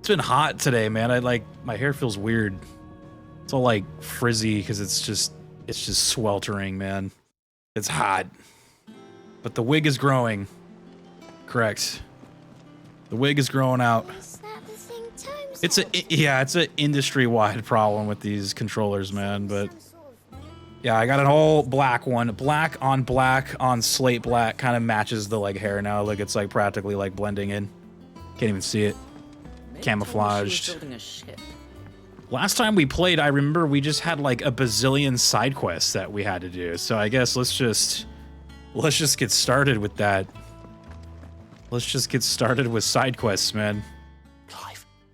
It's been hot today, man. My hair feels weird. It's all like frizzy because it's just sweltering, man. It's hot. But the wig is growing. Correct. The wig is growing out. It's an industry-wide problem with these controllers, man, but yeah, I got an all black one. Black on slate black kind of matches the like hair now. Look, it's like practically like blending in. Can't even see it. Camouflaged. Last time we played, I remember we just had like a bazillion side quests that we had to do. So I guess let's just get started with that. Let's just get started with side quests, man.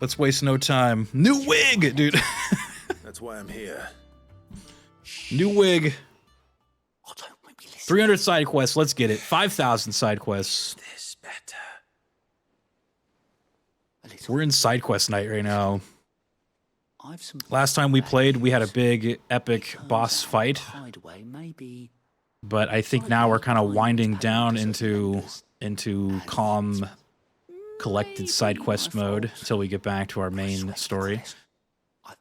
Let's waste no time. New wig, dude. That's why I'm here. New wig. 300 side quests. Let's get it. 5,000 side quests. This better. We're in side quest night right now. Last time we played, we had a big epic boss fight. But I think now we're kind of winding down into calm, collected side quest mode until we get back to our main story. I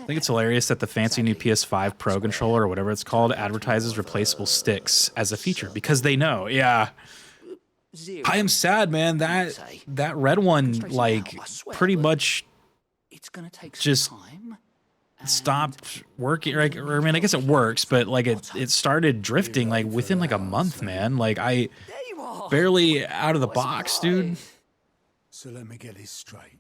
think it's hilarious that the fancy new PS5 Pro controller, or whatever it's called, advertises replaceable sticks as a feature because they know. Yeah. I am sad, man. That red one, like, pretty much just stopped working. Like, or, I mean, I guess it works, but like it started drifting like within like a month, man. Like I barely out of the box, dude. So let me get this straight.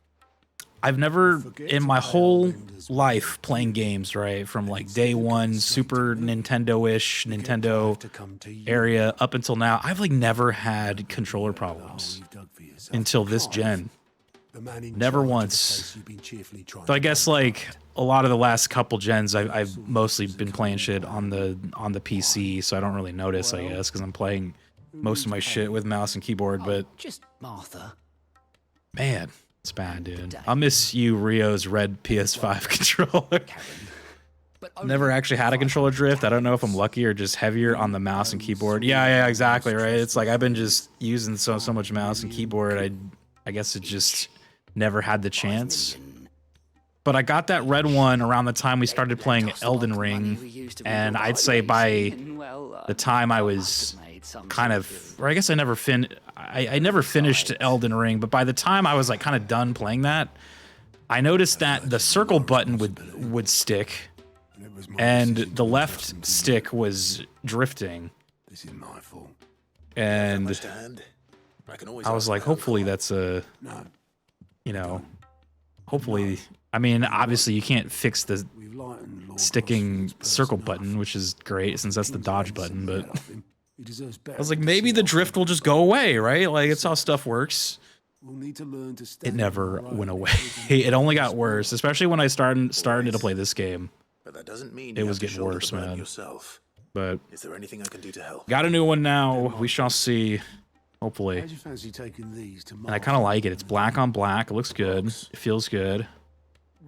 I've never in my whole life playing games, right, from like day one, Super Nintendo-ish, Nintendo area up until now, I've like never had controller problems until this gen. Never once. So I guess like a lot of the last couple gens, I've mostly been playing shit on the PC, so I don't really notice, I guess, because I'm playing most of my shit with mouse and keyboard. But just Martha. Man, it's bad, dude. I'll miss you, Rio's red PS5 controller. Never actually had a controller drift. I don't know if I'm lucky or just heavier on the mouse and keyboard. Yeah, exactly, right? It's like I've been just using so much mouse and keyboard. I guess it just never had the chance. But I got that red one around the time we started playing Elden Ring, and I'd say by the time I was kind of, or I guess I never finished Elden Ring, but by the time I was like kind of done playing that, I noticed that the circle button would stick, and the left stick was drifting. This is my fault. And I was like, hopefully that's a, you know, hopefully. I mean, obviously you can't fix the sticking circle button, which is great since that's the dodge button, but I was like, maybe the drift will just go away, right? Like, it's how stuff works. It never went away. It only got worse, especially when I started to play this game. But that doesn't mean it was getting worse, man. Yourself. But is there anything I can do to help? Got a new one now. We shall see. Hopefully. How'd you fancy taking these to and I kind of like it. It's black on black. It looks good. It feels good.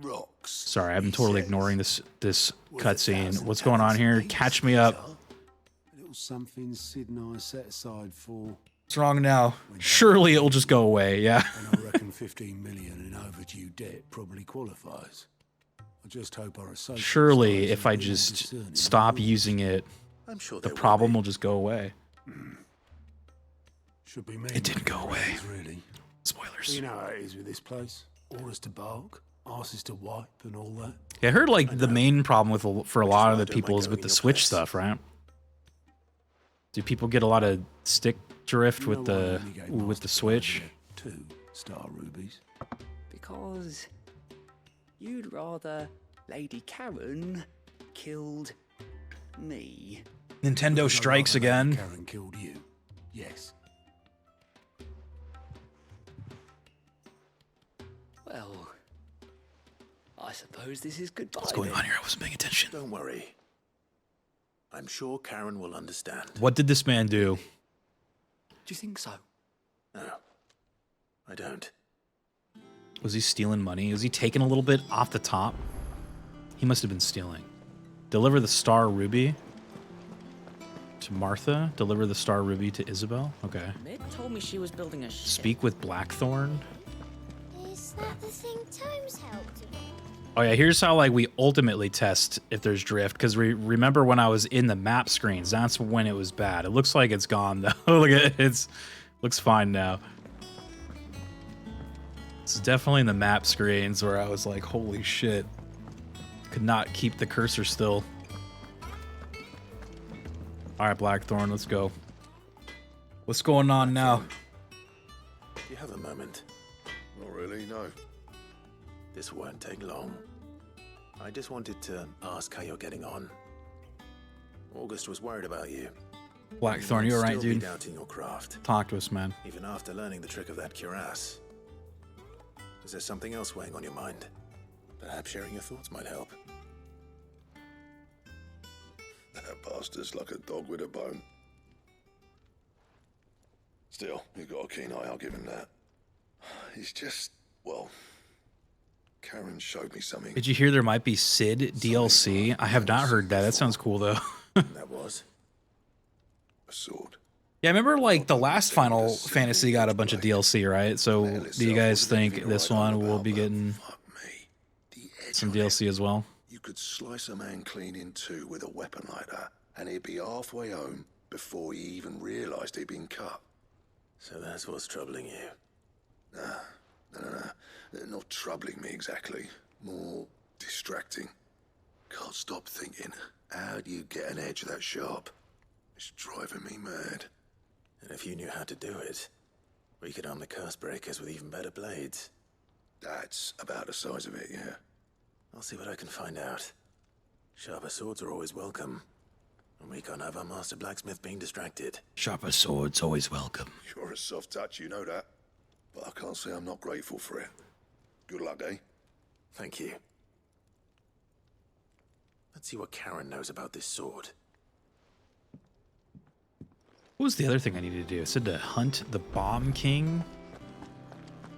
Rocks. Sorry, I've been totally ignoring this cutscene. What's going on here? Catch me up. A little something Sid and I set aside for. What's wrong now? Surely it will just go away. Yeah. And I reckon 15 million in overdue debt probably qualifies. I just hope our associates. Surely, if I just stop using it, I'm sure the problem will just go away. Should be me. It didn't go away. Really. Spoilers. You know how it is with this place. Orders to bark, asses to wipe, and all that. Yeah, I heard like the main problem for a lot of the people is with the Switch stuff, right? Do people get a lot of stick drift with the Switch? 2 star rubies. Because you'd rather Lady Karen killed me. Nintendo strikes again. Karen killed you. Yes. Well, I suppose this is goodbye. What's going on here? I wasn't paying attention. Don't worry. I'm sure Karen will understand. What did this man do? Do you think so? No, I don't. Was he stealing money? Was he taking a little bit off the top? He must have been stealing. Deliver the star ruby to Martha. Deliver the star ruby to Isabel. Okay. Mick told me she was building a ship. Speak with Blackthorn. that the thing Tomes helped with? Oh yeah, here's how like we ultimately test if there's drift, because remember when I was in the map screens, that's when it was bad. It looks like it's gone though. Look at it, it's looks fine now. It's definitely in the map screens where I was like, holy shit. Could not keep the cursor still. Alright, Blackthorn, let's go. What's going on now? Do you have a moment? Not really, no. This won't take long. I just wanted to ask how you're getting on. August was worried about you. Blackthorn, you alright, Still be dude? doubting your craft, Talk to us, man. even after learning the trick of that cuirass. Is there something else weighing on your mind? Perhaps sharing your thoughts might help. That bastard's like a dog with a bone. Still, you've got a keen eye, I'll give him that. He's just, well, Karen showed me something. Did you hear there might be Sid DLC? I have not heard that. That sounds cool though. That was. A sword. Yeah, I remember like the last Final Fantasy got a bunch of DLC, right? So do you guys think this one will be getting Fuck me. The edge some on it. DLC as well? You could slice a man clean in two with a weapon like that, and he'd be halfway home before he even realised he'd been cut. So that's what's troubling you. No. Not troubling me exactly. More distracting. Can't stop thinking, how do you get an edge that sharp? It's driving me mad. And if you knew how to do it, we could arm the curse breakers with even better blades. That's about the size of it, yeah. I'll see what I can find out. Sharper swords are always welcome. And we can't have our master blacksmith being distracted. Sharper swords always welcome. You're a soft touch, you know that. But I can't say I'm not grateful for it. Good luck, eh? Thank you. Let's see what Karen knows about this sword. What was the other thing I needed to do? I said to hunt the Bomb King.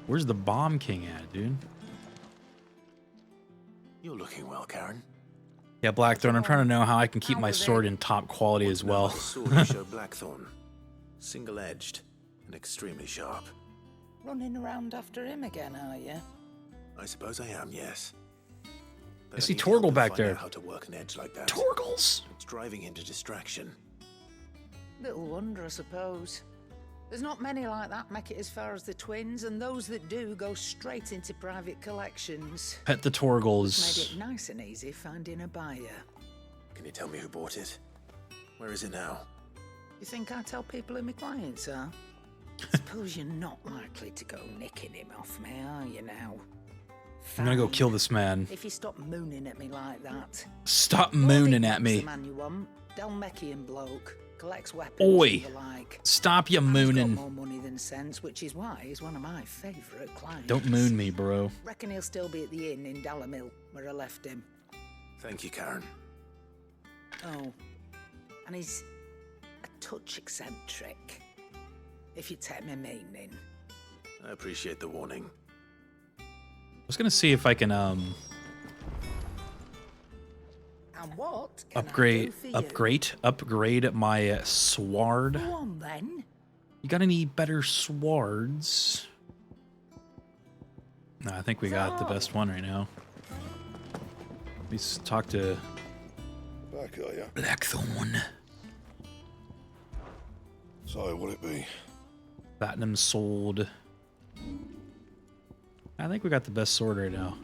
Where's the Bomb King at, dude? You're looking well, Karen. Yeah, Blackthorn, I'm trying to know how I can keep my sword in top quality as well. The sword you showed Blackthorn. Single-edged and extremely sharp. Running around after him again, are you? I suppose I am, yes. But I see need help Torgal to back find there. out how to work an edge like that. Torgles! It's driving him to distraction. Little wonder, I suppose. There's not many like that make it as far as the twins, and those that do go straight into private collections. Pet the Made Torgles. it nice and easy finding a buyer. Can you tell me who bought it? Where is it now? You think I tell people who my clients are? Suppose you're not likely to go nicking him off me, are you now? I'm gonna go Fine. kill this man. If you stop mooning at me like that. Stop mooning at The me. man you want, Dalmekian bloke, collects weapons Oi. and the like. Stop ya And he's got mooning. more money than sense, which is why he's one of my favourite clients. Don't moon me, bro. Reckon he'll still be at the inn in Dalamil, where I left him. Thank you, Karen. Oh, and he's a touch eccentric, if you take my meaning. I appreciate the warning. I was gonna see if I can And what can I do for you? upgrade my sword. Go on then. You got any better swords? No, I think we got the best one right now. Let's talk to Back, are ya? Blackthorn. So, what'll it be? Platinum sword. I think we got the best sword right now.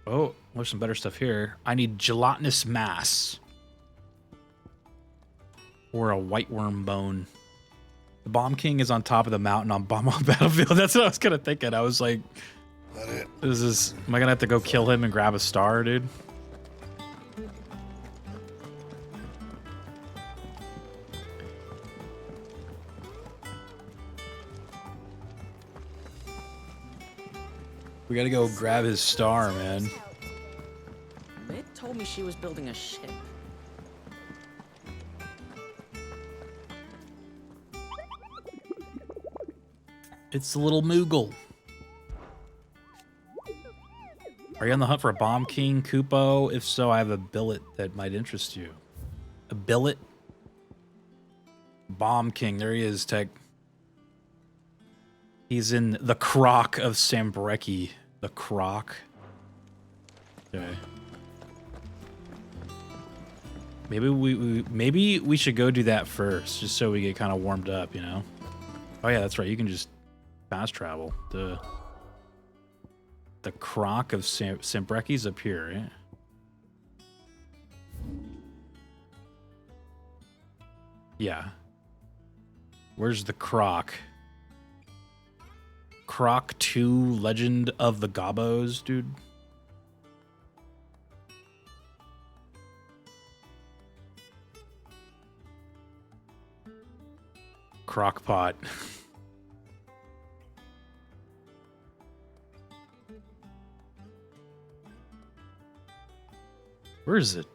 Oh, there's some better stuff here. I need gelatinous mass. Or a white worm bone. The Bomb King is on top of the mountain on Bomb on Battlefield. That's what I was kind of thinking. I was like, That it? am I gonna have to go kill him and grab a star, dude? We gotta go grab his star, man. Mid told me she was building a ship. It's the little Moogle. Are you on the hunt for a Bomb King, Kupo? If so, I have a billet that might interest you. A billet? Bomb King. There he is, Tech. He's in the Croc of Sambrecki. The Croc. Okay. Maybe we should go do that first, just so we get kind of warmed up, you know? Oh yeah, that's right. You can just fast travel. The Croc of Sambrecki's up here, right? Yeah. Where's the Croc? Croc 2 Legend of the Gobos, dude. Crockpot. Where is it?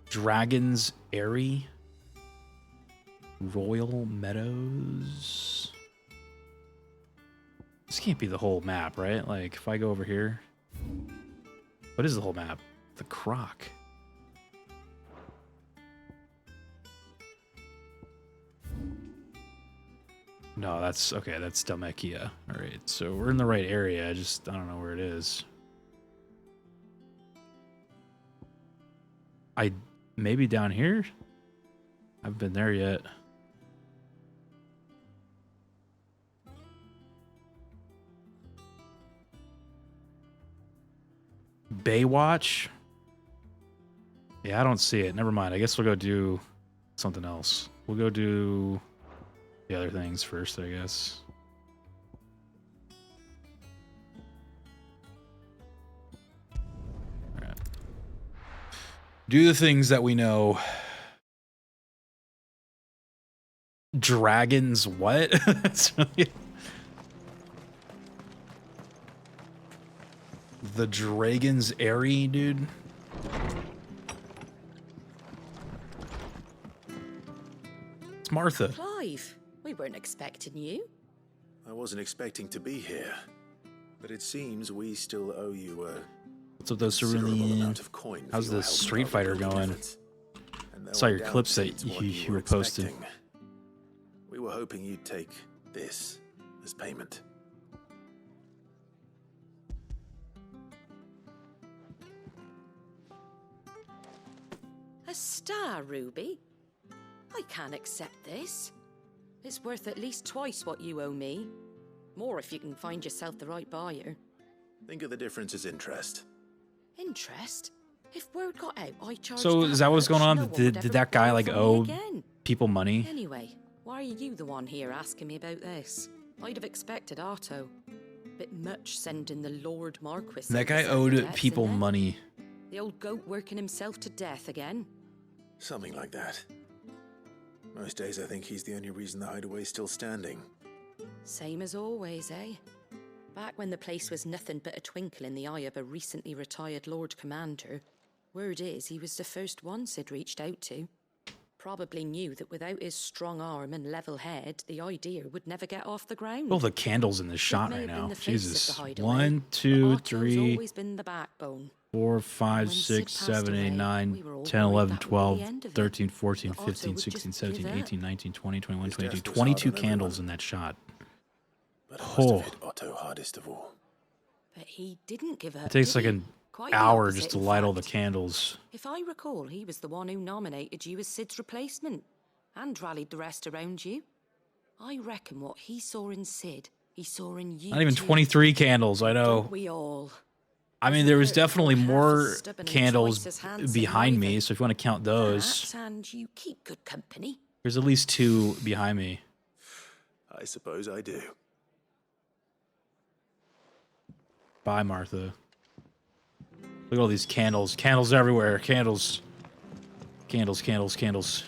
Dragon's Airy? Royal Meadows? This can't be the whole map, right? Like, if I go over here... What is the whole map? The Croc. No, that's... Okay, that's Dalmekia. Alright, so we're in the right area. I don't know where it is. Maybe down here? I haven't been there yet. Baywatch? Yeah, I don't see it. Never mind. I guess we'll go do something else. We'll go do the other things first, I guess. All right. Do the things that we know. Dragons what? That's really... The Dragon's Airy, dude. It's Martha. Clive, we weren't expecting you. I wasn't expecting to be here, but it seems we still owe you a What's up, those considerable Cerulean? amount of coin. for How's your the help Street in Fighter building going? efforts. And though Saw I your doubt clips that it's what you were were posting. expecting, we were hoping you'd take this as payment. A star, Ruby? I can't accept this. It's worth at least twice what you owe me. More if you can find yourself the right buyer. Think of the difference as interest. Interest? If word got out, I charged So is that what's going on? no one Did would ever that guy borrow like from me owe again. people money? Anyway, why are you the one here asking me about this? I'd have expected Otto. Bit much sending the Lord Marquis. That guy over owed debts, people innit? money. The old goat working himself to death again. Something like that. Most days I think he's the only reason the hideaway's still standing. Same as always, eh? Back when the place was nothing but a twinkle in the eye of a recently retired Lord Commander, word is he was the first one Sid reached out to. Probably knew that without his strong arm and level head, the idea would never get off the ground. All the candles in this shot may right have been now. the face of Jesus. the hideaway, 1, but 2, Otto's 3, always been the backbone. 4, 5, When 6, Sid passed 7, 8, away, 9, we were all 10, worried 11, that would be the 12, end of it. 13, 14, That Otto 15, would 16, just 17, give 18, up. 19, 20, 21, His 22, death was 22 hard on candles everyone. in that shot. But it must Oh. have hit Otto hardest of all. But he didn't give up. It takes did like he? an Quite the hour opposite, just to in light all the fact. candles. If I recall, he was the one who nominated you as Sid's replacement and rallied the rest around you. I reckon what he saw in Sid, he saw in you. Not even too. 23 candles, I know. Don't we all? I mean, Isn't there was it definitely half as more stubborn and candles twice as handsome behind me, either? so if you want to count those, That, and you keep good company. there's at least 2 behind me. I suppose I do. Bye, Martha. Look at all these candles. Candles everywhere. Candles. Candles, candles, candles.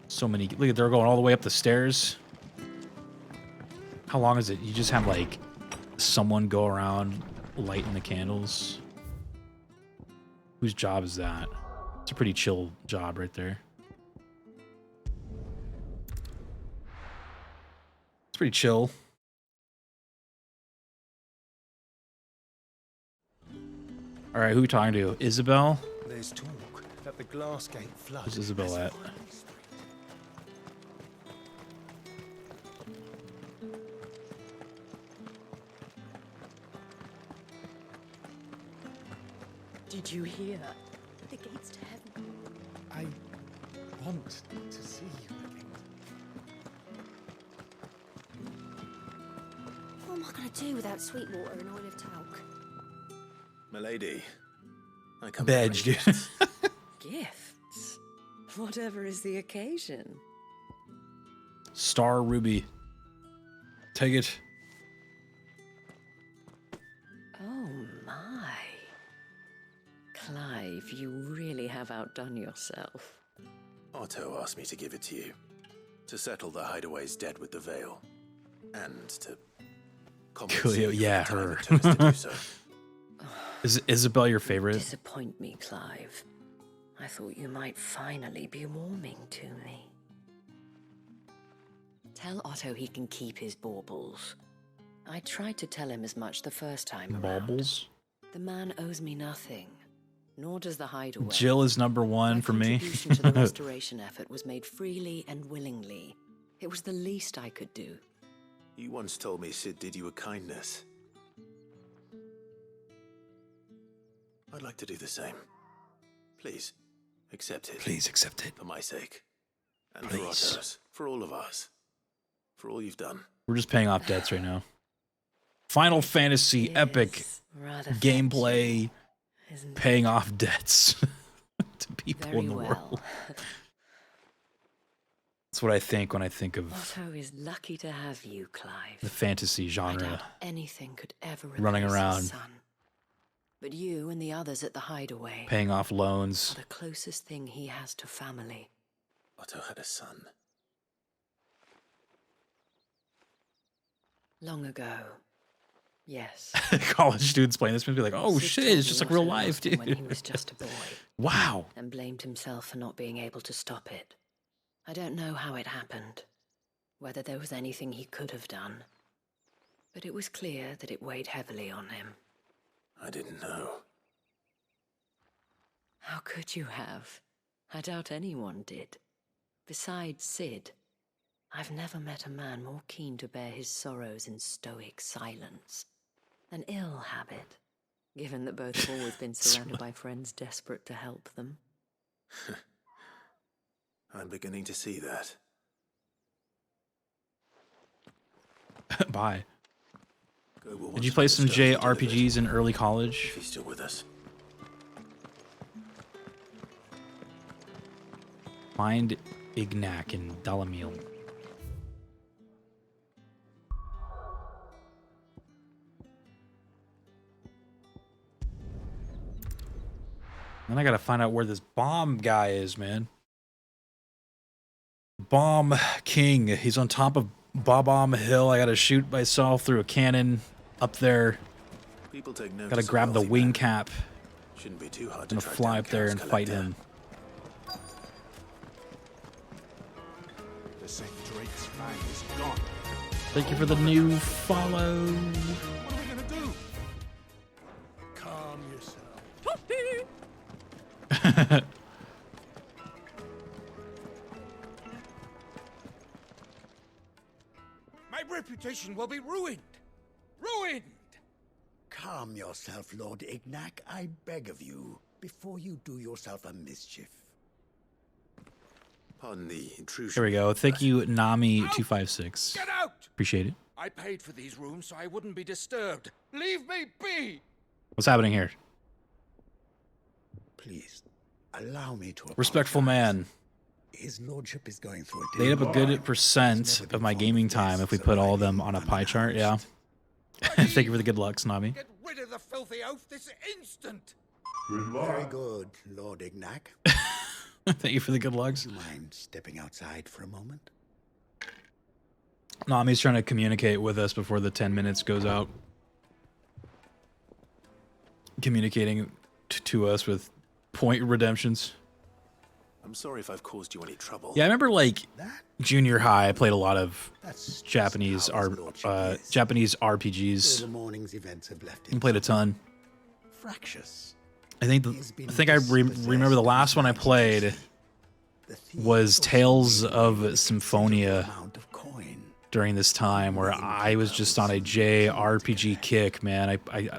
So many. Look at, they're going all the way up the stairs. How long is it? You just have, like, someone go around lighting the candles? Whose job is that? It's a pretty chill job right there. It's pretty chill. All right, who are we talking to? Isabel? There's talk that the glass gate flood. Where's Isabel at? Did you hear? The gates to heaven. I want to see you again. What am I going to do without sweet water and oil of talc? Milady, I come Veg, with dude. gifts. Gifts? Whatever is the occasion. Star Ruby. Take it. Oh my. Clive, you really have outdone yourself. Otto asked me to give it to you. To settle the hideaway's dead with the veil. And to compensate you for yeah, the time her. it took us to do so. Is Isabel your favorite? Disappoint me, Clive. I thought you might finally be warming to me. Tell Otto he can keep his baubles. I tried to tell him as much the first time around. Baubles? The man owes me nothing, nor does the hideaway. Jill is number one My for me. contribution to the restoration effort was made freely and willingly. It was the least I could do. You once told me Sid did you a kindness. I'd like to do the same. Please, accept it. Please accept it. For my sake. And Please. for Otto's. For all of us. For all you've done. We're just paying off debts right now. Final Fantasy epic Yes, rather gameplay, fetching, isn't it? paying off debts to people Very in the well. world. That's what I think when I think of Otto is lucky to have you, Clive. the fantasy I genre. doubt anything could ever Running replace his around. son. But you and the others at the hideaway Paying off loans. are the closest thing he has to family. Otto had a son. Long ago. Yes. College students playing this movie like, oh Sid shit, told it's just me like real Otto life, lost him dude. when he was just a boy, Wow. and blamed himself for not being able to stop it. I don't know how it happened, whether there was anything he could have done, but it was clear that it weighed heavily on him. I didn't know. How could you have? I doubt anyone did. Besides Sid, I've never met a man more keen to bear his sorrows in stoic silence. An ill habit, given that both have always been surrounded by friends desperate to help them. I'm beginning to see that. Bye. Go will Did you want play of some the stones JRPGs in early college? If he's still with us. Find Ignac in Dalamil. Then I gotta find out where this bomb guy is, man. Bomb King. He's on top of Bob-Omb Hill. I gotta shoot myself through a cannon up there. People take notice. Gotta of grab the wealthy wing men. cap. Shouldn't be too hard I'm to gonna track fly down up there Chaos and fight Collector. him. The Drake's fang is gone. Thank you for the new follow. What are we gonna do? Calm yourself. My reputation will be ruined. Ruined! Calm yourself, Lord Ignac, I beg of you, before you do yourself a mischief. Pardon the intrusion. Here we go. Thank you, Nami256. Get out! Appreciate it. I paid for these rooms so I wouldn't be disturbed. Leave me be! What's happening here? Please, allow me to Respectful apologize. man. His lordship is going through a They ate up a difficult good time. percent He's never of my been gaming fond of time if we guests put all of arriving them on a pie chart, yeah. unannounced. Thank you for the good luck, Nami. Get rid of the filthy oaf this instant! Very good, Lord Ignac. Thank you for the good lucks. Do you mind stepping outside for a moment? Nami's trying to communicate with us before the 10 minutes goes out. Communicating to us with point redemptions. I'm sorry if I've caused you any trouble. Yeah, I remember like junior high. I played a lot of That's Japanese just how his lordship is. Japanese So RPGs. the morning's events have left I him played a ton. fractious. I think I remember the last one I played was Tales of Symphonia during this time, where I was just on a JRPG kick, man. I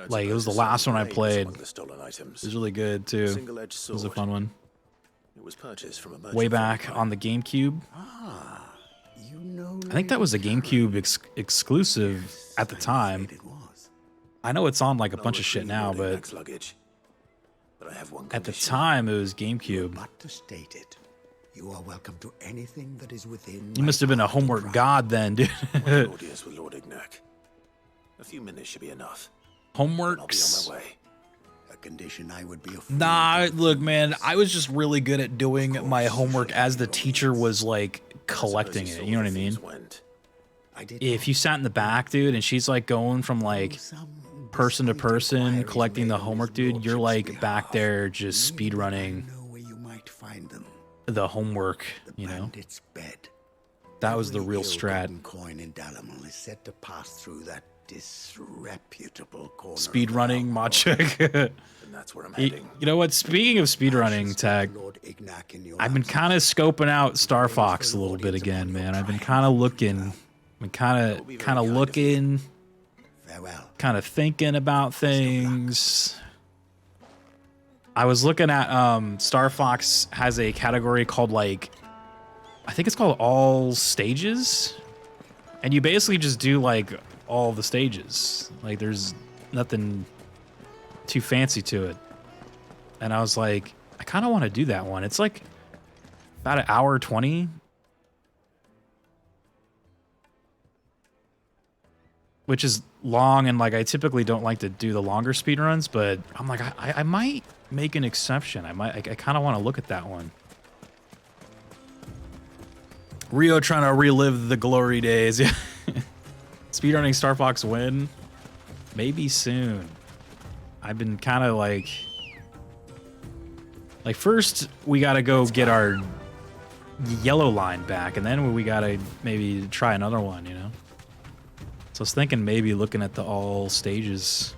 like it was the last one I played. It was really good too. It was a fun one. It was purchased from a Way back on the GameCube. I think that was a GameCube exclusive at the time. I know it's on like a bunch of shit now, but at the time it was GameCube. But to state it, you are welcome to anything that is within. You must have been a homework god then, dude. Audience with Lord Ignac. A few minutes should be enough. Homeworks. I'll be on my way. A condition I would be afraid Nah, look, man, I was just really good at doing my homework as the teacher was like collecting it. You know what I mean? If you sat in the back, dude, and she's like going from like person to person collecting the homework, dude, you're like back there just speed running the homework, you know? That was the real strat. Coin in Dalamal is set to pass through that disreputable corner. Speed running, mod check. That's where I'm heading. You know what? Speaking of speed running, Tag, I've been kind of scoping out Star Fox a little bit again, man. I've been kind of looking, kind of looking, kind of thinking about things. I was looking at Star Fox has a category called like, I think it's called all stages, and you basically just do like all the stages. Like there's nothing too fancy to it. And I was like, I kind of want to do that one. It's like about an hour 20. Which is long, and like I typically don't like to do the longer speed runs, but I'm like, I might make an exception. I kind of want to look at that one. Rio trying to relive the glory days. Yeah. Speedrunning Star Fox win? Maybe soon. I've been kind of like first we gotta go get our yellow line back, and then we gotta maybe try another one, you know? So I was thinking maybe looking at the all stages.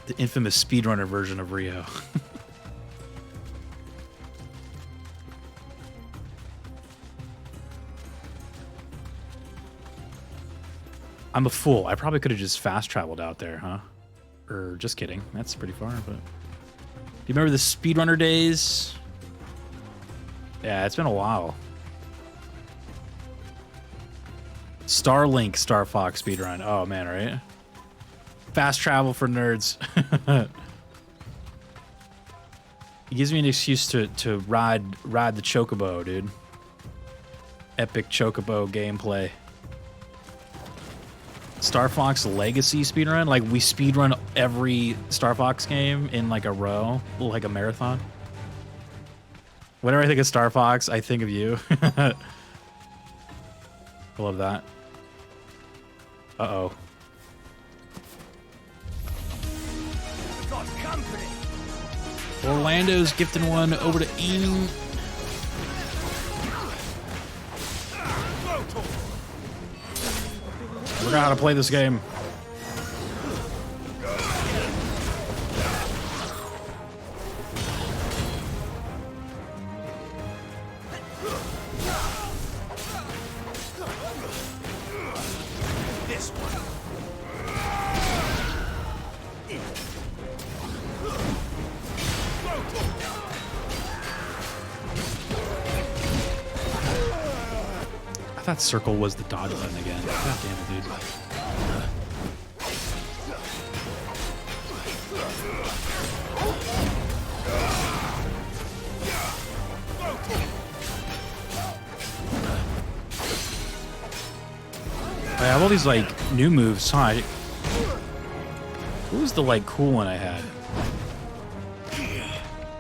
The infamous speedrunner version of Rio. I'm a fool. I probably could have just fast traveled out there, huh? Or just kidding. That's pretty far, but... Do you remember the speedrunner days? Yeah, it's been a while. Starlink Star Fox speedrun. Oh, man, right? Fast travel for nerds. It gives me an excuse to ride the Chocobo, dude. Epic Chocobo gameplay. Star Fox Legacy speedrun? Like, we speedrun every Star Fox game in, like, a row. Like a marathon. Whenever I think of Star Fox, I think of you. I love that. Uh-oh. Got company. Orlando's gifting one over to Ian. I forgot how to play this game. This one. I thought circle was the dodge button again. God damn it, dude. I have all these like new moves, huh? What was the like cool one I had?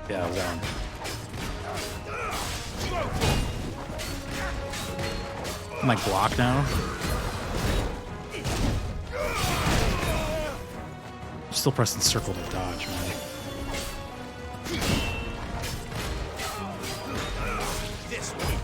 Yeah, one. I'm like block now. Still pressing circle to dodge, man. This way.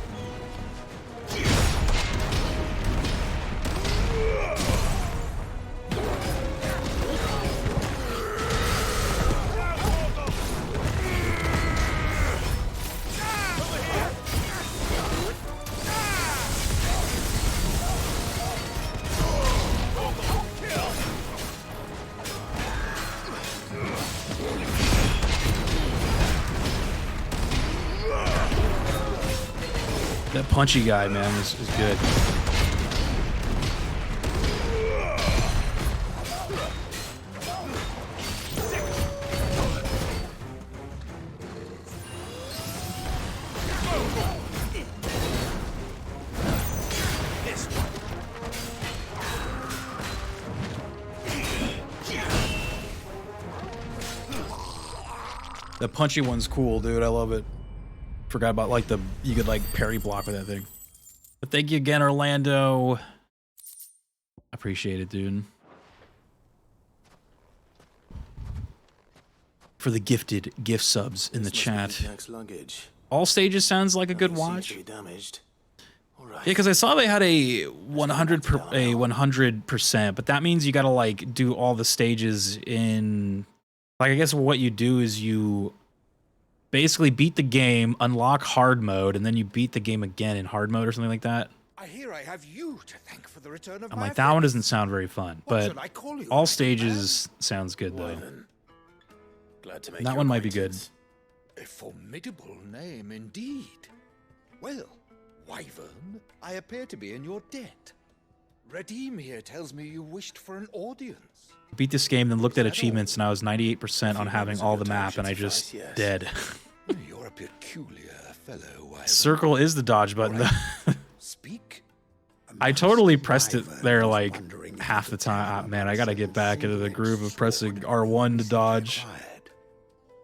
That punchy guy, man, is good. The punchy one's cool, dude. I love it. Forgot about like you could like parry block with that thing. But thank you again, Orlando. Appreciate it, dude. For the gifted gift subs in the chat. All Stages sounds like a good watch. Yeah, because I saw they had a 100%, but that means you gotta like do all the stages in. Like, I guess what you do is you basically beat the game, unlock hard mode, and then you beat the game again in hard mode or something like that. I hear I have you to thank for the return of I'm my like, that one doesn't sound very fun, What but should I call you, All my Stages sounds good, though. Glad to make That your one might be good. acquaintance. A formidable name indeed. Well, Wyvern, I appear to be in your debt. Redeem here tells me you wished for an audience. Beat this game, then looked at achievements, and I was 98% on having all the map, and I just dead. You're a peculiar fellow, Wyvern. Circle is the dodge button, though. Speak. I totally pressed it there like half the time. Man, I gotta get back into the groove of pressing R1 to dodge.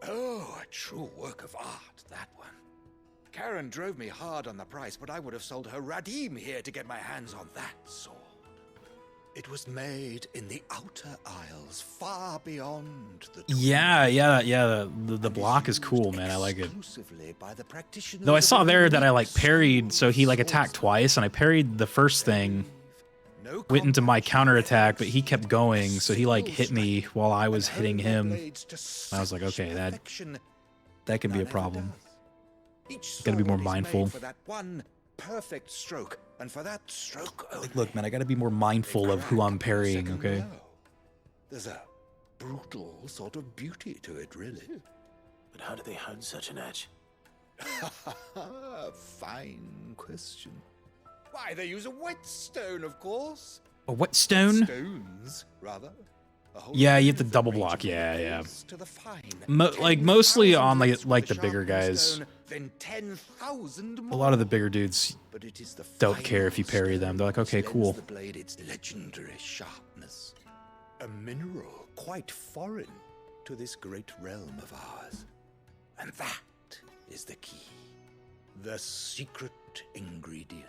Oh, a true work of art, that one. Karen drove me hard on the price, but I would have sold her Radim here to get my hands on that sword. It was made in the outer isles, far beyond the... Yeah. The block is cool, man. I like it. By the practitioners Though I of saw the there that I like parried, so he like attacked twice, and I parried the first thing, went into my counterattack, but he kept going, so he like hit me while I was hitting him. I was like, okay, that can be a problem. Gotta be more mindful. For that one perfect stroke, and for that stroke only. Like, look, man, I gotta be more mindful of who I'm parrying, okay? There's a brutal sort of beauty to it, really. But how do they hone such an edge? Fine question. Why, they use a whetstone, of course. A whetstone? Stones, rather. Yeah, you have to double block. Yeah. Like mostly on like the bigger guys. A lot of the bigger dudes don't care if you parry them. They're like, okay, cool. The blade its legendary sharpness. A mineral quite foreign to this great realm of ours. And that is the key. The secret ingredient.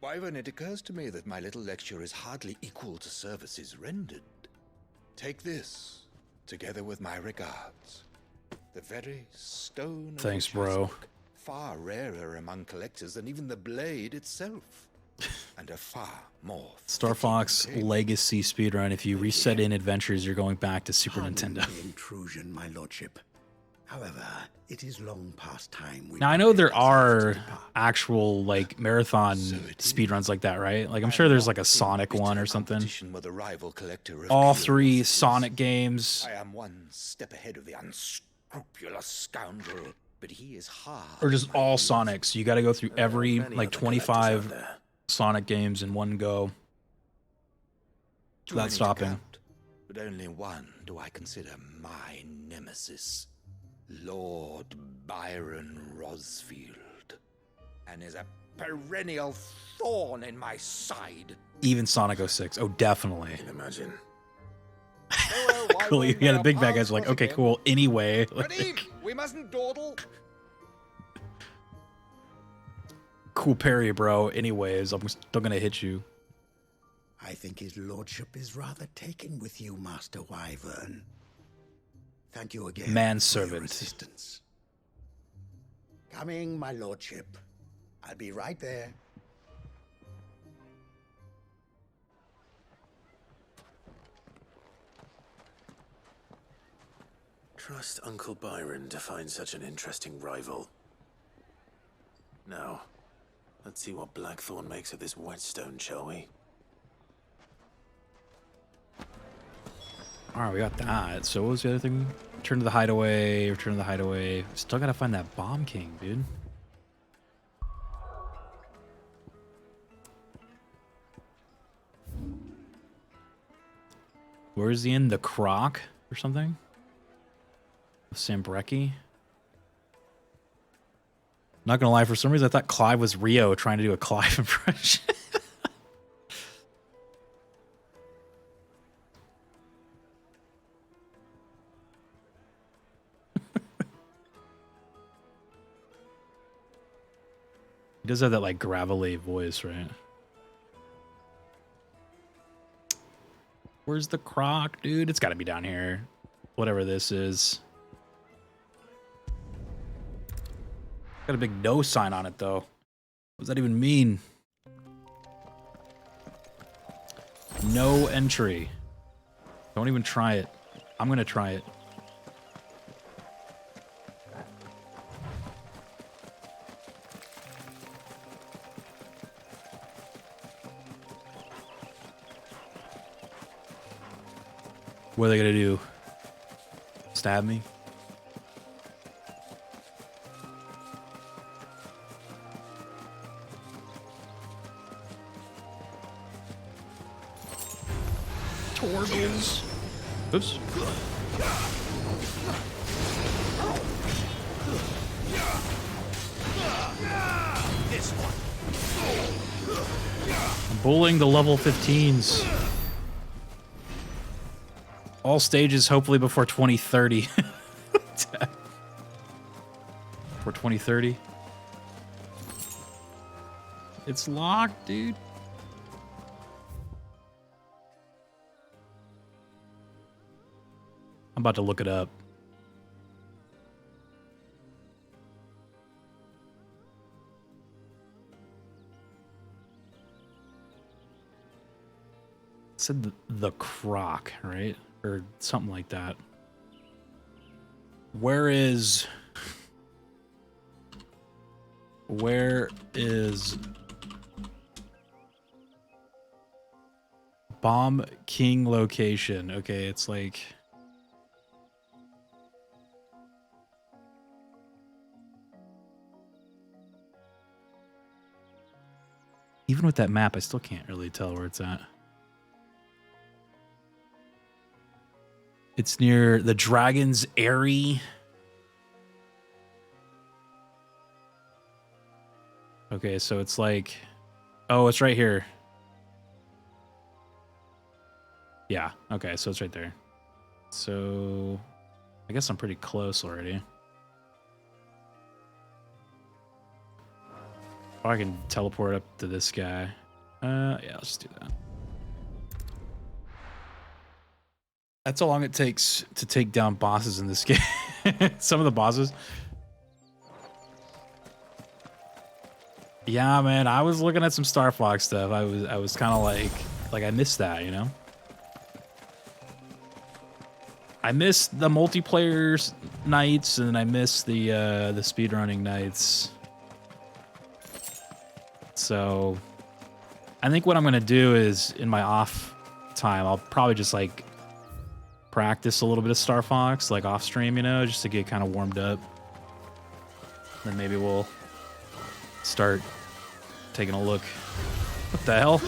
Wyvern, it occurs to me that my little lecture is hardly equal to services rendered. Take this, together with my regards. The very stone of Thanks, which I bro. spoke, far rarer among collectors than even the blade itself. And a far more Star Fox Legacy speedrun. If you reset in adventures, you're going back to Super Nintendo. The intrusion, my lordship. However, it is long past time. Now I know there are actual like marathon speedruns like that, right? Like I'm sure there's like a Sonic one or something. with a rival collector of All 3 curiosities. Sonic games. I am one step ahead of the unscrupulous scoundrel, but he is hard. Or just all Sonics. You got to go through every many like other 25 collectors out Sonic games in one go Too without many to stopping. count, but only one do I consider my nemesis, Lord Byron Rosfield, and is a perennial thorn in my side. Even Sonic 06. Oh, definitely. I can imagine. Cool. You got a big bad guy's like, okay, cool. Anyway. Ready? We mustn't dawdle. Cool parry, bro. Anyways, I'm still gonna hit you. I think his lordship is rather taken with you, Master Wyvern. Thank you again for your Manservant. assistance. Coming, my lordship. I'll be right there. Trust Uncle Byron to find such an interesting rival. Now, let's see what Blackthorn makes of this whetstone, shall we? Alright, we got that. So what was the other thing? Return to the hideaway, return to the hideaway. Still gotta find that Bomb King, dude. Where is he in? The Croc or something? Sambrecki? Not gonna lie, for some reason I thought Clive was Rio trying to do a Clive impression. He does have that like gravelly voice, right? Where's the Croc, dude? It's gotta be down here. Whatever this is. Got a big no sign on it, though. What does that even mean? No entry. Don't even try it. I'm gonna try it. What are they gonna do? Stab me? Torgles. Oops. I'm bullying the level 15s. All stages, hopefully before 2030. For 2030. It's locked, dude. I'm about to look it up. It said the Croc, right? Or something like that. Where is Bomb King location? Okay, it's like even with that map, I still can't really tell where it's at. It's near the Dragon's Eyrie. Okay, so it's like... Oh, it's right here. Yeah, okay, so it's right there. So... I guess I'm pretty close already. Or I can teleport up to this guy. Yeah, let's do that. That's how long it takes to take down bosses in this game. Some of the bosses. Yeah, man, I was looking at some Star Fox stuff. I was kind of like I missed that, you know? I missed the multiplayer nights and I missed the speedrunning nights. So I think what I'm gonna do is in my off time, I'll probably just like practice a little bit of Star Fox, like off stream, you know, just to get kind of warmed up. Then maybe we'll start taking a look. What the hell?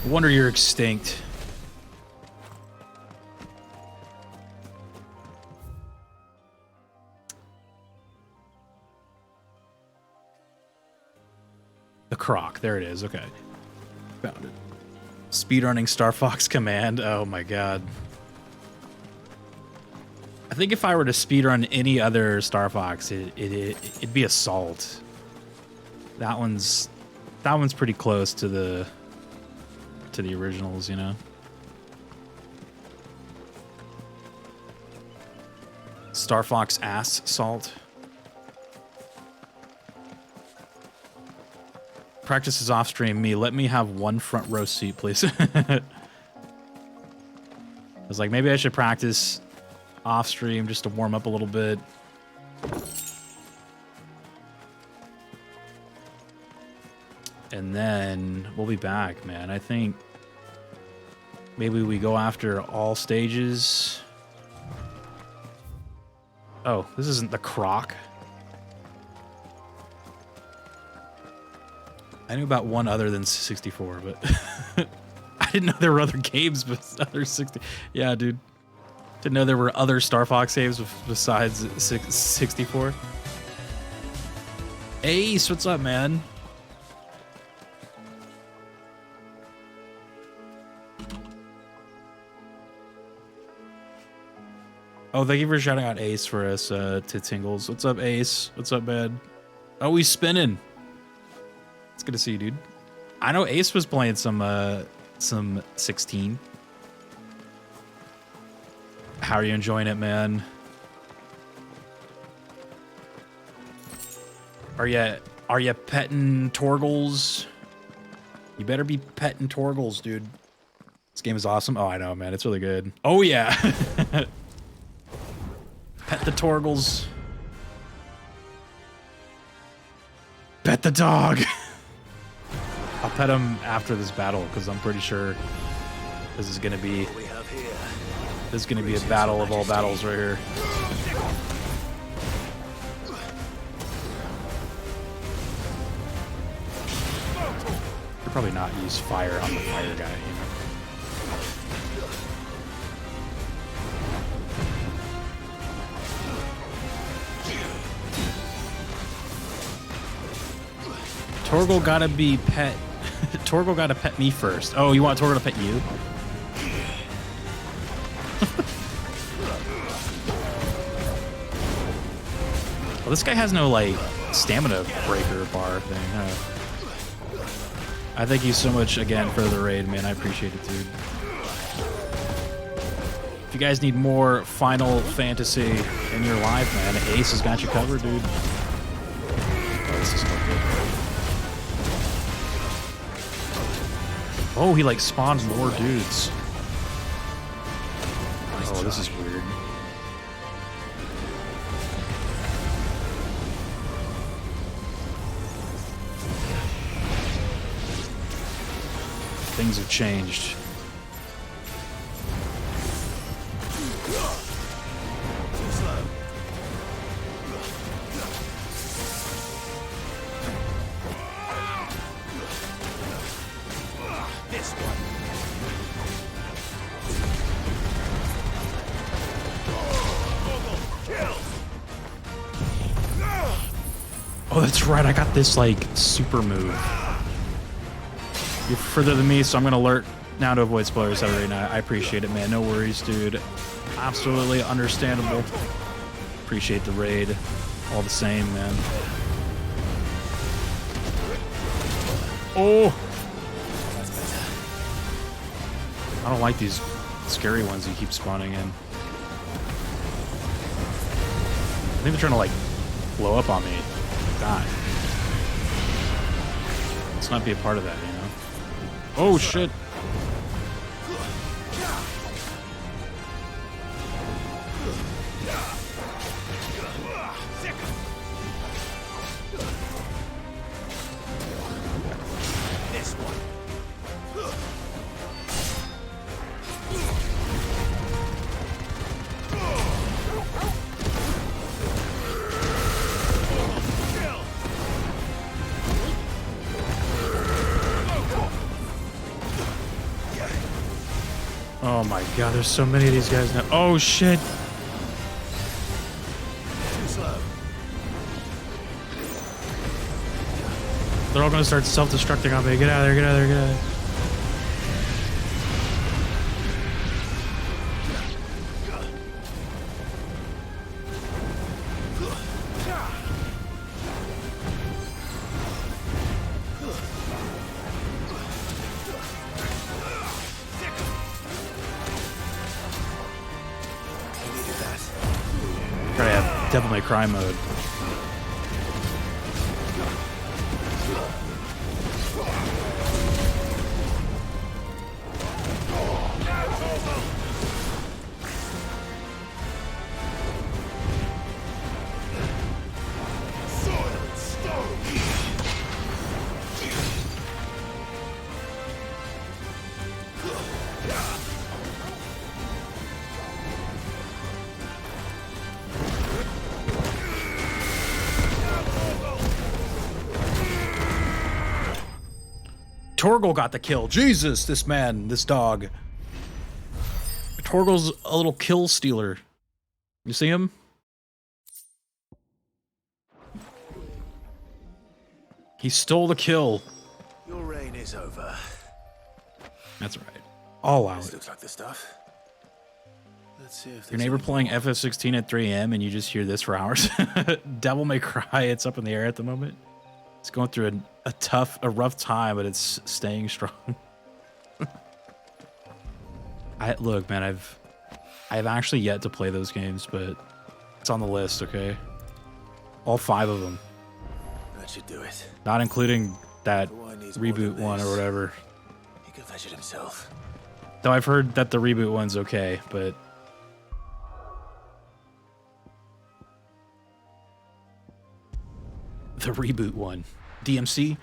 Wonder you're extinct. The Croc, there it is. Okay, found it. Speedrunning Star Fox Command. Oh my god. think if I were to speedrun any other Star Fox, it'd be Assault. That one's pretty close to the originals, you know. Star Fox Ass Salt. Practice is off stream. Me, let me have one front row seat, please. I was like, maybe I should practice off stream just to warm up a little bit. And then we'll be back, man. I think maybe we go after all stages. Oh, this isn't the Croc. I knew about one other than 64, but I didn't know there were other games but other 60. Yeah, dude. Didn't know there were other Star Fox games besides 64. Ace, what's up, man? Oh, thank you for shouting out Ace for us, to Tingles. What's up, Ace? What's up, man? Oh, he's spinning. It's good to see you, dude. I know Ace was playing some 16. How are you enjoying it, man? Are you petting Torgles? You better be petting Torgles, dude. This game is awesome. Oh, I know, man. It's really good. Oh, yeah. Pet the Torgles. Pet the dog. I'll pet him after this battle because I'm pretty sure this is gonna be a battle of all battles right here. Could probably not use fire on the fire guy, you know. Torgal gotta be pet. Torgal gotta pet me first. Oh, you want Torgal to pet you? Well, this guy has no, like, stamina breaker bar thing, huh? I thank you so much again for the raid, man. I appreciate it, dude. If you guys need more Final Fantasy in your life, man, Ace has got you covered, dude. Oh, this is no good. Oh, he like spawned more dudes. Oh, this is weird. Things have changed. Oh, that's right. I got this, like, super move. You're further than me, so I'm going to alert now to avoid spoilers Saturday night. I appreciate it, man. No worries, dude. Absolutely understandable. Appreciate the raid. All the same, man. Oh! I don't like these scary ones you keep spawning in. I think they're trying to, like, blow up on me. Die. Let's not be a part of that, you know? Oh, shit. Oh my god, there's so many of these guys now. Oh shit! They're all gonna start self-destructing on me. Get out of there, get out of there, get out of there. Devil May Cry mode. Torgal got the kill. Jesus, this man, this dog. Torgal's a little kill stealer. You see him? He stole the kill. Your reign is over. That's right. All out. This looks like the stuff. Let's see if Your neighbor playing FF16 at 3 a.m. and you just hear this for hours. Devil May Cry, it's up in the air at the moment. It's going through a rough time, but it's staying strong. Look, man, I've actually yet to play those games, but it's on the list, okay? All 5 of them. That should do it. Not including that Reboot reboot one or whatever. He can fetch it himself. Though I've heard that the reboot one's okay, but... The reboot one. DMC?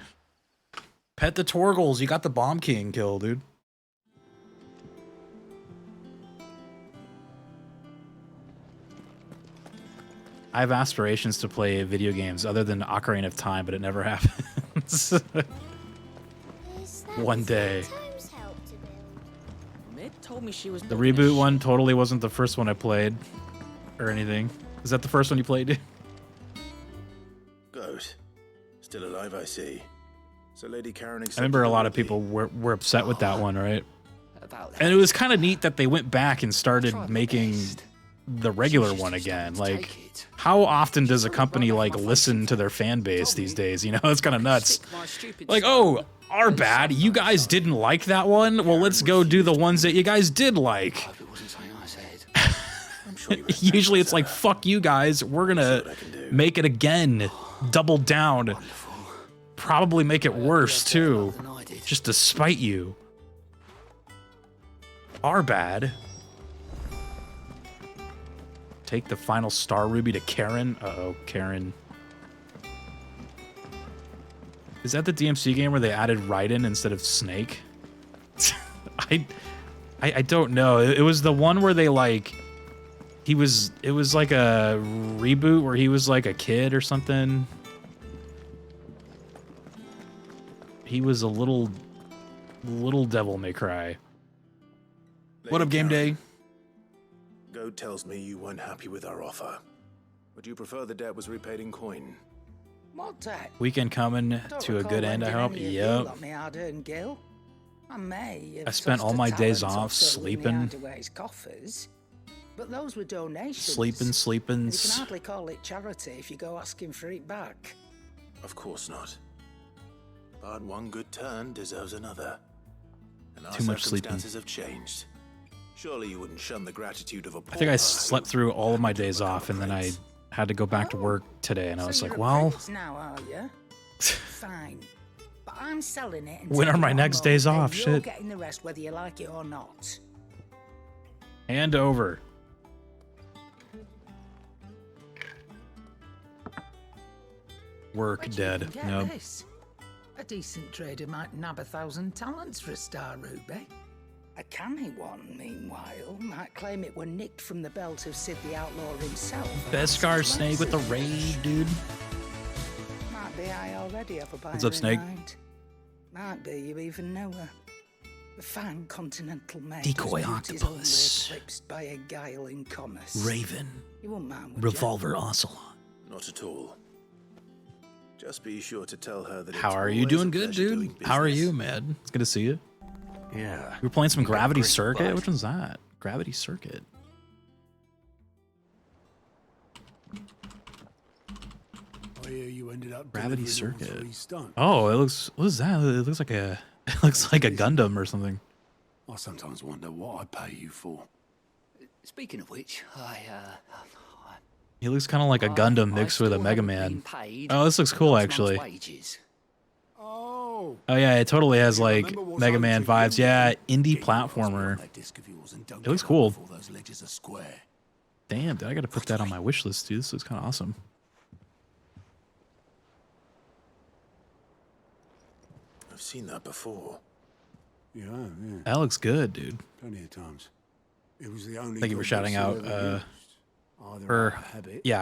Pet the Torgals. You got the Bomb King kill, dude. I have aspirations to play video games other than Ocarina of Time, but it never happens. One day. Mid told me she was The reboot one totally wasn't the first one I played or anything. Is that the first one you played, dude? Goat. Still alive, I see. So Lady Karen I remember a lot of people were upset with that one, right? About that. And it was kind of neat that they went back and started making the regular one again. Like, how often does a company like listen to their fan base these days? You know, it's kind of nuts. Like, oh, our bad. You guys didn't like that one? Well, let's go do the ones that you guys did like. Usually it's like, fuck you guys. We're gonna make it again. Double down. Probably make it worse too. Just to spite you. Our bad. Take the final star ruby to Karen. Uh-oh, Karen. Is that the DMC game where they added Raiden instead of Snake? I don't know. It was the one where they like it was like a reboot where he was like a kid or something. He was a little Devil May Cry. What up, game day? Goat tells me you weren't happy with our offer. Would you prefer the debt was repaid in coin? What debt? Weekend coming to a good end, I hope. Yep. I spent all my days off sleeping. But those were donations. Sleeping. You can hardly call it charity if you go asking for it back. Of course not. But one good turn deserves another. And our Too much sleeping. circumstances have changed. Surely you wouldn't shun the gratitude of a I think I slept through all of my days off, and then I had to go back to work today, and I was like, well... Now, are you? Fine. But I'm selling it. When are my next days off? You're Shit. getting the rest whether you like it or not. Hand over. Work Where'd you dead. even get Nope. this? A decent trader might nab 1,000 talents for a star ruby. A canny one, meanwhile, might claim it were nicked from the belt of Sid the Outlaw himself. Beskar Snake with the raid, dude. Might be I already have a buyer What's up, in Snake? mind. Might be you even know her. The fine continental maid Decoy whose beauty's octopus. only eclipsed by a guile in commerce. Raven. You wouldn't mind, would Revolver Ocelot. Not at all. Just be sure to tell her that How it's are you always doing? a Good, pleasure doing dude. How are business. you, man? It's good to see you. Yeah. We were playing some You got a Gravity great Circuit. bite. Which one's that? Gravity Circuit. I hear you ended up Gravity delivering all Circuit. 3 stunts. Oh, it looks. What is that? It looks like a. It looks like a Gundam or something. I sometimes wonder what I pay you for. Speaking of which, He looks kind of like a Gundam mixed with a Mega Man. Oh, this looks cool, actually. Oh, Oh yeah, it totally has like Mega Man vibes. Yeah, indie platformer. It looks cool. Damn, dude, I gotta put that on my wish list, dude. This looks kind of awesome. I've seen that before. Yeah. That looks good, dude. Plenty of times. It was the only. Thank you for shouting out.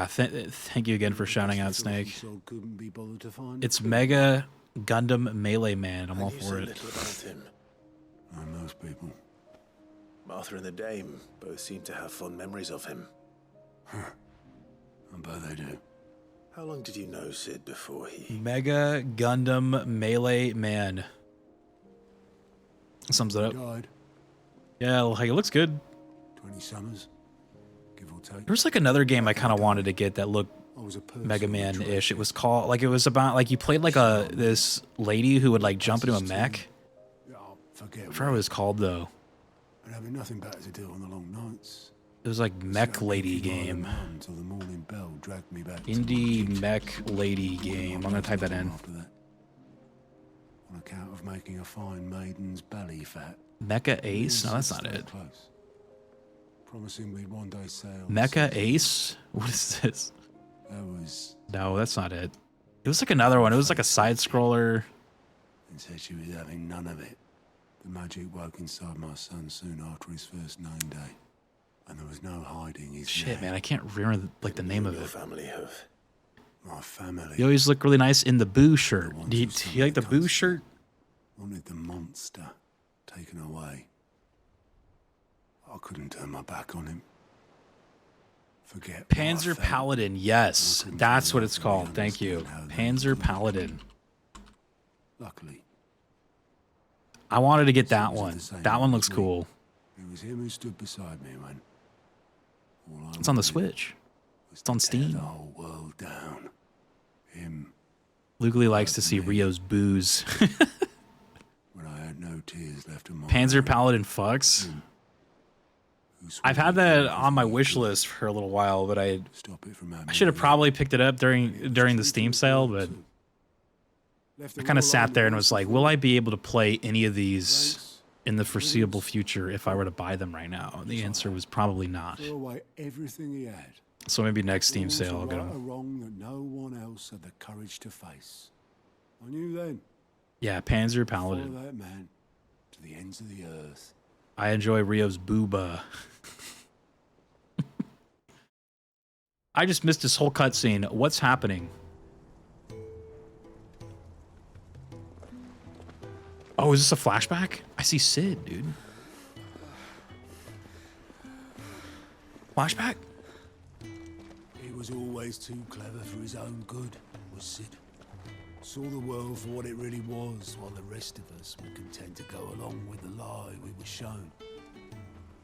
Thank you again for shouting out, Snake. It's Mega Gundam Melee Man. I'm all for it. Little about him. And most people. Martha and the Dame both seem to have fond memories of him. I bet they do. How long did you know Sid before he... Mega Gundam Melee Man. Sums it up. Died Yeah, like it looks good. 20 summers, give or take. There's like another game I kind of wanted to get that looked Mega Man-ish. It was called, like, it was about, like, you played like this lady who would like jump into a mech. I forget I forgot what it was called though. And having nothing better to do on the long nights. It was like Mech Lady game. Until the morning bell dragged me back. Indie Mech Lady game. I'm gonna type that in. After that, on account of making a fine maiden's belly fat. Mecha Ace? No, that's not it. Close. Promising we'd one day sail. Mecha Ace? What is this? That was. No, that's not it. It was like another one. It was like a side scroller. And said she was having none of it. The magic woke inside my son soon after his first name day. And there was no hiding his Shit, name. man, I can't remember like the name of it. Family have... My family. You always look really nice in the Boo shirt. Do you like the Boo shirt? Wanted the monster taken away. I couldn't turn my back on him. Forget Panzer Paladin, yes. That's what it's called. Thank you. Panzer Paladin. Luckily. I wanted to get that one. That one looks cool. It was him who stood beside me when... It's on the Switch. It's on Steam. The whole world down. Him. Lugly likes to see Rio's booze. When I had no tears left in my Panzer Paladin fucks. I've had that on my wish list for a little while, but I should have probably picked it up during the Steam sale, but I kind of sat there and was like, will I be able to play any of these in the foreseeable future if I were to buy them right now? And the answer was probably not. threw away everything he had. So maybe next Steam Rules sale I'll of get right or them. wrong that no one else had the courage to face. I knew then. Yeah, Panzer Follow Paladin. that man to the ends of the earth. I enjoy Rio's booba. I just missed this whole cutscene. What's happening? Oh, is this a flashback? I see Sid, dude. Flashback? He was always too clever for his own good, was Sid. Saw the world for what it really was, while the rest of us were content to go along with the lie we were shown.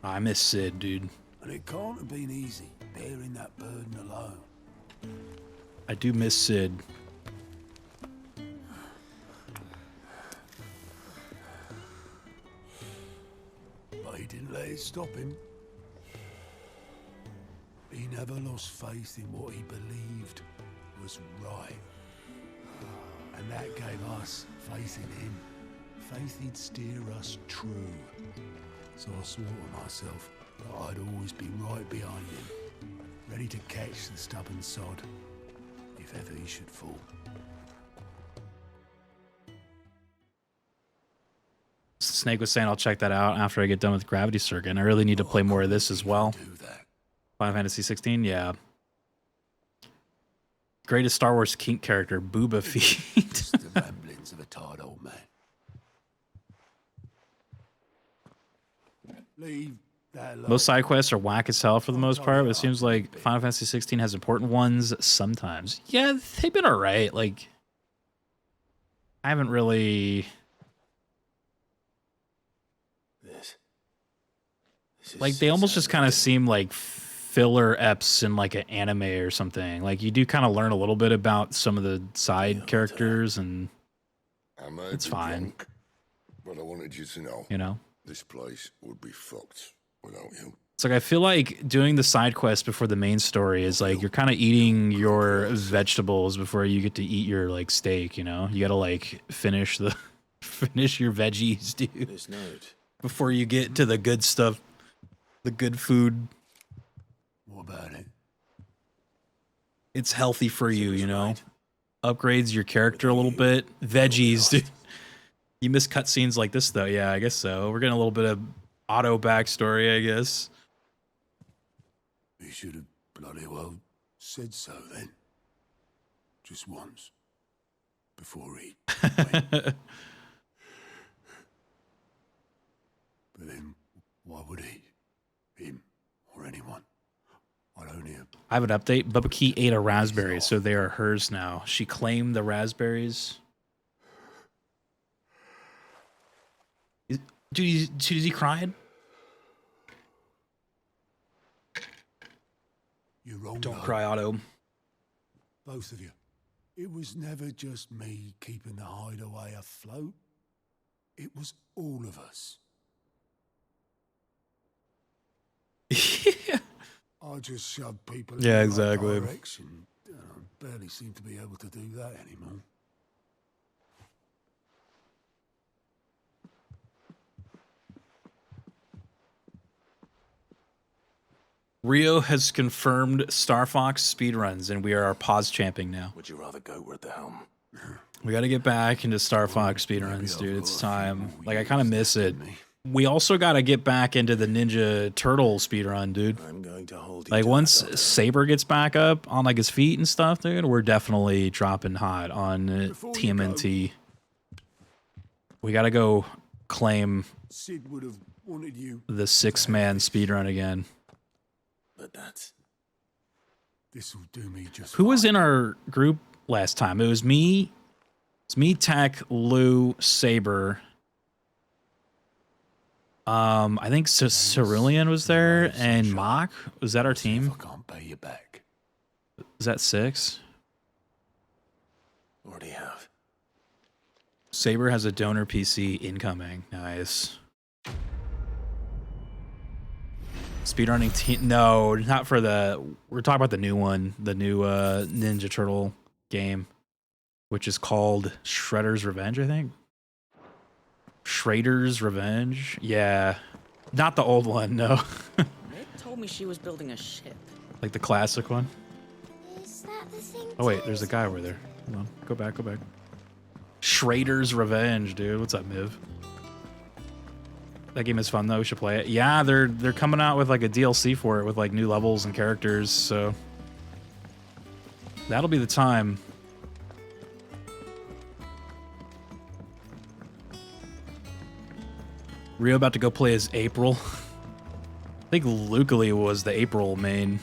I miss Sid, dude. And it can't have been easy, bearing that burden alone. I do miss Sid. But he didn't let it stop him. He never lost faith in what he believed was right. And that gave us faith in him. Faith he'd steer us true. So I swore to myself that I'd always be right behind him, ready to catch the stubborn sod, if ever he should fall. Snake was saying I'll check that out after I get done with Gravity Circuit. And I really need to play more of this as well. Final Fantasy XVI, yeah. Greatest Star Wars kink character, Booba Feet. The ramblings of a tired old man. Leave that alone. Most side quests are whack as hell for the most part, but it seems like Final Fantasy 16 has important ones sometimes. Yeah, they've been alright. Like, I haven't really... Like, they almost just kind of seem like filler eps in like an anime or something. Like, you do kind of learn a little bit about some of the side characters, and it's fine. But I wanted you to know. You know? This place would be fucked without you. It's like I feel like doing the side quest before the main story is like you're kind of eating your vegetables before you get to eat your like steak, you know? You got to like finish your veggies, dude, This note. before you get to the good stuff, the good food. What about it? It's healthy for you, you know? Upgrades your character a little bit. Veggies, dude. You miss cutscenes like this though. Yeah, I guess so. We're getting a little bit of auto backstory, I guess. You should have bloody well said so then. Just once. Before he went. But then, why would he? Him or anyone? I don't hear. I have an update. Bubba Key ate a raspberry, so they are hers now. She claimed the raspberries. Dude, is he crying? You're wrong. Don't cry, Otto. Both of you. It was never just me keeping the hideaway afloat. It was all of us. I just shoved people in the right exactly. direction. I barely seem to be able to do that anymore. Rio has confirmed Star Fox speedruns, and we are pause champing now. Would you rather go with the helm? We got to get back into Star Fox speedruns, dude. It's time. Like, I kind of miss it. We also got to get back into the Ninja Turtle speedrun, dude. I'm going to hold you Like, to once that, Saber gets back up on, like, his feet and stuff, dude, we're definitely dropping hot on TMNT. We got to go claim Sid would have wanted you. the 6-man speedrun again. but that's... This'll do me just Who was in our group last time? It was me. It's me, Tech, Lou, Saber. I think Cerulean was there, and Mock. Was that our team? I can't pay you back. Is that 6? Already have. Saber has a donor PC incoming. Nice. Speedrunning team? No, not for the. We're talking about the new one, the new Ninja Turtle game, which is called Shredder's Revenge, I think. Shredder's Revenge? Yeah. Not the old one, no. Nick told me she was building a ship. Like the classic one. Is that the thing? Oh, wait, there's a guy over there. Hold on. Go back, go back. Shredder's Revenge, dude. What's up, Miv? That game is fun, though. We should play it. Yeah, they're coming out with like a DLC for it with like new levels and characters, so that'll be the time. Rio about to go play as April. I think Lucally was the April main.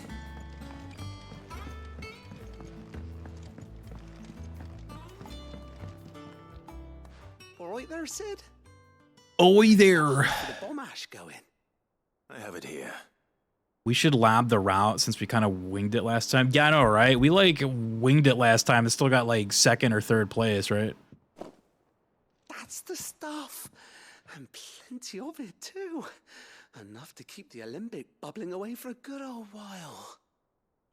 All right there, Sid? Oi there. The bomb ash going. I have it here. We should lab the route since we kind of winged it last time. Yeah, I know, right? We like winged it last time. It still got like 2nd or 3rd place, right? That's the stuff. And plenty of it, too. Enough to keep the Olympic bubbling away for a good old while.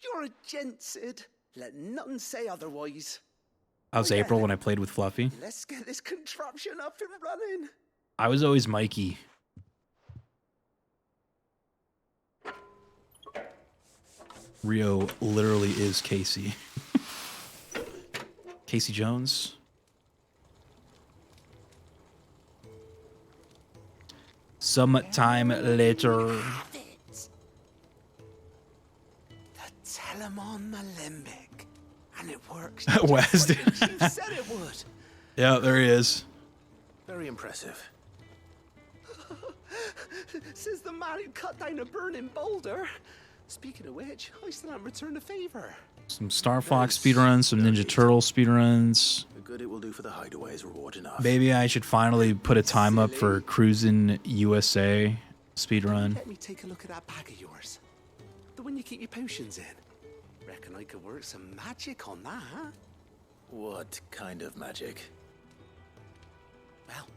You're a gent, Sid. Let nothing say otherwise. I was April when I played with Fluffy. Let's get this contraption up and running. I was always Mikey. Rio literally is Casey. Casey Jones. Sometime later. The Telemon Alembic. And it works. Wes, dude. You said it would. Yeah, there he is. Very impressive. Says the man who cut down a burning boulder. Speaking of which, I still haven't returned the favor. Some Star Fox speedruns, some Ninja Turtle speedruns. The good it will do for the hideaway is reward enough. Maybe I should finally put a time up for Cruisin' USA speedrun. Let me take a look at that bag of yours. The one you keep your potions in. Reckon I could work some magic on that, huh? What kind of magic? Well,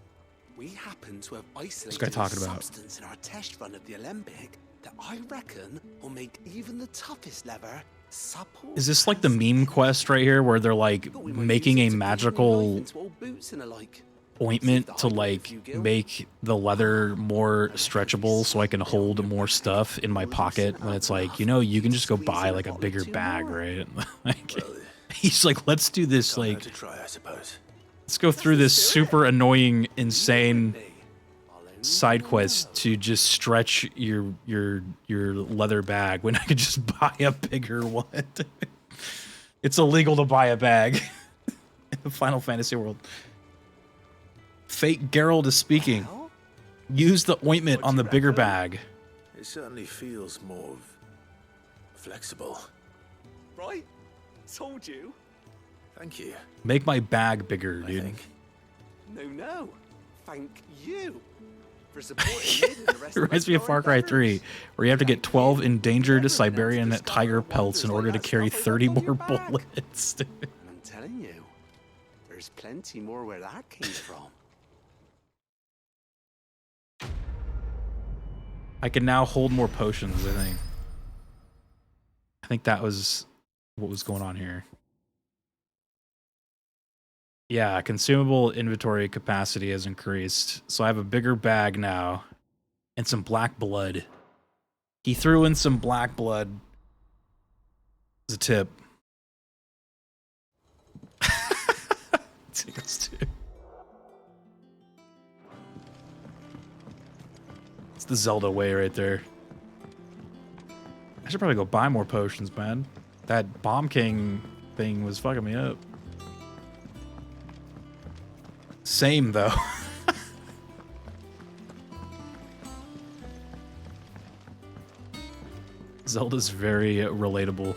we happen to have isolated guy talking a about? substance in our test run of the Olympic that I reckon will make even the toughest leather supple. Is this like the meme quest right here where they're like making a magical boots and alike. ointment to like make the leather more stretchable so I can hold more stuff in my pocket when it's like, you know, you can just go buy like a bigger bag, right? Like, he's like, let's do this, like, to try, I suppose. let's go through this super annoying, insane side quest to just stretch your leather bag when I could just buy a bigger one. It's illegal to buy a bag in the Final Fantasy world. Fake Geralt is speaking. Use the ointment on the bigger bag. It certainly feels more flexible. Right? Told you. Thank you. Make my bag bigger, dude. No. Thank you. For supporting me and the rest It reminds me of Far Cry 3, where you have to get 12 endangered Siberian tiger pelts in order to carry 30 more bullets. I'm telling you, there's plenty more where that came from. I can now hold more potions, I think. I think that was what was going on here. Yeah, consumable inventory capacity has increased. So I have a bigger bag now. And some black blood. He threw in some black blood as a tip. It's the Zelda way right there. I should probably go buy more potions, man. That Bomb King thing was fucking me up. Same, though. Zelda's very relatable.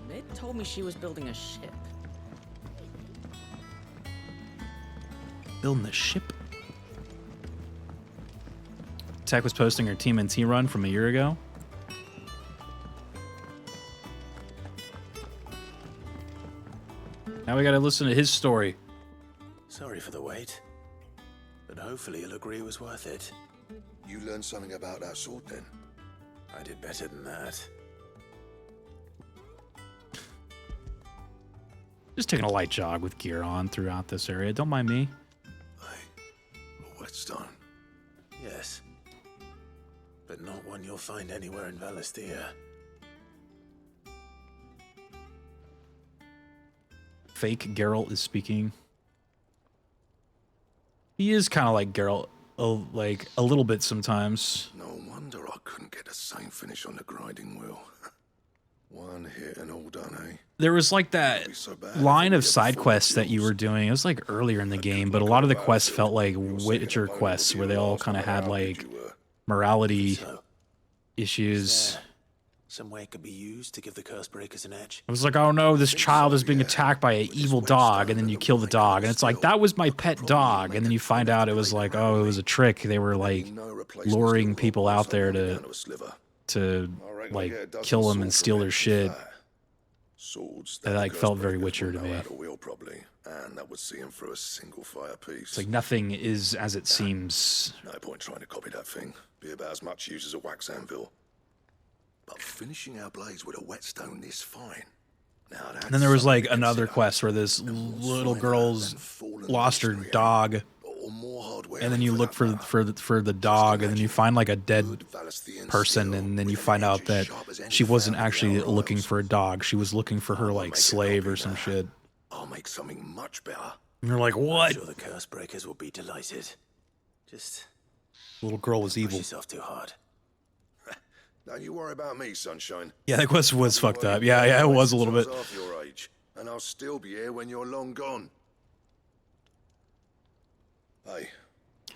Mid told me she was building a ship. Building the ship? Tech was posting her TMNT run from a year ago. Now we gotta listen to his story. Sorry for the wait. But hopefully you'll agree it was worth it. You learned something about that sword then? I did better than that. Just taking a light jog with gear on throughout this area. Don't mind me. A whetstone. Yes. But not one you'll find anywhere in Valisthea. Fake Geralt is speaking. He is kind of like Geralt, like a little bit sometimes. No wonder I couldn't get the same finish on the grinding wheel. One hit and all done, eh? There was like that line of side quests that you were doing. It was like earlier in the game, but a lot of the quests felt like Witcher quests where they all kind of had like morality issues. Some way it could be used to give the curse breakers an edge. I was like, oh no, this child is being attacked by an evil dog, and then you kill the dog, and it's like, that was my pet dog, and then you find out it was like, oh, it was a trick. They were like luring people out there to like kill them and steal their shit. That like felt very Witcher to me. And that would see him through a single fire piece. It's like nothing is as it seems. No point trying to copy that thing. Be about as much use as a wax anvil. But finishing our blades with a whetstone this fine. Now and then there was like another quest where this little girl's lost her dog, and then you look for the dog, and then you find like a dead person, and then you find out that she wasn't actually looking for a dog. She was looking for her like slave or some shit. I'll make something much better. And you're like, what? I'm sure the curse breakers will be delighted. Just the little girl was evil. Push yourself too hard. Don't you worry about me, sunshine. Yeah, that quest was fucked up. Yeah, it was a little bit. Half your age, and I'll still be here when you're long gone. Hey,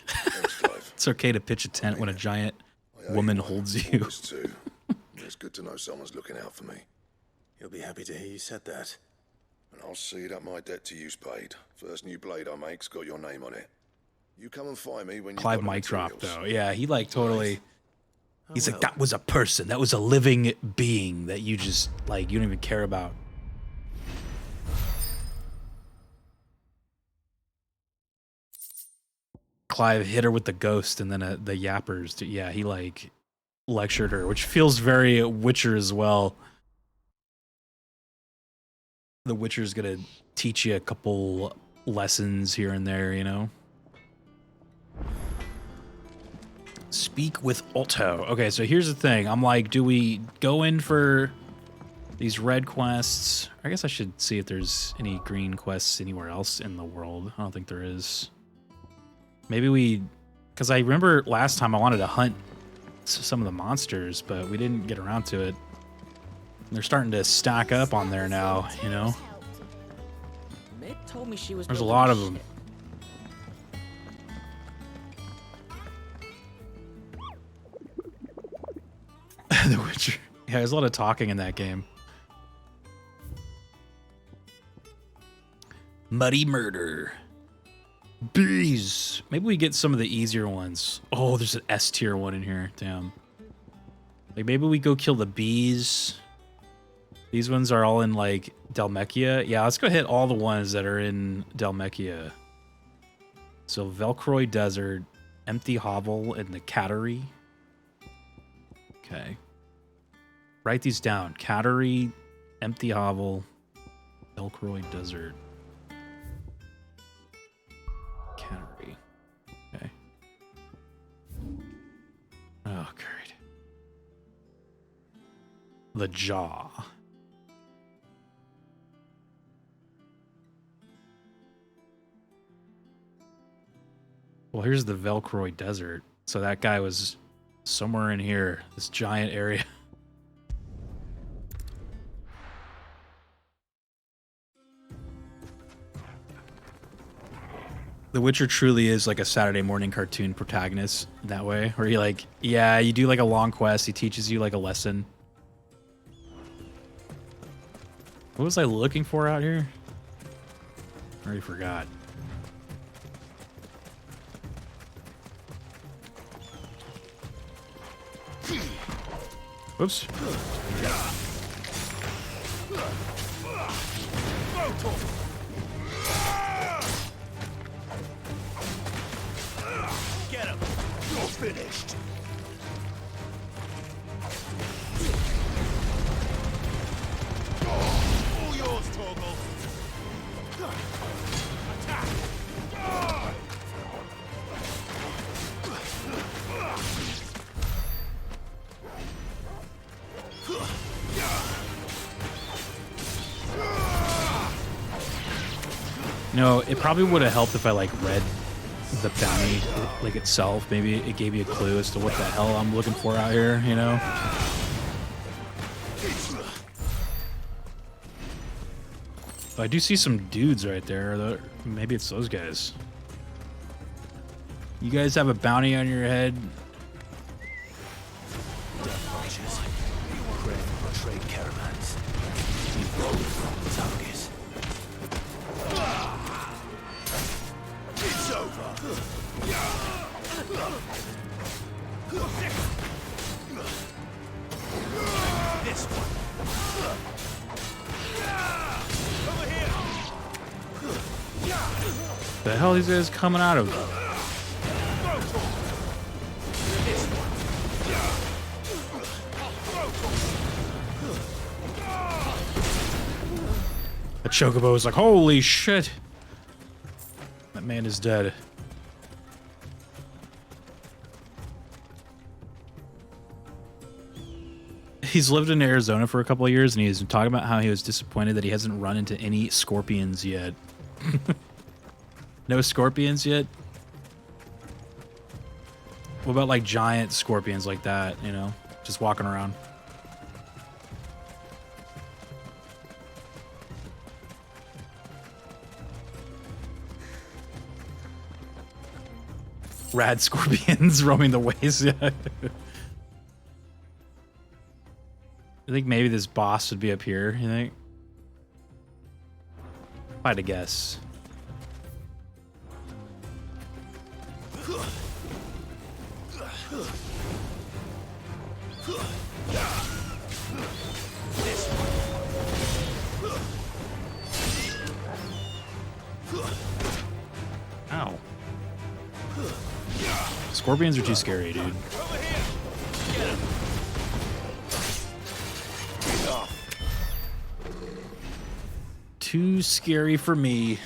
thanks, Clive. It's okay to pitch a tent when a giant woman holds you. It's good to know someone's looking out for me. You'll be happy to hear you said that. And I'll see that my debt to you's paid. First new blade I make's got your name on it. You come and find me when you Clive mic drop though. Yeah, he like totally. He's like, that was a person. That was a living being that you just, like, you don't even care about. Clive hit her with the ghost, and then the yappers. Yeah, he like lectured her, which feels very Witcher as well. The Witcher's gonna teach you a couple lessons here and there, you know. Speak with Otto. Okay, so here's the thing. I'm like, do we go in for these red quests? I guess I should see if there's any green quests anywhere else in the world. I don't think there is. Maybe we... Because I remember last time I wanted to hunt some of the monsters, but we didn't get around to it. They're starting to stack up on there now, you know? Meg told me she was There's a building lot of ship. them. The Witcher. Yeah, there's a lot of talking in that game. Muddy Murder. Bees. Maybe we get some of the easier ones. Oh, there's an S tier one in here. Damn. Like maybe we go kill the bees. These ones are all in like Dalmekia. Yeah, let's go hit all the ones that are in Dalmekia. So Velcroy Desert, Empty Hovel, and the Cattery. Okay. Write these down. Cattery, Empty Hovel, Velcroy Desert. Cattery. Okay. Oh, great. The Jaw. Well, here's the Velcroy Desert. So that guy was somewhere in here, this giant area. The Witcher truly is like a Saturday morning cartoon protagonist in that way, where you like, yeah, you do like a long quest, he teaches you like a lesson. What was I looking for out here? I already forgot. Whoops. Get him! You're finished! All yours, Torgal! Attack! No, it probably would have helped if I like read the bounty like itself. Maybe it gave you a clue as to what the hell I'm looking for out here, you know? But I do see some dudes right there. Maybe it's those guys. You guys have a bounty on your head? Death marches. Trade caravans. Targets. It's over. This one. Over here. The hell are these guys coming out of? This one. The chocobo is like, holy shit! That man is dead. He's lived in Arizona for a couple of years, and he's talking about how he was disappointed that he hasn't run into any scorpions yet. No scorpions yet? What about like giant scorpions like that, you know? Just walking around. Rad scorpions roaming the ways, yeah. I think maybe this boss would be up here, you think? If I had to guess. Ow. Scorpions are too scary, dude. Too scary for me.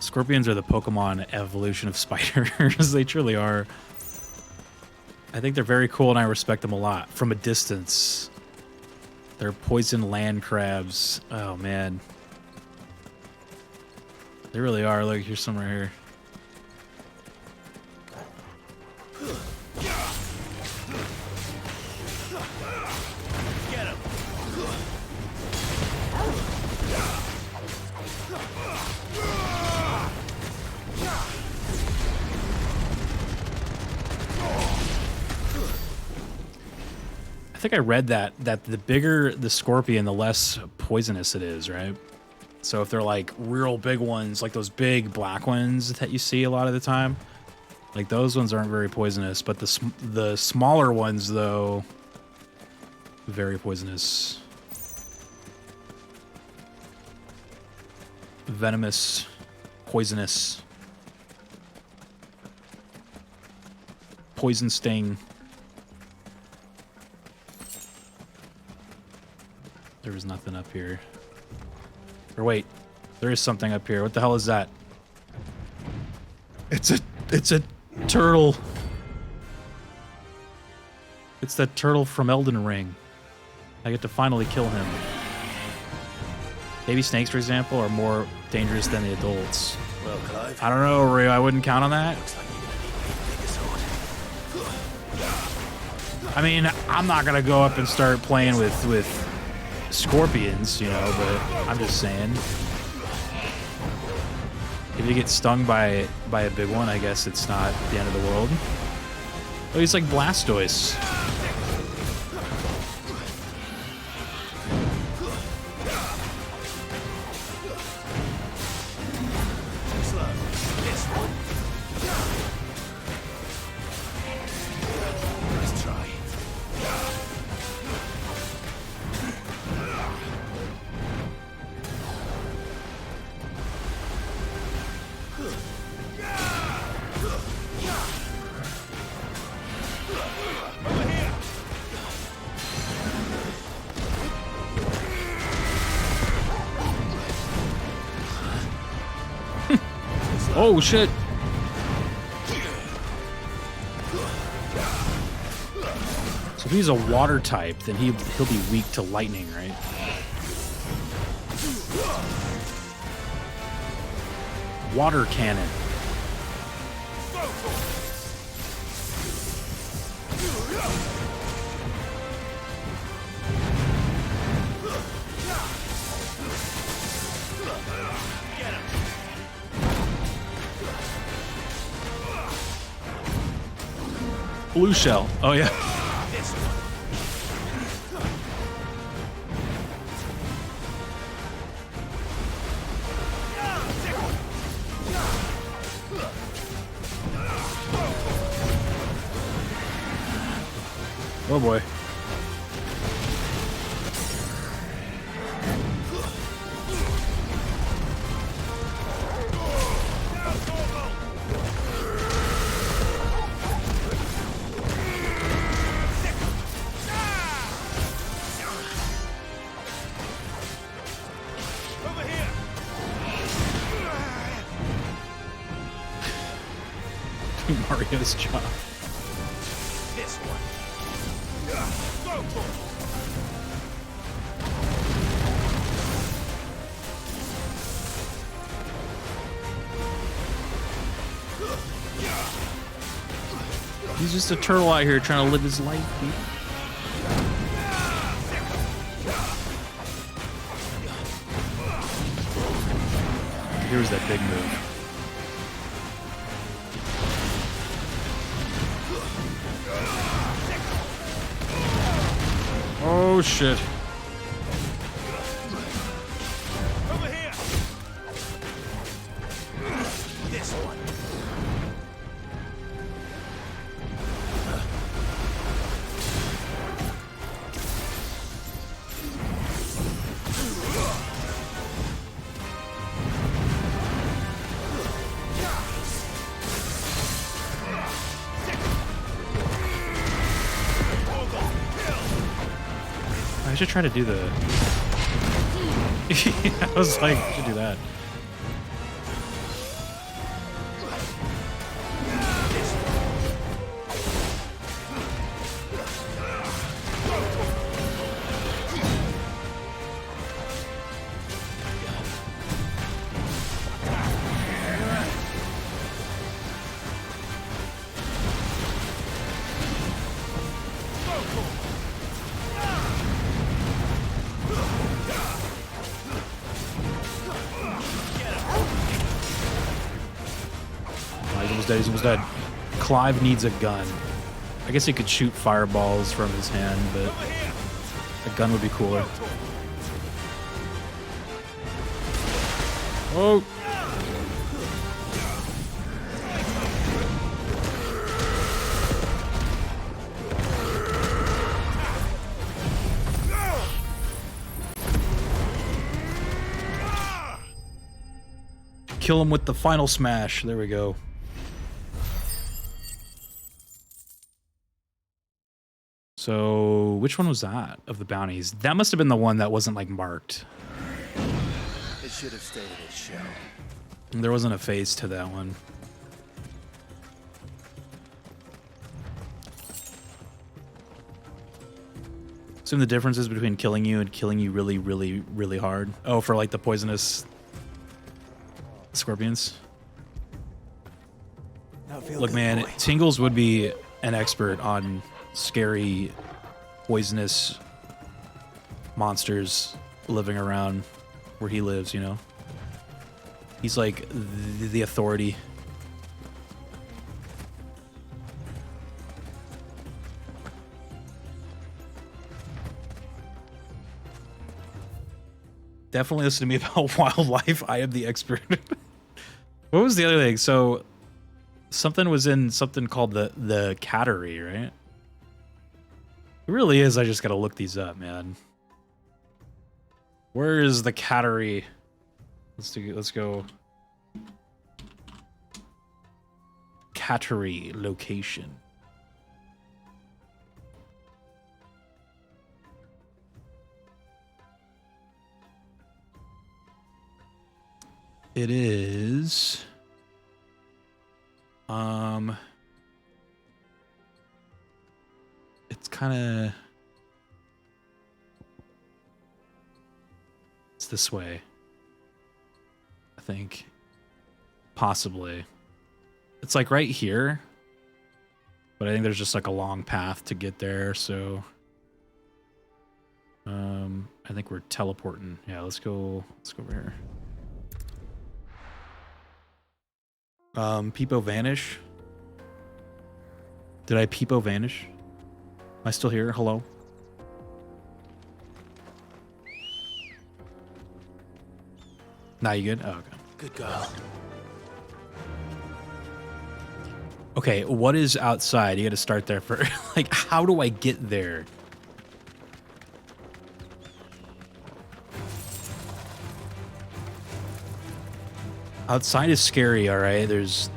Scorpions are the Pokemon evolution of spiders. They truly are. I think they're very cool and I respect them a lot. From a distance. They're poison land crabs. Oh, man. They really are. Look, here's some right here. I think I read that the bigger the scorpion, the less poisonous it is, right? So if they're like real big ones, like those big black ones that you see a lot of the time, like those ones aren't very poisonous, but the smaller ones though, very poisonous. Venomous, poisonous, poison sting. There was nothing up here. Or wait, there is something up here. What the hell is that? It's a turtle. It's that turtle from Elden Ring. I get to finally kill him. Baby snakes, for example, are more dangerous than the adults. Well, Clive. I don't know, Rio. I wouldn't count on that. Looks like you're gonna need a bigger sword. I mean, I'm not gonna go up and start playing with scorpions, you know, but I'm just saying. If you get stung by a big one, I guess it's not the end of the world. Oh, he's like Blastoise. Oh shit! So if he's a water type, then he'll be weak to lightning, right? Water cannon. Blue shell. Oh yeah. Oh boy. Mario's job. This one. Go for it. He's just a turtle out here trying to live his life, dude. Here's that big move. Oh shit. Over here. This one. I should try to do the... I was like, I should do that. He's almost dead. Clive needs a gun. I guess he could shoot fireballs from his hand, but a gun would be cooler. Oh! Kill him with the final smash. There we go. So, which one was that of the bounties? That must have been the one that wasn't like marked. It should have stayed in its shell. There wasn't a phase to that one. Assume the differences between killing you and killing you really, really, really hard. Oh, for like the poisonous scorpions. Look, man, Tingles would be an expert on scary, poisonous monsters living around where he lives, you know? He's like the authority. Definitely listen to me about wildlife. I am the expert. What was the other thing? So something was in something called the cattery, right? It really is. I just gotta look these up, man. Where is the cattery? Let's go. Cattery location. It is it's kind of, it's this way, I think, possibly. It's like right here, but I think there's just like a long path to get there, so I think we're teleporting. Yeah, let's go over here. Peepo vanish. Did I Peepo vanish? Am I still here? Hello? Nah, you good? Oh, okay. Good girl. Okay, what is outside? You gotta start there for, like, how do I get there? Outside is scary, all right? There's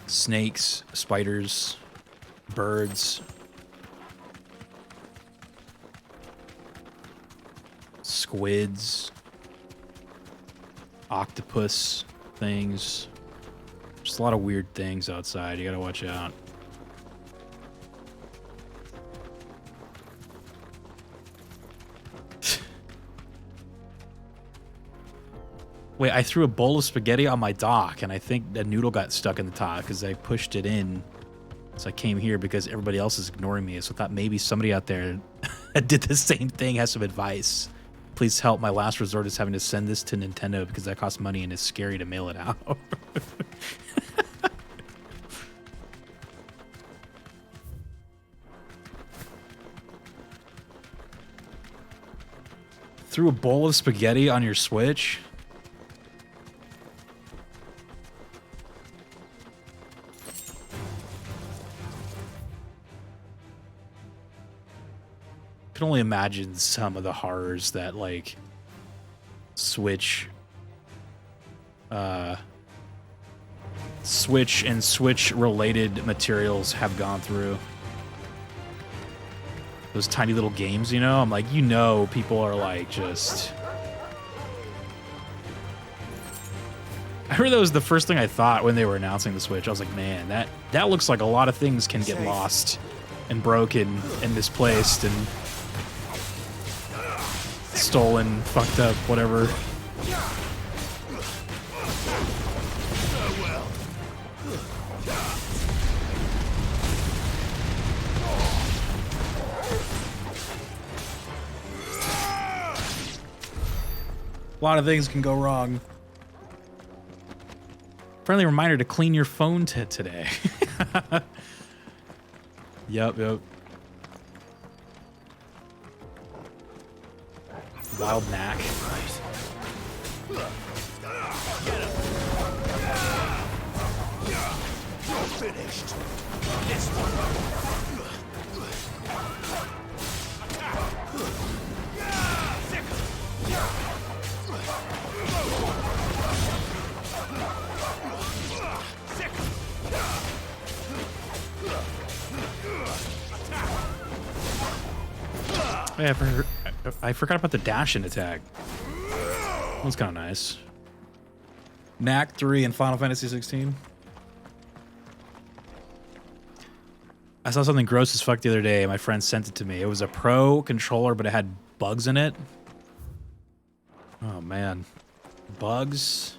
snakes, spiders, birds, squids, octopus things. Just a lot of weird things outside. You gotta watch out. Wait, I threw a bowl of spaghetti on my dock, and I think the noodle got stuck in the top because I pushed it in. So I came here because everybody else is ignoring me. So I thought maybe somebody out there that did the same thing has some advice. Please help. My last resort is having to send this to Nintendo because that costs money and it's scary to mail it out. Threw a bowl of spaghetti on your Switch? I can only imagine some of the horrors that, like, Switch and Switch-related materials have gone through. Those tiny little games, you know? I'm like, you know, people are like just... I heard that was the first thing I thought when they were announcing the Switch. I was like, man, that looks like a lot of things can get lost and broken and misplaced and stolen, fucked up, whatever. A lot of things can go wrong. Friendly reminder to clean your phone today. Yep. Wild knack. Finished. This one. Yeah, I forgot about the dash-in attack. That was kind of nice. Knack 3 in Final Fantasy XVI. I saw something gross as fuck the other day. My friend sent it to me. It was a Pro controller, but it had bugs in it. Oh, man. Bugs?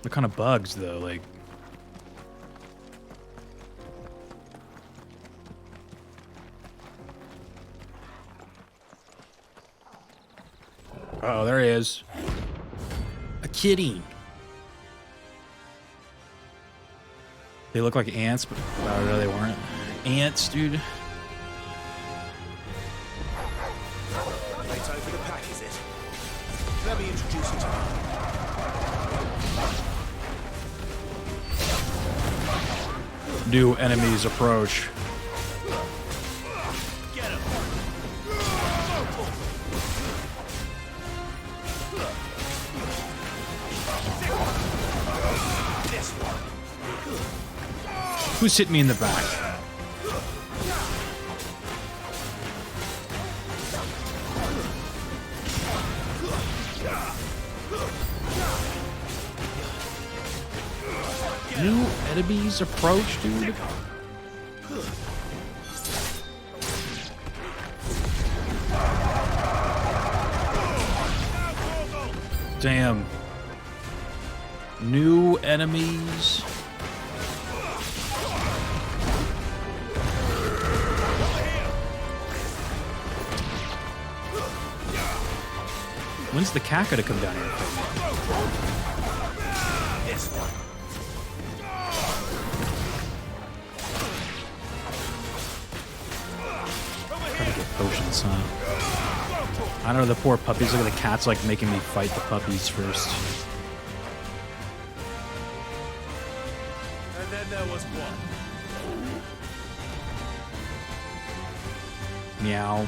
What kind of bugs, though? Like... Oh, there he is. A kitty. They look like ants, but no, they weren't. Ants, dude. Right over the pack, is it? Let me introduce you to New enemies approach. Who's hitting me in the back? New enemies approach, dude. Damn. New enemies. When's the cat gonna come down here? this one. Try to get potions, huh? I don't know, the poor puppies. Look at the cats like making me fight the puppies first. And then there was one. Meow.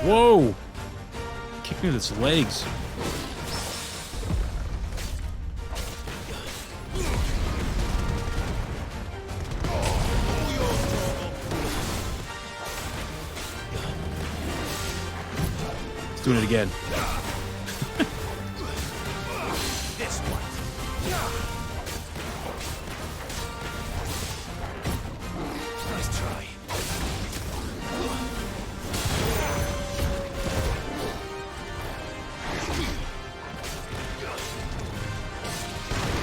Whoa! Kick me with its legs. It's doing it again. This one. Nice try.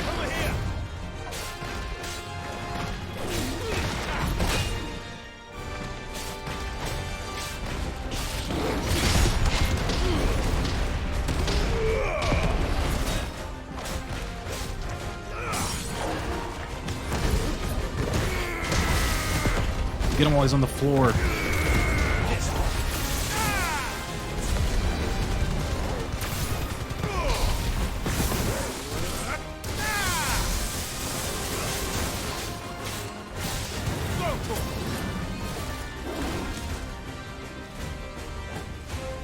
Over here. Get him while he's on the floor.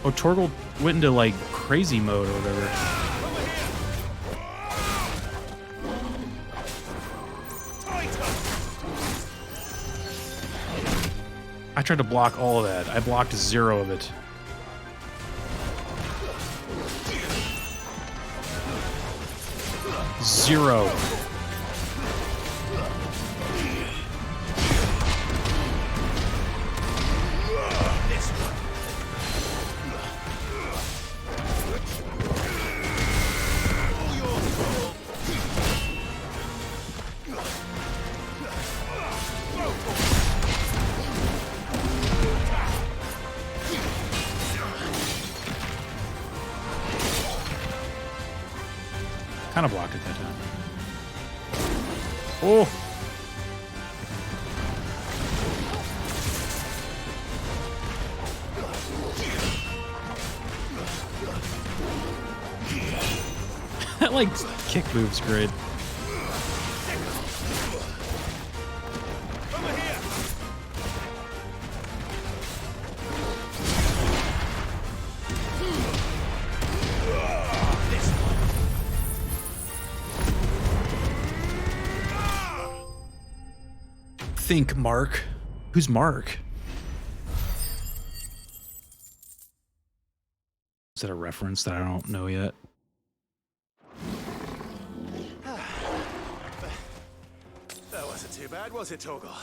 Oh, Torgal went into like crazy mode or whatever. I tried to block all of that. I blocked 0 of it. Zero. Kind of blocked it that time. Oh! That like kick move's great. Think, Mark. Who's Mark? Is that a reference that I don't know yet? That wasn't too bad, was it, Torgal?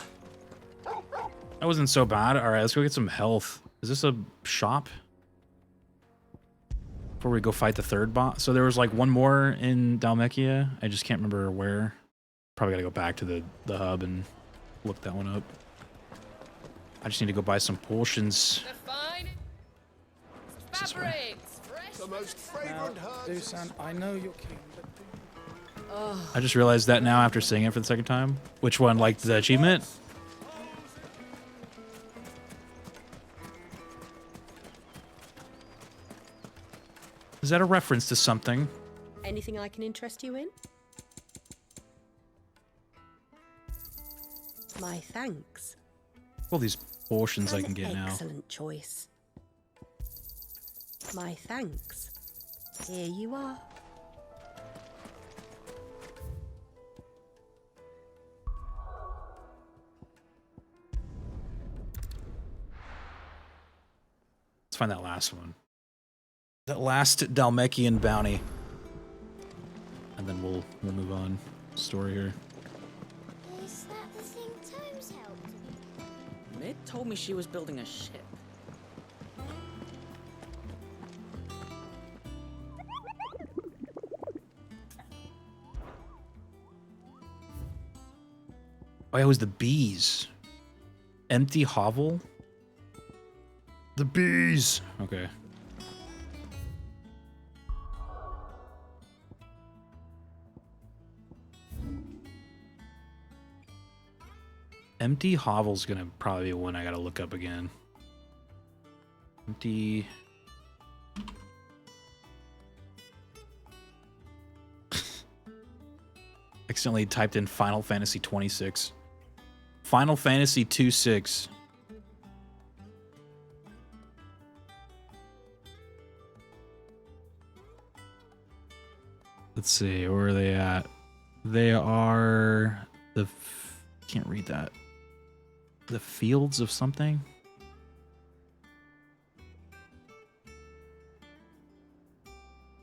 That wasn't so bad. All right, let's go get some health. Is this a shop? Before we go fight the third boss. So there was like one more in Dhalmekia. I just can't remember where. Probably gotta go back to the hub and look that one up. I just need to go buy some potions. The most fragrant herbs. I know you're king, but I just realized that now after seeing it for the second time. Which one? Like the achievement? Is that a reference to something? Anything I can interest you in? My thanks. All these potions I can get now. Excellent choice. My thanks. Here you are. Let's find that last one. That last Dhalmekian bounty. And then we'll move on. Story here. Is that the thing Tomes helped? Mid told me she was building a ship. Oh, yeah, it was the bees. Empty hovel? The bees! Okay. Empty hovel's gonna probably be one I gotta look up again. Empty... Accidentally typed in Final Fantasy 26. Final Fantasy 26. Let's see, where are they at? They are the... Can't read that. The fields of something?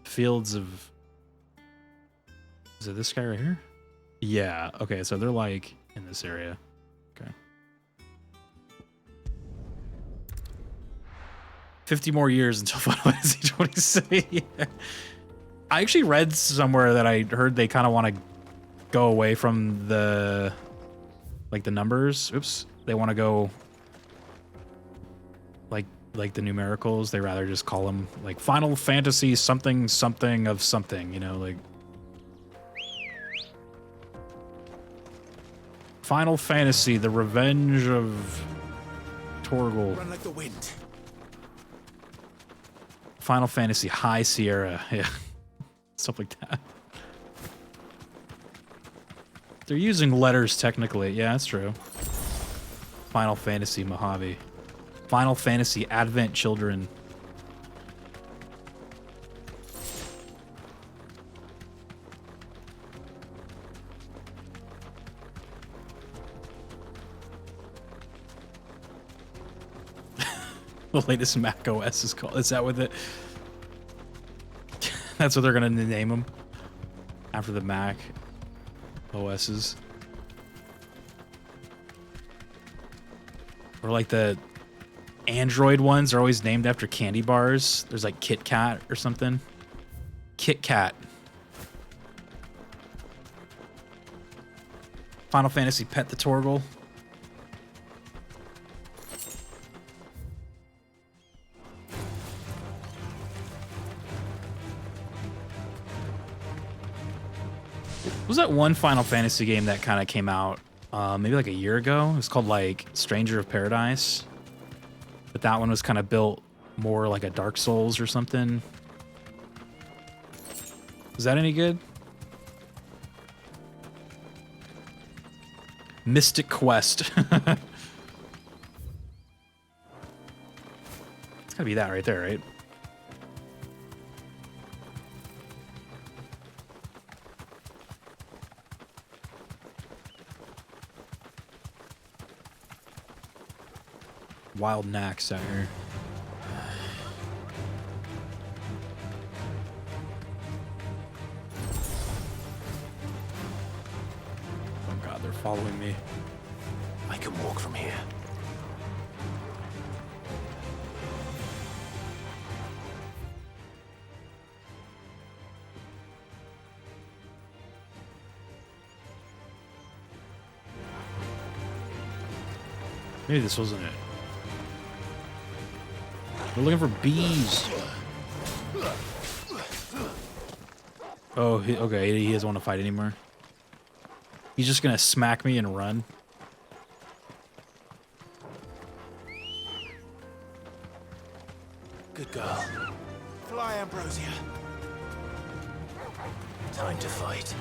Fields of... Is it this guy right here? Yeah, okay, so they're like in this area. Okay. 50 more years until Final Fantasy 26. Yeah. I actually read somewhere that I heard they kind of want to go away from the... Like the numbers. Oops. They want to go... Like the numericals. They rather just call them like Final Fantasy something something of something, you know, like... Final Fantasy, the Revenge of Torgal. Run like the wind. Final Fantasy High Sierra. Yeah. Stuff like that. They're using letters technically. Yeah, that's true. Final Fantasy Mojave. Final Fantasy Advent Children. The latest Mac OS is called. Is that what it? That's what they're gonna name them after the Mac OSs. Or like the Android ones are always named after candy bars. There's like Kit Kat or something. Kit Kat. Final Fantasy Pet the Torgal. Was that one Final Fantasy game that kind of came out maybe like a year ago? It was called like Stranger of Paradise. But that one was kind of built more like a Dark Souls or something. Is that any good? Mystic Quest. It's gotta be that right there, right? Wild Knacks out here. Oh god, they're following me. I can walk from here. Maybe this wasn't it. We're looking for bees. Oh, okay. He doesn't want to fight anymore. He's just gonna smack me and run. Good girl. Fly, Ambrosia. Time to fight.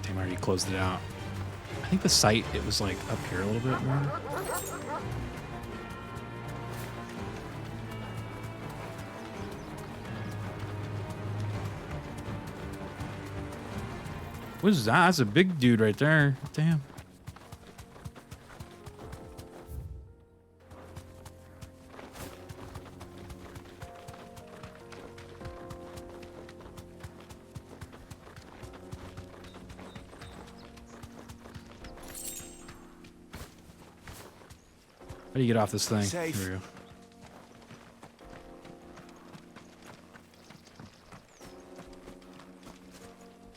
Damn, I already closed it out. I think the site, it was like up here a little bit more. What is that? That's a big dude right there. Damn. How do you get off this thing? Safe. Here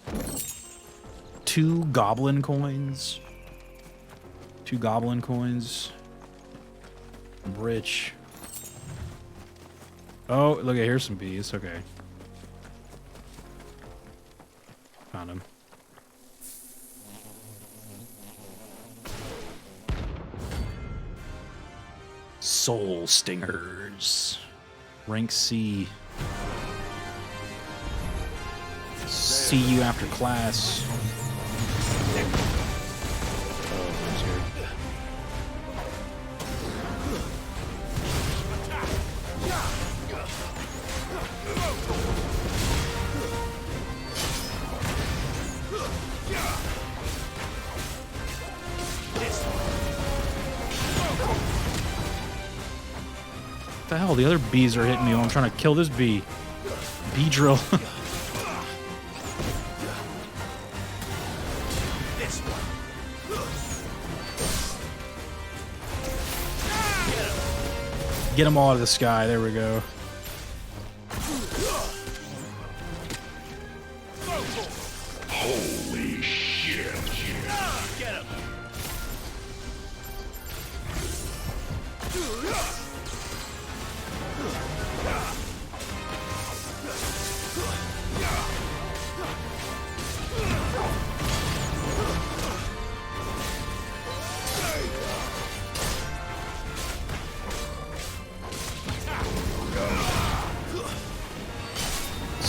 we go. Two goblin coins. Two goblin coins. I'm rich. Oh, look at here's some bees. Okay. Found him. Soul Stingers. Rank C. See you after class. Oh, he's here. What the hell? The other bees are hitting me while I'm trying to kill this bee. Bee drill. Get them all out of the sky. There we go. Holy shit. Get him.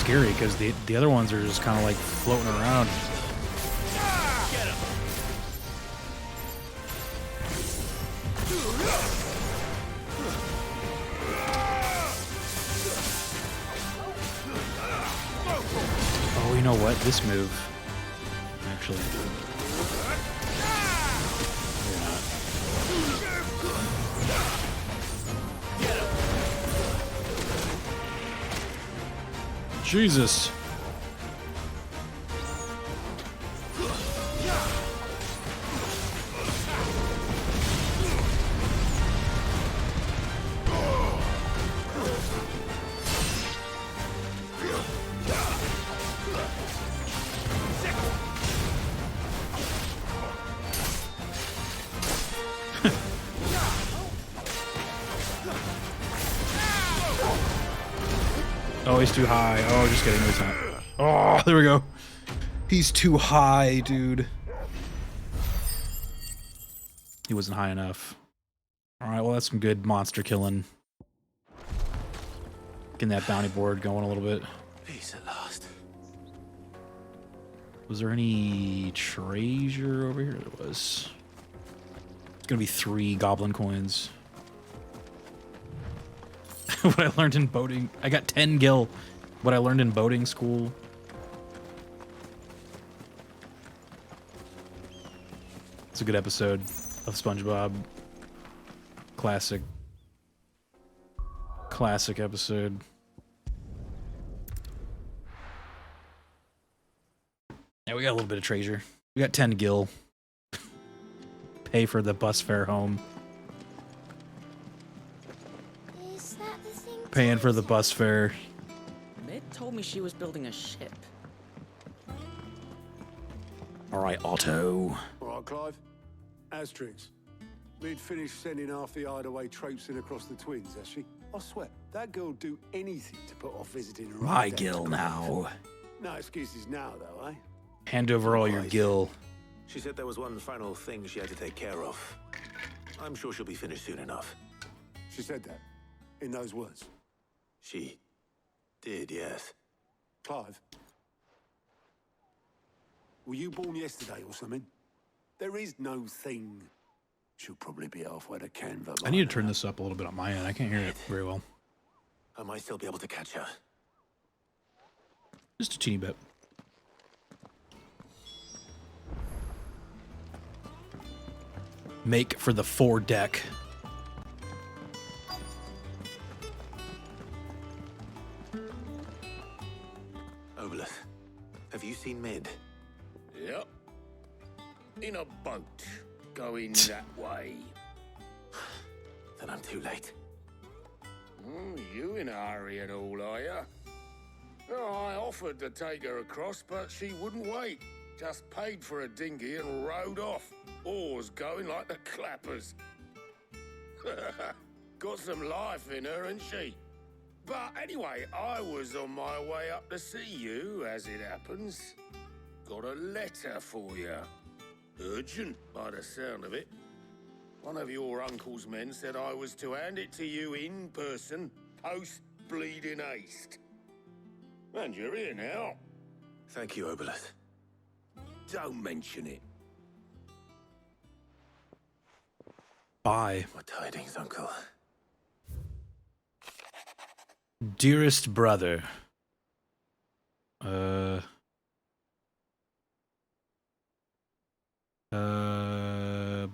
scary because the other ones are just kind of like floating around. Oh, you know what? This move, actually. Maybe not. Jesus. Oh, he's too high. Oh, just kidding. No, he's not. Oh, there we go. He's too high, dude. He wasn't high enough. All right, well, that's some good monster killing. Getting that bounty board going a little bit. Peace at last. Was there any treasure over here? There was. It's gonna be 3 goblin coins. What I learned in boating. I got 10 gil. What I learned in boating school. It's a good episode of SpongeBob. Classic episode. Yeah, we got a little bit of treasure. We got 10 gil. Pay for the bus fare home. Is that the thing? Paying for the bus fare. Mid told me she was building a ship. All right, Otto. All right, Clive. Asterix. Mid finished sending half the hideaway traipsing across the twins, has she? I swear, that girl'll do anything to put off visiting her. My gil now. No excuses now, though, eh? Hand over all your gil. She said there was one final thing she had to take care of. I'm sure she'll be finished soon enough. She said that? In those words? She did, yes. Clive? Were you born yesterday or something? There is no thing. She'll probably be halfway to Canva. I need to turn this up a little bit on my end. I can't hear it very well. I might still be able to catch her. Just a teeny bit. Make for the 4 deck. Obelus, have you seen Mid? Yep. In a boat, going that way. Then I'm too late. You in a hurry and all, are ya? No, I offered to take her across, but she wouldn't wait. Just paid for a dinghy and rowed off. Oars going like the clappers. Got some life in her, ain't she? But anyway, I was on my way up to see you, as it happens. Got a letter for you. Urgent, by the sound of it. One of your uncle's men said I was to hand it to you in person, post-bleeding haste. And you're here now. Thank you, Obelus. Don't mention it. Bye. What tidings, Uncle? Dearest brother.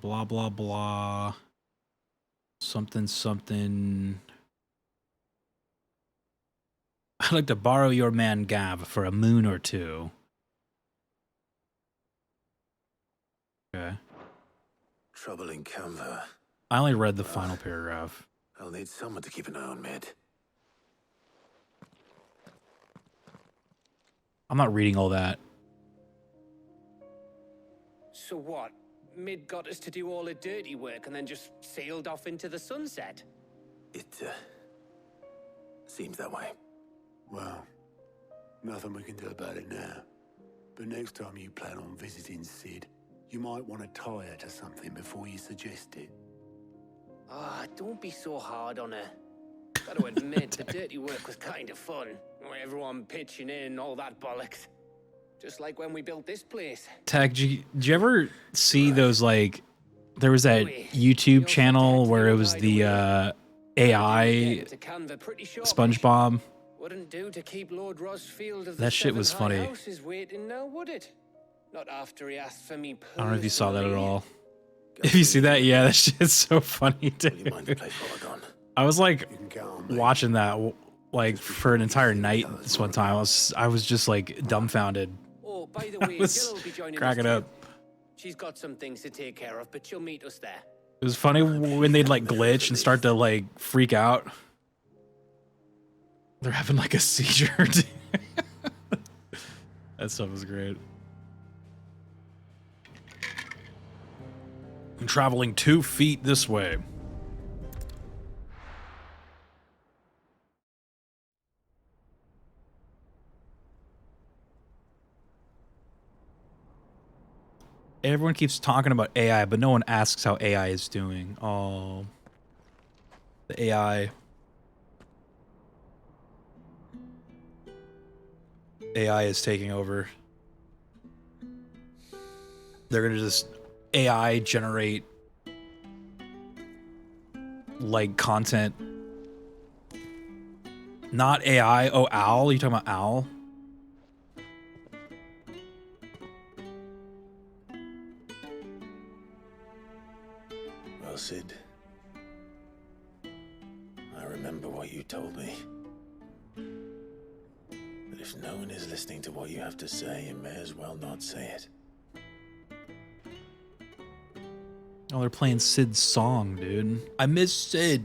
Blah, blah, blah. Something, something. I'd like to borrow your man Gav for a moon or 2. Okay. Trouble in Canva. I only read the final paragraph. I'll need someone to keep an eye on Mid. I'm not reading all that. So what? Mid got us to do all the dirty work and then just sailed off into the sunset? It, seems that way. Well, nothing we can do about it now. But next time you plan on visiting Sid, you might want to tie her to something before you suggest it. Ah, don't be so hard on her. Gotta admit, the dirty work was kind of fun. Everyone pitching in, all that bollocks. Just like when we built this place. Tech, did you ever see those, like, there was that YouTube channel where it was the AI SpongeBob? Wouldn't do to keep Lord Rosfield of the That shit was Seven High funny. Houses waiting now, would it? Not after he asked for me. I don't know if you saw that at all. If you see that, yeah, that shit's so funny, dude. I was like watching that like for an entire night this one time. I was just like dumbfounded. Oh, by the I way, was Jill will be joining cracking us up. too. She's got some things to take care of, but she'll meet us there. It was funny when they'd like glitch and start to like freak out. They're having like a seizure. Dude. That stuff was great. I'm traveling 2 feet this way. Everyone keeps talking about AI, but no one asks how AI is doing. Oh, the AI. AI is taking over. They're gonna just AI generate like content. Not AI. Oh, Owl. You talking about Owl? Well, Sid, I remember what you told me. But if no one is listening to what you have to say, you may as well not say it. Oh, they're playing Sid's song, dude. I miss Sid.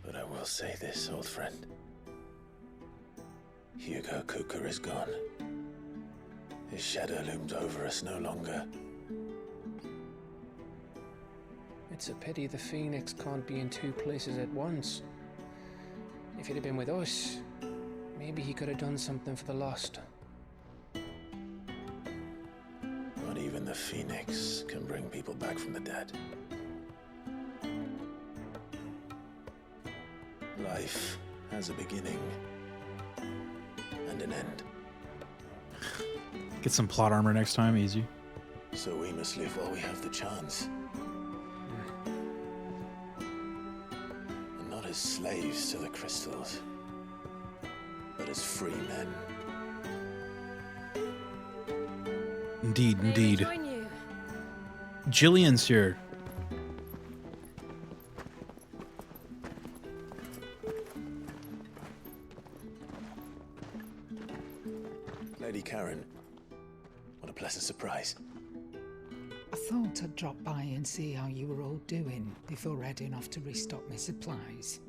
But I will say this, old friend. Hugo Cooker is gone. His shadow looms over us no longer. It's a pity the Phoenix can't be in two places at once. If he'd have been with us, maybe he could have done something for the lost. Not even the Phoenix can bring people back from the dead. Life has a beginning and an end. Get some plot armor next time, easy. So we must live while we have the chance. And not as slaves to the crystals, but as free men. Indeed, indeed. Jillian's here. Lady Karen, what a pleasant surprise. I thought I'd drop by and see how you were all doing before heading off to restock my supplies.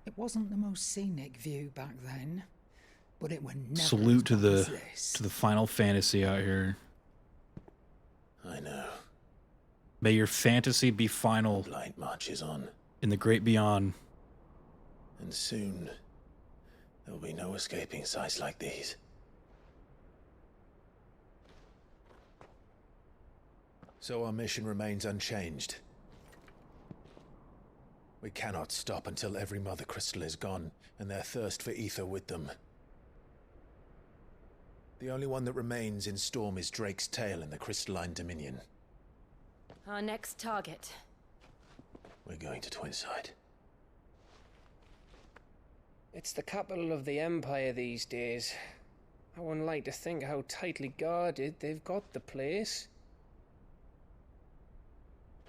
It wasn't the most scenic view back then, but it was never Salute to as the bad as this. Final Fantasy out here. I know. May your fantasy be final Light marches on, in the great beyond. and soon there'll be no escaping sights like these. So our mission remains unchanged. We cannot stop until every Mother Crystal is gone, and their thirst for ether with them. The only one that remains in Storm is Drake's tail in the Crystalline Dominion. Our next target. We're going to Twinside. It's the capital of the Empire these days. I wouldn't like to think how tightly guarded they've got the place.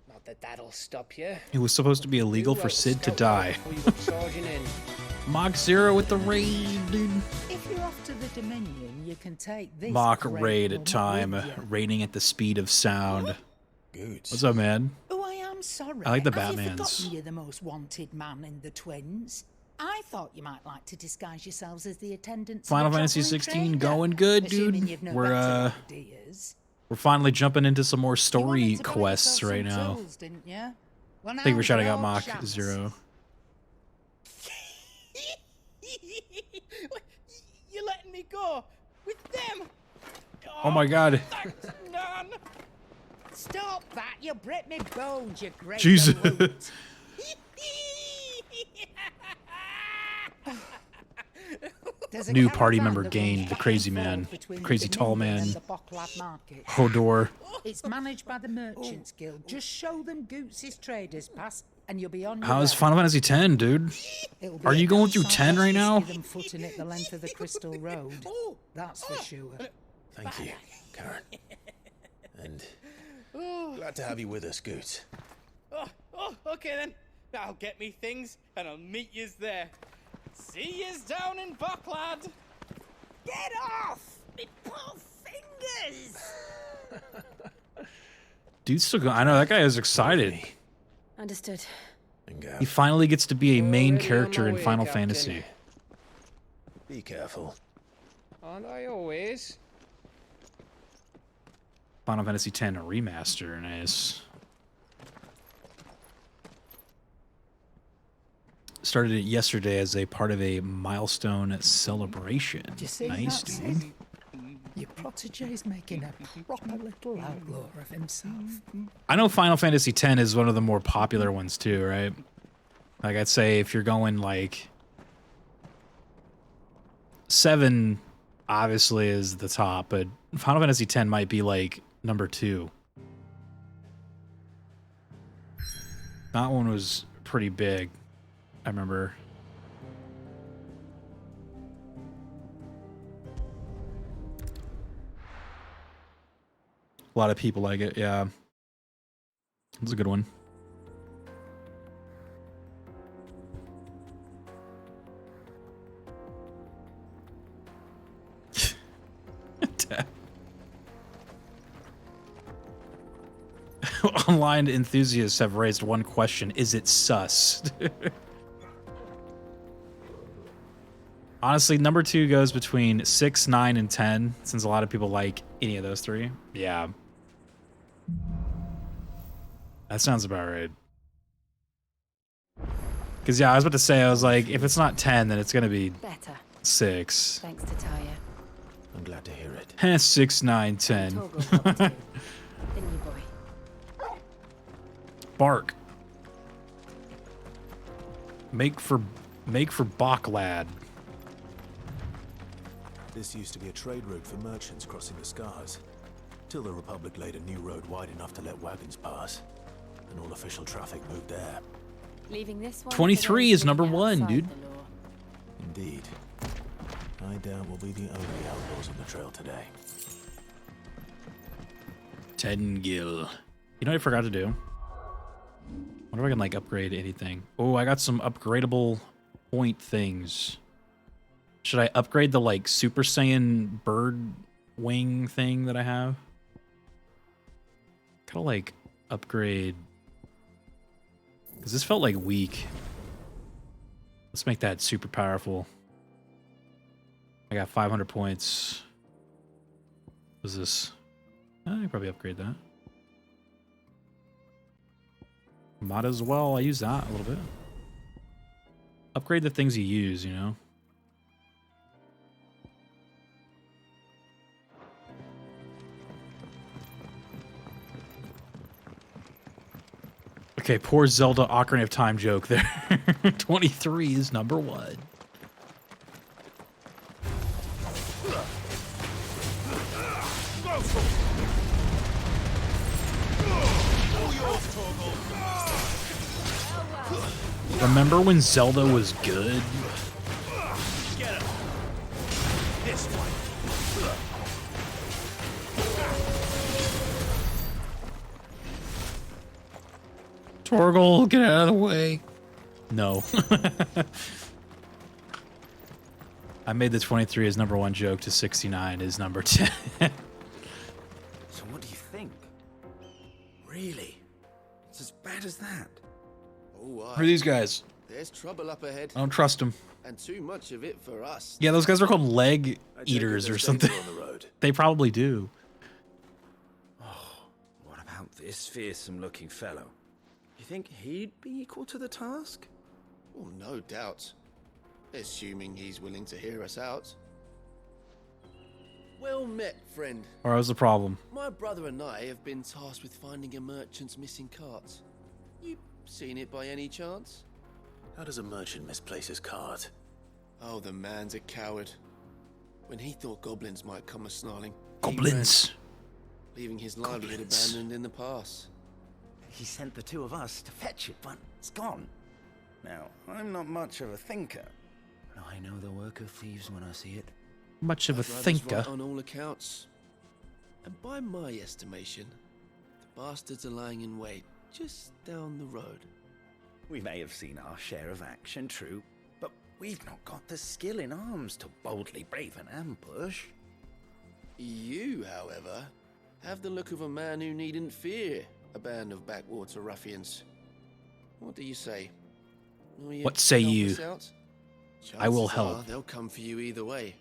Not that that'll stop you. It was supposed to be illegal for Sid to die. Mach 0 with the raid, dude. If you're off to the Dominion, you can take this Mach great raid at woman time, with you. raiding at the speed of sound. Good. What's up, man? Oh, I am sorry. I like the Have you Batmans. forgotten you're the most wanted man in the Twins? I thought you might like to disguise yourselves as the attendants. Final of a Fantasy travelling 16 trader, going good, assuming dude. you've no We're better ideas. we're finally jumping into some more You story wanted to buy quests yourself right some now. tools, didn't you? Well, I think we're now's shouting your out Mach chance. 0. You're letting me go with them. Oh my god. Thanks, Nan. Stop that! You break me bones, you great Jesus. galoot. There's a New caravan party member that gained, runs the back crazy and man, forth between crazy tall Dominion man, and the Bocklad Market. Hodor. It's managed by the Merchants Guild. Just show them Goots' traders pass, and you'll be on your How is way. Final Fantasy X, dude? It'll be Are a you going damn through sight 10 less right to now? see them footing it the length of the Crystal Road. That's for sure. Thank you, Karen. And Oh, glad to have you with us, Goot. Okay then. I'll get me things and I'll meet yous there. See yous down in Bocklad. Get off! Me poor fingers! Dude's still going. I know, that guy is excited. Understood. He finally gets to be a main Already on character my in way, Final Captain. Fantasy. Be careful. Aren't I always? Final Fantasy X remaster, nice. Started it yesterday as a part of a milestone celebration. Do you see Nice, that, dude. Sid? Your protege's making a proper little outlaw of himself. I know Final Fantasy X is one of the more popular ones too, right? Like I'd say if you're going like 7 obviously is the top, but Final Fantasy X might be like number 2. That one was pretty big, I remember. A lot of people like it, yeah. It's a good one. Online enthusiasts have raised one question. Is it sus? Honestly, number 2 goes between 6, 9, and 10, since a lot of people like any of those 3. Yeah. That sounds about right. Because, yeah, I was about to say, I was like, if it's not 10, then it's going to be Better. 6. Thanks to Talia. I'm glad to hear it. 6, 9, 10. Didn't you, boy? Bark. Make for Bocklad. This used to be a trade route for merchants crossing the Scars, till the Republic laid a new road wide enough to let wagons pass, and all official traffic moved there. Leaving this one. 23 is number 1, dude. Indeed. I doubt we'll be the only outlaws on the trail today. Technickle. You know what I forgot to do? Wonder if I can like upgrade anything. Oh, I got some upgradable point things. Should I upgrade the like Super Saiyan bird wing thing that I have? Kind of like upgrade, because this felt like weak. Let's make that super powerful. I got 500 points. What's this? I could probably upgrade that. Might as well. I use that a little bit. Upgrade the things you use, you know? Okay, poor Zelda Ocarina of Time joke there. 23 is number 1. Remember when Zelda was good? Get him. This one. Torgal, get out of the way. No. I made the 23 as number 1 joke to 69 is number 10. So what do you think? Really? It's as bad as that? Oh, Who are these guys? There's trouble up ahead. I don't trust him. And too much of it for us. Yeah, those guys are called leg I take it eaters or there's something. danger on the road. They probably do. What about this fearsome-looking fellow? You think he'd be equal to the task? Oh, no doubt. Assuming he's willing to hear us out. Well met, friend. Or was the problem? My brother and I have been tasked with finding a merchant's missing cart. You seen it by any chance? How does a merchant misplace his cart? Oh, the man's a coward. When he thought goblins might come a-snarling, Goblins. leaving his livelihood abandoned in the pass. He sent the two of us to fetch it, but it's gone. Now, I'm not much of a thinker. But I know the work of thieves when I see it. Much of a I'd rather thinker. right on all accounts. And by my estimation, the bastards are lying in wait just down the road. We may have seen our share of action, true, but we've not got the skill in arms to boldly brave an ambush. You, however, have the look of a man who needn't fear a band of backwater ruffians. What do you say? Will you What say help you? us out? I will Chances are help. they'll come for you either way.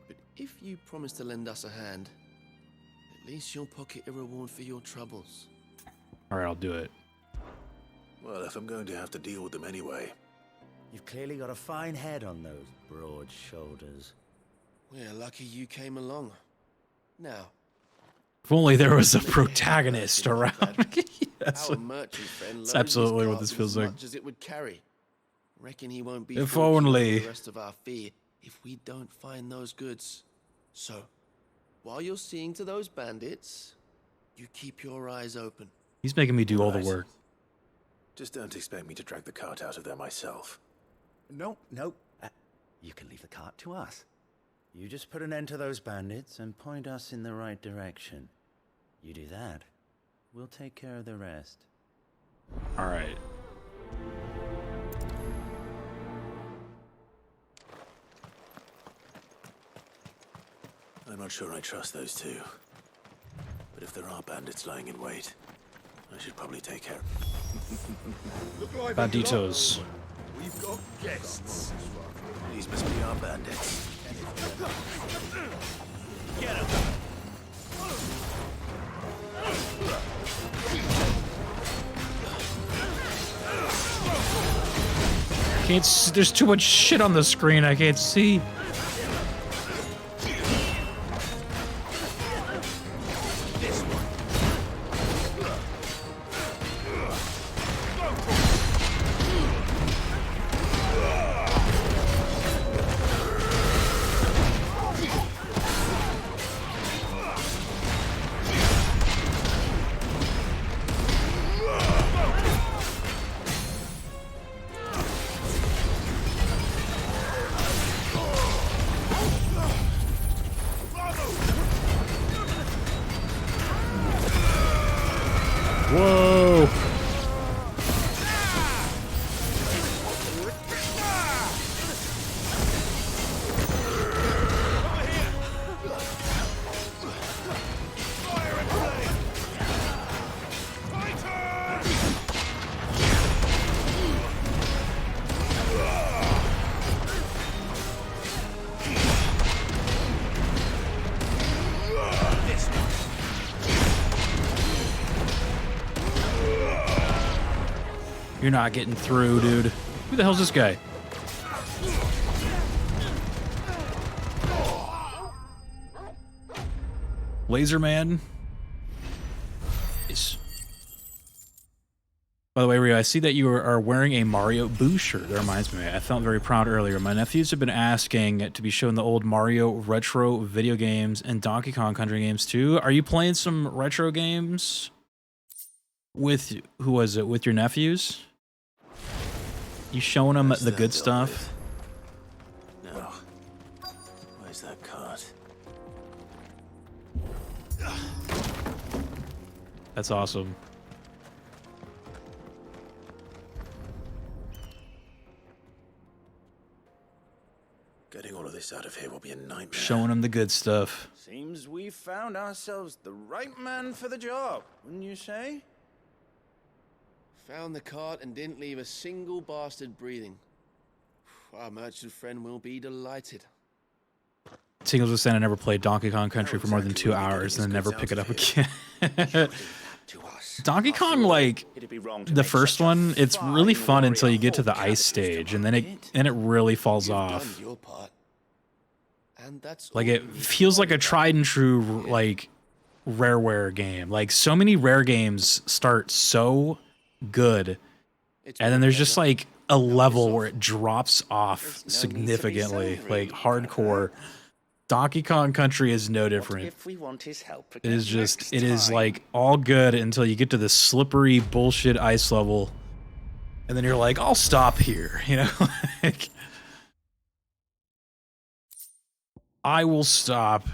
But if you promise to lend us a hand, at least you'll pocket a reward for your troubles. All right, I'll do it. Well, if I'm going to have to deal with them anyway. You've clearly got a fine head on those broad shoulders. We're lucky you came along. Now, If only there was a protagonist around. That's, our merchant friend that's loads his absolutely what cart this with feels as like. much as it would carry. Reckon he won't be If fortunate only. for the rest of our fee if we don't find those goods. So, while you're seeing to those bandits, you keep your eyes open. He's making me do all the Right. work. Just don't expect me to drag the cart out of there myself. No. You can leave the cart to us. You just put an end to those bandits and point us in the right direction. You do that, we'll take care of the rest. All right. I'm not sure I trust those two. But if there are bandits lying in wait, I should probably take care. Banditos. We've got guests. These must be our bandits. Get him. Can't. There's too much shit on the screen. I can't see. Whoa. You're not getting through, dude. Who the hell's this guy? Laser Man? Nice. By the way, Rio, I see that you are wearing a Mario Boo shirt. That reminds me, I felt very proud earlier. My nephews have been asking to be shown the old Mario retro video games and Donkey Kong Country games too. Are you playing some retro games with, who was it, with your nephews? You showing them the good stuff? No. Where's that cart? That's awesome. Getting all of this out of here will be a nightmare. Showing them the good stuff. Seems we've found ourselves the right man for the job, wouldn't you say? Found the cart and didn't leave a single bastard breathing. Our merchant friend will be delighted. Singles was saying I never played Donkey Kong Country for more than 2 hours and then never pick it up again. Donkey Kong, like the first one, it's really fun until you get to the ice stage, and then it really falls off. Like it feels like a tried and true like Rareware game. Like so many Rare games start so good, and then there's just like a level where it drops off significantly, like hardcore. Donkey Kong Country is no different. If we want his help It is just, it is like all good until you get to this slippery bullshit ice level, and then you're like, I'll stop here, you know? Like, I will stop.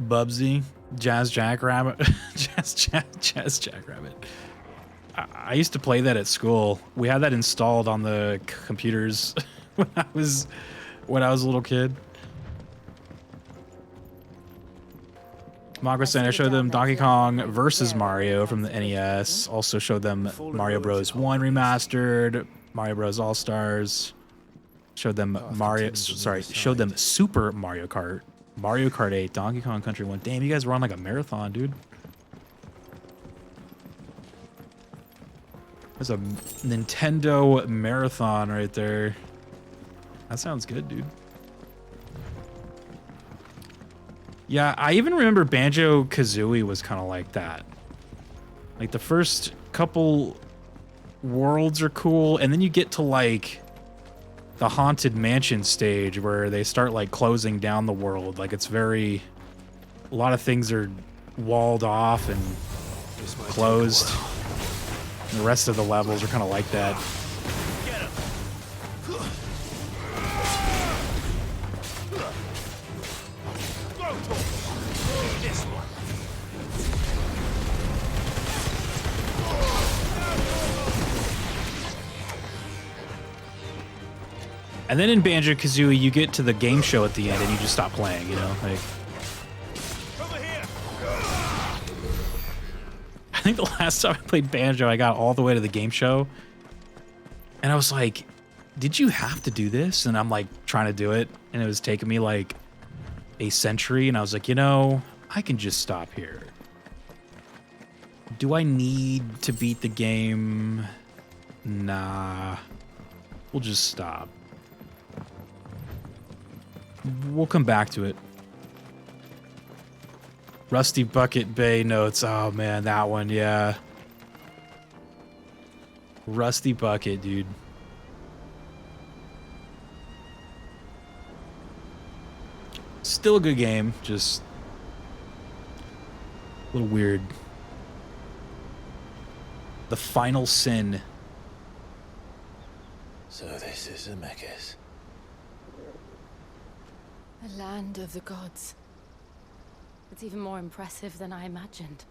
Bubsy, Jazz Jackrabbit, Jazz Jackrabbit. I used to play that at school. We had that installed on the computers when I was a little kid. Margaret saying I showed them Donkey Kong versus Mario from the NES. Also showed them Mario Bros. 1 remastered, Mario Bros. All Stars. Showed them showed them Super Mario Kart, Mario Kart 8, Donkey Kong Country 1. Damn, you guys were on like a marathon, dude. There's a Nintendo marathon right there. That sounds good, dude. Yeah, I even remember Banjo-Kazooie was kind of like that. Like the first couple worlds are cool, and then you get to like the Haunted Mansion stage where they start like closing down the world. Like it's very, a lot of things are walled off and closed. And the rest of the levels are kind of like that. And then in Banjo-Kazooie, you get to the game show at the end and you just stop playing, you know? Like, I think the last time I played Banjo, I got all the way to the game show. And I was like, did you have to do this? And I'm like trying to do it. And it was taking me like a century. And I was like, you know, I can just stop here. Do I need to beat the game? Nah. We'll just stop. We'll come back to it. Rusty Bucket Bay notes. Oh man, that one, yeah. Rusty Bucket, dude. Still a good game, just a little weird. The Final Sin. So this is Zemeckis. The land of the gods. It's even more impressive than I imagined.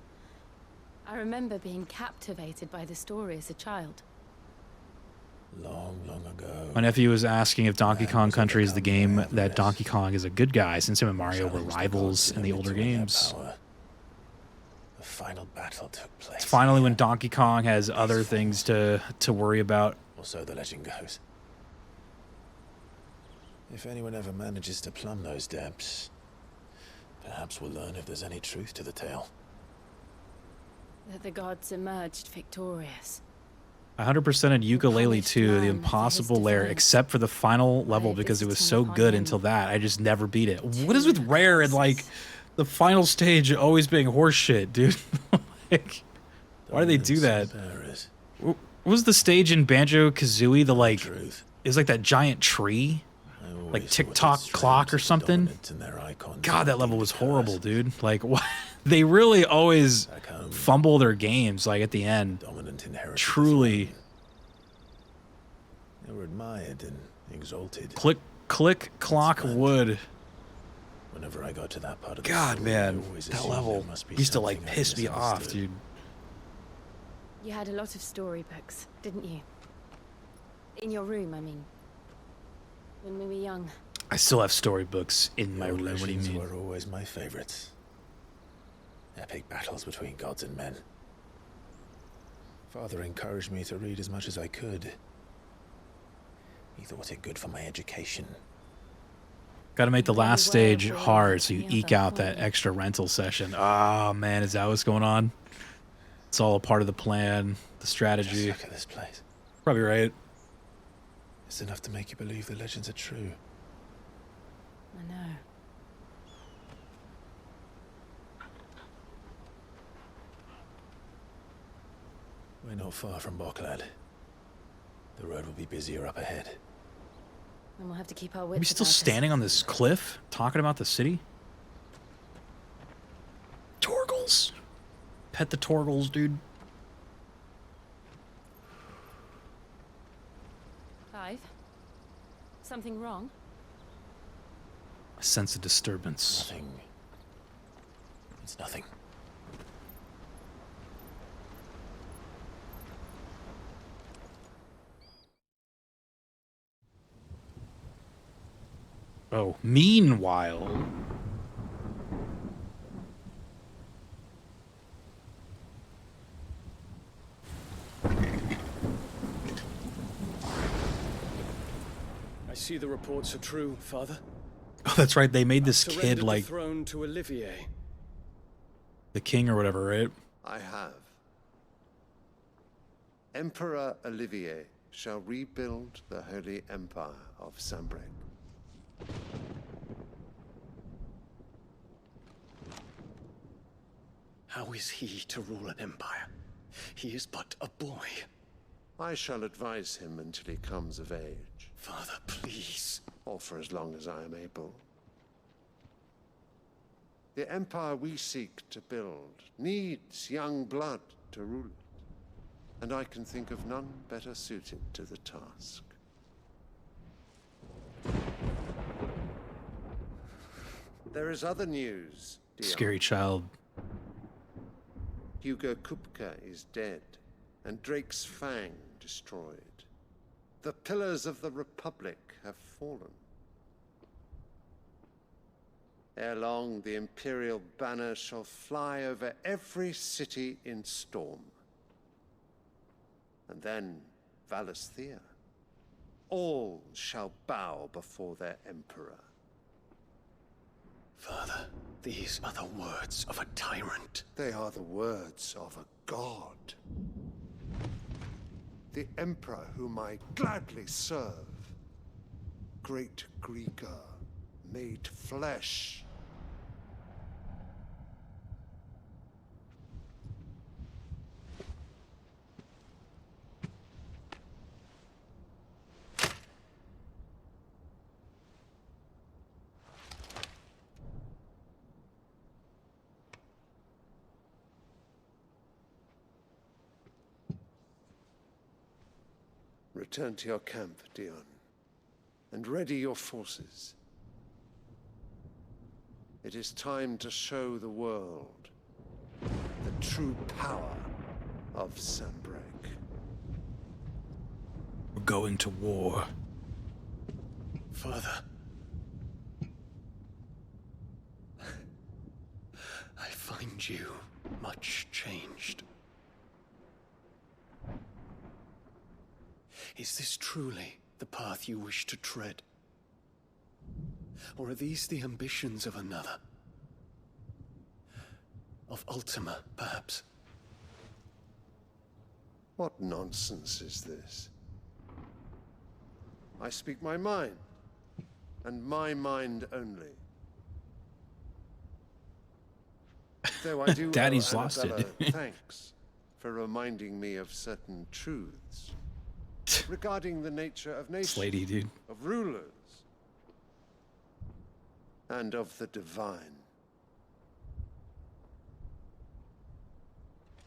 I remember being captivated by the story as a child. Long, long ago. My nephew was asking if Donkey Kong Country is the game that Donkey Kong is a good guy, since him and Mario were rivals in the older games. The final battle took place. It's finally when Donkey Kong has other things to worry about. Or so the legend goes. If anyone ever manages to plumb those depths, perhaps we'll learn if there's any truth to the tale. That the gods emerged victorious. 100% in Ukulele 2, the impossible lair, except for the final level because it was so good until that. I just never beat it. What is with Rare and like the final stage always being horseshit, dude? Like, why do they do that? What was the stage in Banjo-Kazooie? The like, it was like that giant tree? Like TikTok clock or something? God, that level was horrible, dude. Like, what? They really always fumble their games, like at the end. Truly. They were admired and exalted. Click, clock, wood. Whenever I got to that part of the God, story, man, I always that assumed level there must be used to like something I piss me off, misunderstood. dude. You had a lot of storybooks, didn't you? In your room, I mean. When we were young. I still have storybooks in my Old room. What do you legends mean? were always my favorites. Epic battles between gods and men. Father encouraged me to read as much as I could. He thought it good for my education. Got to make the last stage hard so you eke out that extra rental session. Oh man, is that what's going on? It's all a part of the plan, the strategy. Just look at this place. Probably right. It's enough to make you believe the legends are true. I know. We're not far from Boklad. The road will be busier up ahead. Then we'll have to keep our Are wits we still about us. standing on this cliff talking about the city? Torgles. Pet the Torgles, dude. Clive? Something wrong? I sense a disturbance. Nothing. It's nothing. Oh, meanwhile... I see the reports are true, Father. Oh, that's right. They made this Surrendered kid the like throne to Olivier. the king or whatever, right? I have. Emperor Olivier shall rebuild the Holy Empire of Sanbreque. How is he to rule an empire? He is but a boy. I shall advise him until he comes of age. Father, please. Or for as long as I am able. The empire we seek to build needs young blood to rule it, and I can think of none better suited to the task. There is other news, Dion. Scary child. Hugo Kupka is dead, and Drake's Fang destroyed. The pillars of the Republic have fallen. Ere long, the Imperial banner shall fly over every city in storm. And then Valisthea. All shall bow before their Emperor. Father, these are the words of a tyrant. They are the words of a god. The Emperor whom I gladly serve. Great Greeker, made flesh. Return to your camp, Dion, and ready your forces. It is time to show the world the true power of Sanbreque. We're going to war. Father. I find you much changed. Is this truly the path you wish to tread? Or are these the ambitions of another? Of Ultima, perhaps? What nonsense is this? I speak my mind, and my mind only. Though I do Daddy's owe lost Annabella it. thanks for reminding me of certain truths regarding the nature of nations, Lady, dude. of rulers, and of the divine.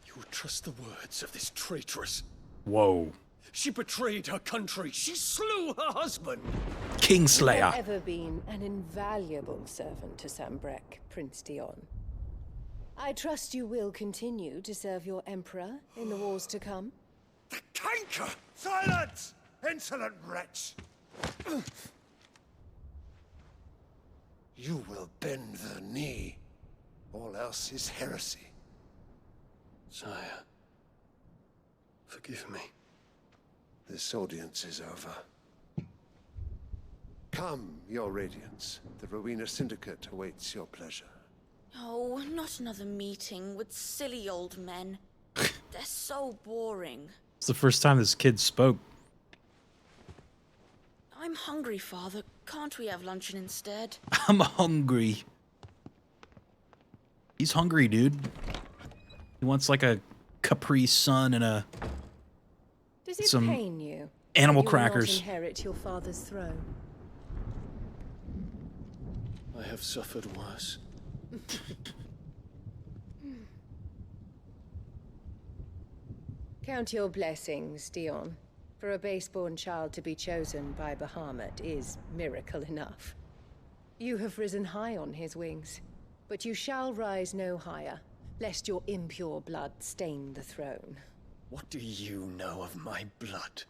You would trust the words of this traitress. Whoa. She betrayed her country. She slew her husband. You Kingslayer. have ever been an invaluable servant to Sanbreque, Prince Dion. I trust you will continue to serve your Emperor in the wars to come. Canker! Silence! Insolent wretch! You will bend the knee. All else is heresy. Sire, forgive me. This audience is over. Come, your radiance. The Rowena Syndicate awaits your pleasure. Oh, not another meeting with silly old men. They're so boring. It's the first time this kid spoke. I'm hungry, Father. Can't we have luncheon instead? I'm hungry. He's hungry, dude. He wants like a Capri Sun and a Does it some pain you? animal that you crackers. will not inherit your father's throne. I have suffered worse. Count your blessings, Dion. For a base-born child to be chosen by Bahamut is miracle enough. You have risen high on his wings, but you shall rise no higher, lest your impure blood stain the throne. What do you know of my blood?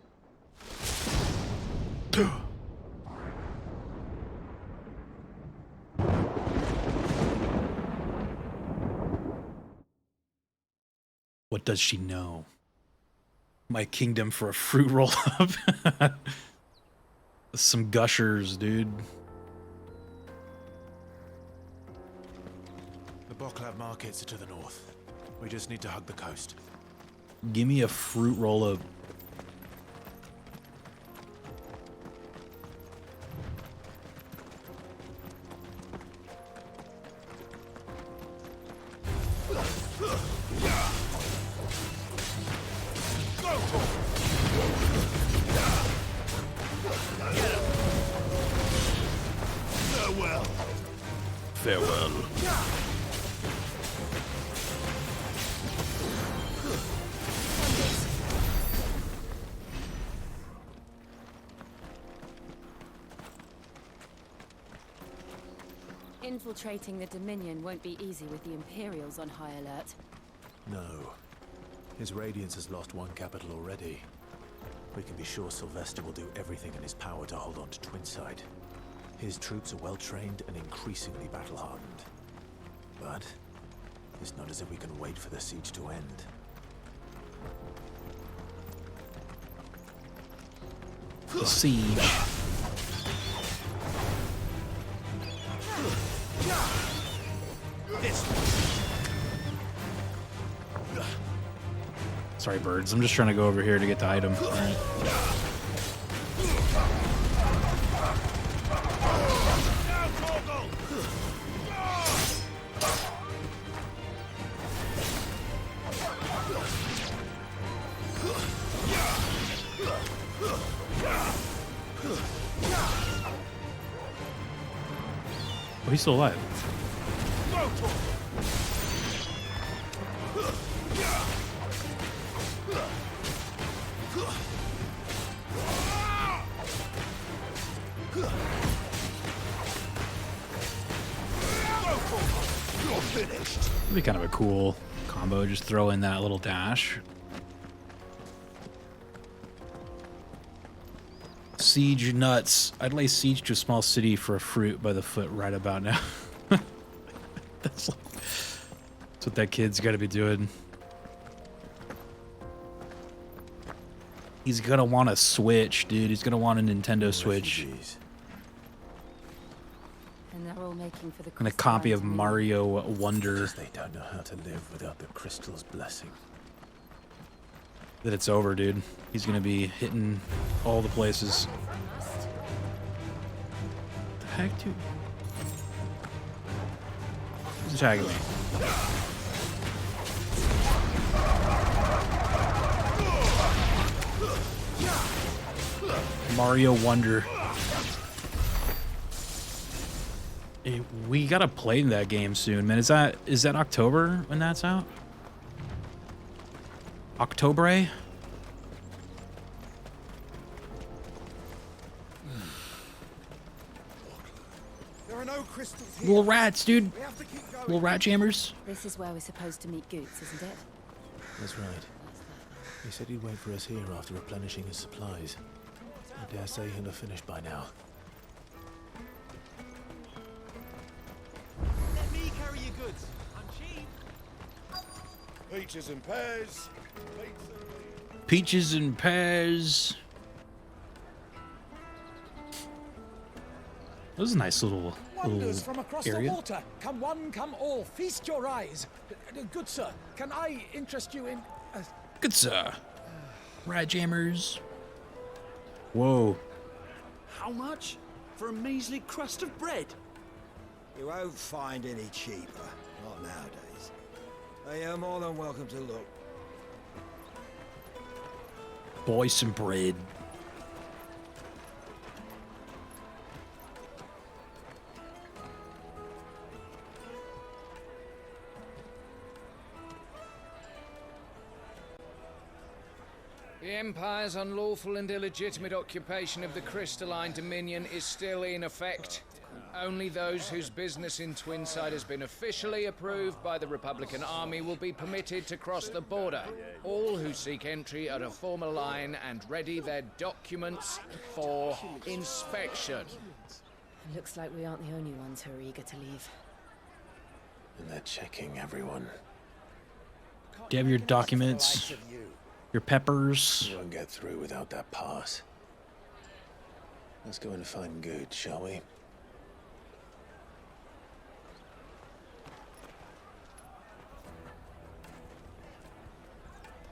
What does she know? My kingdom for a fruit roll-up. Some gushers, dude. The Boklab markets are to the north. We just need to hug the coast. Give me a fruit roll-up. Farewell. Farewell. Infiltrating the Dominion won't be easy with the Imperials on high alert. No. His Radiance has lost one capital already. We can be sure Sylvester will do everything in his power to hold on to Twinside. His troops are well trained and increasingly battle-hardened. But it's not as if we can wait for the siege to end. The siege. Sorry, birds. I'm just trying to go over here to get the item. All right. Oh, he's still alive. That'd be kind of a cool combo. Just throw in that little dash. Siege nuts. I'd lay siege to a small city for a fruit by the foot right about now. That's what that kid's got to be doing. He's gonna want a Switch, dude. He's gonna want a Nintendo Switch. And they're all making for the And a copy of Mario Wonder. Because they don't know how to live without the crystal's blessing. That it's over, dude. He's gonna be hitting all the places. What the heck, dude? Who's attacking me? Mario Wonder. Hey, we gotta play that game soon, man. Is that October when that's out? October? There are no crystals here. Little rats, dude. We have to keep going. Little rat jammers. This is where we're supposed to meet Goots, isn't it? That's right. He said he'd wait for us here after replenishing his supplies. I dare say he'll have finished by now. goods. I'm cheap. Peaches and pears. Peaches and pears. That was a nice little Wonders from across area. the water. Come one, come all. Feast your eyes. Good sir, can I interest you in... Good sir. Right, jammers. Whoa. How much? For a measly crust of bread? You won't find any cheaper. Not nowadays. You're more than welcome to look. Boy, some bread. The Empire's unlawful and illegitimate occupation of the crystalline dominion is still in effect. Only those whose business in Twinside has been officially approved by the Republican Army will be permitted to cross the border. All who seek entry are to form a line and ready their documents for inspection. Looks like we aren't the only ones who are eager to leave. And they're checking everyone. Do you have your documents? Your peppers? You won't get through without that pass. Let's go and find Good, shall we?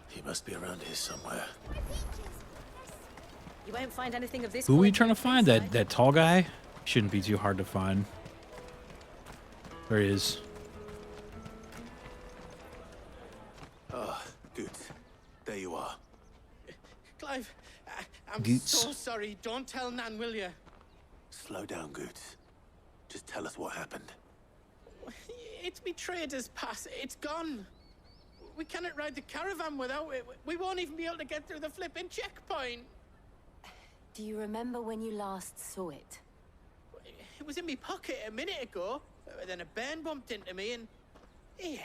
He must be around here somewhere. You won't find anything of this. Who are we trying to find? That tall guy? Shouldn't be too hard to find. There he is. Ah, Good. There you are. Clive, I'm Goots. so sorry. Don't tell Nan, will you? Slow down, Good. Just tell us what happened. It's me trader's pass. It's gone. We cannot ride the caravan without it. We won't even be able to get through the flipping checkpoint. Do you remember when you last saw it? It was in my pocket a minute ago. Then a band bumped into me and... Yeah.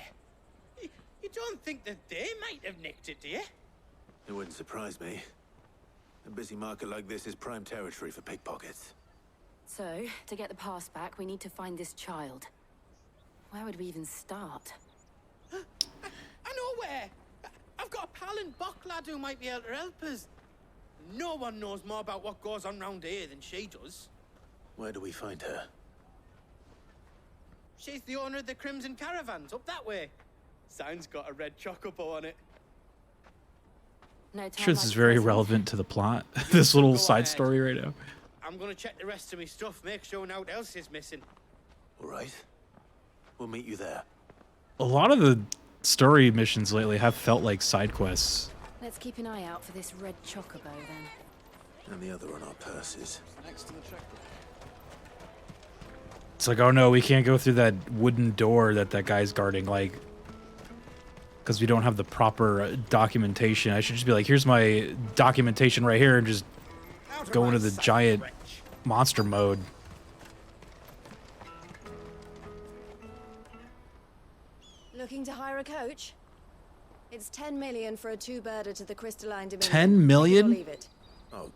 You don't think that they might have nicked it, do you? It wouldn't surprise me. A busy market like this is prime territory for pickpockets. So, to get the pass back, we need to find this child. Where would we even start? I know where! I've got a pal in Bock lad who might be able to help us. No one knows more about what goes on round here than she does. Where do we find her? She's the owner of the Crimson Caravans, up that way. Sign's got a red chocobo on it. No Sure, this is very relevant to the plot. This little side story right now. I'm gonna check the rest of my stuff, make sure no one else is missing. All right. We'll meet you there. A lot of the story missions lately have felt like side quests. Let's keep an eye out for this red chocobo then. And the other on our purses. Next to the checkpoint. It's like, oh no, we can't go through that wooden door that guy's guarding, like, because we don't have the proper documentation. I should just be like, here's my documentation right here, and just go into the giant monster mode. Looking to hire a coach? It's 10 million for a two-birder to the crystalline dominion. 10 million? Leave it. Oh,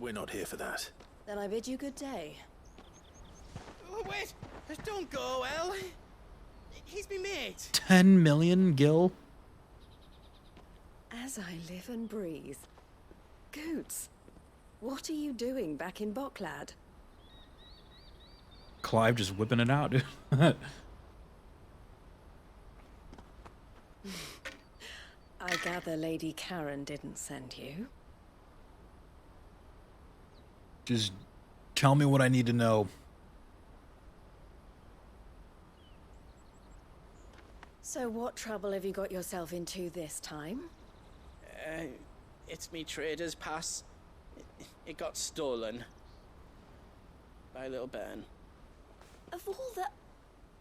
we're not here for that. Then I bid you good day. Oh, wait! Don't go, El. He's me mate. 10 million, Gil? As I live and breathe. Goots, what are you doing back in Bocklad? Clive just whipping it out, dude. I gather Lady Karen didn't send you. Just tell me what I need to know. So what trouble have you got yourself into this time? It's me trader's pass. It got stolen. By a little bairn. Of all the...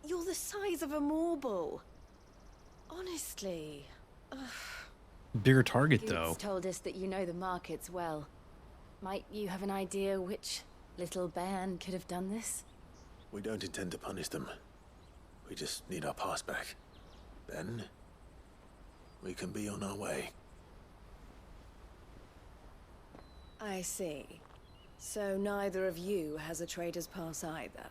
You're the size of a marble. Honestly. Ugh. Bigger target, Goots though. told us that you know the markets well. Might you have an idea which little bairn could have done this? We don't intend to punish them. We just need our pass back. Then, we can be on our way. I see. So neither of you has a trader's pass either.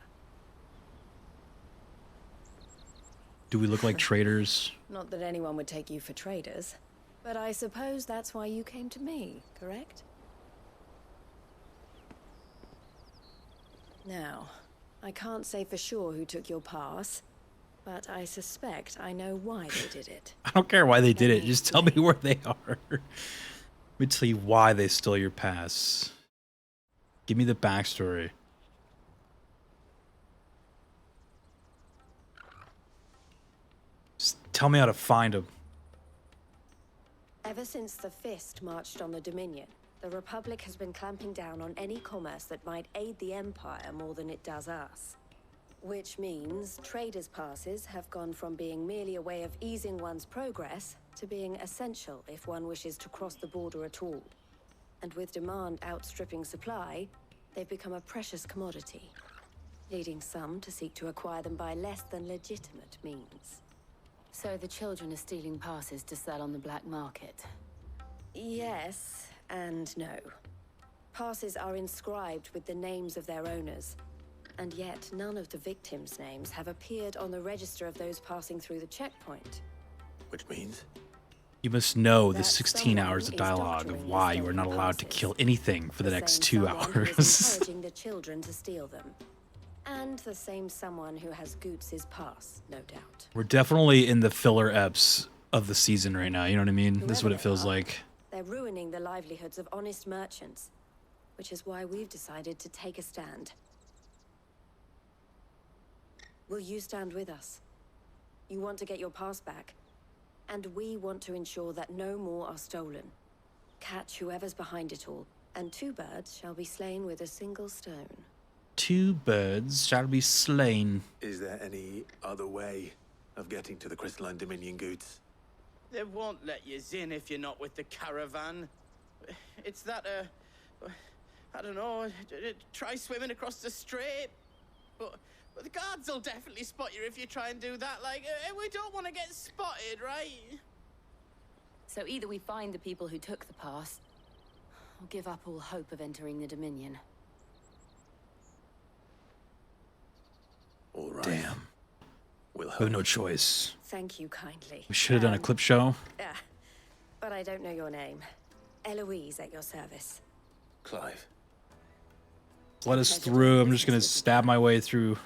Do we look like traitors? Not that anyone would take you for traitors, but I suppose that's why you came to me, correct? Now, I can't say for sure who took your pass, but I suspect I know why they did it. I don't care why they did it. Just tell me where they are. Let me tell you why they stole your pass. Give me the backstory. Just tell me how to find them. Ever since the Fist marched on the Dominion, the Republic has been clamping down on any commerce that might aid the Empire more than it does us. Which means traders' passes have gone from being merely a way of easing one's progress to being essential if one wishes to cross the border at all. And with demand outstripping supply, they've become a precious commodity, leading some to seek to acquire them by less than legitimate means. So the children are stealing passes to sell on the black market? Yes and no. Passes are inscribed with the names of their owners, and yet none of the victims' names have appeared on the register of those passing through the checkpoint. Which means? You must know the 16 hours of dialogue of why you are not allowed to kill anything for the next 2 hours. Encouraging the children to steal them. And the same someone who has Goots' pass, no doubt. We're definitely in the filler eps of the season right now, you know what I mean? This is what it feels like. They're ruining the livelihoods of honest merchants, which is why we've decided to take a stand. Will you stand with us? You want to get your pass back, and we want to ensure that no more are stolen. Catch whoever's behind it all, and 2 birds shall be slain with a single stone. 2 birds shall be slain. Is there any other way of getting to the Crystalline Dominion Goods? They won't let you in if you're not with the caravan. It's that, I don't know, try swimming across the strait. But the guards will definitely spot you if you try and do that. Like, we don't want to get spotted, right? So either we find the people who took the pass, or give up all hope of entering the Dominion. All right. Damn. We'll We have no choice. Thank you kindly. We should have done a clip show. But I don't know your name. Eloise at your service. Clive. Let us through. I'm just gonna stab my way through.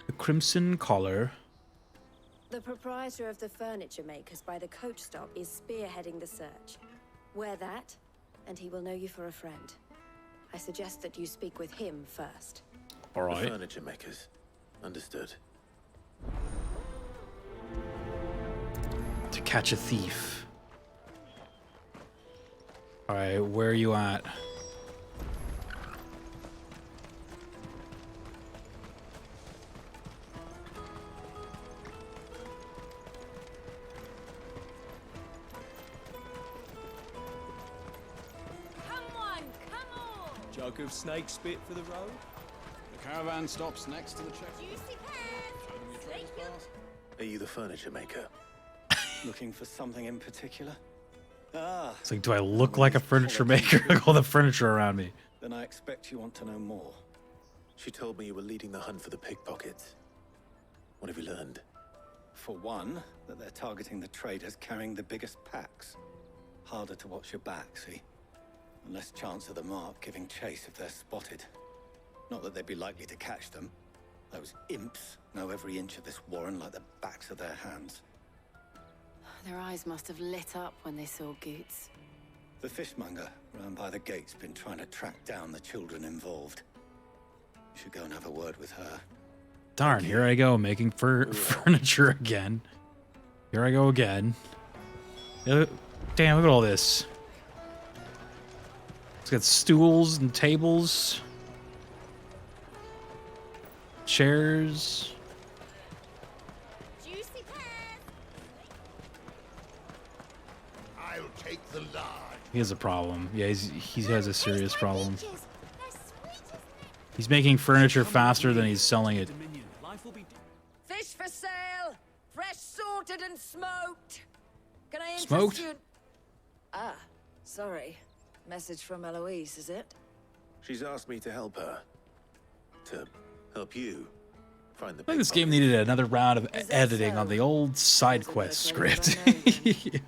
The Crimson Collar. The proprietor of the furniture makers by the coach stop is spearheading the search. Wear that, and he will know you for a friend. I suggest that you speak with him first. All right. The furniture makers. Understood. To catch a thief. All right, where are you at? Jug of snake spit for the road? The caravan stops next to the checkpoint. Are you the furniture maker? Looking for something in particular? Ah. It's like, do I look like a furniture maker? Like all the furniture around me. Then I expect you want to know more. She told me you were leading the hunt for the pickpockets. What have you learned? For one, that they're targeting the traders carrying the biggest packs. Harder to watch your back, see? And less chance of the mark giving chase if they're spotted. Not that they'd be likely to catch them. Those imps know every inch of this warren like the backs of their hands. Their eyes must have lit up when they saw Goots. The fishmonger round by the gate's been trying to track down the children involved. You should go and have a word with her. Darn, here I go, making furniture again. Here I go again. Damn, look at all this. It's got stools and tables. Chairs. I'll take the large. He has a problem. Yeah, he has a serious problem. He's making furniture faster than he's selling it. Fish for sale, fresh sorted and smoked. Can I interest Smoked? you? Ah, Sorry. Message from Eloise, is it? She's asked me to help her. To help you find the I think this game needed another round of editing on the old side quest script. Yeah.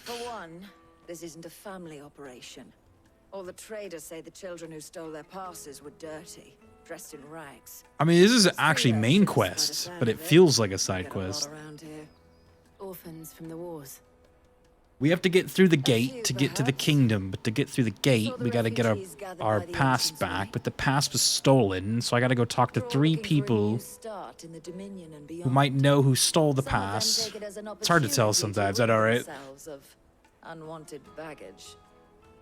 For one, this isn't a family operation. All the traders say the children who stole their passes were dirty, dressed in rags. I mean, this is actually main quest, but it feels like a side quest. Around here. Orphans from the wars. We have to get through the gate to get to the kingdom, but to get through the gate, we got to get our pass back, but the pass was stolen, so I got to go talk to 3 people who might know who stole the pass. It's hard to tell sometimes, is that alright? Unwanted baggage.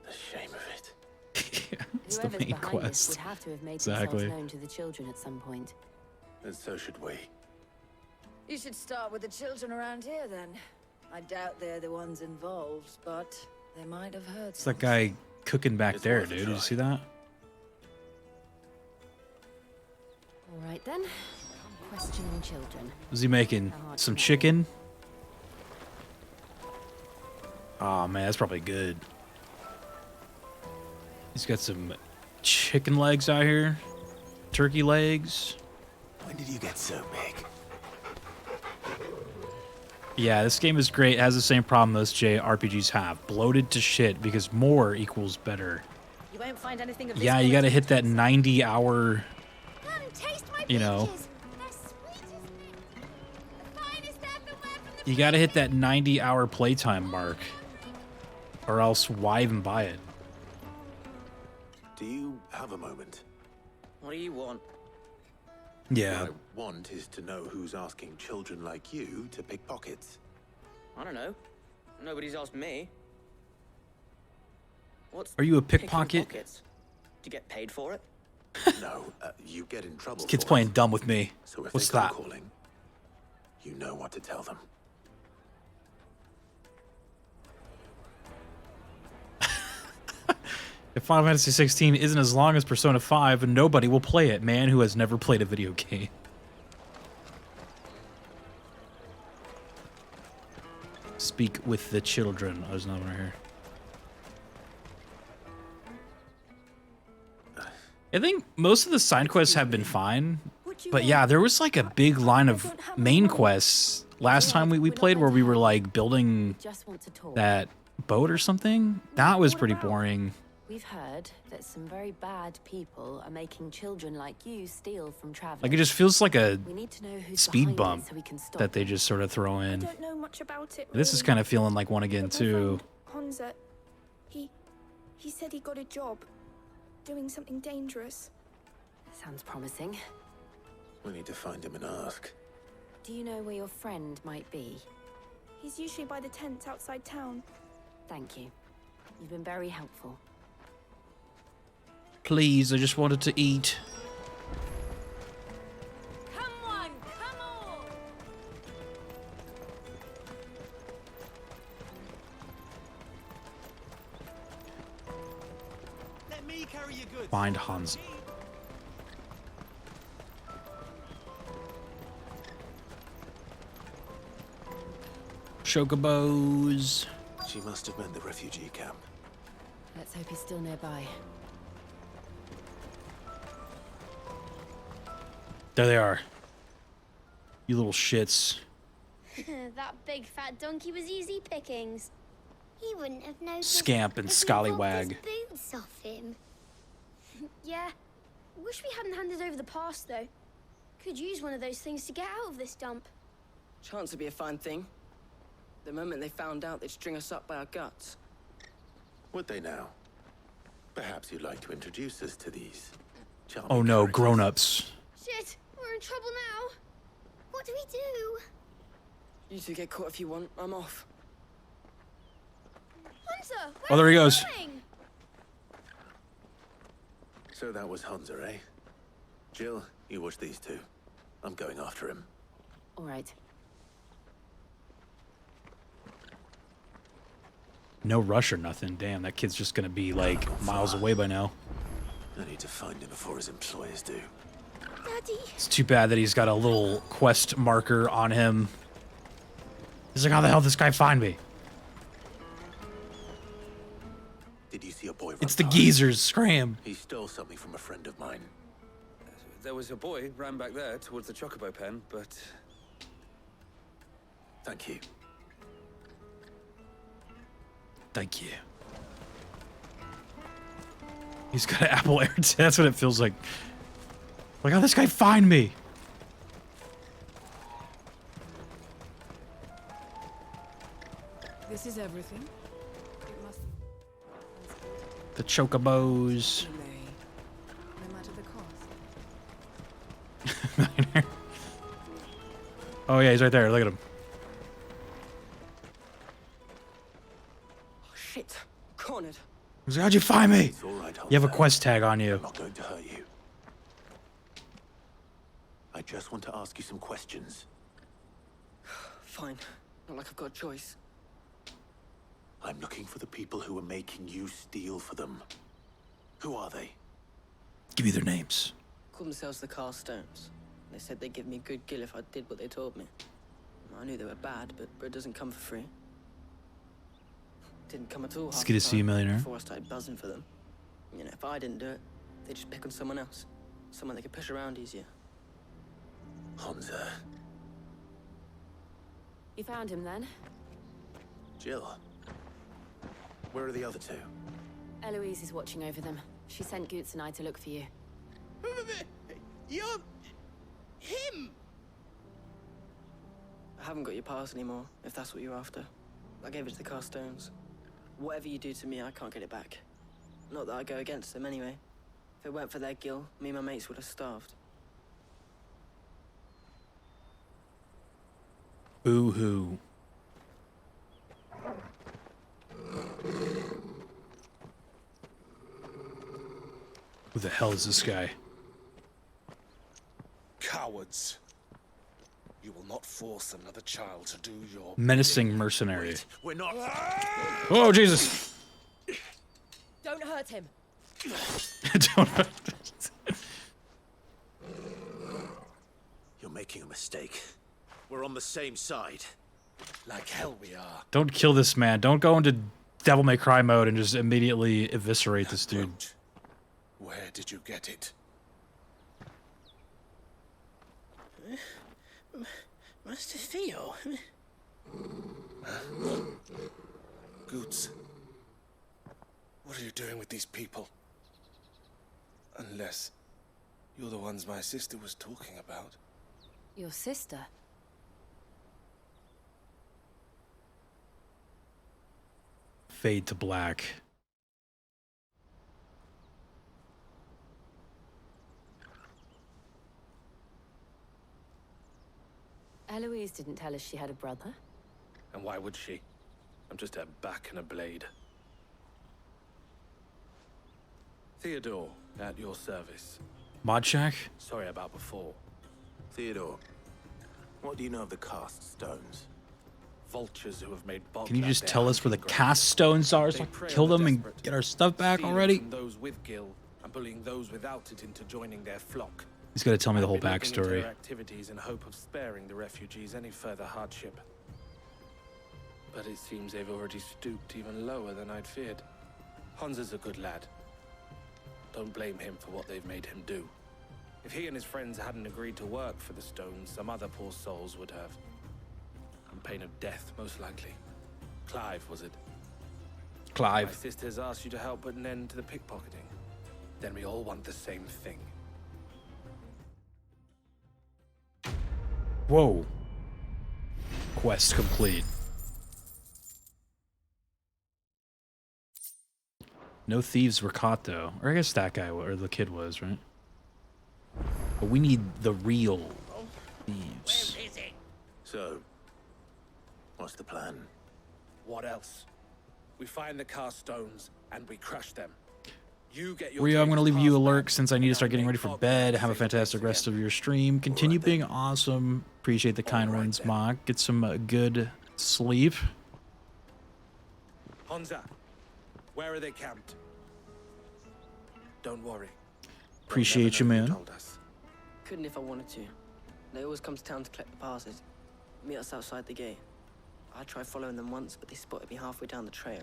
The shame of it. Yeah, it's the main quest. Would have to have made Exactly. themselves known to the children at some point. And so should we. You should start with the children around here, then. I doubt they're the ones involved, but they might have heard It's that guy cooking back there, dude. Did you see that? All right then. Questioning children. Was he making some chicken? Oh man, that's probably good. He's got some chicken legs out here. Turkey legs. When did you get so big? Yeah, this game is great. It has the same problem most JRPGs have. Bloated to shit because more equals better. You won't find anything of Yeah, you gotta hit that 90-hour, you know. You gotta hit that 90-hour playtime mark. Or else why even buy it? Do you have a moment? What do you want? Yeah. What I want is to know who's asking children like you to pick pockets. I don't know. Nobody's asked me. What's Are you a picking pickpocket? pockets? Do you get paid for it? No, you get in trouble. This kid's for playing it. dumb with me. So if What's they come that? calling, you know what to tell them. If Final Fantasy XVI isn't as long as Persona 5, nobody will play it. Man who has never played a video game. Speak with the children. Oh, there's another one right here. I think most of the side quests have been fine. But yeah, there was like a big line of main quests last time we played where we were like building that boat or something. That was pretty boring. We've heard that some very bad people are making children like you steal from travelers. Like it just feels like a We need to know who's speed behind bump it so we can stop that they just sort of throw in. don't know much about it. This is kind of feeling like one again too. Hansa, he said he got a job doing something dangerous. Sounds promising. We need to find him and ask. Do you know where your friend might be? He's usually by the tents outside town. Thank you. You've been very helpful. Please, I just wanted to eat. Come on, come on! Let me carry your goods. Find Hans. Chocobos. She must have meant the refugee camp. Let's hope he's still nearby. There they are. You little shits. That big fat donkey was easy pickings. He wouldn't have noticed. Scamp and if we scallywag. robbed his boots off him. Yeah. Wish we hadn't handed over the pass though. Could use one of those things to get out of this dump. Chance would be a fine thing. The moment they found out, they'd string us up by our guts. Would they now? Perhaps you'd like to introduce us to these charming Oh no, characters. grown-ups. Shit, we're in trouble now. What do we do? You two get caught if you want. I'm off. Hunter, Oh, there he where are goes. you going? So that was Hansa, eh? Jill, you watch these two. I'm going after him. All right. No rush or nothing. Damn, that kid's just gonna be like miles away by now. I need to find him before his employers do. Daddy. It's too bad that he's got a little quest marker on him. He's like, how the hell did this guy find me? did you see a boy run It's the past? geezers. Scram. He stole something from a friend of mine. There was a boy ran back there towards the chocobo pen, but... Thank you. Thank you. He's got an Apple Air. That's what it feels like. Like, how'd this guy find me? This is everything. It must. The chocobos. No matter the cost. Oh yeah, he's right there. Look at him. Oh, shit. Cornered. He's like, how'd you find me? It's all right, You have a Hunter. quest tag on you. I'm not going to hurt you. I just want to ask you some questions. Fine. Not like I've got a choice. I'm looking for the people who are making you steal for them. Who are they? Give me their names. Called themselves the Carstones. They said they'd give me a good gill if I did what they told me. I knew they were bad, but bread doesn't come for free. Didn't come at all. It's good to see you, millionaire. Before I started buzzing for them. You know, if I didn't do it, they'd just pick on someone else. Someone they could push around easier. Hansa. You found him then? Jill. Where are the other two? Eloise is watching over them. She sent Goots and I to look for you. You're... him! I haven't got your pass anymore, if that's what you're after. I gave it to the Carstones. Whatever you do to me, I can't get it back. Not that I go against them anyway. If it weren't for their gill, me and my mates would have starved. Boo-hoo. Who the hell is this guy? Cowards. You will not force another child to do your... Menacing mercenary. We're not... Oh, Jesus. Don't hurt him. Don't. You're making a mistake. We're on the same side. Like hell we are. Don't kill this man. Don't go into Devil May Cry mode and just immediately eviscerate this dude. Where did you get it? Master Theo? Goots. What are you doing with these people? Unless you're the ones my sister was talking about. Your sister? Fade to black. Eloise didn't tell us she had a brother. And why would she? I'm just her back and a blade. Theodore, at your service. Mod Shack? Sorry about before. Theodore, what do you know of the cast stones? Vultures who have made Can you just tell us where the cast stones are so I can kill them and get our stuff back already? Those with Gil and bullying those without it into joining their flock. He's got to tell me the whole I've been looking into backstory. their activities in hope of sparing the refugees any further hardship. But it seems they've already stooped even lower than I'd feared. Hansa's a good lad. Don't blame him for what they've made him do. If he and his friends hadn't agreed to work for the stones, some other poor souls would have. On pain of death, most likely. Clive, was it? Clive. My sisters asked you to help put an end to the pickpocketing. Then we all want the same thing. Whoa. Quest complete. No thieves were caught, though. Or I guess that guy, or the kid was, right? But we need the real thieves. Where is it? So, what's the plan? What else? We find the cast stones and we crush them. You get your Rio, I'm going to leave you a pass lurk back, since I need to and start I'll getting make ready for Bob bed. back Have a safe fantastic again. rest of your stream. Continue being awesome. Appreciate the kind words, Mock. Get some good sleep. Hansa, where are they camped? Don't worry. Appreciate you, They'll never know man. who told us. Couldn't if I wanted to. They always come to town to collect the passes. Meet us outside the gate. I tried following them once, but they spotted me halfway down the trail.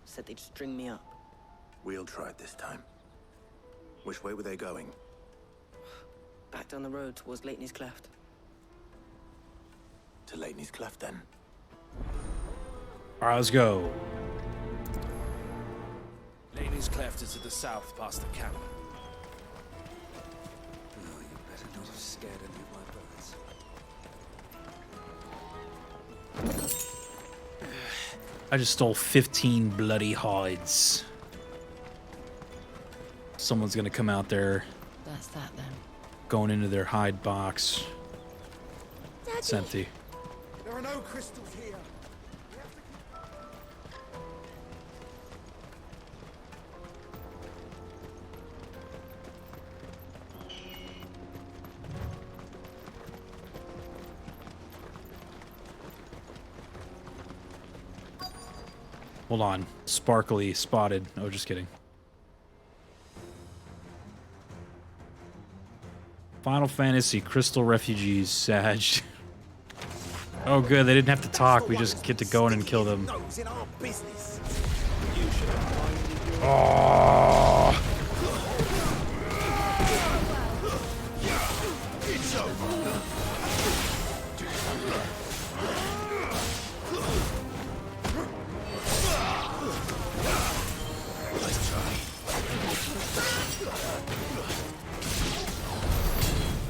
Said they'd string me up. We'll try it this time. Which way were they going? Back down the road towards Leitney's Cleft. To Leitney's Cleft, then. All right, let's go. Laney's Cleft is to the south, past the camp. Oh, you better not have scared any of my birds. I just stole 15 bloody hides. Someone's gonna come out there. That's that then. Going into their hide box. Daddy. It's empty. There are no crystals here. Hold on. Sparkly spotted. Oh, just kidding. Final Fantasy Crystal Refugees, Sag. Oh, good. They didn't have to talk. We just get to go in and kill them. Oh.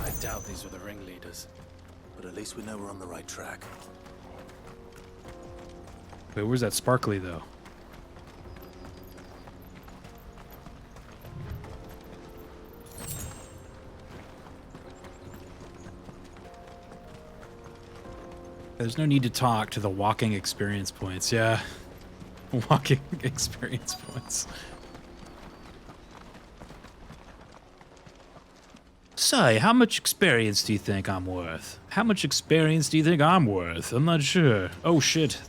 I doubt these were the ringleaders. But at least we know we're on the right track. Wait, where's that sparkly, though? There's no need to talk to the walking experience points. Yeah. Walking experience points. Say, how much experience do you think I'm worth? How much experience do you think I'm worth? I'm not sure. Oh shit.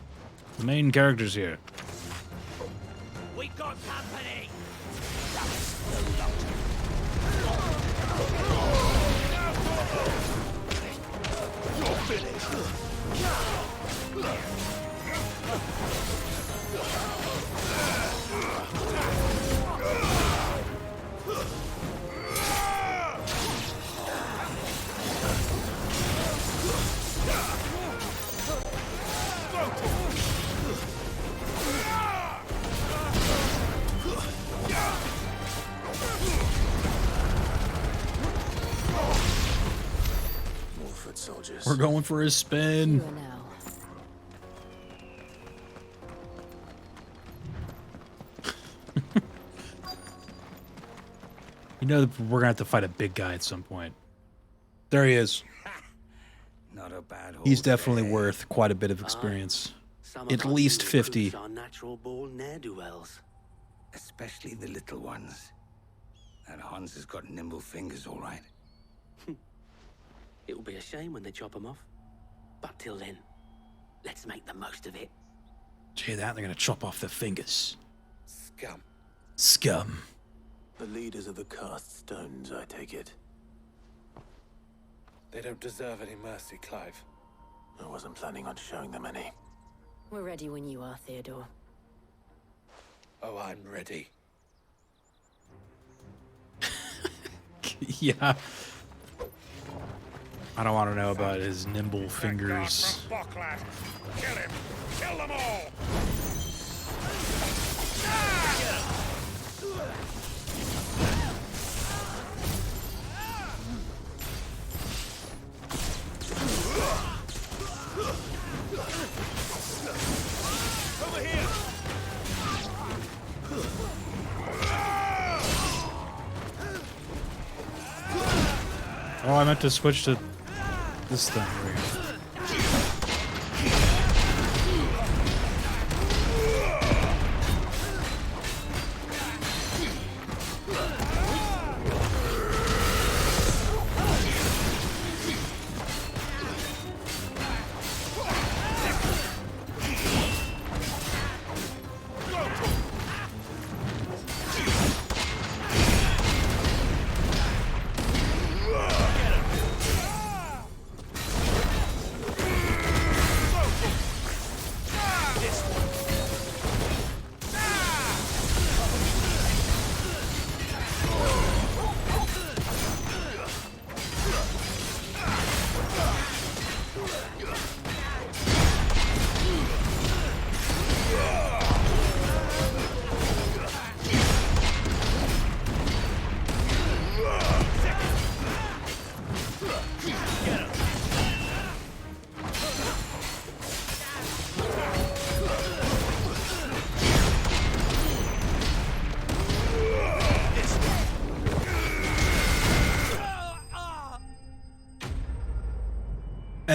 The main character's here. We got company. You're finished. Soldiers. We're going for a spin. You know we're gonna have to fight a big guy at some point. There he is. Not a bad horse. He's definitely worth quite a bit of experience. At least 50. Are natural born ne'er-do-wells, especially the little ones. And Hans has got nimble fingers, all right. It'll be a shame when they chop them off. But till then, let's make the most of it. Did you hear that? They're gonna chop off their fingers. Scum. Scum. The leaders of the cast stones, I take it. They don't deserve any mercy, Clive. I wasn't planning on showing them any. We're ready when you are, Theodore. Oh, I'm ready. Yeah. I don't want to know about his nimble fingers. Kill him! Kill them all! Over here! Oh, I meant to switch to this thing right here.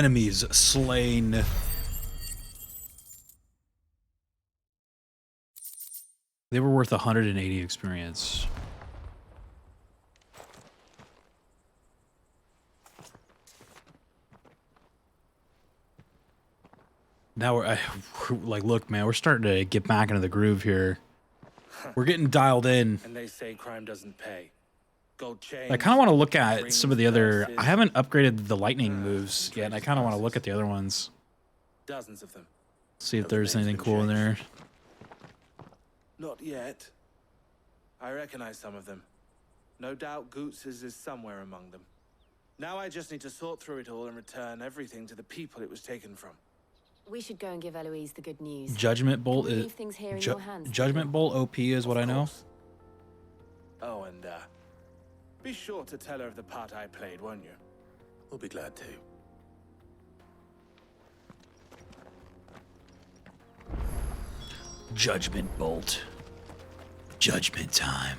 Enemies slain. They were worth 180 experience. Now we're like, look, man, we're starting to get back into the groove here. We're getting dialed in. And they say crime doesn't pay. Gold chains, I kind of want to look at rings, some of the other. purses. I haven't upgraded the lightning moves yet, and I kind of want to look at the other ones. Dozens of them. See if there's anything cool in there. Not yet. I recognize some of them. No doubt Goots's is somewhere among them. Now I just need to sort through it all and return everything to the people it was taken from. We should go and give Eloise the good news. Judgment Bolt Can we is leave things here in your hands? Judgment Bolt OP is what I know. Oh, and be sure to tell her of the part I played, won't you? We'll be glad to. Judgment Bolt. Judgment time.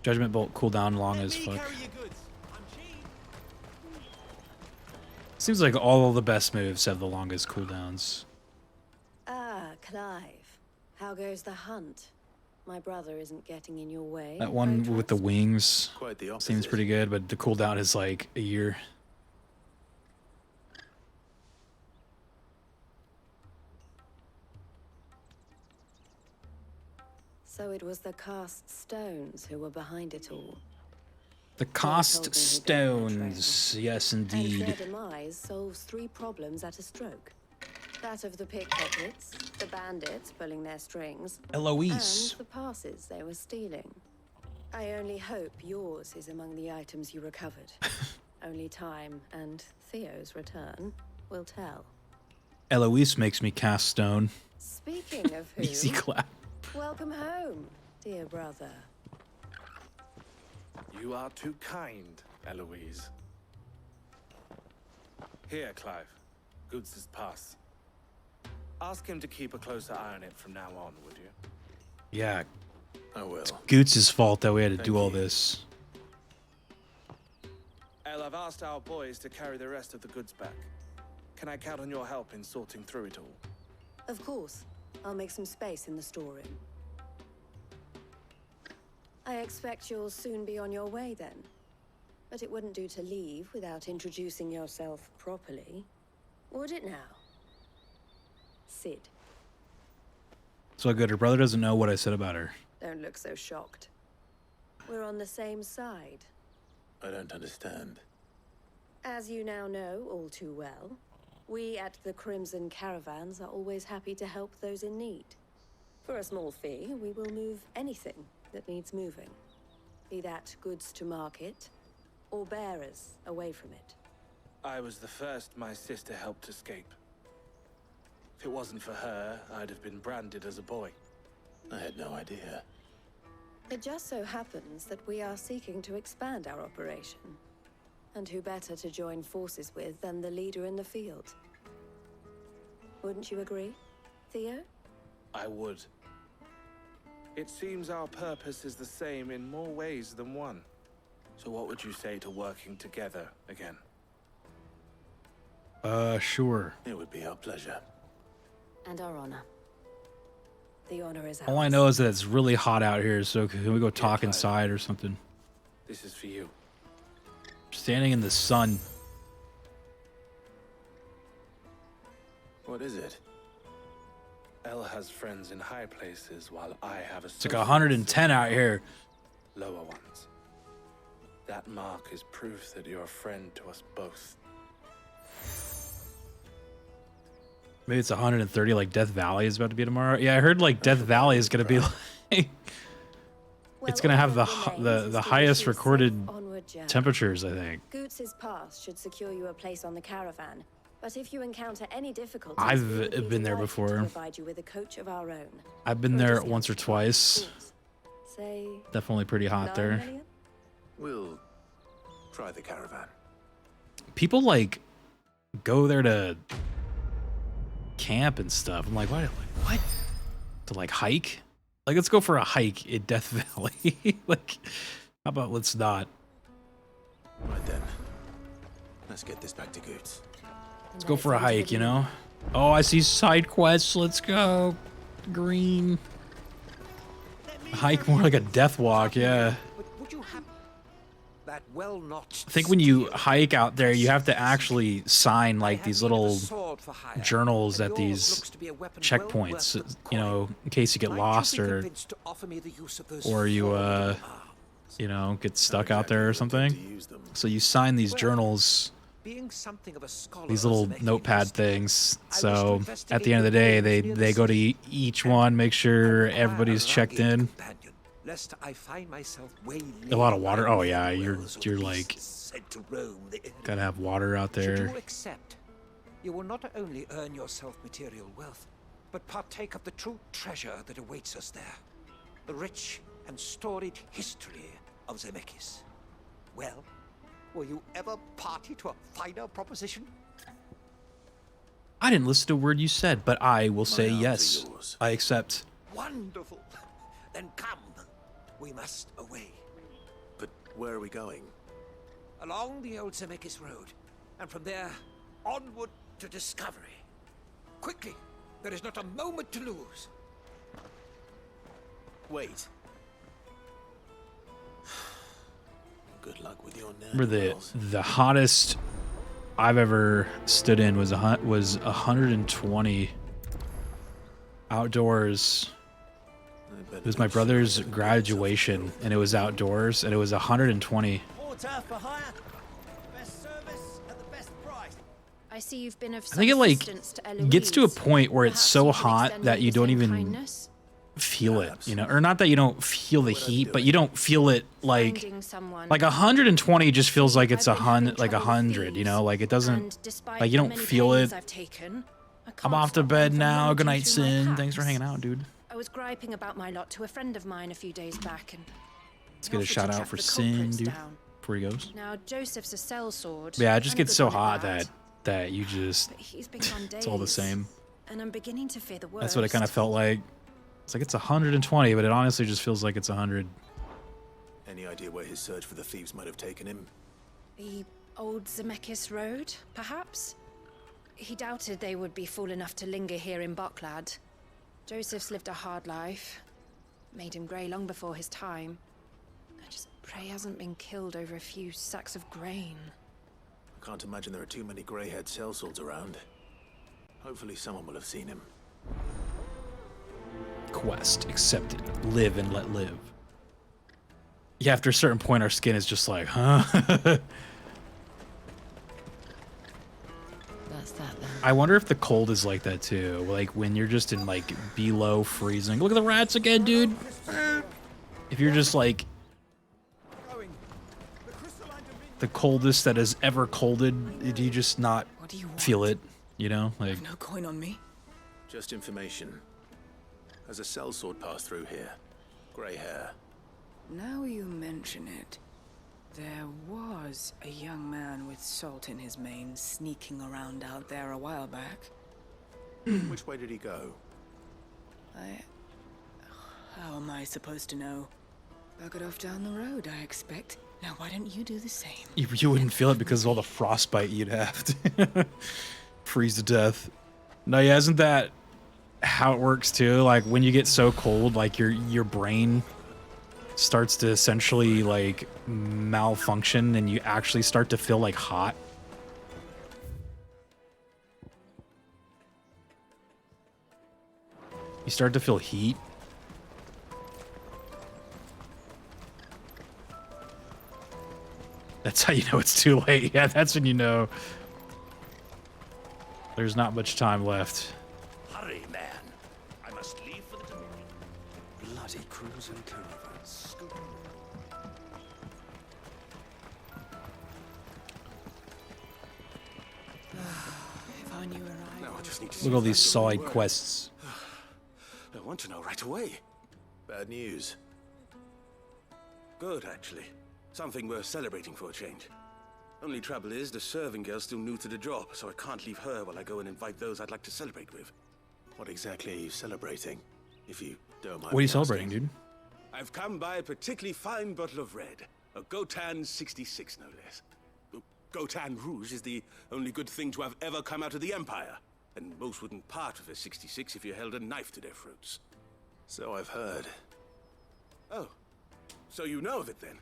Judgment Bolt cooldown long as fuck. Seems like all of the best moves have the longest cooldowns. Ah, Clive. How goes the hunt? My brother isn't getting in your way. That one with the wings Quite the opposite. seems pretty good, but the cooldown is like a year. So it was the cast stones who were behind it all. The cost stones, yes And indeed. their demise solves 3 problems at a stroke. That of the pickpockets, the bandits pulling their strings, Eloise. and the passes they were stealing. I only hope yours is among the items you recovered. Only time and Theo's return will tell. Eloise makes me cast stone. Speaking of who, Easy clap. welcome home, dear brother. You are too kind, Eloise. Here, Clive. Goots's pass. Ask him to keep a closer eye on it from now on, would you? Yeah. I will. It's Goots' fault that we had to Thank do all you. this. El, I've asked our boys to carry the rest of the goods back. Can I count on your help in sorting through it all? Of course. I'll make some space in the storeroom. I expect you'll soon be on your way then. But it wouldn't do to leave without introducing yourself properly. Would it now? Sid. So good. Her brother doesn't know what I said about her. Don't look so shocked. We're on the same side. I don't understand. As you now know all too well, we at the Crimson Caravans are always happy to help those in need. For a small fee, we will move anything that needs moving. Be that goods to market, or bearers away from it. I was the first my sister helped escape. If it wasn't for her, I'd have been branded as a boy. I had no idea. It just so happens that we are seeking to expand our operation. And who better to join forces with than the leader in the field? Wouldn't you agree, Theo? I would. It seems our purpose is the same in more ways than one. So what would you say to working together again? Sure. It would be our pleasure. And our honor. The honor is ours. All I know is that it's really hot out here, so can we go talk inside or something? This is for you. Standing in the sun. What is it? El has friends in high places while I have a It's like 110 out here. lower ones. That mark is proof that you're a friend to us both. Maybe it's 130 like Death Valley is about to be tomorrow. Yeah, I heard like Death Valley is going to be like it's going to have the highest recorded temperatures, I think. Goots's pass should secure you a place on the caravan. But if you encounter any difficulties, I've we'll be been there delighted to before. provide you with a coach of our own. I've been there once or twice. Say Definitely pretty hot 9 there. million? We'll try the caravan. People like go there to camp and stuff. I'm like, what? to like hike. Like, let's go for a hike in Death Valley. Like, how about let's not? Right then. Let's get this back to Goots. Let's go for a hike, you know? Oh, I see side quests. Let's go. Green. Hike more like a death walk, yeah. That well-notched I think when you hike out there, you have to actually sign like these little journals at these checkpoints, you know, in case you get lost or you you know, get stuck out there or something. So you sign these journals, these little notepad things. So at the end of the day, they go to each one, make sure everybody's checked in. Lest I find myself way A lot of water. Oh yeah, you're like gotta have water out Should there. you accept, you will not only earn yourself material wealth, but partake of the true treasure that awaits us there. The rich and storied history of Zemeckis. Well, will you ever party to a finer proposition? I didn't listen to a word you said, but I will say yes. I accept. Wonderful. Then come. We must away. But where are we going? Along the old Zemeckis Road, and from there, onward to discovery. Quickly, there is not a moment to lose. Wait. Good luck with your Remember the hottest I've ever stood in was 120 outdoors. It was my brother's graduation, and it was outdoors, and it was 120. I see you've been of I think it like gets to a point where it's so hot that you don't even feel it, you know, or not that you don't feel the heat, but you don't feel it like 120 just feels like it's 100, you know, like it doesn't, like you don't feel it. I'm off to bed now. Good night, Sin. Thanks for hanging out, dude. I was griping about my lot to a friend of mine a few days back, and Let's get a shout out for Sin, dude, before he goes. now Joseph's a sellsword. Yeah, it just and a gets good so one at hot that. that you just, But he's been gone it's all the days, same. and I'm beginning to fear the worst. That's what it kind of felt like. It's like it's 120, but it honestly just feels like it's 100. Any idea where his search for the thieves might have taken him? The old Zemeckis Road, perhaps? He doubted they would be fool enough to linger here in Bocklad. Joseph's lived a hard life. Made him grey long before his time. I just pray he hasn't been killed over a few sacks of grain. I can't imagine there are too many grey-haired sellswords around. Hopefully someone will have seen him. Quest accepted. Live and let live. Yeah, after a certain point, our skin is just like, huh? That's that then. I wonder if the cold is like that too. Like when you're just in like below freezing. Look at the rats again, dude. If you're just like the coldest that has ever colded, do you just not feel it? You know, like No coin on me. Just information. Has a sellsword passed through here? Grey hair. Now you mention it, there was a young man with salt in his mane sneaking around out there a while back. Which way did he go? How am I supposed to know? Buggered off down the road, I expect. Now why don't you do the same? you wouldn't feel it because of all the frostbite you'd have to freeze to death. No, yeah, isn't that how it works too? Like when you get so cold, like your brain starts to essentially like malfunction and you actually start to feel like hot. You start to feel heat. That's how you know it's too late. Yeah, that's when you know there's not much time left. Hurry, man. I must leave for the Dominion. Bloody crews and caravans. If I knew where I No, I just need to Look at all these see side if I quests. I want to know right away. Bad news. Good, actually. Something worth celebrating for a change. Only trouble is, the serving girl's still new to the job, so I can't leave her while I go and invite those I'd like to celebrate with. What exactly are you celebrating? if you don't mind. What are you me celebrating, asking. dude? I've come by a particularly fine bottle of red. A Gotan 66, no less. Gotan Rouge is the only good thing to have ever come out of the Empire. And most wouldn't part with a 66 if you held a knife to their throats. So I've heard. Oh, so you know of it then?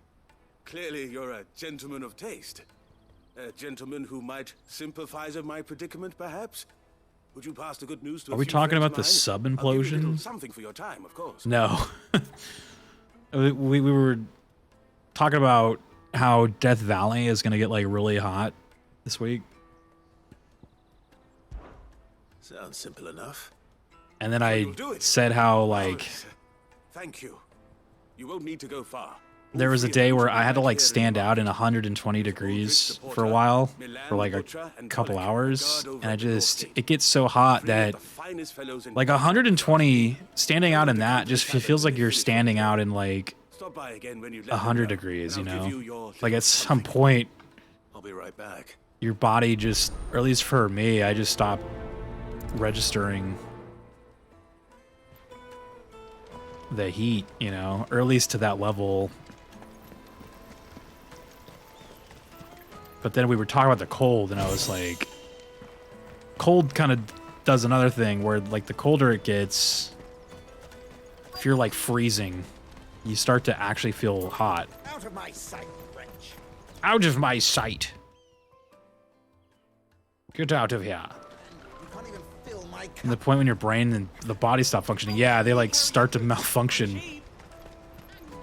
Clearly you're a gentleman of taste. A gentleman who might sympathize with my predicament, perhaps? Would you pass the good news to Are a we few talking friends about the of sub mine? I'll give you a little implosions? something for your time, of course. No. we were talking about how Death Valley is gonna get like really hot this week. Sounds simple enough. And then I said how like Thank you. You won't need to go far. there was a day where I had to like stand out in 120 degrees for a while, for like a couple hours, and it gets so hot that like 120 standing out in that just feels like you're standing out in like 100 degrees, you know? Like at some point I'll be right back. your body just, or at least for me, I just stopped registering the heat, you know, or at least to that level. But then we were talking about the cold, and I was like, cold kind of does another thing where, like, the colder it gets, if you're like freezing, you start to actually feel hot. Out of my sight, wretch. Out of my sight. Get out of here. And the point when your brain and the body stop functioning, yeah, they like start to malfunction.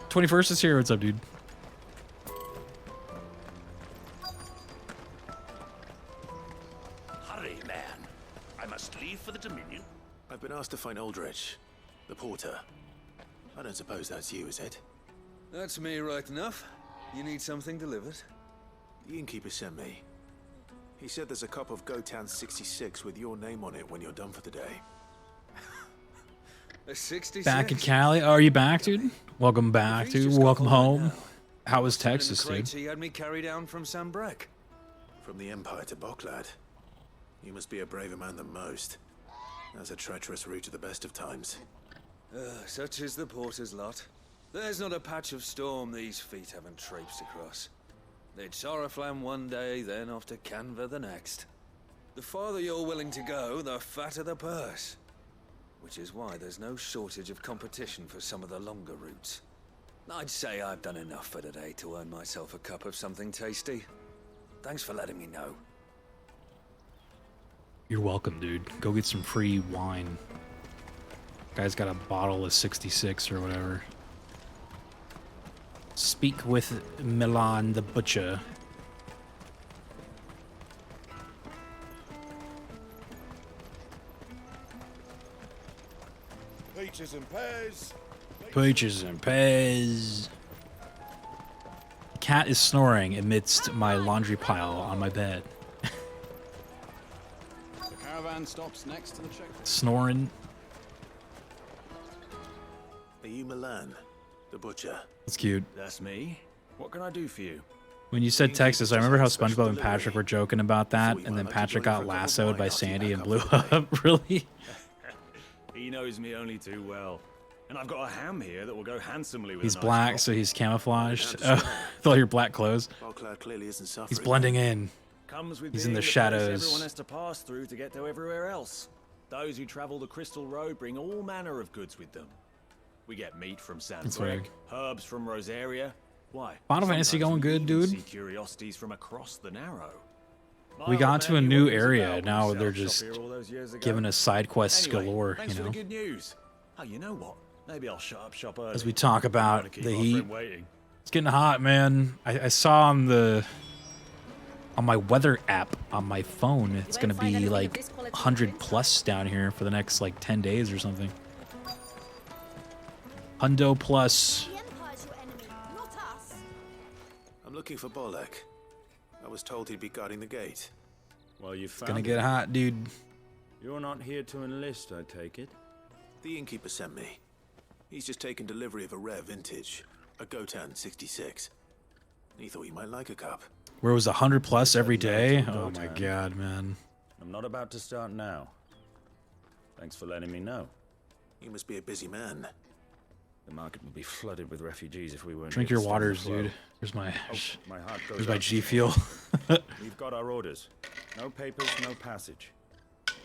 21st is here. What's up, dude? Hurry, man. I must leave for the Dominion. I've been asked to find Aldrich, the porter. I don't suppose that's you, is it? That's me right enough. You need something delivered? The innkeeper sent me. He said there's a cup of Gotan 66 with your name on it when you're done for the day. A 66? Back in Cali? Oh, are you back, dude? Welcome back, dude. Welcome home. How was Texas, dude? He had me carry down from Sambrek. From the Empire to Boklad. You must be a braver man than most. That's a treacherous route at the best of times. Such is the porter's lot. There's not a patch of storm these feet haven't traipsed across. They'd Soraflam one day, then off to Canva the next. The farther you're willing to go, the fatter the purse. Which is why there's no shortage of competition for some of the longer routes. I'd say I've done enough for today to earn myself a cup of something tasty. Thanks for letting me know. You're welcome, dude. Go get some free wine. Guy's got a bottle of 66 or whatever. Speak with Milan the Butcher. Peaches and pears. Peaches and pears. Cat is snoring amidst my laundry pile on my bed. The caravan stops next to the checkpoint. Snoring. Are you Milan, the butcher? That's cute. That's me. What can I do for you? When you said Texas, I remember how SpongeBob and Patrick were joking about that, and then Patrick got lassoed by Sandy and blew up. Really? He knows me only too well. And I've got a ham here that will go handsomely with He's a nice black, crop. so he's camouflaged. With all your black clothes. Boklad clearly isn't suffering. He's blending in. Comes with He's in being the place shadows. everyone has to pass through to get to everywhere else. Those who travel the Crystal Road bring all manner of goods with them. We get meat from That's Sandbreak, right. herbs from Rosaria. Why? Final Fantasy Sometimes going we good, even dude? See curiosities from across the Narrow. We got to a new area. Now himself they're shop just here all those years ago. giving us side quests Anyway, galore, thanks you for know? the good news. Oh, you know what? Maybe I'll shut up shop early. As we talk Don't wanna about keep the our heat. friend waiting. It's getting hot, man. I saw on my weather app on my phone, it's gonna be like 100 plus down here for the next like 10 days or something. Hundo plus. I'm looking for Bolek. I was told he'd be guarding the gate. Well, you It's gonna get hot, dude. You're not here to enlist, I take it. The innkeeper sent me. He's just taken delivery of a rare vintage, a Gotan 66. He thought you might like a cup. Where it was 100 plus every day? Oh my god, man. I'm not about to start now. Thanks for letting me know. You must be a busy man. The market would be flooded with refugees if we weren't. Drink here your to stop waters, the flow. dude. Here's my My heart goes here's my out to G you. fuel. We've got our orders. No papers, no passage.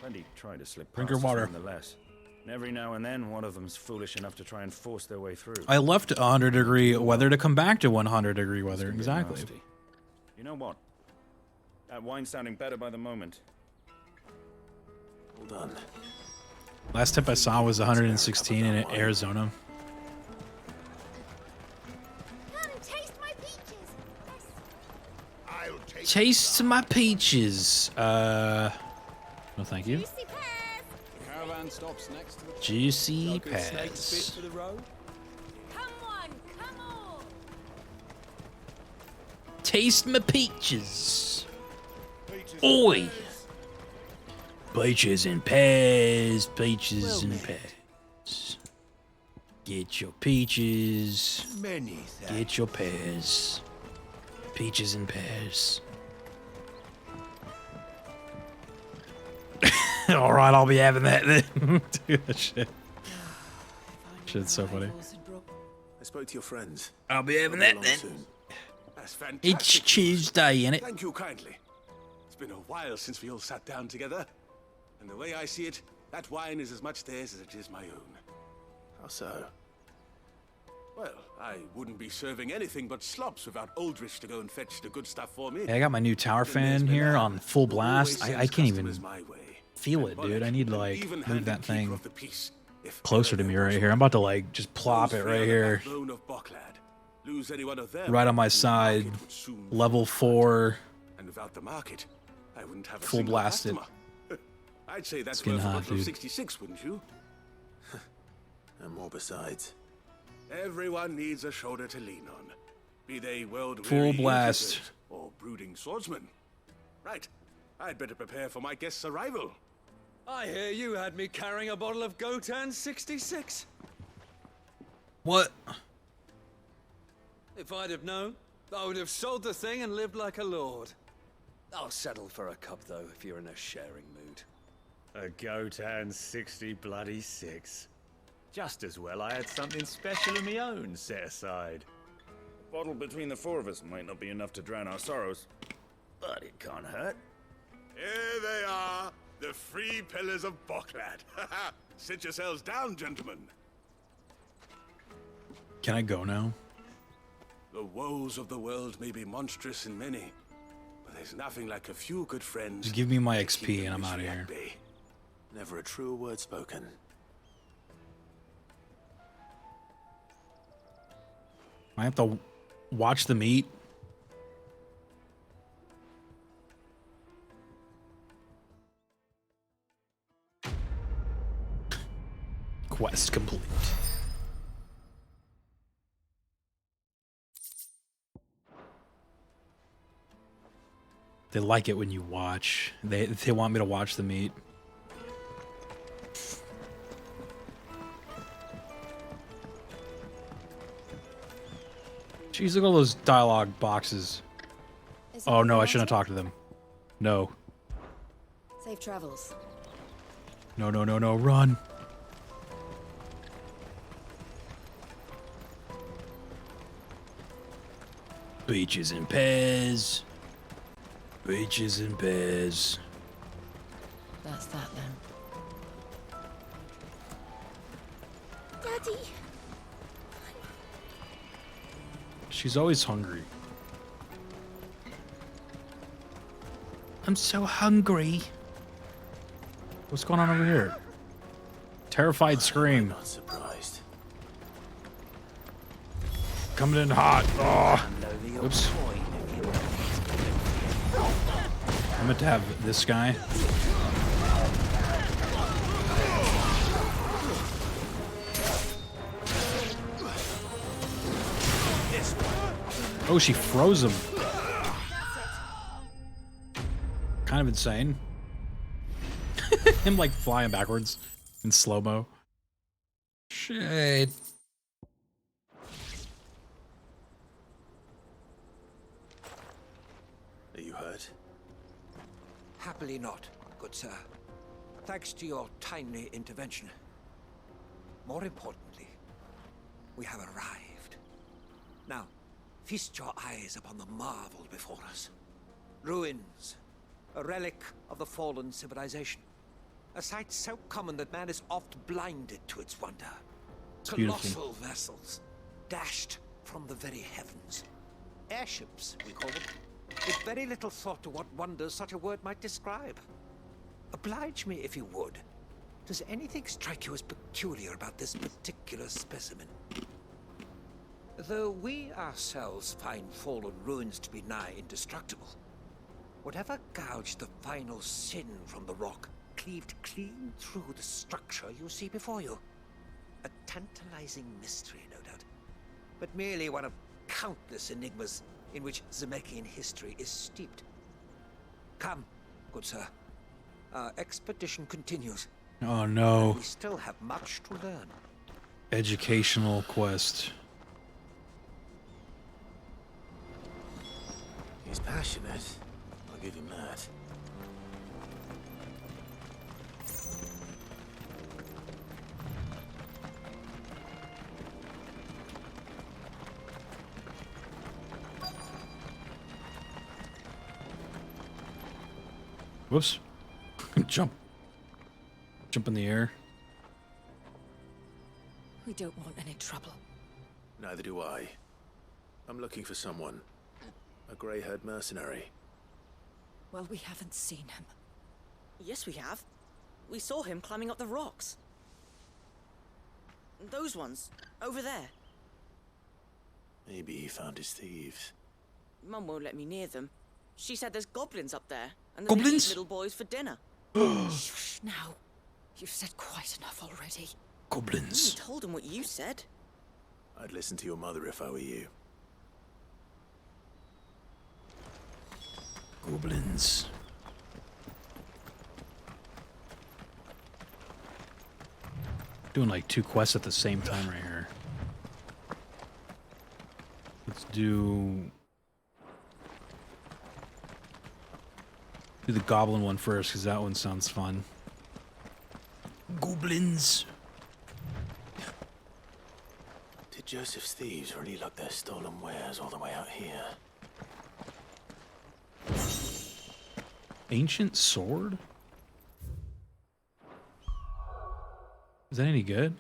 Plenty try to slip Drink past your us water. nonetheless. And every now and then, one of them's foolish enough to try and force their way through. I left 100-degree weather to come back to 100-degree weather. It's Exactly. nasty. You know what? That wine's sounding better by the moment. Hold on. Last tip I saw was 116 in Arizona. Come taste my peaches. I'll take Taste my peaches. No, thank you. Juicy pears. The caravan stops next to the Juicy Got good snakes fit pears. for the road? Come on, come on. Taste my peaches. Oi! Peaches and pears, peaches and pears. Get your peaches. Many Get your pears. Peaches and pears. All right, I'll be having that then. Dude, that shit. Shit's so funny. I spoke to your friends. I'll be having They'll that be along then. soon. That's fantastic. It's Tuesday, innit? Thank you kindly. It's been a while since we all sat down together. And the way I see it, that wine is as much theirs as it is my own. How so? Well, I wouldn't be serving anything but slops without Aldrich to go and fetch the good stuff for me. Hey, I got my new tower fan here on full blast. I can't even feel it, dude. I need to like move that thing closer to me right here. I'm about to like just plop it right here. Right on my side. Level 4. And without the market, I wouldn't have a Full single blasted. customer. I'd say that's It's getting worth a hot, bottle of dude. 66, wouldn't you? And more besides. Everyone needs a shoulder to lean on. Be they world Full blast. innkeepers or brooding swordsmen. Right. I'd better prepare for my guest's arrival. I hear you had me carrying a bottle of Gotan 66. What? If I'd have known, I would have sold the thing and lived like a lord. I'll settle for a cup, though, if you're in a sharing mood. A Gotan 60 bloody 6. Just as well I had something special of my own set aside. A bottle between the four of us might not be enough to drown our sorrows, but it can't hurt. Here they are, the free pillars of Boklad. Sit yourselves down, gentlemen. Can I go now? The woes of the world may be monstrous in many, but there's nothing like a few good friends. Just give me my to XP keep the and I'm out of misery here. at bay. Never a truer word spoken. I have to watch the meat. Quest complete. They like it when you watch. They want me to watch the meat. Jeez, look at all those dialogue boxes. Oh no, I shouldn't have talked to them. No. Safe travels. No, no, no, no, run. Peaches and pears. Peaches and pears. That's that then. Daddy. She's always hungry. I'm so hungry. What's going on over here? Terrified scream. Not surprised. Coming in hot. Oh. Oops. I meant to have this guy. Oh, she froze him. Kind of insane. Him like flying backwards in slow-mo. Shit. Are you hurt? Happily not, good sir. Thanks to your timely intervention. more importantly, we have arrived. Now, feast your eyes upon the marvel before us. Ruins, a relic of the fallen civilization. A sight so common that man is oft blinded to its wonder. It's beautiful. Colossal vessels, dashed from the very heavens. Airships, we call them, with very little thought to what wonders such a word might describe. Oblige me if you would. Does anything strike you as peculiar about this particular specimen? Though we ourselves find fallen ruins to be nigh indestructible, whatever gouged the final sin from the rock cleaved clean through the structure you see before you. A tantalizing mystery, no doubt, but merely one of countless enigmas in which Zemeckis history is steeped. Come, good sir. Our expedition continues. Oh no. We still have much to learn. Educational quest. He's passionate. I'll give him that. Whoops. Jump in the air. We don't want any trouble. Neither do I. I'm looking for someone. A grey-haired mercenary. Well, we haven't seen him. Yes, we have. We saw him climbing up the rocks. Those ones, over there. Maybe he found his thieves. Mum won't let me near them. She said there's goblins up there, and that Goblins? they eat little boys for dinner. Shush now. You've said quite enough already. Goblins. You told him what you said. I'd listen to your mother if I were you. Goblins. Doing like 2 quests at the same time right here. Let's do the goblin one first, because that one sounds fun. Goblins. Did Joseph's thieves really lug their stolen wares all the way out here? Ancient sword? Is that any good?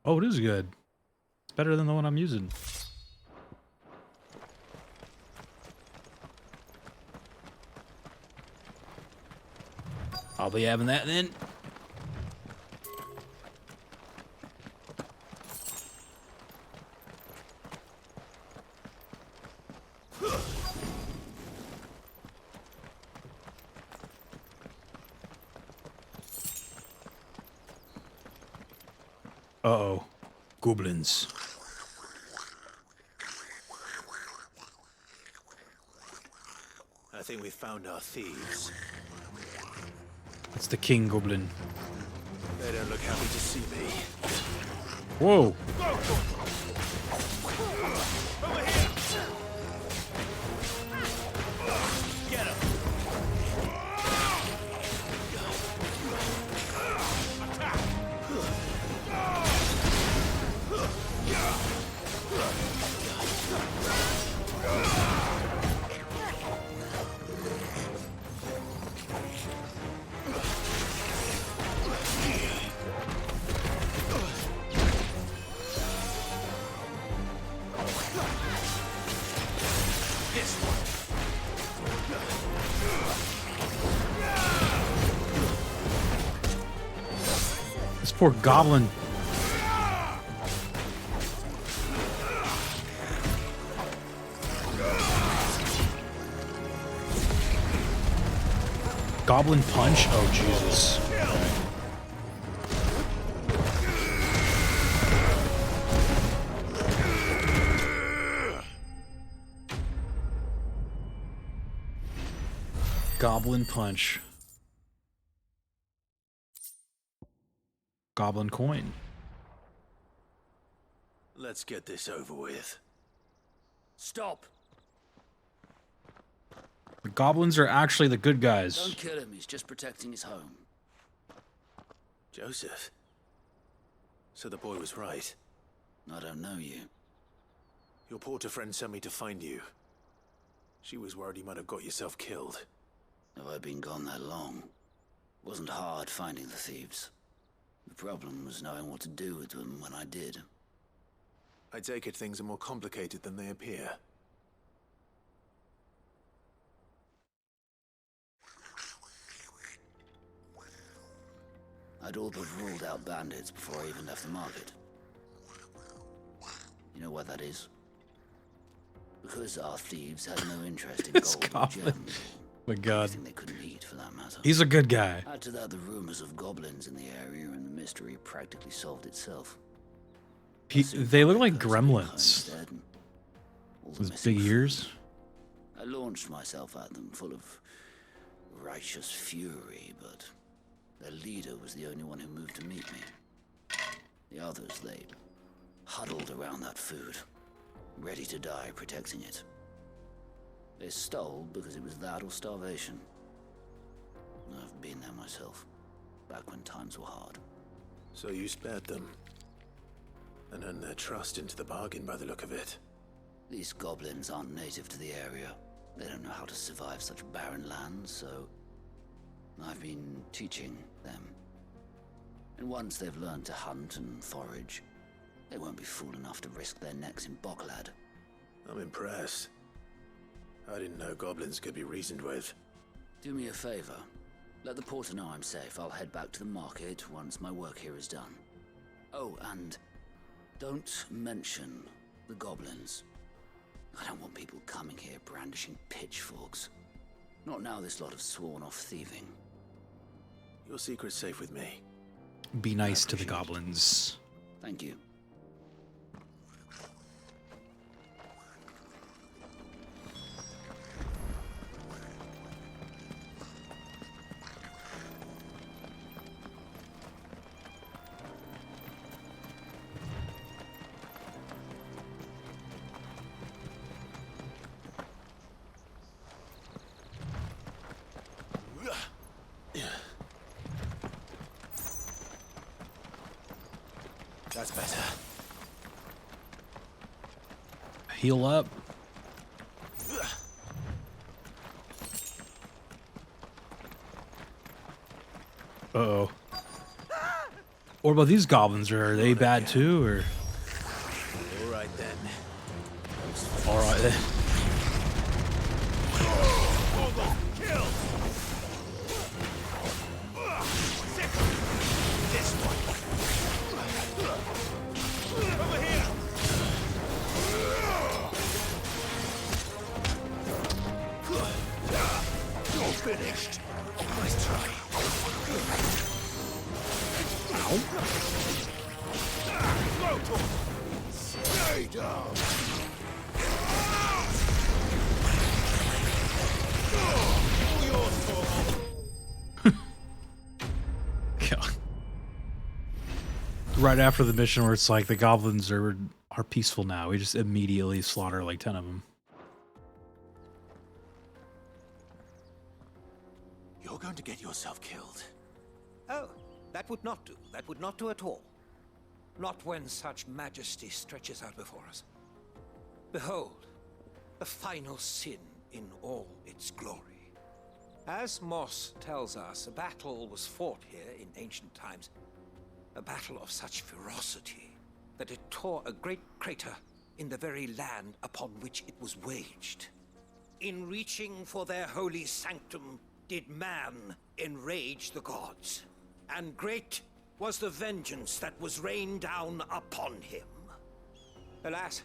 Oh, it is good. It's better than the one I'm using. I'll be having that then. Uh-oh. Goblins. I think we found our thieves. It's the king goblin. They don't look happy to see me. Whoa. Over here! Get him! This poor goblin. Goblin punch? Oh, Jesus. Goblin punch. Goblin coin. Let's get this over with. Stop! The goblins are actually the good guys. Don't kill him, he's just protecting his home. Joseph. So the boy was right. I don't know you. Your porter friend sent me to find you. She was worried you might have got yourself killed. Have I been gone that long? It wasn't hard finding the thieves. The problem was knowing what to do with them when I did. I take it things are more complicated than they appear. I'd all but ruled out bandits before I even left the market. You know why that is? Because our thieves had no interest in gold or gems. My God. Anything they couldn't eat, for that matter. He's a good guy. Add to that the rumors of goblins in the area, and the mystery practically solved itself. They look like gremlins. Those big ears. I launched myself at them, full of righteous fury, but their leader was the only one who moved to meet me. The others, they huddled around that food, ready to die protecting it. They stole because it was that or starvation. I've been there myself, back when times were hard. So you spared them. And earned their trust into the bargain by the look of it. These goblins aren't native to the area. They don't know how to survive such barren lands, so I've been teaching them. And once they've learned to hunt and forage, they won't be fool enough to risk their necks in Boklad. I'm impressed. I didn't know goblins could be reasoned with. Do me a favor. Let the porter know I'm safe. I'll head back to the market once my work here is done. Oh, and don't mention the goblins. I don't want people coming here brandishing pitchforks. Not now this lot have sworn off thieving. Your secret's safe with me. Be nice to the goblins. Thank you. That's better. Heal up. Uh-oh. What about these goblins? Are they bad too, or? All right then. All right then. Finished. Nice try. Stay down. Right after the mission where it's like the goblins are peaceful now, we just immediately slaughter like 10 of them. You're going to get yourself killed. Oh, that would not do. That would not do at all. Not when such majesty stretches out before us. Behold, the final sin in all its glory. As Moss tells us, a battle was fought here in ancient times. A battle of such ferocity that it tore a great crater in the very land upon which it was waged. In reaching for their holy sanctum, did man enrage the gods, and great was the vengeance that was rained down upon him. Alas,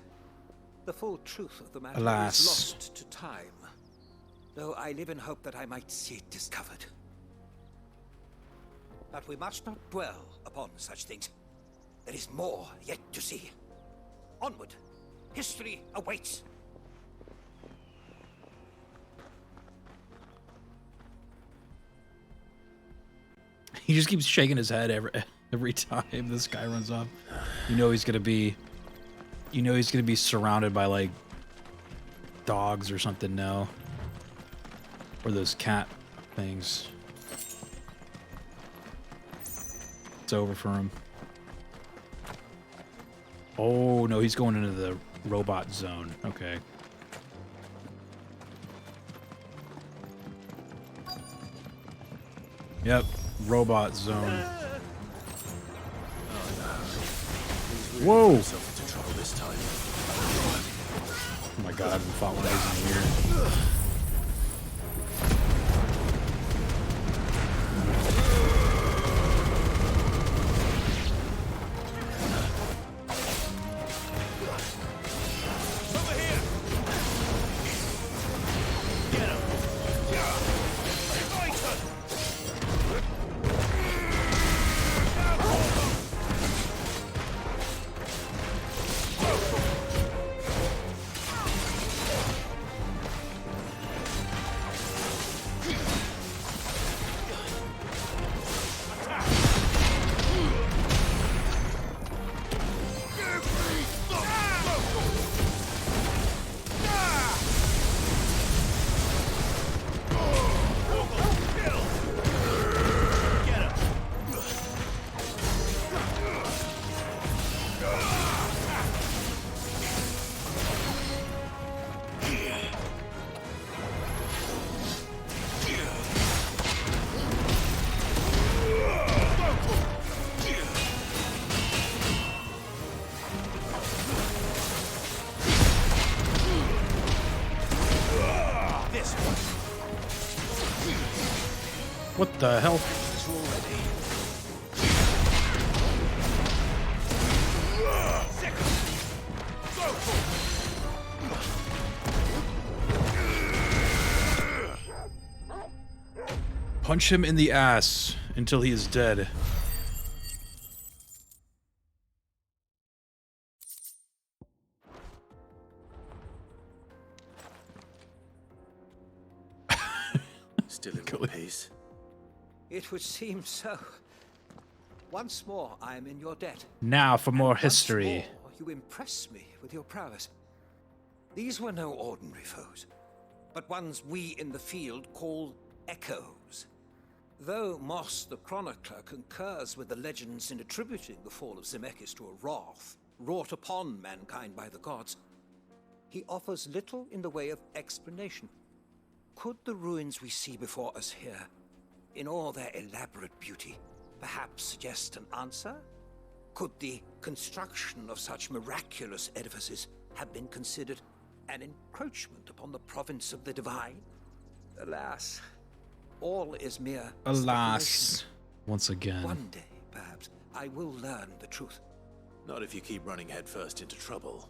the full truth of the matter is lost to time, though I live in hope that I might see it discovered. But we must not dwell upon such things. There is more yet to see. Onward, history awaits. He just keeps shaking his head every time this guy runs off. You know he's gonna be surrounded by like dogs or something now. Or those cat things. It's over for him. Oh, no, he's going into the robot zone. Okay. Yep, robot zone. Whoa! This time. Oh my god, I haven't fought one of these in a year. What the hell? Punch him in the ass until he is dead. Still in one piece. It would seem so. Once more, I am in your debt. Now for more And history. once more, you impress me with your prowess. These were no ordinary foes, but ones we in the field call echoes. Though Moss the Chronicler concurs with the legends in attributing the fall of Zemeckis to a wrath wrought upon mankind by the gods, he offers little in the way of explanation. Could the ruins we see before us here, in all their elaborate beauty, perhaps suggest an answer? Could the construction of such miraculous edifices have been considered an encroachment upon the province of the divine? Alas, all is mere Alas, speculation. once again. One day, perhaps, I will learn the truth. Not if you keep running headfirst into trouble.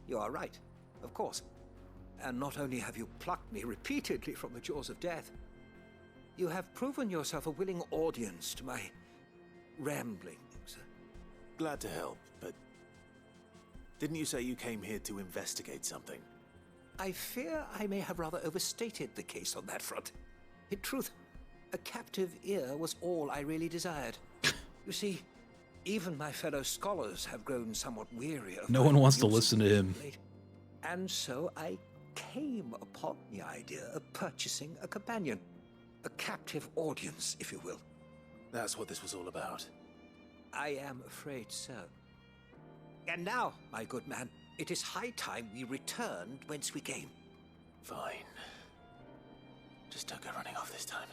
You are right, of course. And not only have you plucked me repeatedly from the jaws of death, you have proven yourself a willing audience to my ramblings. Glad to help, but didn't you say you came here to investigate something? I fear I may have rather overstated the case on that front. In truth, a captive ear was all I really desired. You see, even my fellow scholars have grown somewhat weary of No my one wants to use of listen to them him. late. And so I came upon the idea of purchasing a companion. A captive audience, if you will. That's what this was all about. I am afraid so. And now, my good man, it is high time we returned whence we came. Fine. Just don't go running off this time.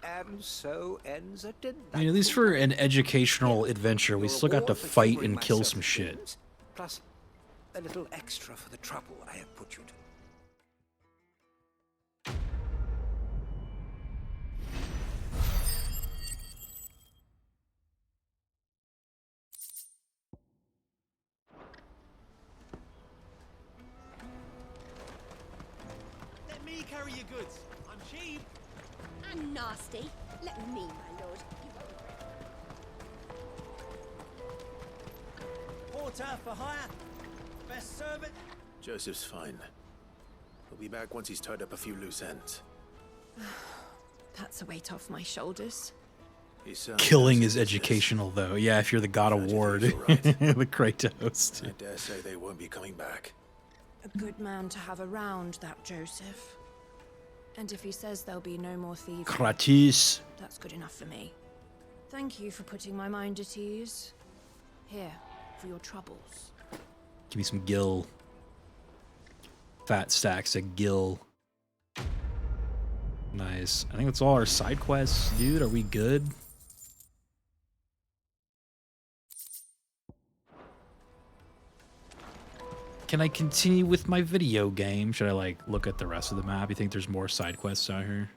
And so ends a I mean, at least for an educational adventure, we still got to fight and kill some shit. Plus, a little extra for the trouble I have put you to. Let me carry your goods. I'm cheap. And nasty. Let me, my lord. Porter for hire. Best servant. Joseph's fine. He'll be back once he's tied up a few loose ends. That's a weight off my shoulders. Killing is educational, though. Yeah, if you're the God of War, the Kratos. I dare say they won't be coming back. A good man to have around, that Joseph. And if he says there'll be no more thieves, Kratos. that's good enough for me. Thank you for putting my mind at ease. Here, for your troubles. Give me some gill. Fat stacks of gill. Nice. I think that's all our side quests, dude. Are we good? Can I continue with my video game? Should I like look at the rest of the map? You think there's more side quests out here?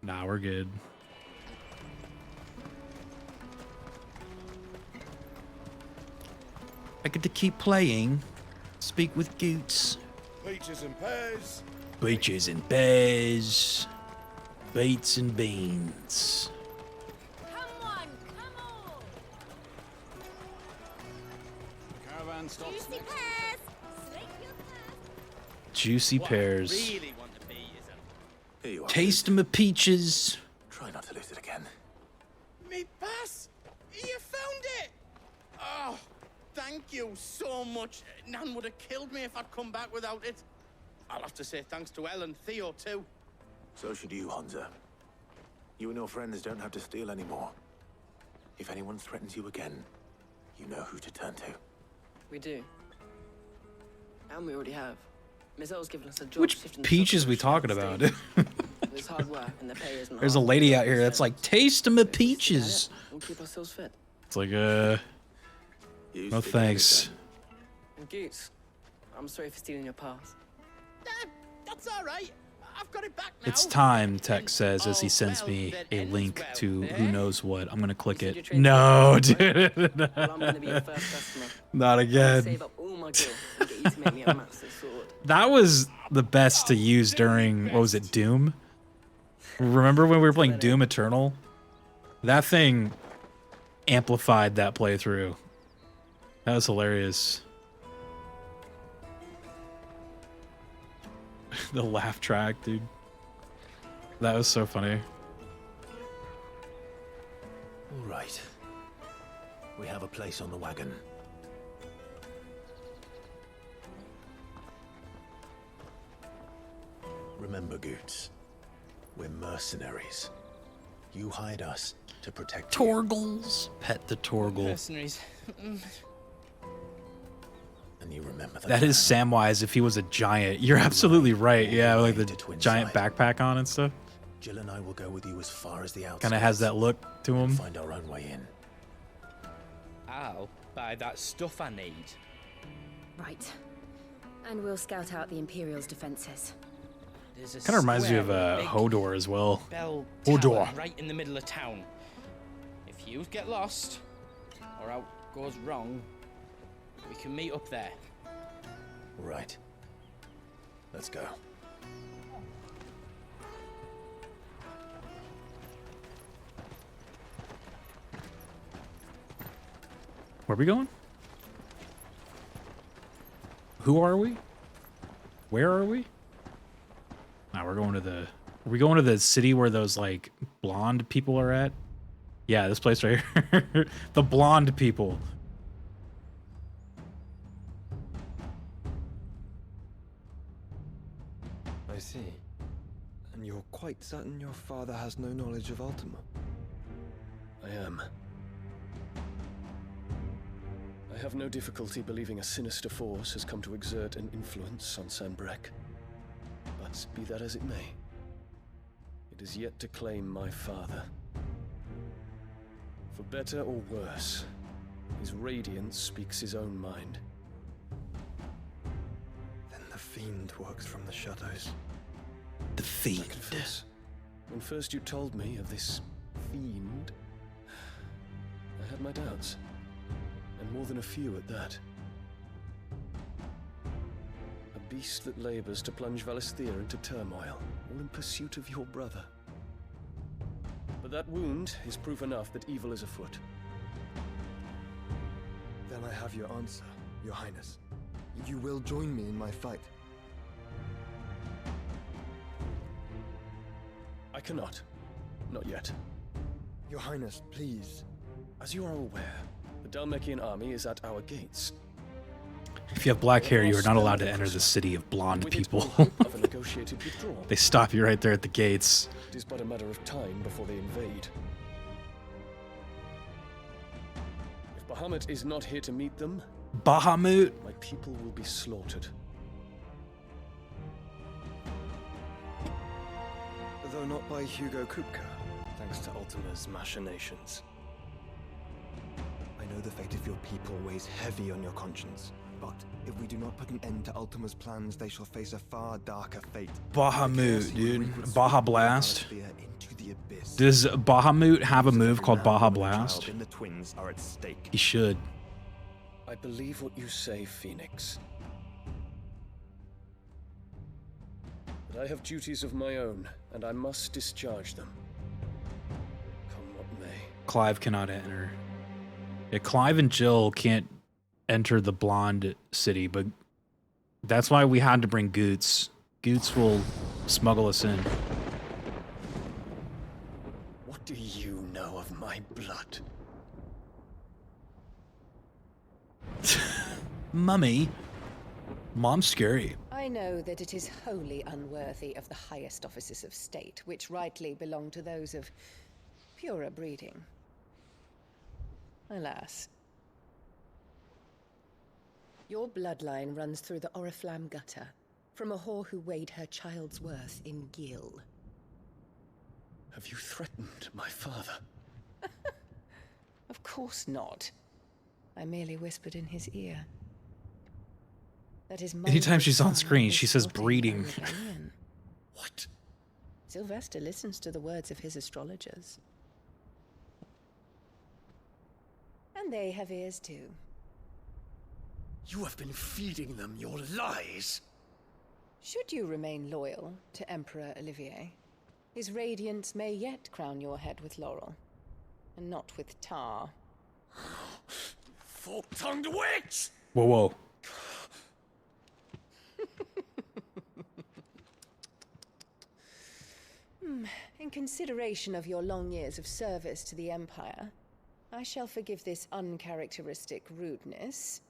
Nah, we're good. I get to keep playing. Speak with Goots. Peaches and pears. Peaches and pears. Baits and beans. Caravan stops Juicy next. pears. Slake your thirst. Juicy What I pears. really want to be is Here you are. Taste 'em of peaches. Try not to lose it again. me pass. You found it. Oh, thank you so much. Nan would have killed me if I'd come back without it. I'll have to say thanks to Elle and Theo too. So should you, Hansa. You and your friends don't have to steal anymore. If anyone threatens you again, you know who to turn to. We do. And we already have. Miss L's given us a job. Which shifting the peaches substance we of talking the about? state. There's hard work and the pay isn't There's a half. lady out here that's like, taste 'em of peaches. We'll keep ourselves fit. It's like, no thanks. And Goots, I'm sorry for stealing your pass. That's all right. I've got it back now. It's time, Tech says as he sends me a link to who knows what. I'm gonna click it. No, dude. Well, I'm gonna be your first customer. Not I'll again. save up all my gil and get you to make me a master sword. That was the best to use during, what was it, Doom? Remember when we were playing Doom Eternal? That thing amplified that playthrough. That was hilarious. The laugh track, dude. That was so funny. All right. We have a place on the wagon. Remember, Goots, we're mercenaries. You hired us to protect you. Torgles. Pet the Torgle. Mercenaries. And you remember That is Samwise if he was a giant. You're absolutely right. Yeah, like the giant backpack on and stuff. Jill and I will go with you as far as the outside. Kind of has that look to him. Find our own way in. I'll buy that stuff I need. Right. And we'll scout out the Imperial's defenses. There's a Kind of reminds me of square with a big Hodor as well. bell Hodor. tower right in the middle of town. If you get lost or out goes wrong, we can meet up there. Right. Let's go. Where are we going? Who are we? Where are we? Nah, we're going to the... Are we going to the city where those, like, blonde people are at? Yeah, this place right here. The blonde people. I see. And you're quite certain your father has no knowledge of Ultima? I am. I have no difficulty believing a sinister force has come to exert an influence on Sanbreque. But be that as it may, it is yet to claim my father. For better or worse, his radiance speaks his own mind. Then the Fiend works from the shadows. The Fiend. I confess, when first you told me of this Fiend, I had my doubts. And more than a few at that. A beast that labors to plunge Valisthea into turmoil, all in pursuit of your brother. But that wound is proof enough that evil is afoot. Then I have your answer. Your Highness, you will join me in my fight. I cannot. Not yet. Your Highness, please. As you are aware, the Dhalmekian army is at our gates. If you have black hair, you are not allowed to enter the city of blonde people. Of a negotiated withdrawal. They stop you right there at the gates. It is but a matter of time before they invade. If Bahamut is not here to meet them, Bahamut? My people will be slaughtered. Though not by Hugo Kupka, thanks to Ultima's machinations. I know the fate of your people weighs heavy on your conscience, but if we do not put an end to Ultima's plans, they shall face a far darker fate. Bahamut, dude. Baja Blast. Does Bahamut have a move called Baja Blast? The twins are at stake. He should. I believe what you say, Phoenix. But I have duties of my own, and I must discharge them. Come what may. Clive cannot enter. Yeah, Clive and Jill can't enter the blonde city, but that's why we had to bring Goots. Goots will smuggle us in. What do you know of my blood? Mummy. Mom's scary. I know that it is wholly unworthy of the highest offices of state, which rightly belong to those of purer breeding. Alas. Your bloodline runs through the Oriflamme gutter, from a whore who weighed her child's worth in gil. Have you threatened my father? Of course not. I merely whispered in his ear. That is Anytime she's on screen, she says breeding. What? Sylvester listens to the words of his astrologers. And they have ears too. You have been feeding them your lies. Should you remain loyal to Emperor Olivier, his radiance may yet crown your head with laurel, and not with tar. Fork-tongued witch! Whoa, whoa. In consideration of your long years of service to the Empire, I shall forgive this uncharacteristic rudeness.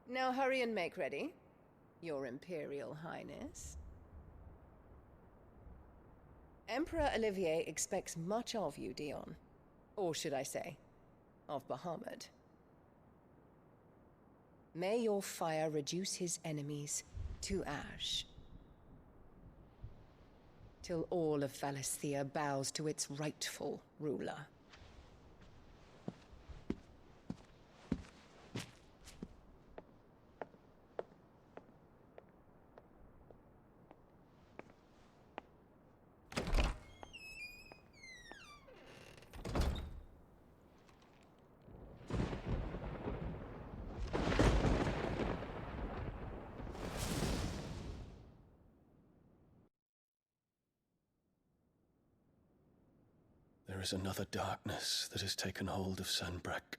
Now hurry and make ready, Your Imperial Highness. Emperor Olivier expects much of you, Dion. Or should I say, of Bahamut. May your fire reduce his enemies to ash, till all of Valisthea bows to its rightful ruler. There is another darkness that has taken hold of Sanbreque.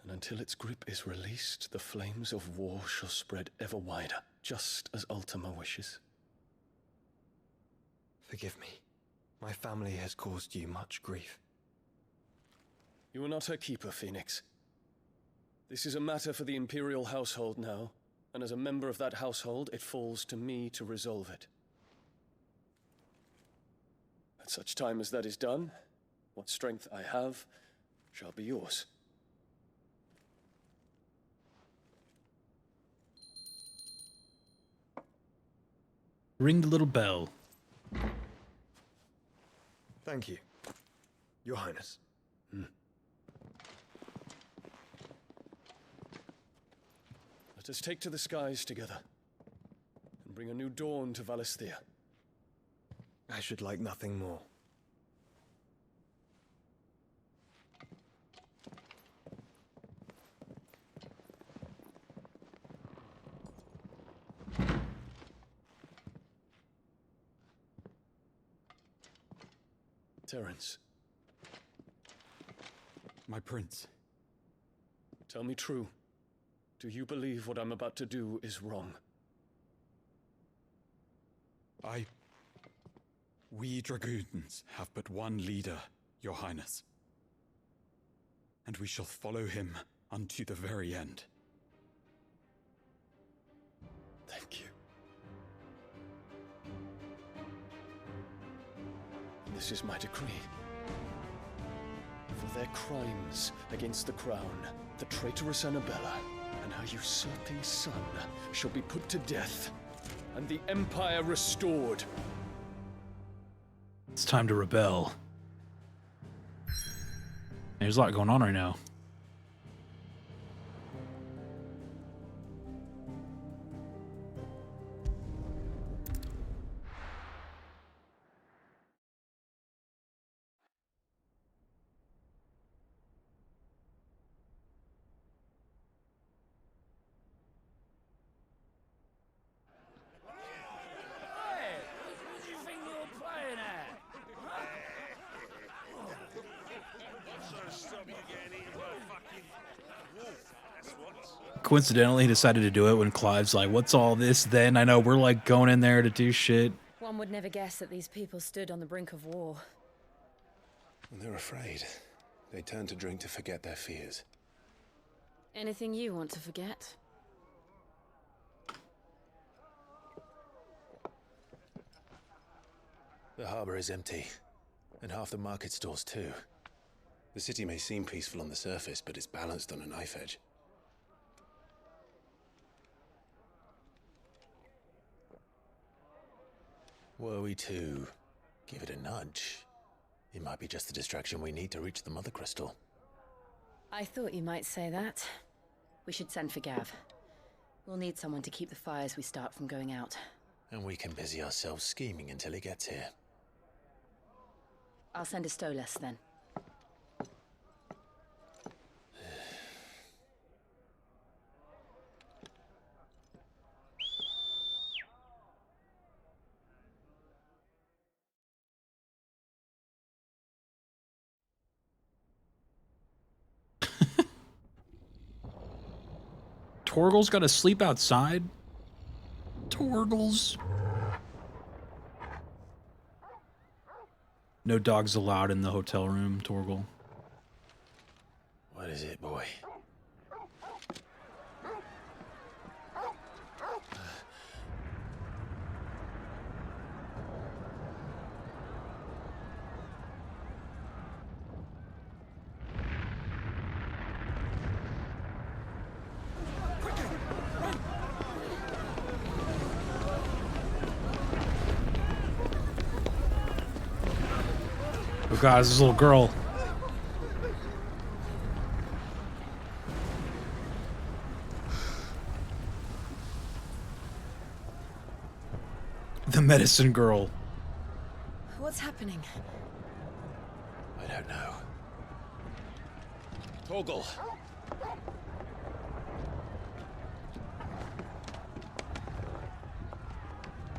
And until its grip is released, the flames of war shall spread ever wider, just as Ultima wishes. Forgive me. My family has caused you much grief. You are not her keeper, Phoenix. This is a matter for the Imperial household now, and as a member of that household, it falls to me to resolve it. At such time as that is done, what strength I have shall be yours. Ring the little bell. Thank you, Your Highness. Let us take to the skies together, and bring a new dawn to Valisthea. I should like nothing more. Terence. My prince. Tell me true. Do you believe what I'm about to do is wrong? We dragoons have but one leader, Your Highness. And we shall follow him unto the very end. Thank you. This is my decree. For their crimes against the crown, the traitorous Annabella and her usurping son shall be put to death, and the Empire restored. It's time to rebel. There's a lot going on right now. Coincidentally, he decided to do it when Clive's like, what's all this then? I know we're like going in there to do shit. One would never guess that these people stood on the brink of war. When they're afraid, they turn to drink to forget their fears. Anything you want to forget? The harbor is empty, and half the market stalls too. The city may seem peaceful on the surface, but it's balanced on a knife edge. Were we to give it a nudge, it might be just the distraction we need to reach the Mother Crystal. I thought you might say that. We should send for Gav. We'll need someone to keep the fires we start from going out. And we can busy ourselves scheming until he gets here. I'll send a Stolas then. Torgal's got to sleep outside? Torgals? No dogs allowed in the hotel room, Torgal. What is it, boy? Oh god, this little girl. The medicine girl. What's happening? I don't know. Torgal.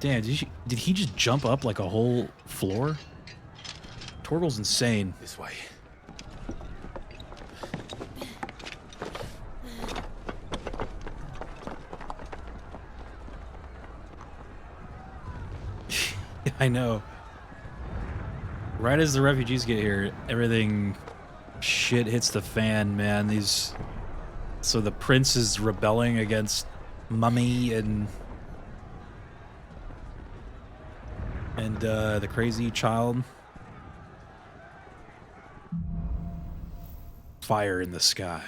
Damn, did he just jump up like a whole floor? Torgal's insane. This way. I know. Right as the refugees get here, everything shit hits the fan, man. So the prince is rebelling against Mummy and the crazy child. Fire in the sky.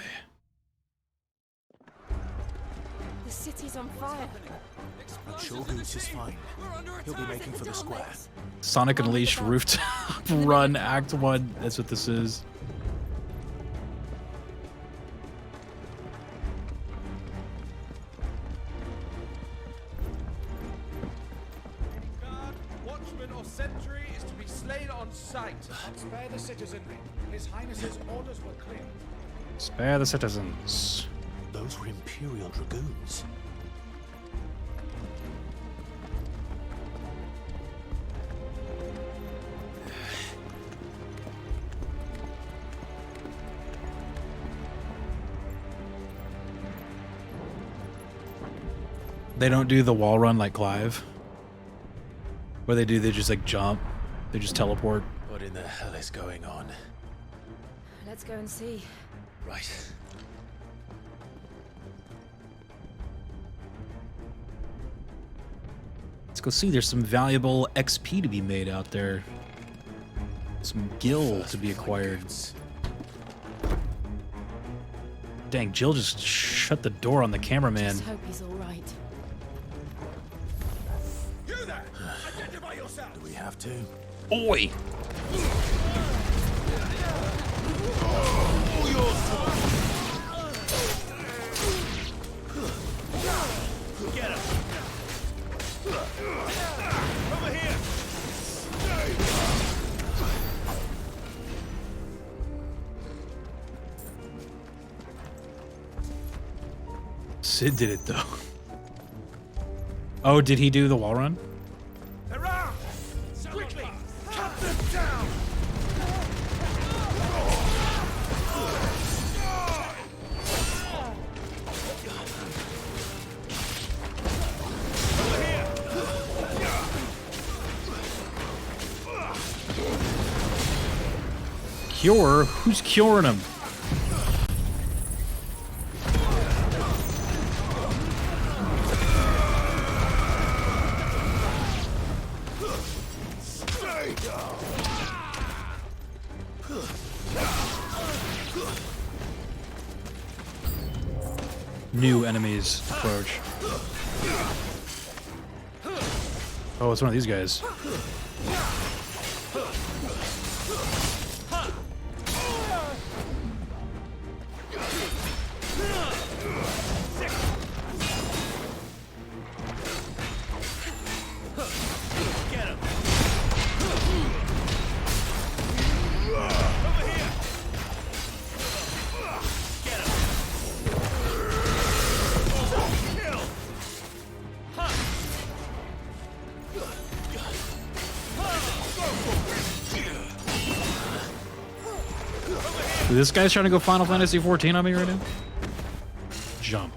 The city's on fire. I'm sure Boots is fine. He'll be making for the square. Sonic Unleashed Rooftop Run Act 1. That's what this is. Guard, watchman, or sentry is to be slain on sight. And spare the citizenry. His Highness's orders were clear. Spare the citizens. Those were Imperial Dragoons. They don't do the wall run like Clive. What they do, they just like jump. They just teleport. What in the hell is going on? Let's go and see. Right. Let's go see. There's some valuable XP to be made out there. Some gil to be acquired. Dang, Jill just shut the door on the cameraman. Just hope he's all right. You there! Identify yourself! Do we have to? Oi! Get him! Over here! Sid did it though. Oh, did he do the wall run? Hurrah! Quickly! Cut them down! Cure? Who's curing him? New enemies approach. Oh, it's one of these guys. This guy's trying to go Final Fantasy XIV on me right now? Jump.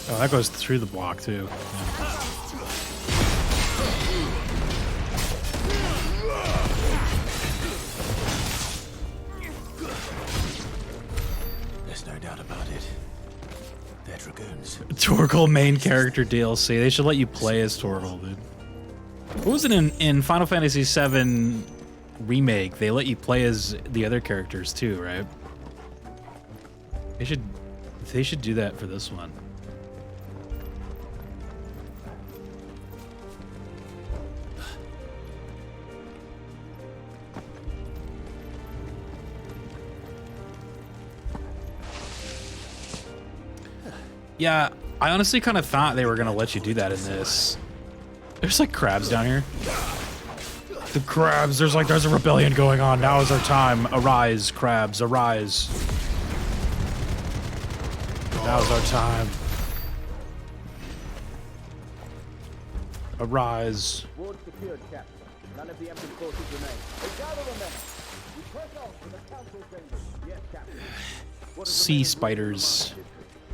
Oh, that goes through the block too. Yeah. There's no doubt about it. They're dragoons. Torgal main character DLC. They should let you play as Torgal, dude. What was it in Final Fantasy VII Remake? They let you play as the other characters too, right? They should do that for this one. Yeah, I honestly kind of thought they were going to let you do that in this. There's like crabs down here. The crabs, there's a rebellion going on. Now is our time. Arise, crabs, arise. Now's our time. Arise. Ward secured, Captain. None of the Emperor's forces remain. They gather the men. We press on to the council chambers. Yes, Captain. What is the Sea main spiders.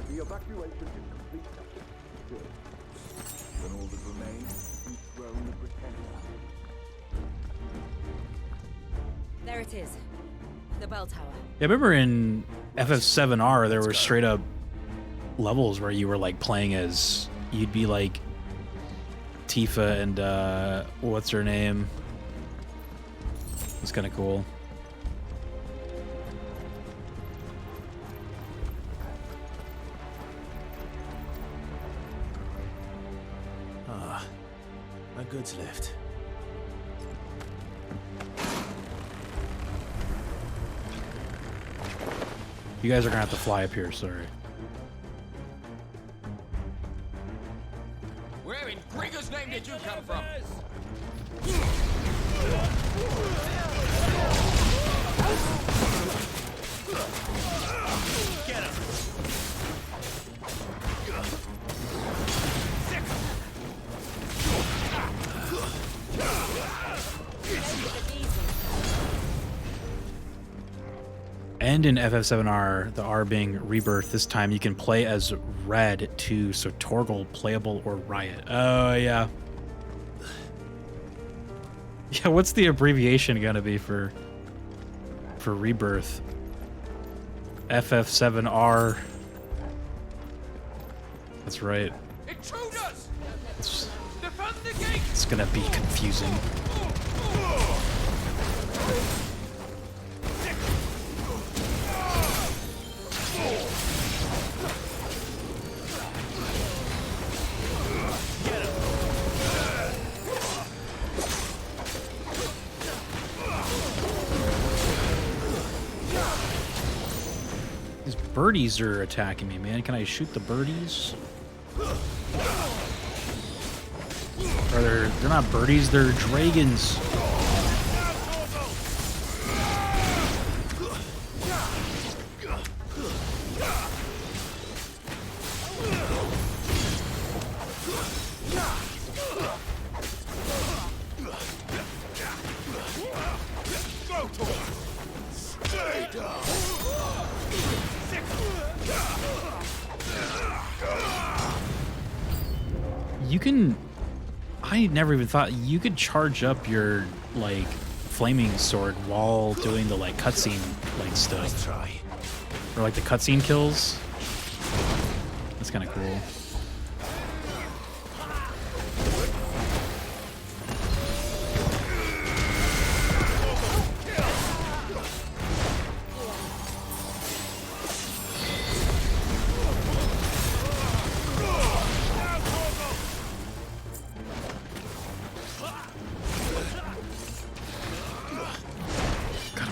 The evacuation is complete, Captain. Good. Then all that remains, dethrone the pretender. There it is. The bell tower. Yeah, I remember in FF7R there were straight up levels where you were like playing as, you'd be like Tifa and what's her name? It's kind of cool. Ah, a goods lift. You guys are gonna have to fly up here, sorry. Where in Gregor's name did you come from? Get him! And in FF7R, the R being Rebirth, this time you can play as Red too, so Torgal, Playable, or Riot. Oh, yeah. Yeah, what's the abbreviation gonna be for Rebirth? FF7R. That's right. Intruders! Defend the gate! It's gonna be confusing. These birdies are attacking me, man. Can I shoot the birdies? Or they're not birdies, they're dragons. You can... I never even thought you could charge up your, like, flaming sword while doing the, like, cutscene, like, stuff. Or, like, the cutscene kills. That's kind of cool.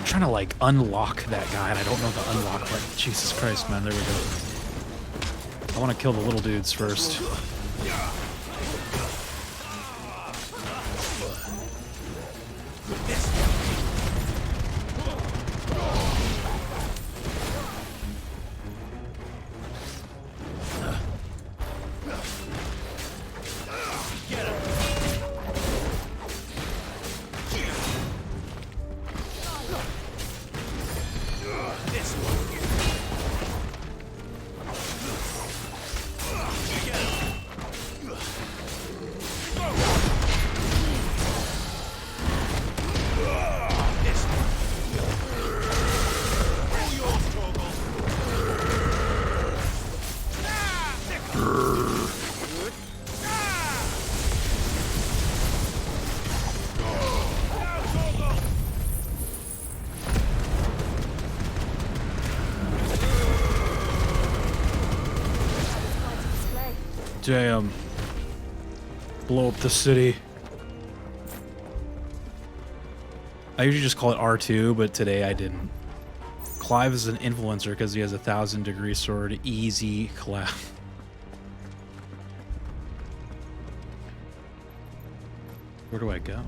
Trying to like unlock that guy and I don't know the unlock button. Jesus Christ, man, there we go. I want to kill the little dudes first. Damn. Blow up the city. I usually just call it R2, but today I didn't. Clive is an influencer because he has a 1000-degree sword. Easy clap. Where do I go?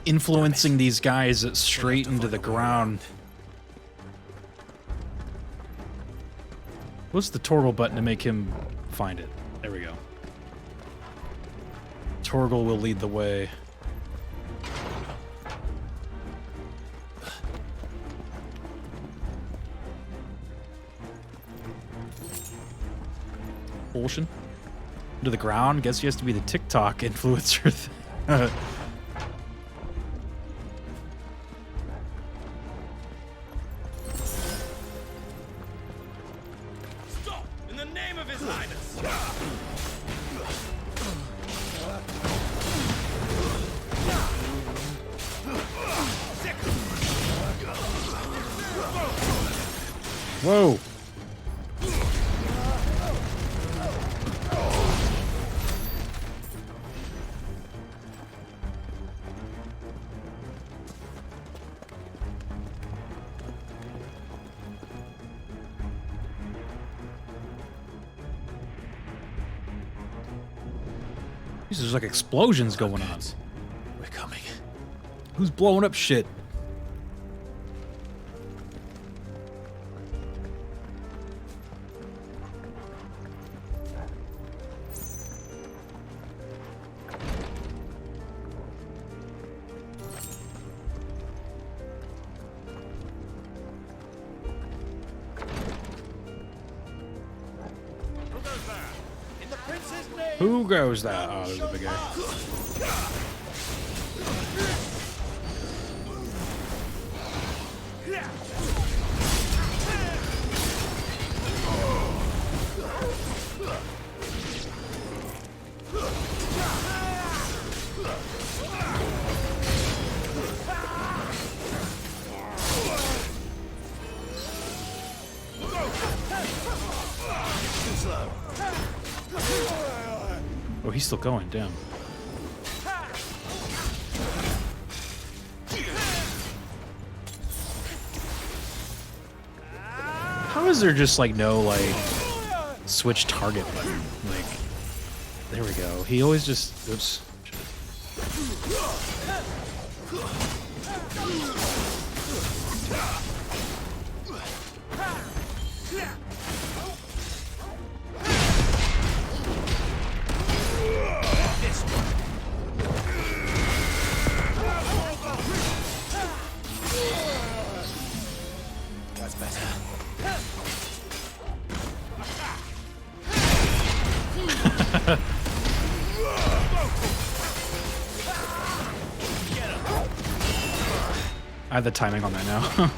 Influencing these guys straight into the ground. What's the Torgal button to make him find it? There we go. Torgal will lead the way. Ocean? Into the ground? Guess he has to be the TikTok influencer. Stop! In the name of His Highness! Whoa! There's like explosions going on. We're coming. Who's blowing up shit? Who goes that? Oh, there's a big guy. Oh, he's still going, damn. How is there just like no like switch target button? Like, there we go. He always just, oops. That's better. I have the timing on that now.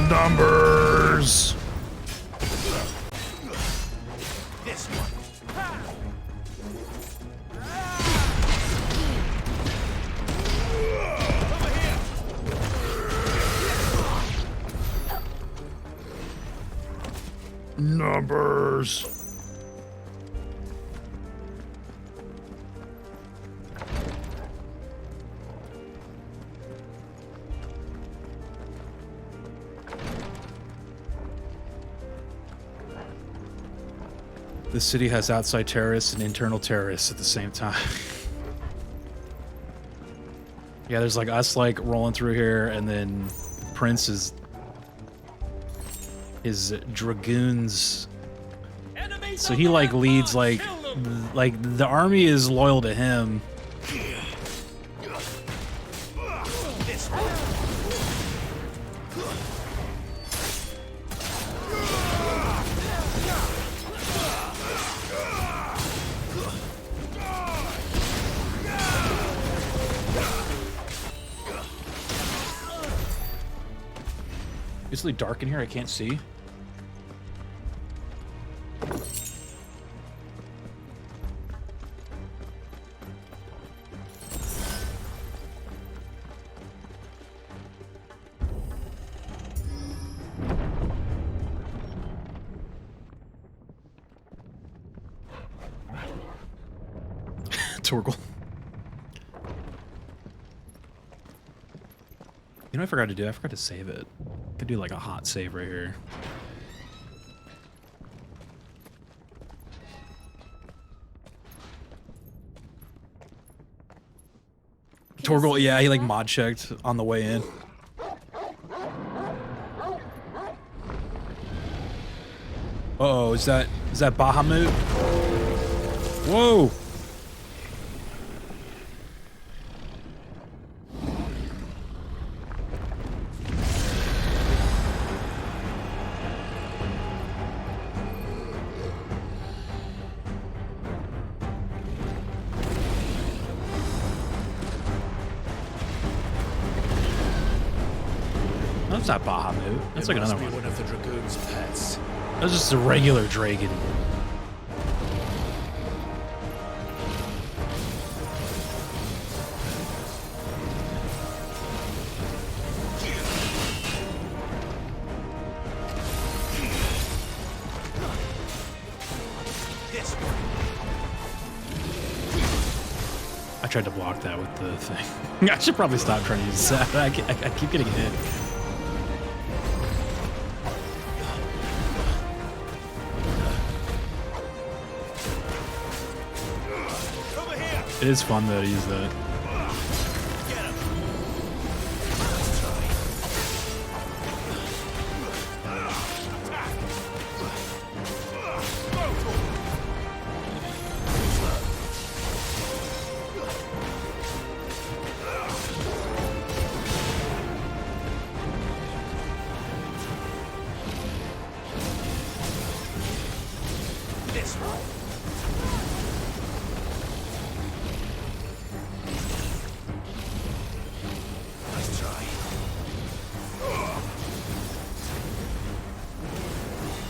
Numbers. This one. Numbers. The city has outside terrorists and internal terrorists at the same time. Yeah, there's like us like rolling through here, and then Prince is his dragoons. So he like leads like the army is loyal to him. It's really dark in here, I can't see. Torgal. You know what I forgot to do? I forgot to save it. I could do like a hot save right here. Torgal, yeah, he like mod checked on the way in. Uh-oh, is that Bahamut? Whoa! That's not Bahamut. That's like another one. One of the dragoon's pets. That's just a regular dragon. tried to block that with the thing. I should probably stop trying to use that. I keep getting hit. It is fun though to use that.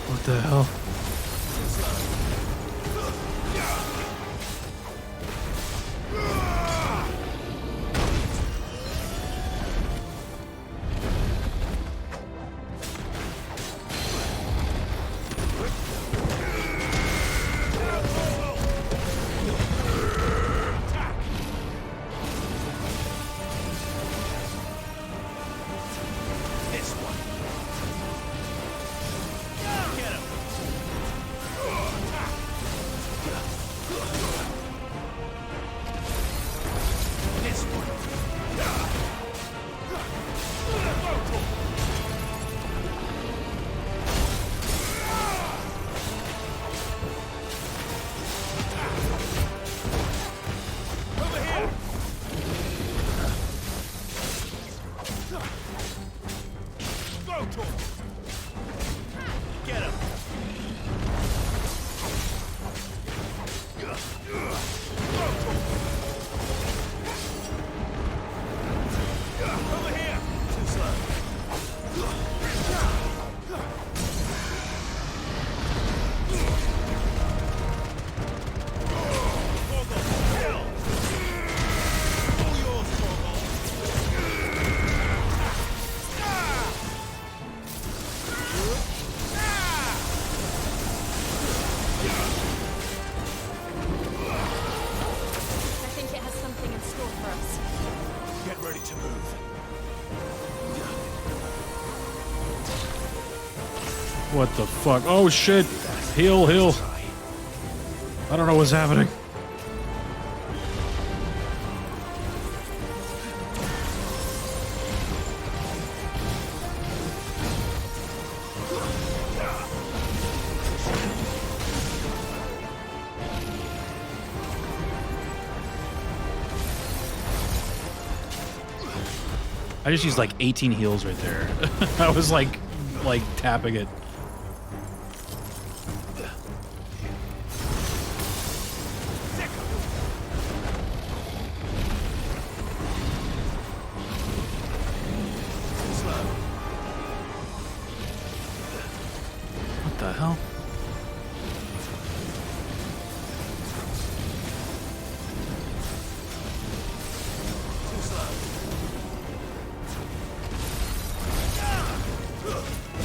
What the hell? What the fuck? Oh shit! Heal, heal. I don't know what's happening. I just used like 18 heals right there. I was like tapping it. What the hell?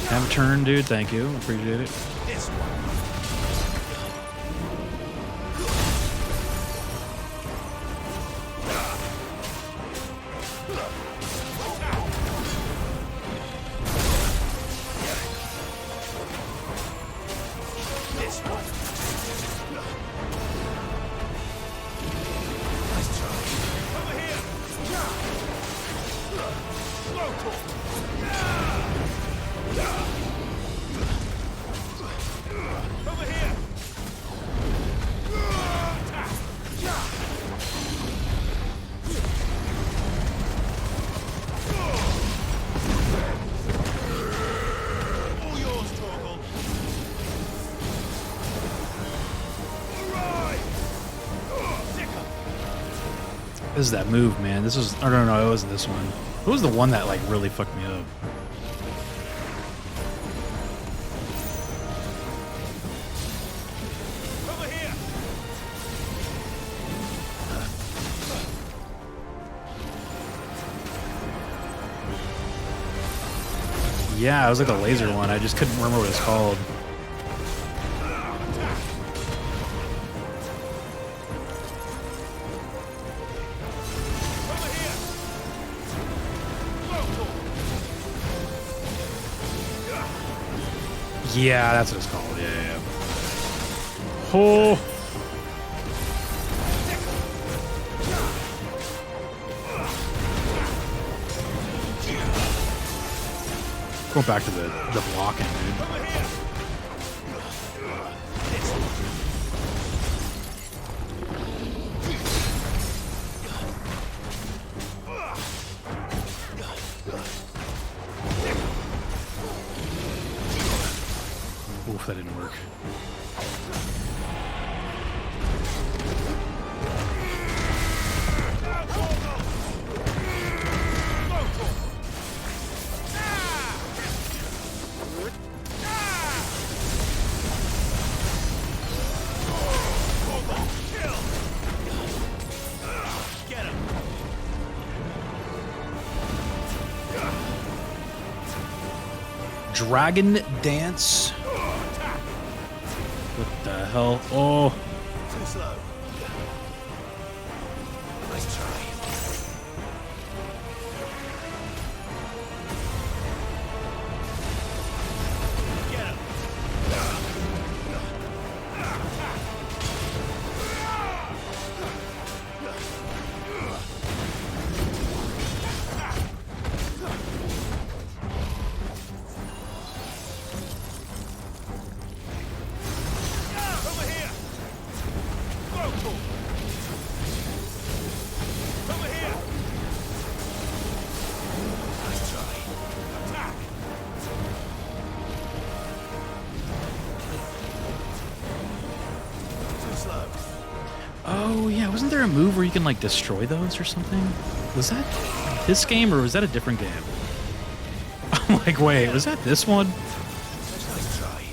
Have a turn, dude. Thank you. Appreciate it. This is that move, man. This was, oh no, it wasn't this one. What was the one that like really fucked me up? Yeah, it was like the laser one. I just couldn't remember what it's called. Yeah, that's what it's called. Yeah. Oh. Go back to the blocking, dude. Oof, that didn't work. Dragon Dance. What the hell? Oh. Too slow. Nice try. Oh yeah, wasn't there a move where you can like destroy those or something? Was that this game or was that a different game? I'm like, wait, was that this one? Nice try.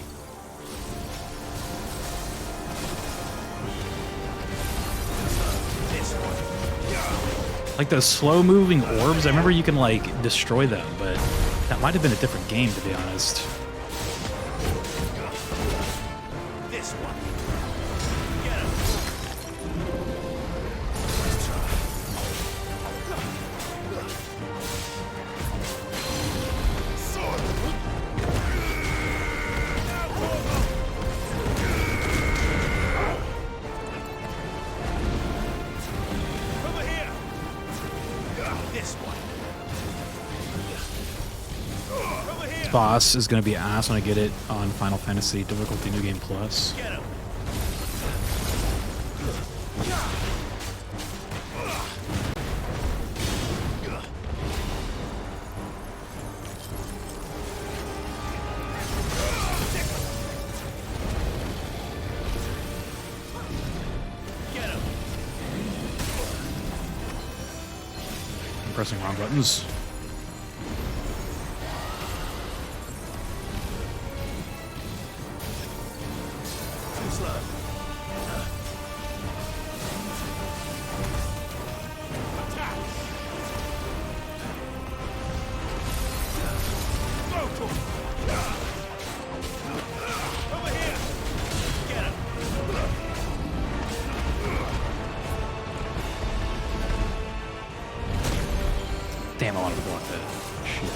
Like those slow moving orbs, I remember you can like destroy them, but that might have been a different game to be honest. This one. Boss is going to be ass when I get it on Final Fantasy difficulty New Game Plus. I'm pressing wrong buttons. Damn, I wanted to block that. Shit.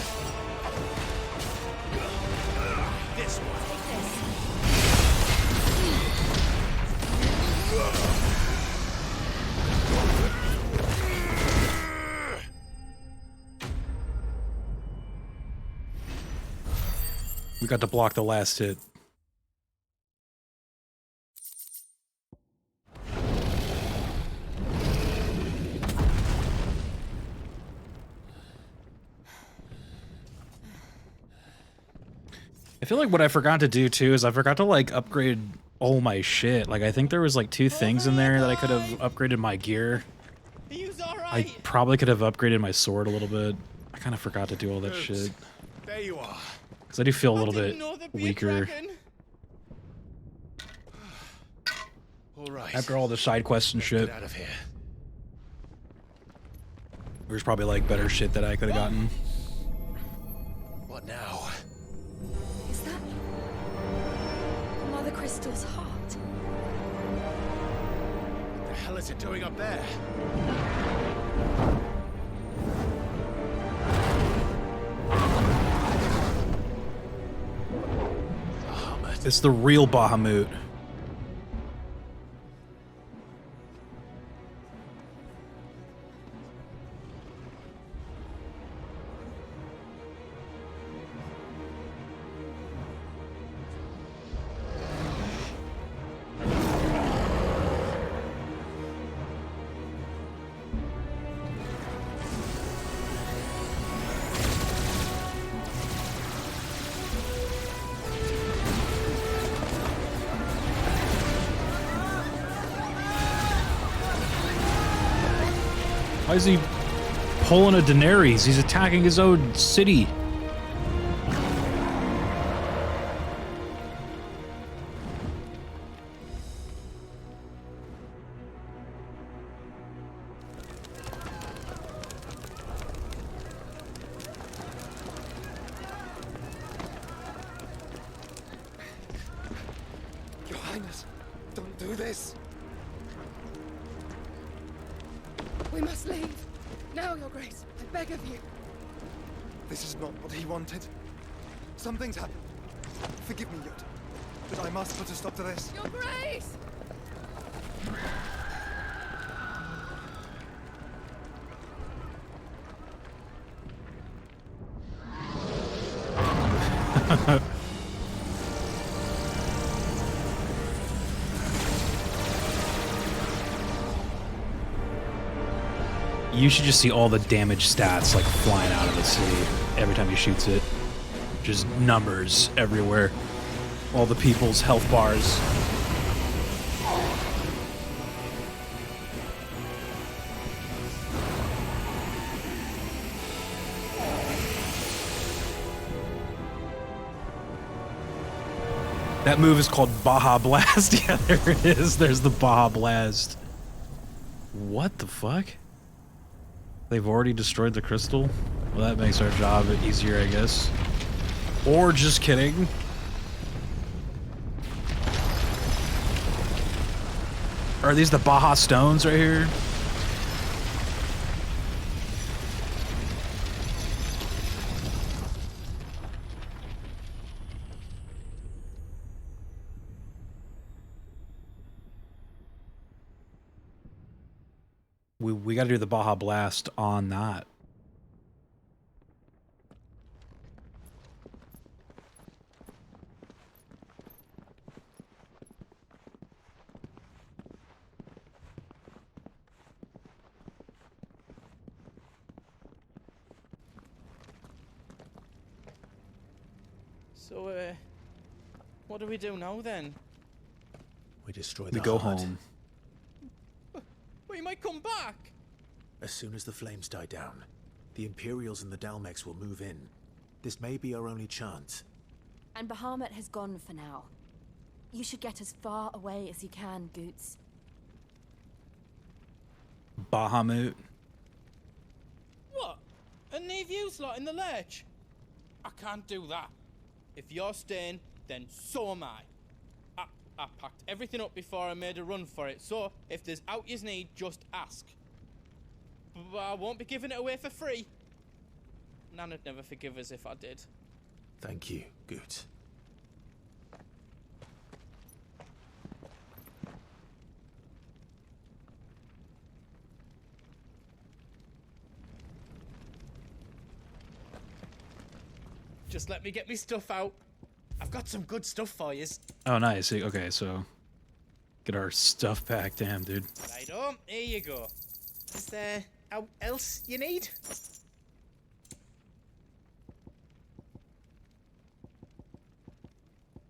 This one. We got to block the last hit. I feel like what I forgot to do too is I forgot to like upgrade all my shit. Like I think there was like 2 things in there that I could have upgraded my gear. I probably could have upgraded my sword a little bit. I kind of forgot to do all that shit. There you are. Because I do feel a little bit weaker. All right. After all the side quests and shit. Get out of here. There's probably like better shit that I could have gotten. What now? Is that Mother Crystal's heart? What the hell is it doing up there? It's the real Bahamut. Why is he pulling a Daenerys? He's attacking his own city. Your Highness, don't do this. We must leave. Now, Your Grace. I beg of you. This is not what he wanted. Something's happened. Forgive me, Yod, but I must put a stop to this. Your Grace! You should just see all the damage stats like flying out of the city every time he shoots it. Just numbers everywhere. All the people's health bars. That move is called Baja Blast. Yeah, there it is. There's the Baja Blast. What the fuck? They've already destroyed the crystal? Well, that makes our job easier, I guess. Or just kidding. Are these the Baja stones right here? We got to do the Baja Blast on that. So, what do we do now then? We destroy We the go heart. home. We might come back. As soon as the flames die down, the Imperials and the Dalmex will move in. This may be our only chance. And Bahamut has gone for now. You should get as far away as you can, Goots. Bahamut. What? And leave you lot in the lurch? I can't do that. If you're staying, then so am I. I packed everything up before I made a run for it, so if there's out you need, just ask. But I won't be giving it away for free. Nana'd never forgive us if I did. Thank you, Goot. Just let me get me stuff out. I've got some good stuff for yous. Oh, nice. Okay, so get our stuff back. Damn, dude. Right on, here you go. Is there out else you need?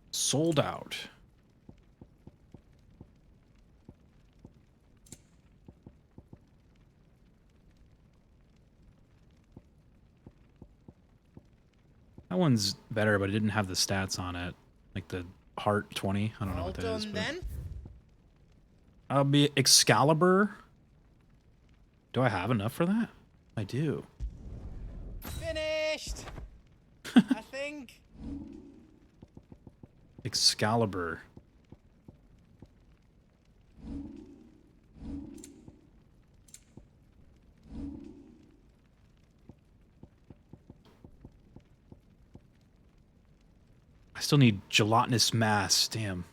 Sold out. That one's better, but it didn't have the stats on it. Like the heart 20. I don't know what that is. All done then? I'll be Excalibur. Do I have enough for that? I do. Finished! I think. Excalibur. I still need gelatinous mass. Damn.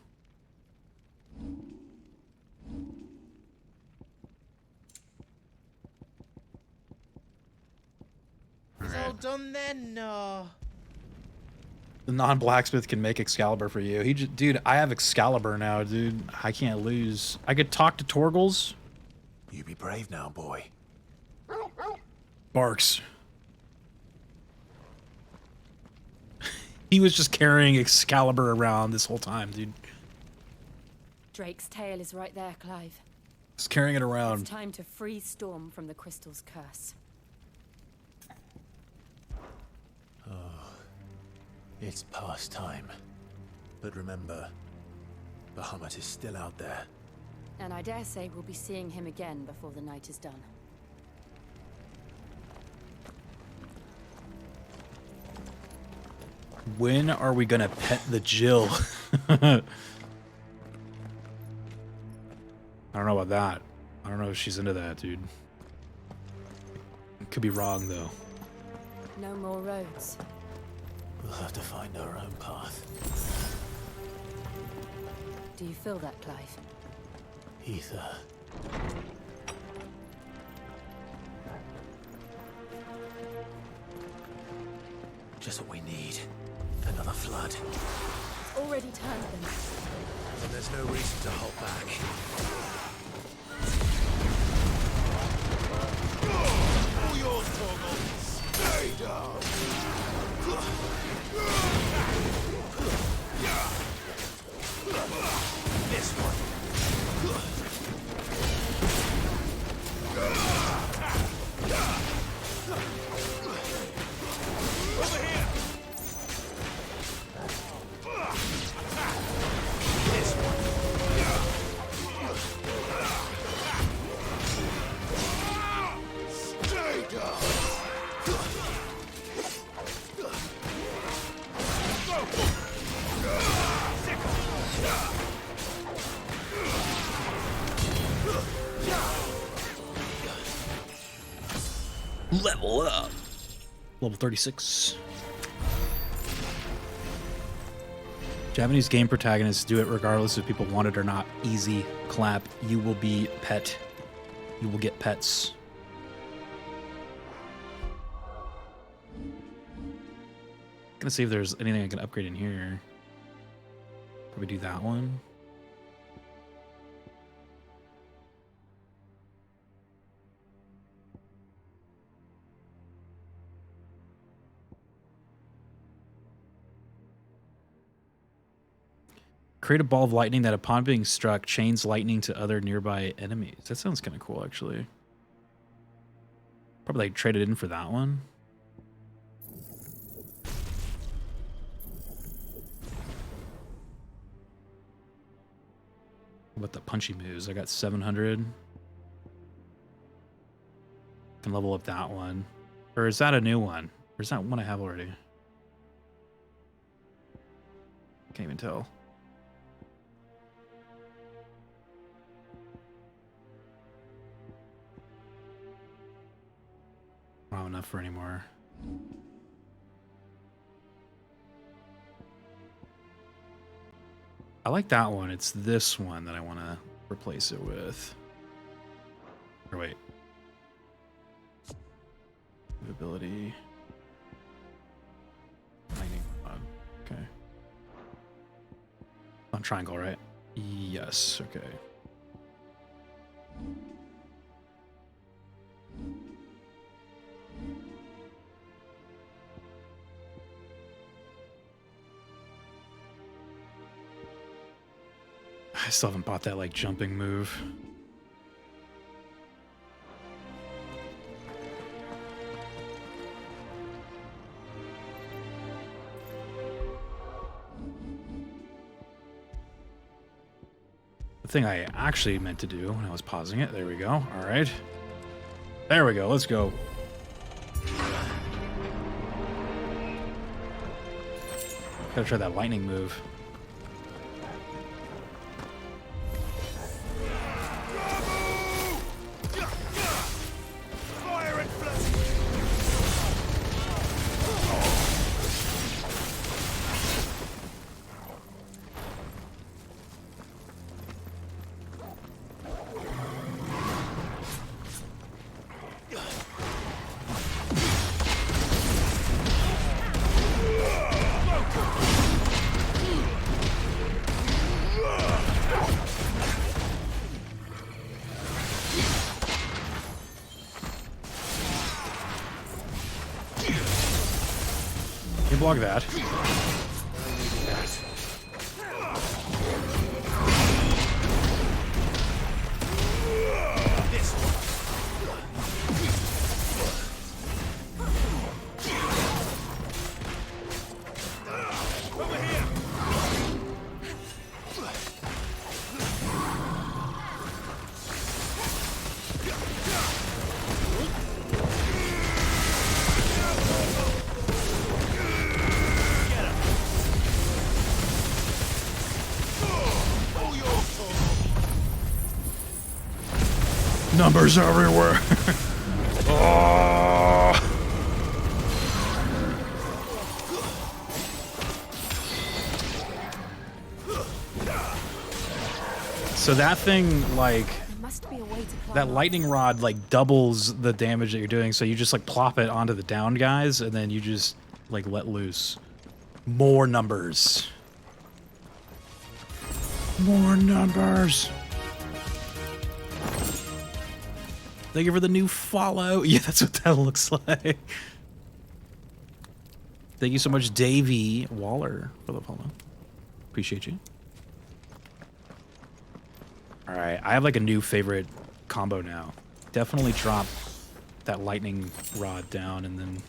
It's all done then? No. The non-blacksmith can make Excalibur for you. Dude, I have Excalibur now, dude. I can't lose. I could talk to Torgles. You be brave now, boy. Barks. He was just carrying Excalibur around this whole time, dude. Drake's tail is right there, Clive. Just carrying it around. It's time to free Storm from the crystal's curse. It's past time. But remember, Bahamut is still out there. And I dare say we'll be seeing him again before the night is done. When are we gonna pet the Jill? I don't know about that. I don't know if she's into that, dude. Could be wrong, though. No more roads. We'll have to find our own path. Do you feel that, Clive? Ether. Just what we need. Another flood. It's already turned them. And there's no reason to hold back. All yours, Torgal. Stay down. This one. Over here. This one. Stay down. Level up. Level 36. Japanese game protagonists do it regardless if people want it or not. Easy clap. You will be pet. You will get pets. Gonna see if there's anything I can upgrade in here. Probably do that one. Create a ball of lightning that upon being struck chains lightning to other nearby enemies. That sounds kind of cool, actually. Probably like trade it in for that one. What about the punchy moves? I got 700. Can level up that one. Or is that a new one? Or is that one I have already? Can't even tell. I don't have enough for any more. I like that one. It's this one that I want to replace it with. Or wait. Ability. Lightning. Okay. On triangle, right? Yes. Okay. I still haven't bought that like jumping move. The thing I actually meant to do when I was pausing it. There we go. All right. There we go. Let's go. Gotta try that lightning move. You block that. Numbers everywhere. Oh. So that thing, like, that lightning rod, like, doubles the damage that you're doing. So you just, like, plop it onto the downed guys, and then you just, like, let loose. More numbers. More numbers. Thank you for the new follow. Yeah, that's what that looks like. Thank you so much, Davey Waller, for the follow. Appreciate you. All right, I have like a new favorite combo now. Definitely drop that lightning rod down and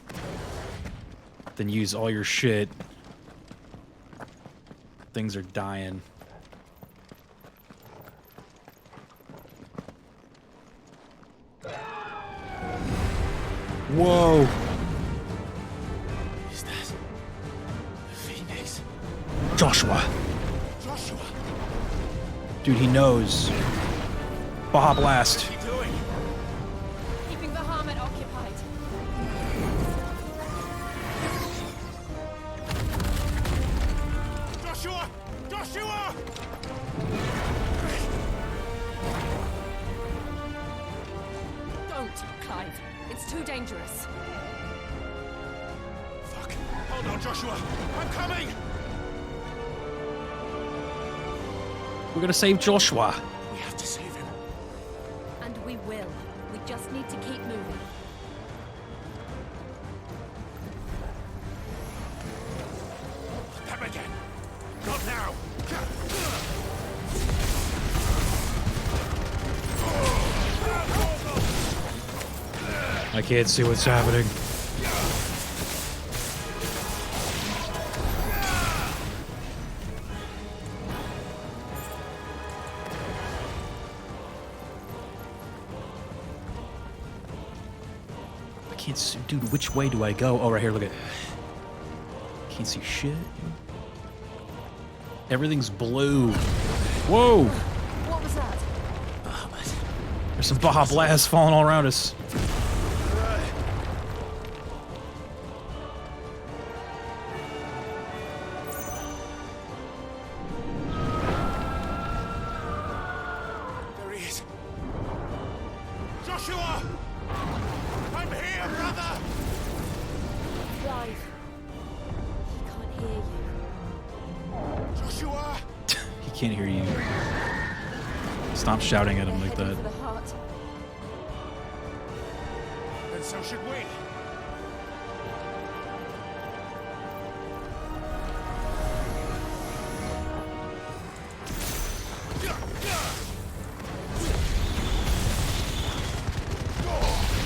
then use all your shit. Things are dying. Whoa! Is that the Phoenix? Joshua! Joshua! Dude, he knows. Baja Blast. What's he doing? Keeping the Harmon occupied. Joshua! Joshua! Don't, Clive. It's too dangerous. Fuck. Hold on, Joshua. I'm coming! We're gonna save Joshua. We have to save him. And we will. We just need to keep moving. Them again. Not now. I can't see what's happening. I can't see. Dude, which way do I go? Oh, right here, look at. Can't see shit. Everything's blue. Whoa! What was that? There's some Baja Blasts falling all around us. There he is. Joshua! I'm here, brother! Clive. He can't hear you. Joshua! He can't hear you. Stop shouting at him like that. For the heart. And so should we.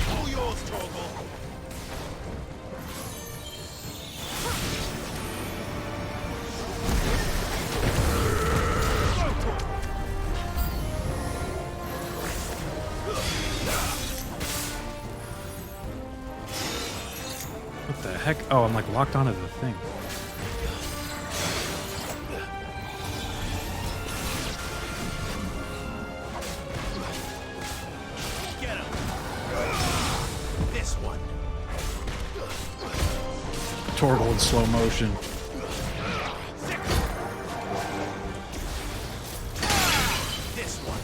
All yours, Torgal. What the heck? Oh, I'm like locked onto the thing. Get him. This one. Torgal in slow motion. This one.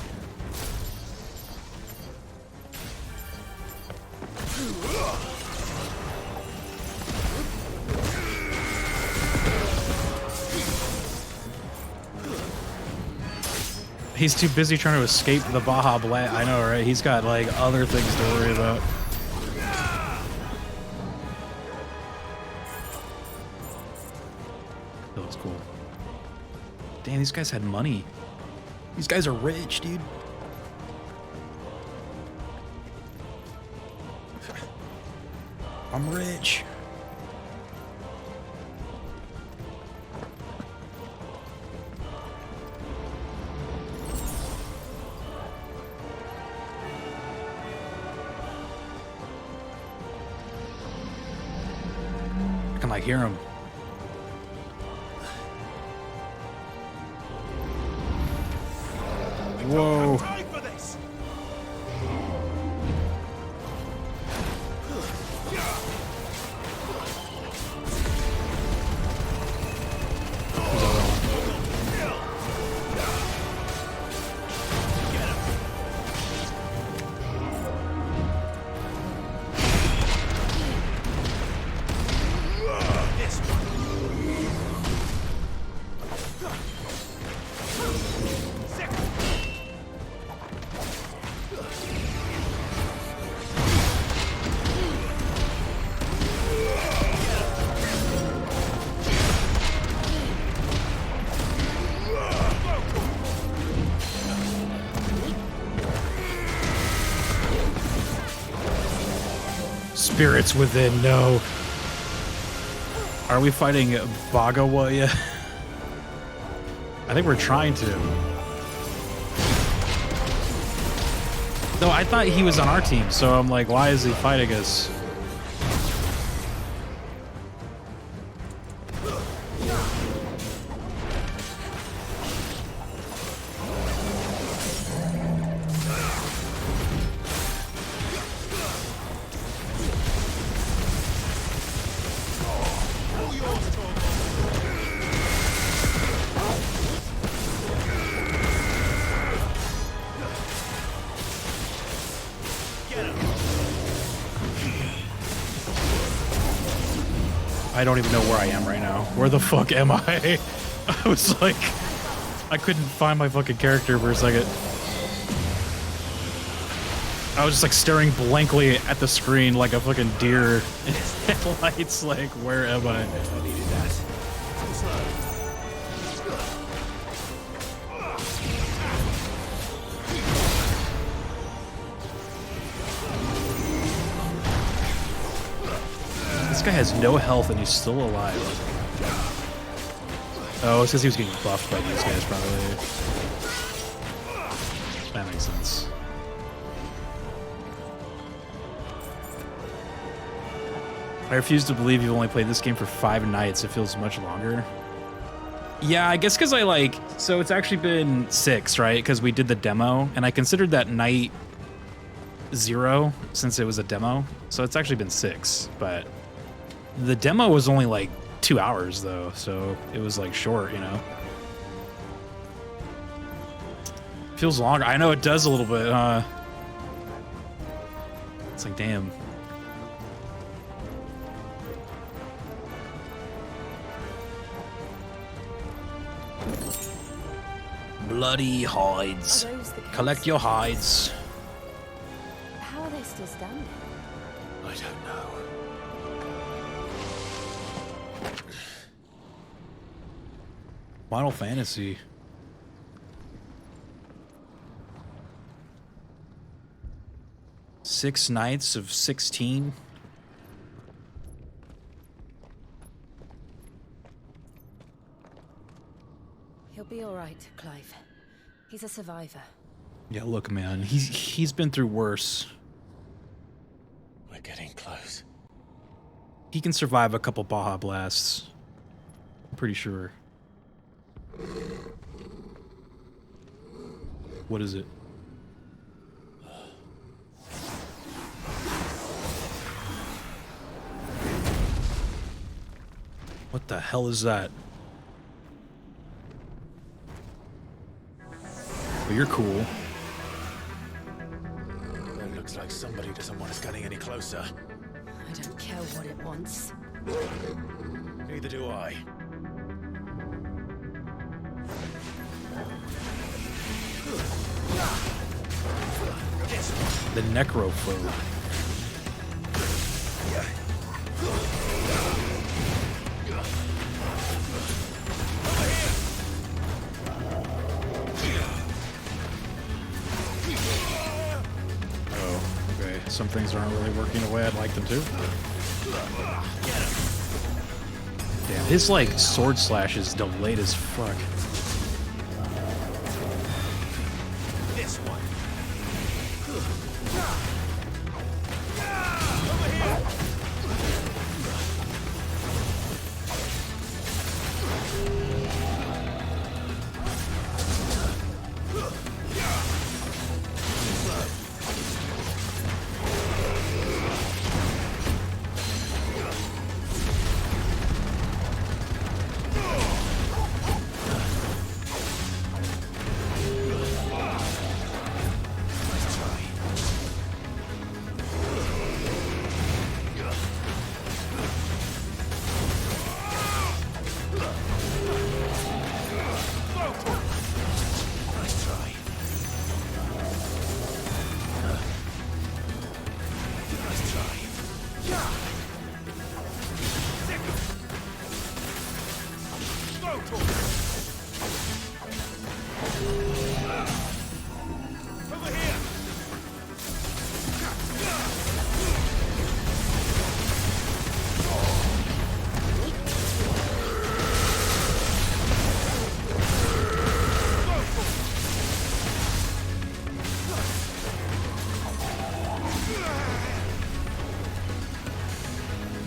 He's too busy trying to escape the Baja Blast. I know, right? He's got like other things to worry about. That looks cool. Damn, these guys had money. These guys are rich, dude. I'm rich. I can like hear him. Whoa. Spirits within, no. Are we fighting Bagawaya? I think we're trying to. No, I thought he was on our team, so I'm like, why is he fighting us? I don't even know where I am right now. Where the fuck am I? I was like, I couldn't find my fucking character for a second. I was just like staring blankly at the screen like a fucking deer in headlights. Like, where am I? This guy has no health and he's still alive. Oh, it's because he was getting buffed by these guys, probably. That makes sense. I refuse to believe you've only played this game for 5 nights. It feels much longer. Yeah, I guess because I like... So it's actually been 6, right? Because we did the demo, and I considered that night 0 since it was a demo. So it's actually been 6, but... The demo was only like 2 hours though, so it was like short, you know. Feels longer. I know it does a little bit. It's like, damn. Bloody hides. Collect your hides. How are they still standing? I don't know. Final Fantasy. Six nights of 16. He'll be all right, Clive. He's a survivor. Yeah, look, man, he's been through worse. We're getting close. He can survive a couple Baja blasts. I'm pretty sure. What is it? What the hell is that? Well, you're cool. It looks like somebody doesn't want us getting any closer. I don't care what it wants. Neither do I. The Necrophobe. Some things aren't really working the way I'd like them to. Damn, his like sword slash is delayed as fuck. This one.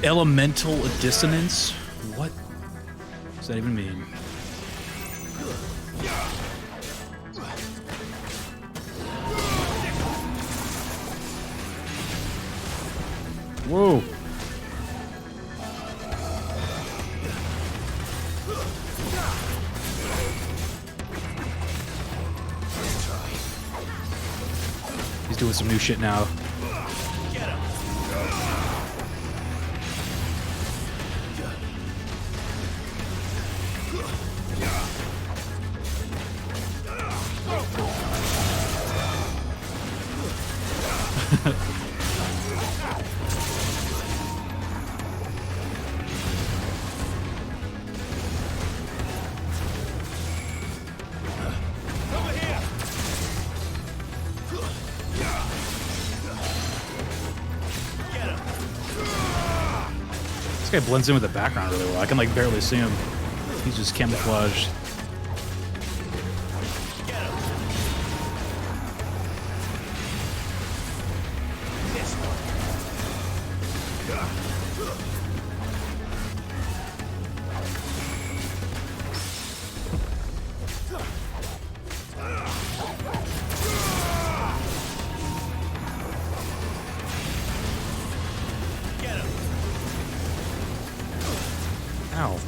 Elemental dissonance? What does that even mean? Whoa. He's doing some new shit now. This guy blends in with the background really well. I can like barely see him. He's just camouflaged. Ow.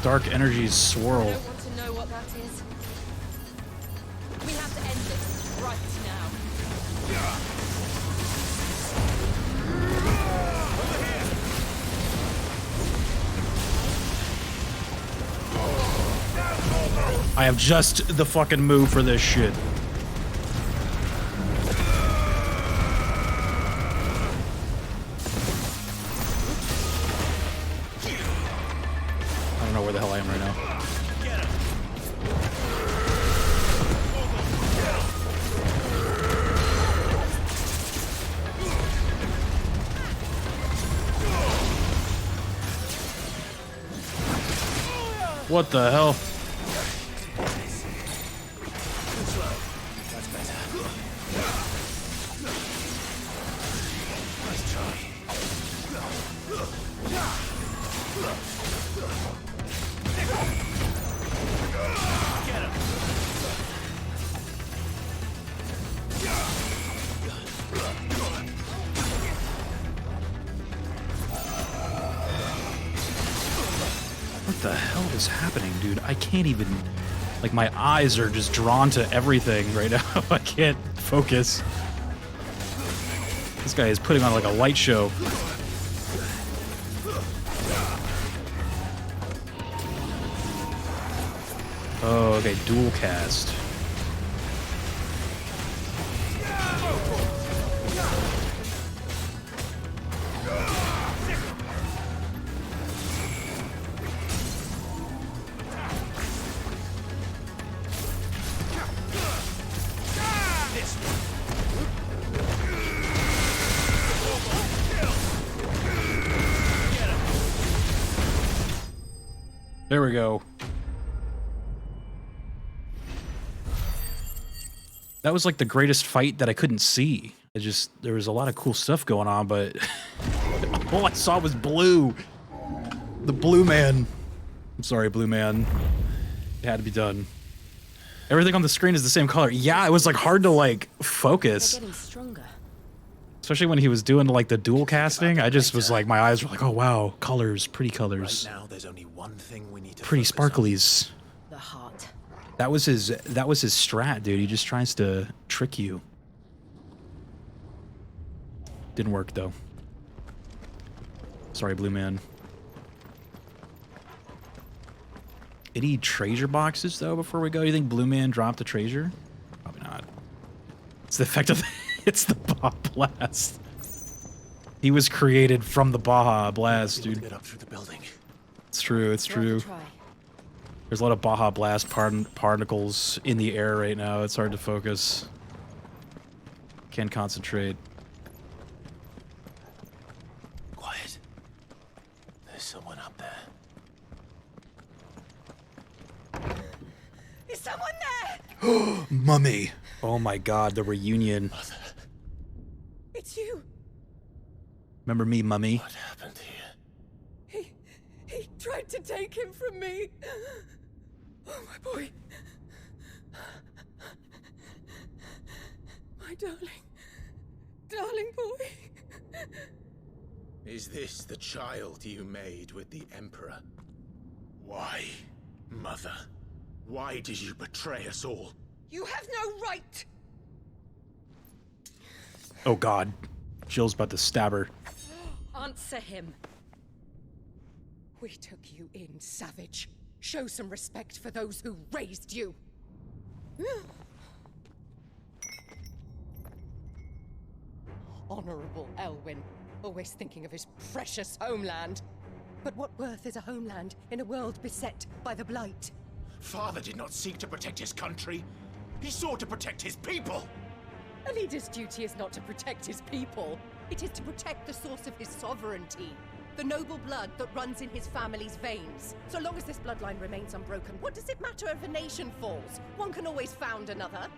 Dark energies swirl. I don't want to know what that is. We have to end this right now. I have just the fucking move for this shit. I don't know where the hell I am right now. What the hell? What the hell is happening, dude? I can't even... Like, my eyes are just drawn to everything right now. I can't focus. This guy is putting on, like, a light show. Oh, okay, dual cast. There we go. That was like the greatest fight that I couldn't see. There was a lot of cool stuff going on, but all I saw was blue. The blue man. I'm sorry, blue man. It had to be done. Everything on the screen is the same color. Yeah, it was like hard to like focus. They're getting stronger. Especially when he was doing like the dual casting. I just was like, my eyes were like, oh wow, colors, pretty colors. Right now, there's only one thing we need to pretty focus on. sparklies. The heart. That was his strat, dude. He just tries to trick you. Didn't work though. Sorry, blue man. Any treasure boxes though before we go? You think blue man dropped a treasure? Probably not. It's the effect of it's the Baja Blast. He was created from the Baja Blast, dude. Get up through the building. It's true, it's true. There's a lot of Baja Blast particles in the air right now. It's hard to focus. Can't concentrate. Quiet. There's someone up there. Is someone there? Mummy. Oh my god, the reunion. It's you. Remember me, Mummy? What happened here? He tried to take him from me. Oh, my boy. My darling boy. Is this the child you made with the Emperor? Why, Mother? Why did you betray us all? You have no right. Oh god. Jill's about to stab her. Answer him. We took you in, savage. Show some respect for those who raised you. Honorable Elwyn, always thinking of his precious homeland. But what worth is a homeland in a world beset by the Blight? Father did not seek to protect his country. He sought to protect his people. A leader's duty is not to protect his people. It is to protect the source of his sovereignty. The noble blood that runs in his family's veins. So long as this bloodline remains unbroken, what does it matter if a nation falls? One can always found another.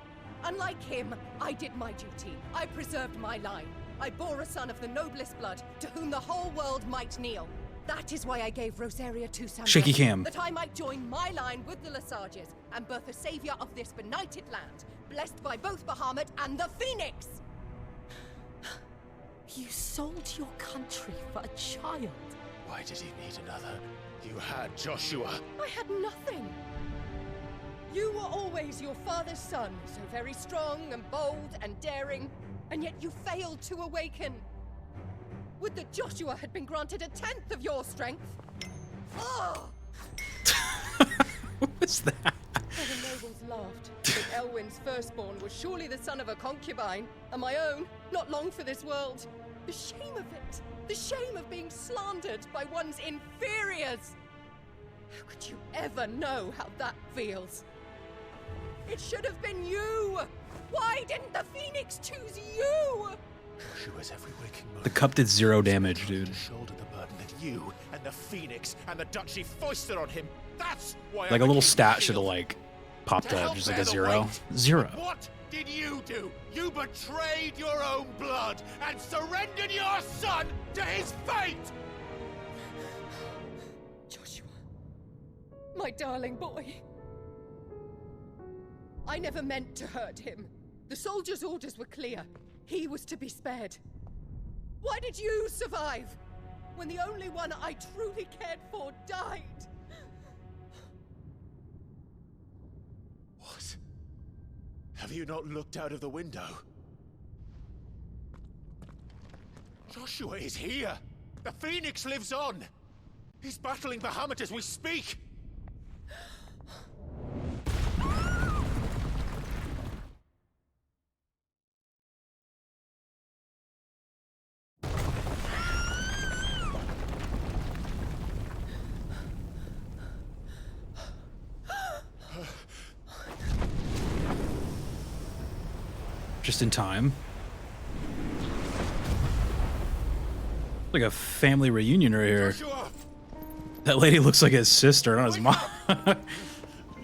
Unlike him, I did my duty. I preserved my line. I bore a son of the noblest blood, to whom the whole world might kneel. That is why I gave Rosaria to Sam. Shaky cam. That I might join my line with the Lesages and birth a savior of this benighted land, blessed by both Bahamut and the Phoenix. You sold your country for a child. Why did he need another? You had Joshua. I had nothing. You were always your father's son, so very strong and bold and daring, and yet you failed to awaken. Would that Joshua had been granted 1/10 of your strength? Oh! What was that? The nobles laughed, but Elwyn's firstborn was surely the son of a concubine, and my own, not long for this world. The shame of it! The shame of being slandered by one's inferiors! How could you ever know how that feels? It should have been you! Why didn't the Phoenix choose you? Joshua's every waking moment. The cup did 0 damage, dude. Shoulder the burden that you and the Phoenix and the Duchy foisted on him. That's why. Like a little stat should have like popped up, just like a 0. 0. What did you do? You betrayed your own blood and surrendered your son to his fate! Joshua, my darling boy. I never meant to hurt him. The soldiers' orders were clear. He was to be spared. Why did you survive when the only one I truly cared for died? What? Have you not looked out of the window? Joshua is here! The Phoenix lives on! He's battling Bahamut as we speak! just in time. Like a family reunion right here. That lady looks like his sister, not his mom.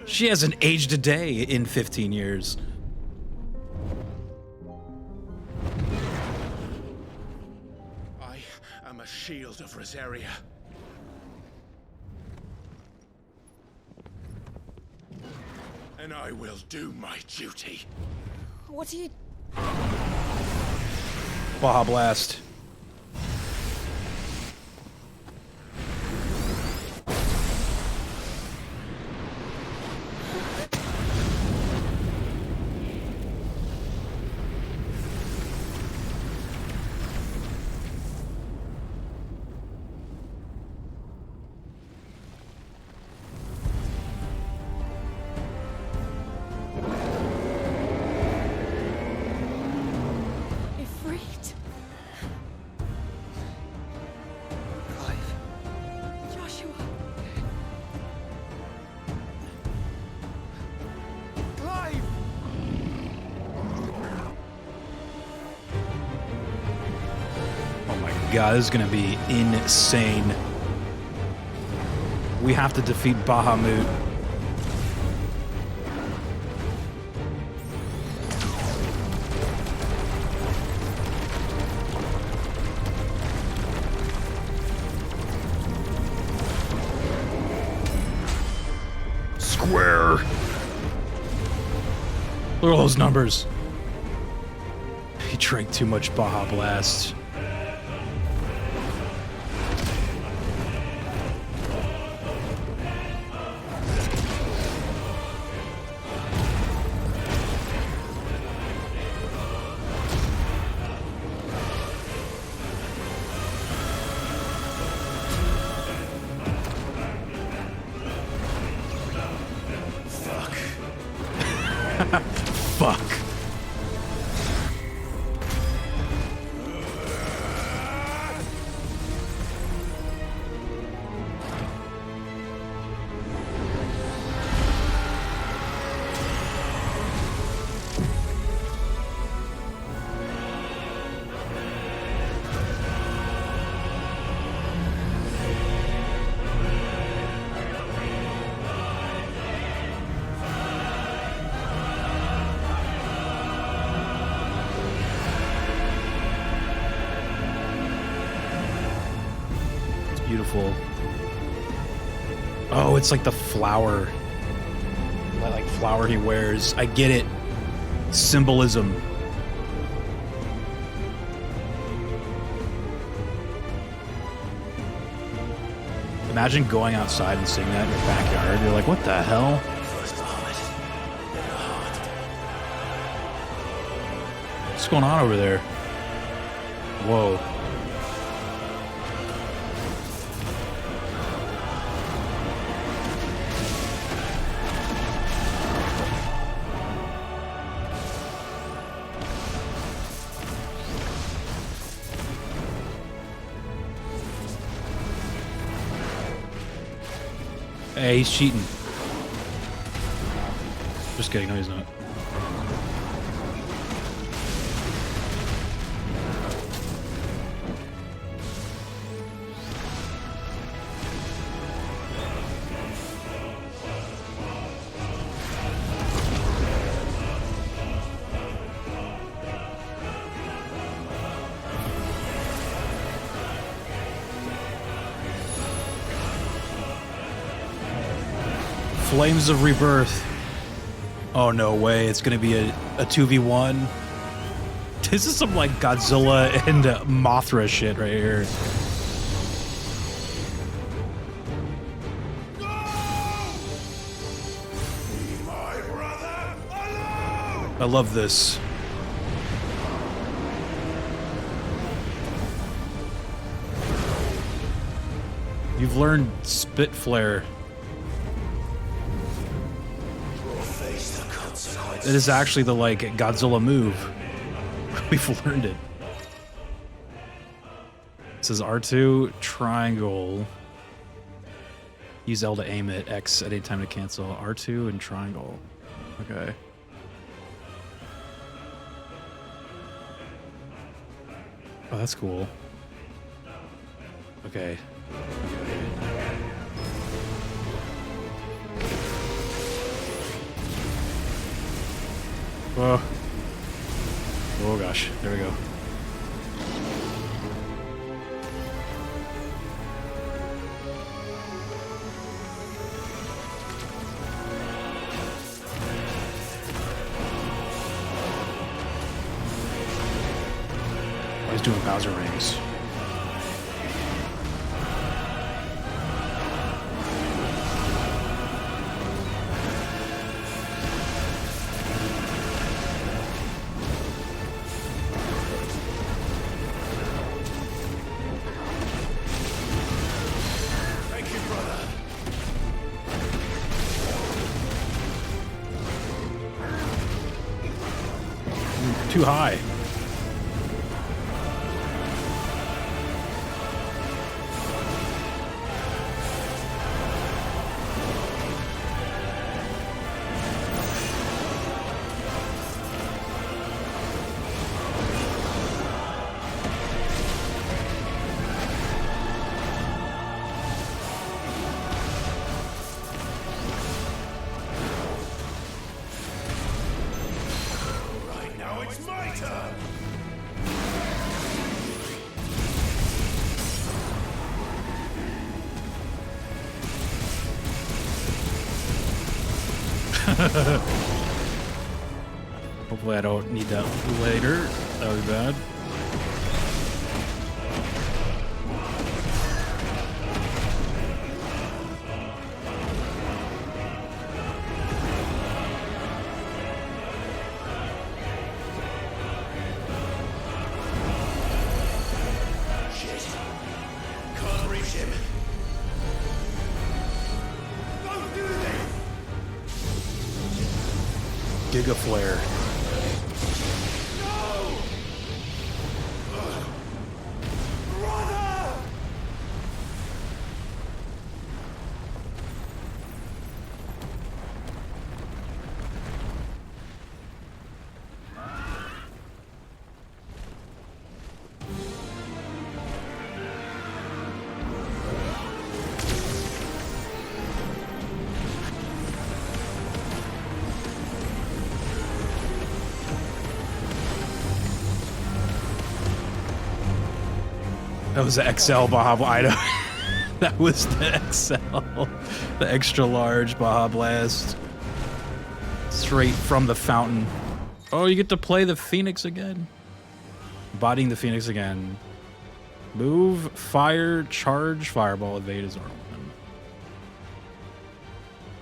She hasn't aged a day in 15 years. I am a shield of Rosaria. And I will do my duty. What are you... Baja Blast. Ifrit? Joshua? Clive! Oh my god, this is gonna be insane. We have to defeat Bahamut. Square. Look at all those numbers. He drank too much Baja Blast. Fuck. Beautiful. Oh, it's like the flower. That like flower he wears. I get it. Symbolism. Imagine going outside and seeing that in your backyard. You're like, what the hell? What's going on over there? Whoa. Hey, he's cheating. Just kidding, no he's not. Flames of Rebirth. Oh, no way. It's going to be a 2v1. This is some, like, Godzilla and Mothra shit right here. I love this. You've learned Spit Flare. It is actually the, like, Godzilla move. We've learned it. It says R2, triangle. Use L to aim it, X at any time to cancel. R2 and triangle. Okay. Oh, that's cool. Okay. Oh. Oh gosh. There we go. He's doing Bowser rings. Thank you, brother. Too high. Right, now it's my turn. Hopefully I don't need that later. That would be bad. Shit. Can't reach him. Don't do this! Giga Flare. That was the XL Baja Blast. That was the XL. The extra large Baja Blast. Straight from the fountain. Oh, you get to play the Phoenix again. Bodying the Phoenix again. Move, fire, charge, fireball, evade is R1.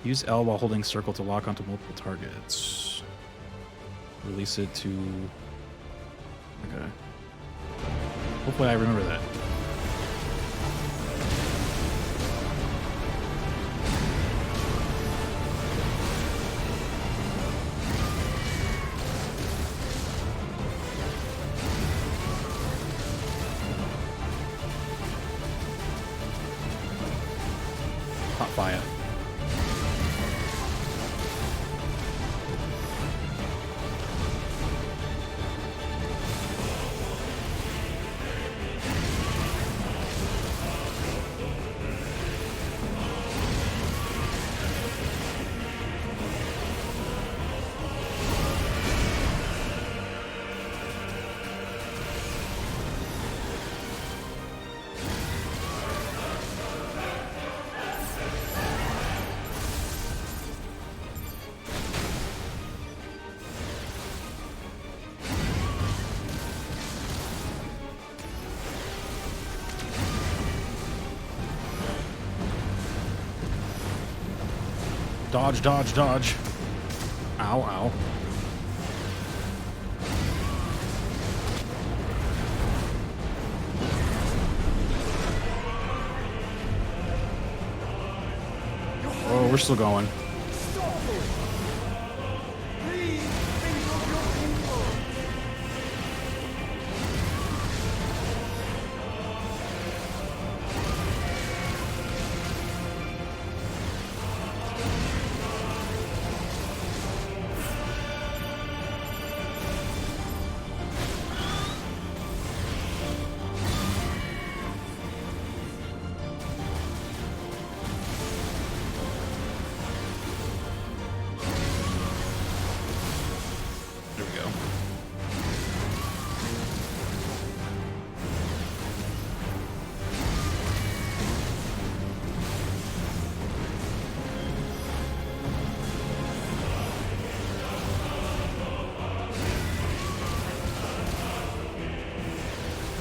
Use L while holding circle to lock onto multiple targets. Release it to... Okay. Hopefully I remember that. Hot fire. Dodge, dodge, dodge. Ow, ow. Oh, we're still going.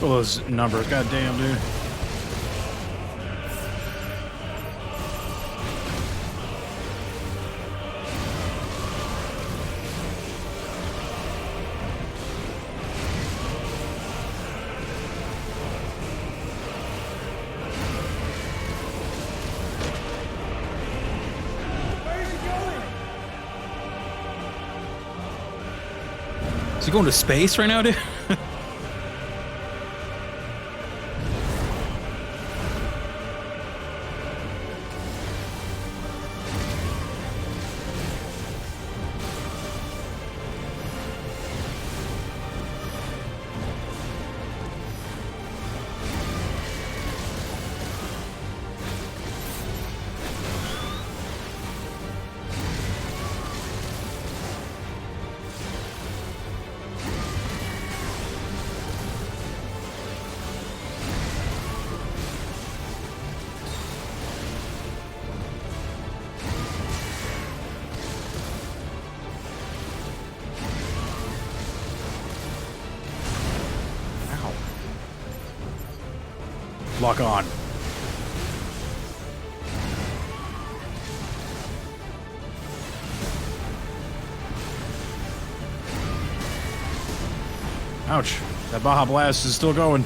All those numbers, goddamn, dude. Is he going to space right now, dude? Lock on. Ouch. That Baja Blast is still going.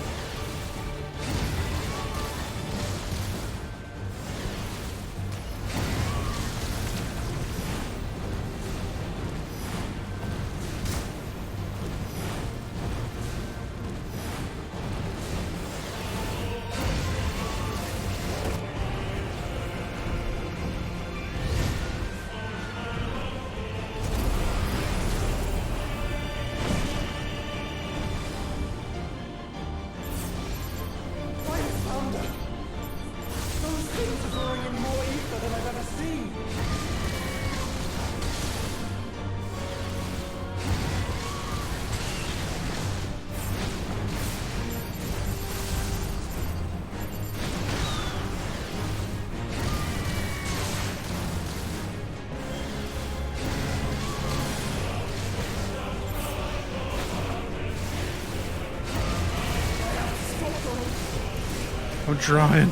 I'm trying.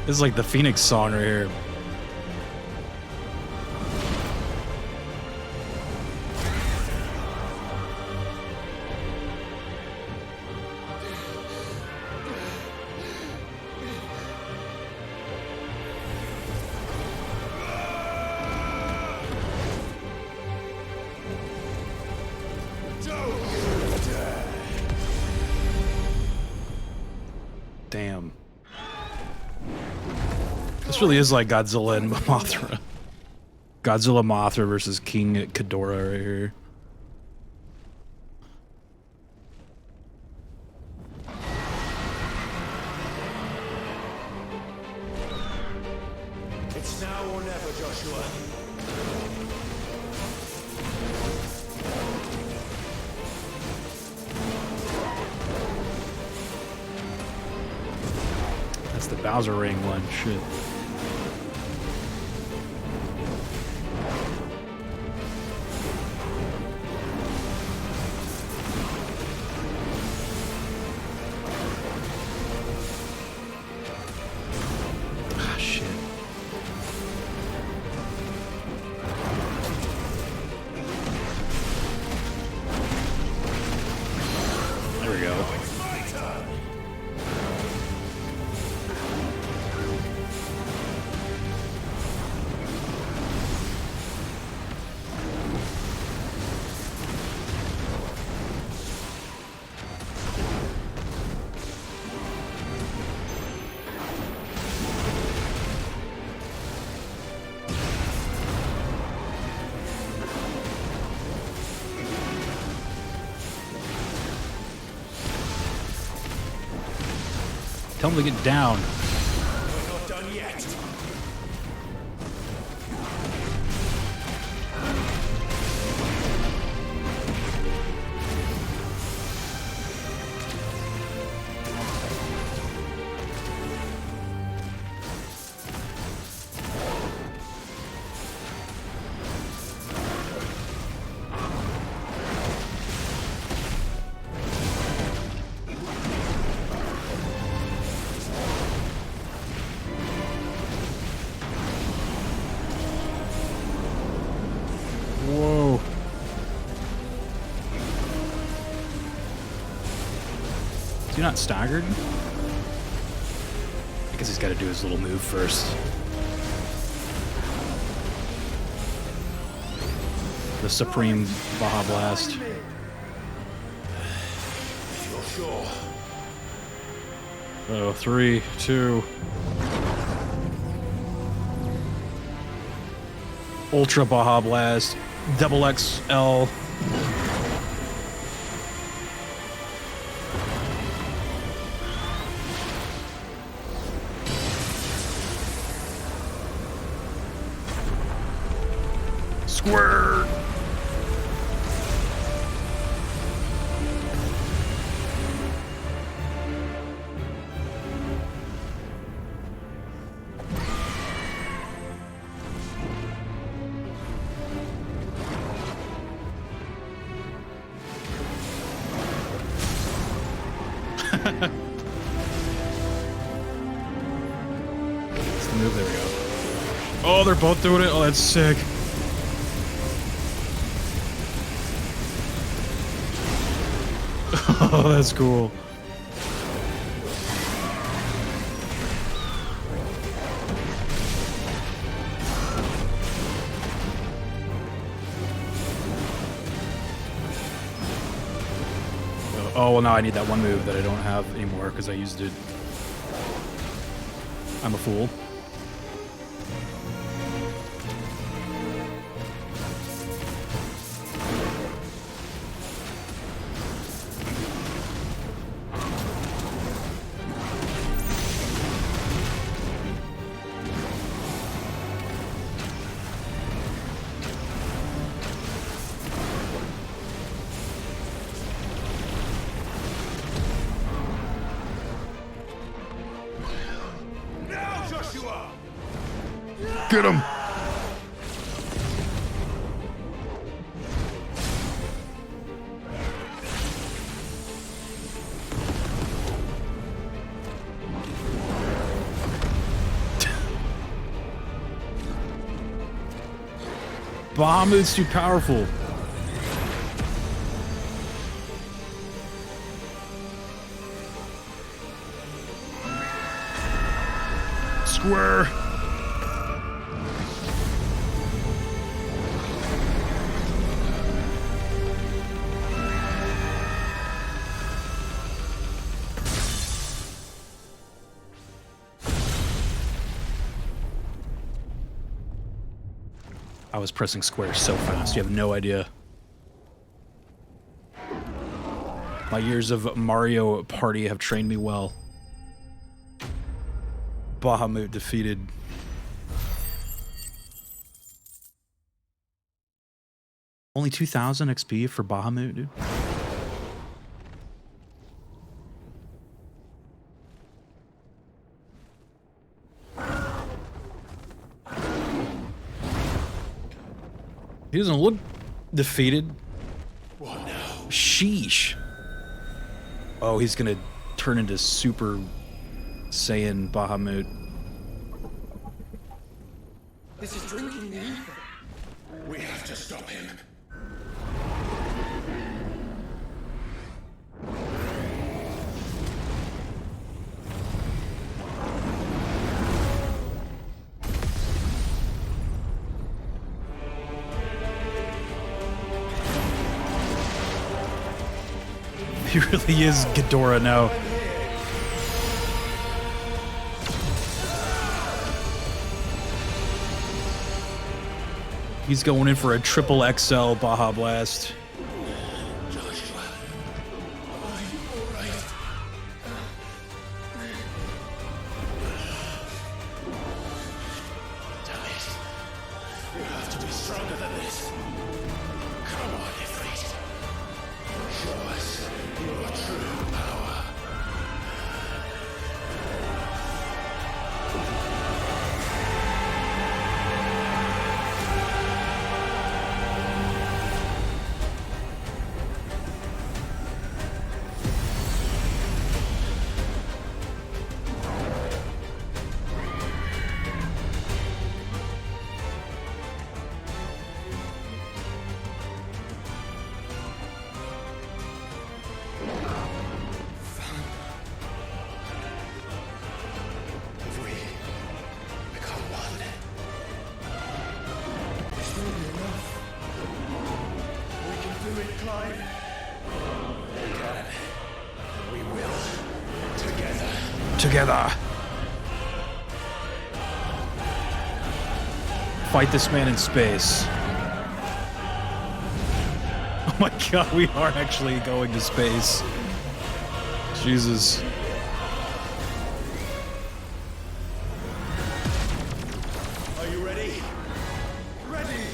This is like the Phoenix song right here. Damn. This really is like Godzilla and Mothra. Godzilla Mothra versus King Ghidorah right here. It's now or never, Joshua. That's the Bowser ring one. Shit. Tell him to get down. We're not done yet. Whoa. Is he not staggered? I guess he's got to do his little move first. The Supreme Baja Blast. You're sure? Oh, 3, 2. Ultra Baja Blast. Double XL. Squirt. It's the move. There we go. Oh, they're both doing it. Oh, that's sick. Oh, that's cool. Oh, well, now I need that one move that I don't have anymore because I used it. I'm a fool. Get him! Bahamut's too powerful. Square. I was pressing square so fast, you have no idea. My years of Mario Party have trained me well. Bahamut defeated. Only 2,000 XP for Bahamut, dude. He doesn't look defeated. What now? Sheesh. Oh, he's gonna turn into Super Saiyan Bahamut. This is drinking the ether. We have to stop him. He really is Ghidorah now. He's going in for a triple XL Baja Blast. Joshua, are you all right? it, Clive. We can. We will. Together. Together. Fight this man in space. Oh my god, we are actually going to space. Jesus. Are you ready? Ready!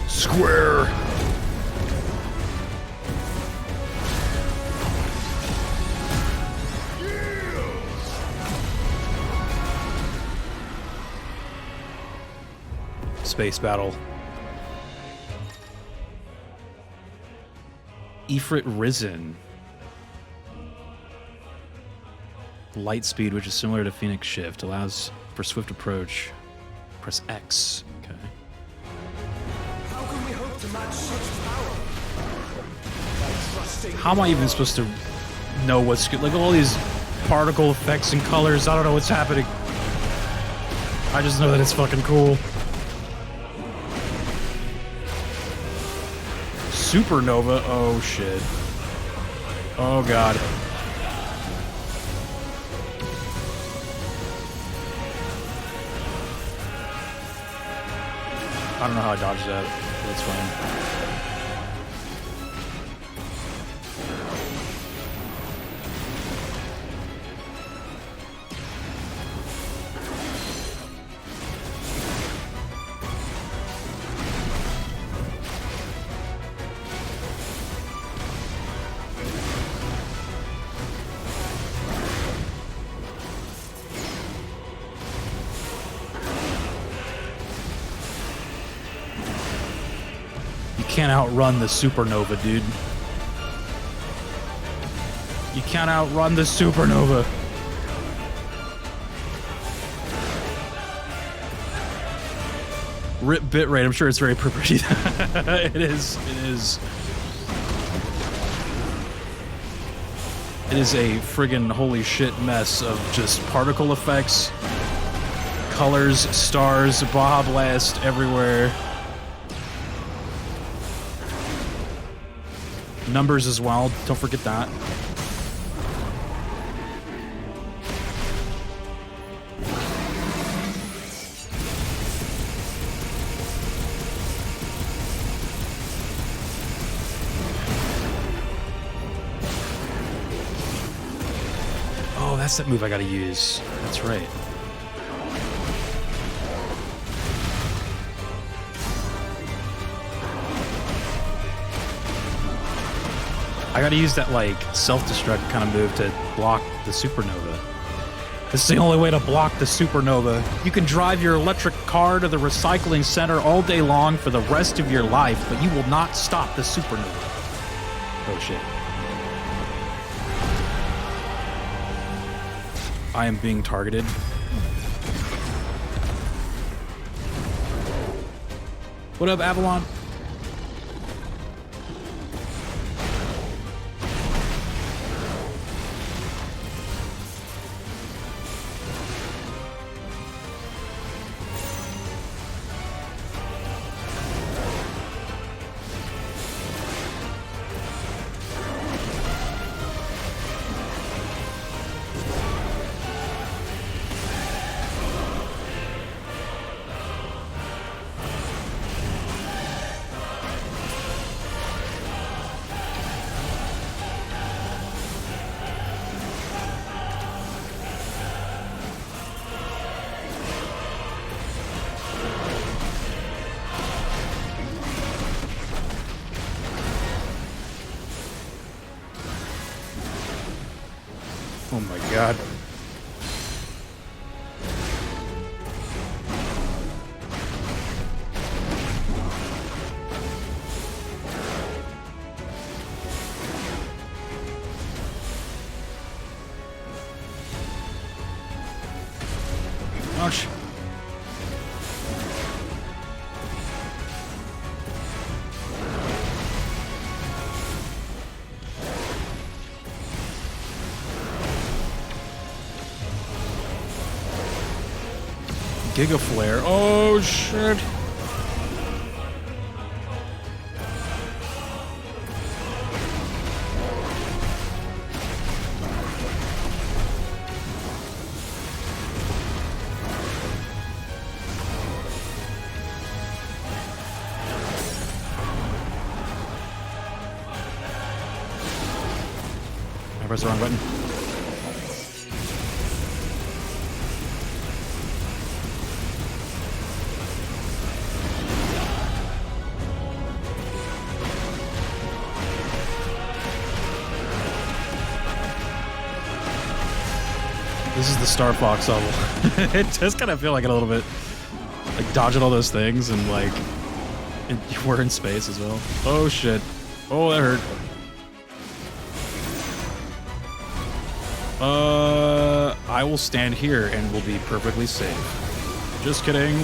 Square. Space battle. Ifrit Risen. Light speed, which is similar to Phoenix Shift, allows for swift approach. Press X. Okay. How can we hope to match such power? By trusting. How am I even supposed to know what's good? Like all these particle effects and colors, I don't know what's happening. I just know that it's fucking cool. Supernova? Oh shit. Oh god. I don't know how I dodged that. That's fine. Can't outrun the supernova, dude. You can't outrun the supernova. Rip bitrate. I'm sure it's very pretty. It is. It is. It is a friggin' holy shit mess of just particle effects, colors, stars, Baja Blast everywhere. Numbers as well, don't forget that. Oh, that's that move I gotta use. That's right. I gotta use that, like, self-destruct kind of move to block the supernova. This is the only way to block the supernova. You can drive your electric car to the recycling center all day long for the rest of your life, but you will not stop the supernova. Oh, shit. I am being targeted. What up, Avalon? Oh my god. Ouch. Giga Flare. Oh shit. I pressed the wrong button. This is the Star Fox level. It does kind of feel like it a little bit. Like dodging all those things and like we're in space as well. Oh shit. Oh, that hurt. I will stand here and we'll be perfectly safe. Just kidding.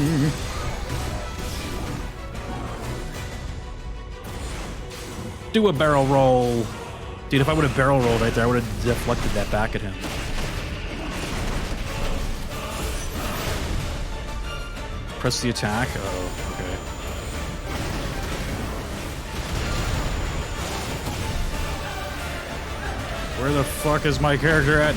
Do a barrel roll. Dude, if I would have barrel rolled right there, I would have deflected that back at him. Press the attack. Oh, okay. Where the fuck is my character at?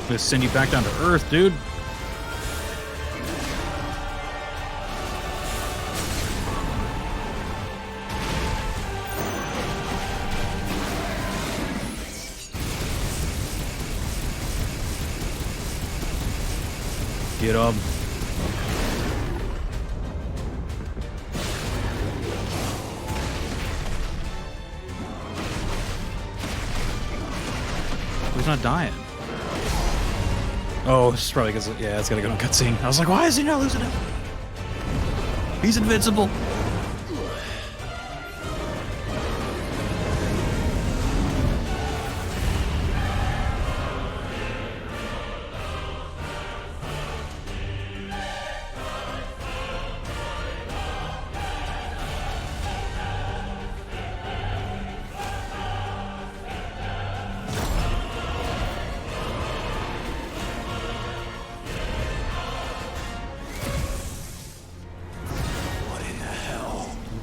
Gonna send you back down to Earth, dude. Get up. He's not dying. Oh, it's probably because, yeah, it's gotta go to cutscene. I was like, why is he not losing it? He's invincible.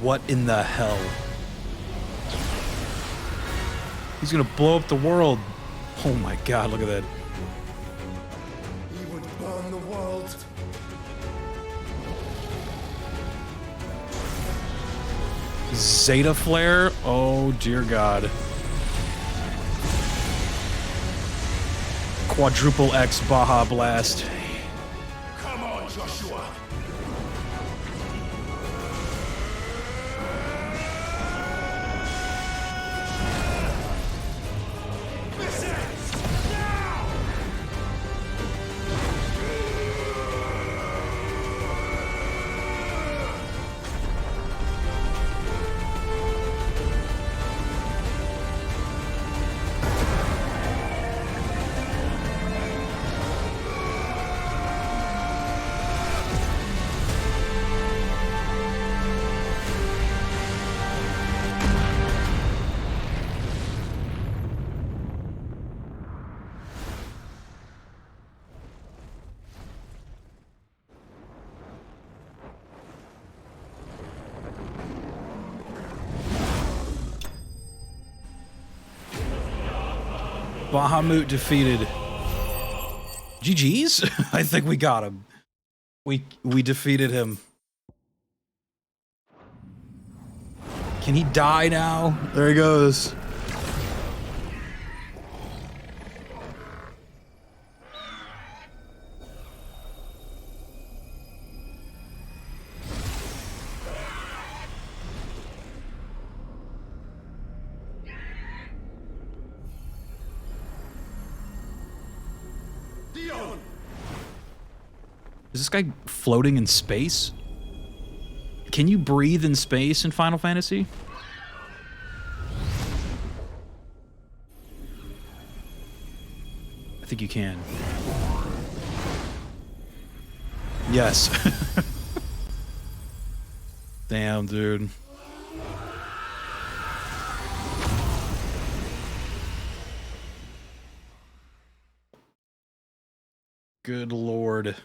What in the hell? He's gonna blow up the world. Oh my god, look at that. He would burn the world. Zeta Flare? Oh dear god. Quadruple X Baja Blast. Come on, Joshua. Bahamut defeated. GG's? I think we got him. We defeated him. Can he die now? There he goes. Is this guy floating in space? Can you breathe in space in Final Fantasy? I think you can. Yes. Damn, dude. Good lord.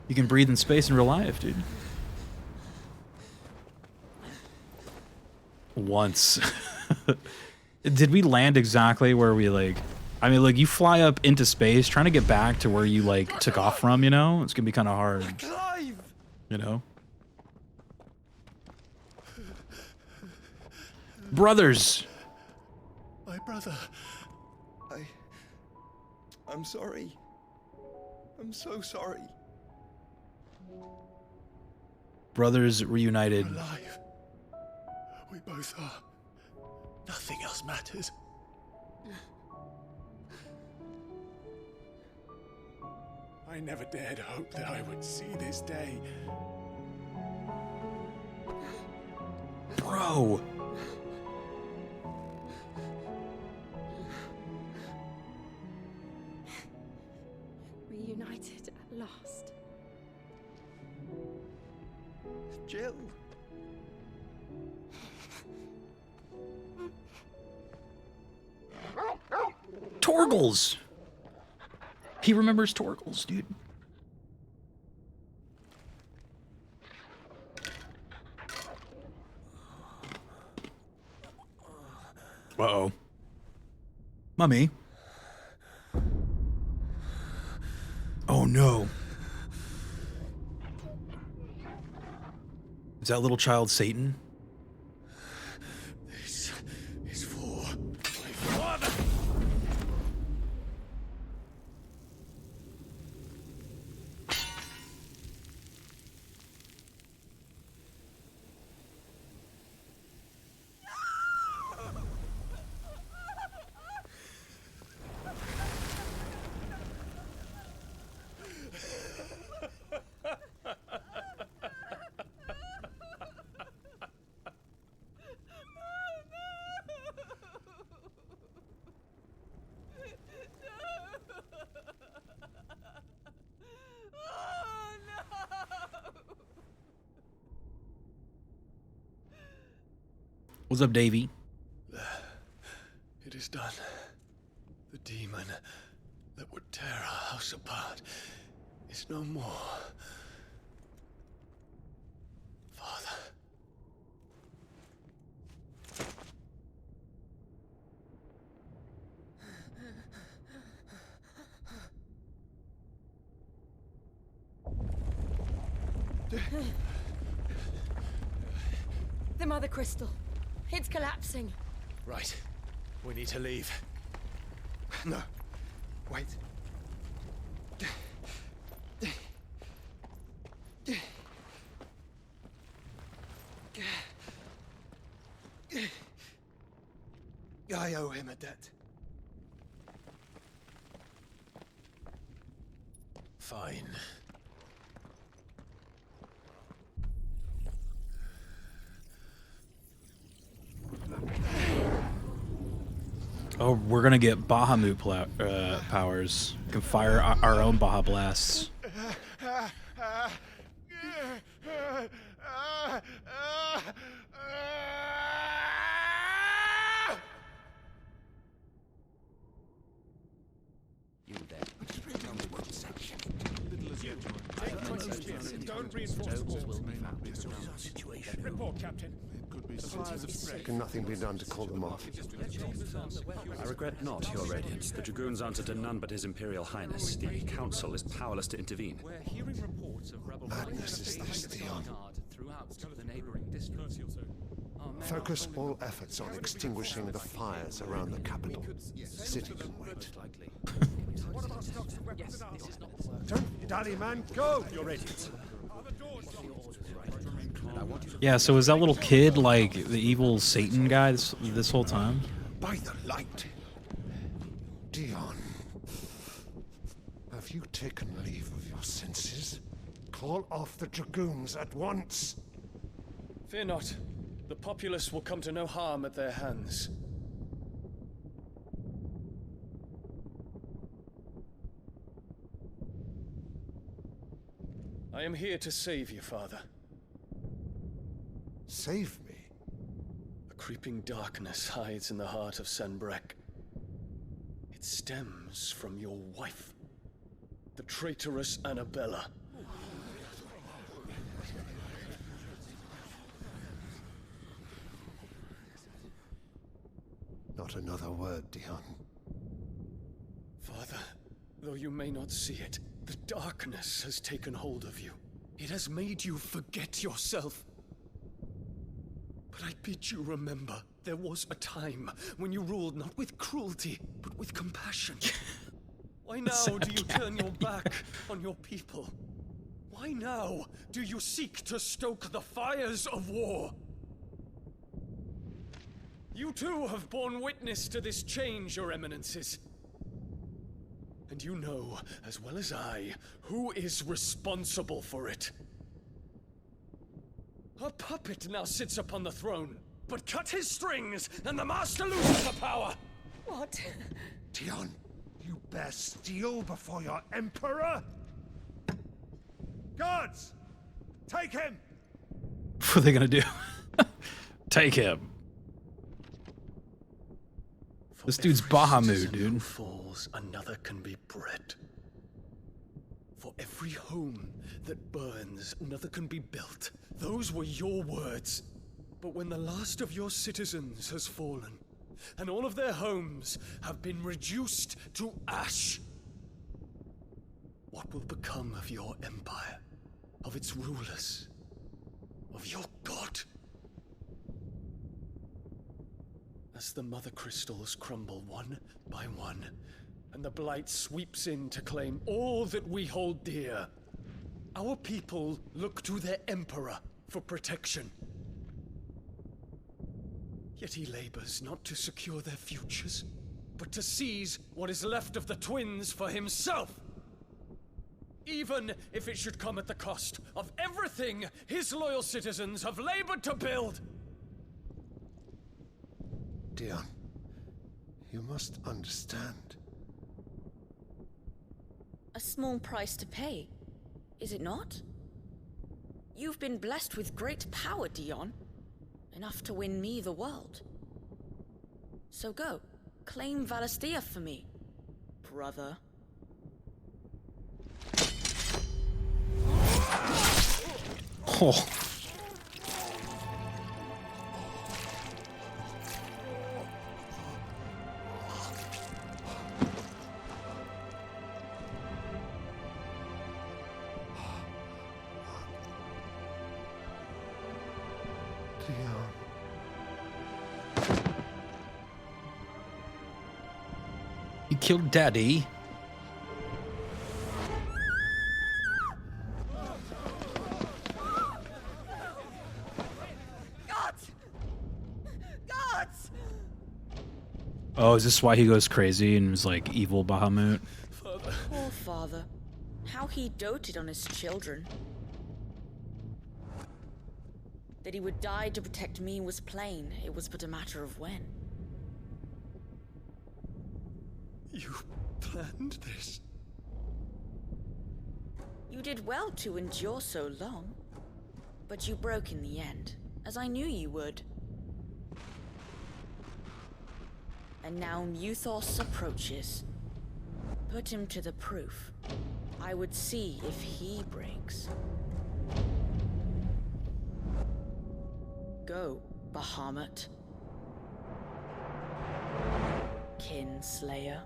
You can breathe in space in real life, dude. Once. Did we land exactly where we, like... I mean, like, you fly up into space, trying to get back to where you, like, took off from, you know? It's gonna be kind of hard. You know? Brothers! My brother. I'm sorry. I'm so sorry. Brothers reunited. We're alive. We both are. Nothing else matters. I never dared hope that I would see this day. Bro! Reunited at last. Jill. Torgles! He remembers Torgles, dude. Uh-oh. Mummy. Oh no. Is that little child Satan? This is for my father. What's up, Davey? It is done. The demon that would tear our house apart is no more. Father. The Mother Crystal. It's collapsing. Right. We need to leave. No. Wait. I owe him a debt. Fine. Oh, we're gonna get Bahamut powers. We can fire our own Baja blasts. You there. Don't reinforce the walls. Report, Captain. It could Can nothing be done to call them off? I regret not, Your Radiance. The Dragoons answer to none but His Imperial Highness. The Council is powerless to intervene. We're hearing reports of rebel Madness is this, Dion. throughout the neighboring districts. Focus all efforts on extinguishing the fires around the capital. The city can wait. Don't dally, man. Go! Your Radiance. Yeah, so is that little kid like the evil Satan guy this whole time? By the light. Dion. Have you taken leave of your senses? Call off the Dragoons at once. Fear not. The populace will come to no harm at their hands. I am here to save you, Father. Save me? A creeping darkness hides in the heart of Sanbreque. It stems from your wife, the traitorous Annabella. Not another word, Dion. Father, though you may not see it, the darkness has taken hold of you. It has made you forget yourself. But I bid you remember, there was a time when you ruled not with cruelty, but with compassion. Why now do you turn your back on your people? Why now do you seek to stoke the fires of war? You too have borne witness to this change, Your Eminences. And you know, as well as I, who is responsible for it. A puppet now sits upon the throne, but cut his strings, and the master loses the power! What? Dion, you bear steel before your emperor? Guards! Take him! What are they gonna do? Take him. This dude's Bahamut, dude. Who falls, another can be bred. For every home that burns, another can be built. Those were your words. But when the last of your citizens has fallen, and all of their homes have been reduced to ash, what will become of your empire, of its rulers, of your god? As the mother crystals crumble one by one, and the blight sweeps in to claim all that we hold dear, our people look to their emperor for protection. Yet he labors not to secure their futures, but to seize what is left of the twins for himself. Even if it should come at the cost of everything his loyal citizens have labored to build. Dion, you must understand. A small price to pay, is it not? You've been blessed with great power, Dion. Enough to win me the world. So go, claim Valisthea for me, brother. Oh. You killed Daddy. Gods! Gods! Oh, is this why he goes crazy and was like evil Bahamut? Poor father. How he doted on his children. That he would die to protect me was plain. It was but a matter of when. You planned this? You did well to endure so long. But you broke in the end, as I knew you would. And now Muthos approaches. Put him to the proof. I would see if he breaks. Go, Bahamut. Kinslayer.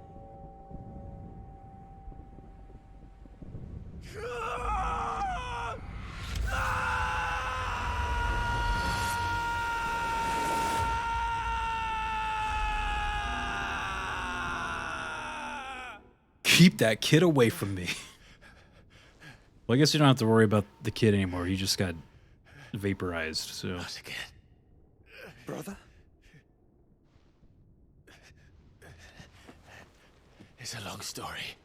Keep that kid away from me. Well, I guess you don't have to worry about the kid anymore. He just got vaporized, so. Not again. Brother? It's a long story.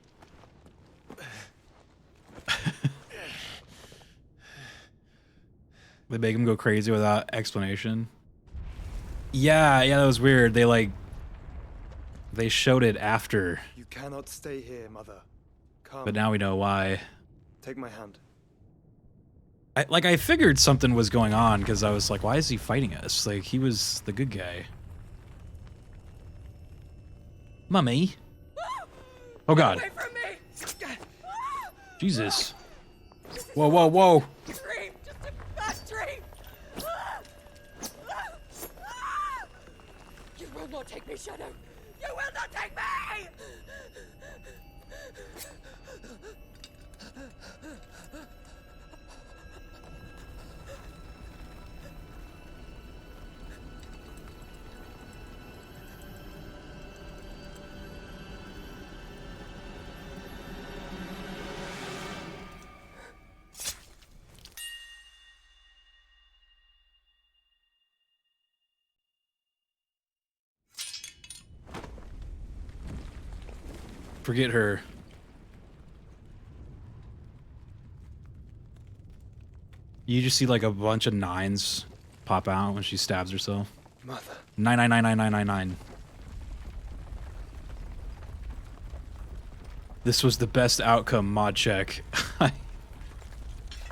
They make him go crazy without explanation. Yeah, that was weird. They showed it after. You cannot stay here, Mother. Come. But now we know why. Take my hand. I figured something was going on because I was like, why is he fighting us? Like, he was the good guy. Mummy. Oh God. Away from me! Jesus. Whoa, whoa, whoa. Dream, just a bad dream. You will not take me, Shadow. You will not take me! Forget her. You just see like a bunch of 9s pop out when she stabs herself. Mother. 9999999. This was the best outcome, mod check.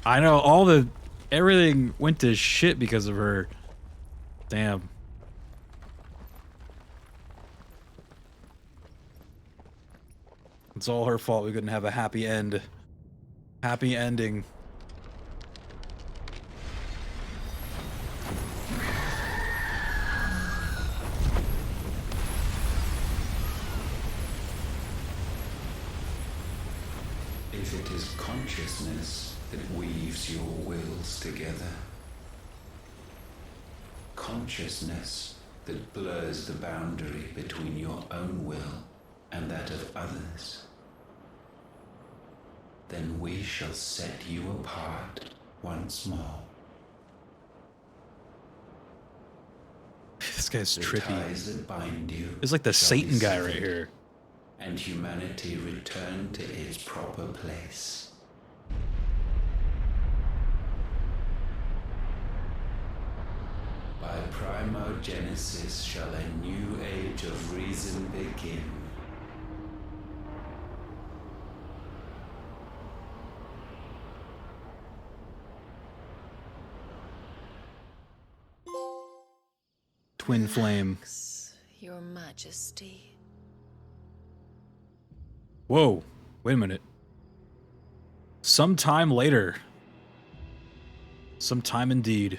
I know everything went to shit because of her. Damn. It's all her fault we couldn't have a happy end. Happy ending. If it is consciousness that weaves your wills together, consciousness that blurs the boundary between your own will and that of others, then we shall set you apart once more. This guy's The trippy. ties that bind you It's like the shall be Satan guy right severed, here. and humanity return to its proper place. By primogenesis shall a new age of reason begin. Twin flame. Your Majesty. Whoa. Wait a minute. Sometime later. Sometime indeed.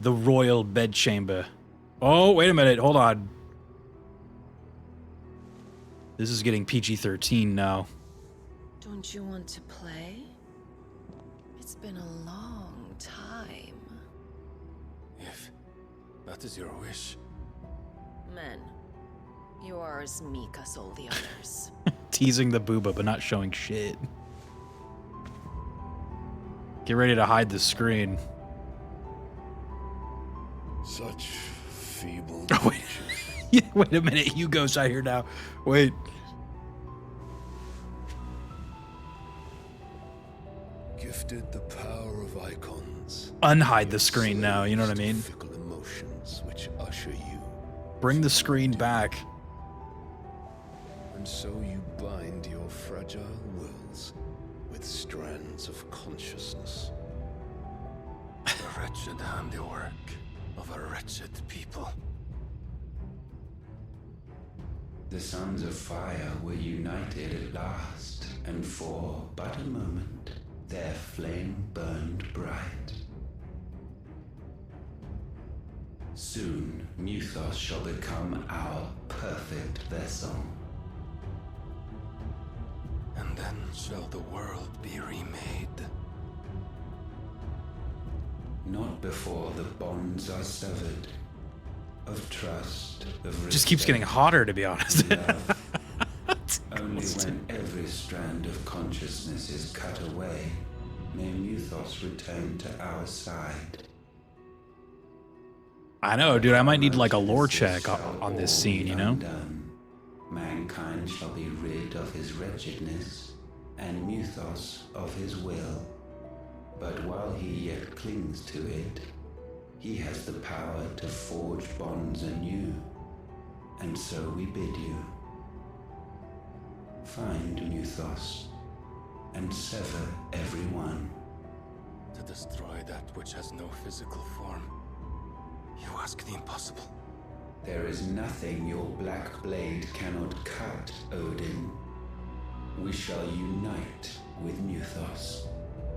The royal bedchamber. Oh, wait a minute. Hold on. This is getting PG-13 now. Don't you want to play? It's been a long time. If that is your wish. Men, you are as meek as all the others. Teasing the booba, but not showing shit. Get ready to hide the screen. Such feeble Oh, wait. Yeah, wait a minute. Hugo's out here now. Wait. Gifted the power of icons. Unhide the screen now. You know what I mean? Fickle emotions which usher you. Bring the screen back. And so you bind your fragile wills with strands of consciousness. The wretched handiwork of a wretched people. The sons of fire were united at last, and for but a moment their flame burned bright. Soon, Muthos shall become our perfect vessel. And then shall the world be remade. Not before the bonds are severed. Of trust, of It just keeps getting hotter, to be honest. Only when every strand of consciousness is cut away, may Muthos return to our side. I know, dude. I might need like a lore check on this scene, you know? Undone. Mankind shall be rid of his wretchedness, and Muthos of his will. But while he yet clings to it, he has the power to forge bonds anew. And so we bid you. Find Muthos, and sever everyone. To destroy that which has no physical form. You ask the impossible. There is nothing your black blade cannot cut, Odin. We shall unite with Muthos,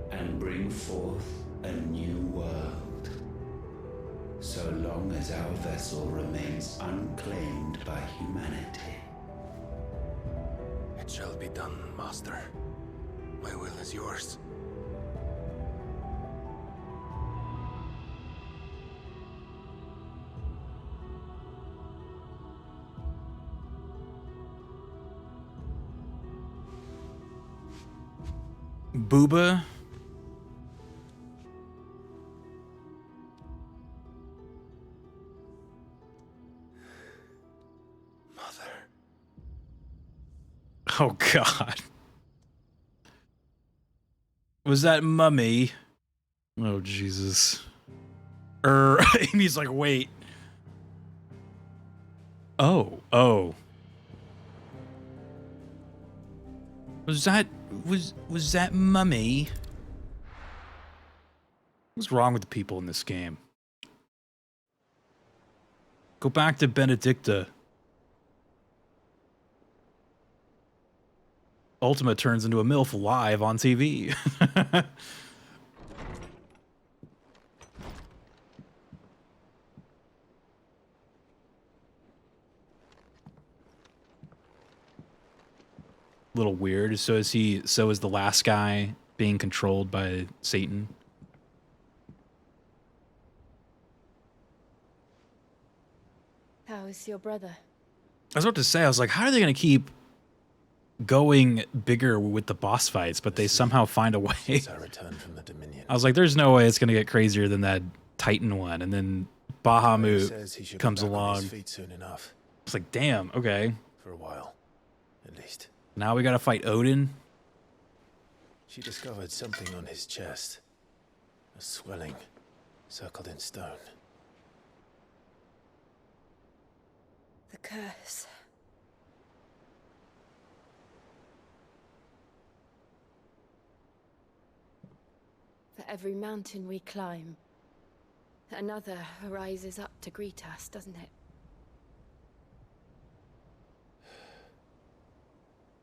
and bring forth a new world. So long as our vessel remains unclaimed by humanity. It shall be done, Master. My will is yours. Booba. Oh God. Was that mummy? Oh Jesus. Amy's like, wait. Oh. Was that mummy? What's wrong with the people in this game? Go back to Benedicta. Ultima turns into a MILF live on TV. Little weird. So is the last guy being controlled by Satan? How is your brother? I was about to say, I was like, how are they going to keep going bigger with the boss fights, but they somehow find a way. I return from the Dominion. I was like, there's no way it's going to get crazier than that Titan one. And then Bahamut comes along. Soon enough. It's like, damn, okay. For a while, at least. Now we got to fight Odin. She discovered something on his chest. A swelling, circled in stone. The curse. For every mountain we climb, another rises up to greet us, doesn't it?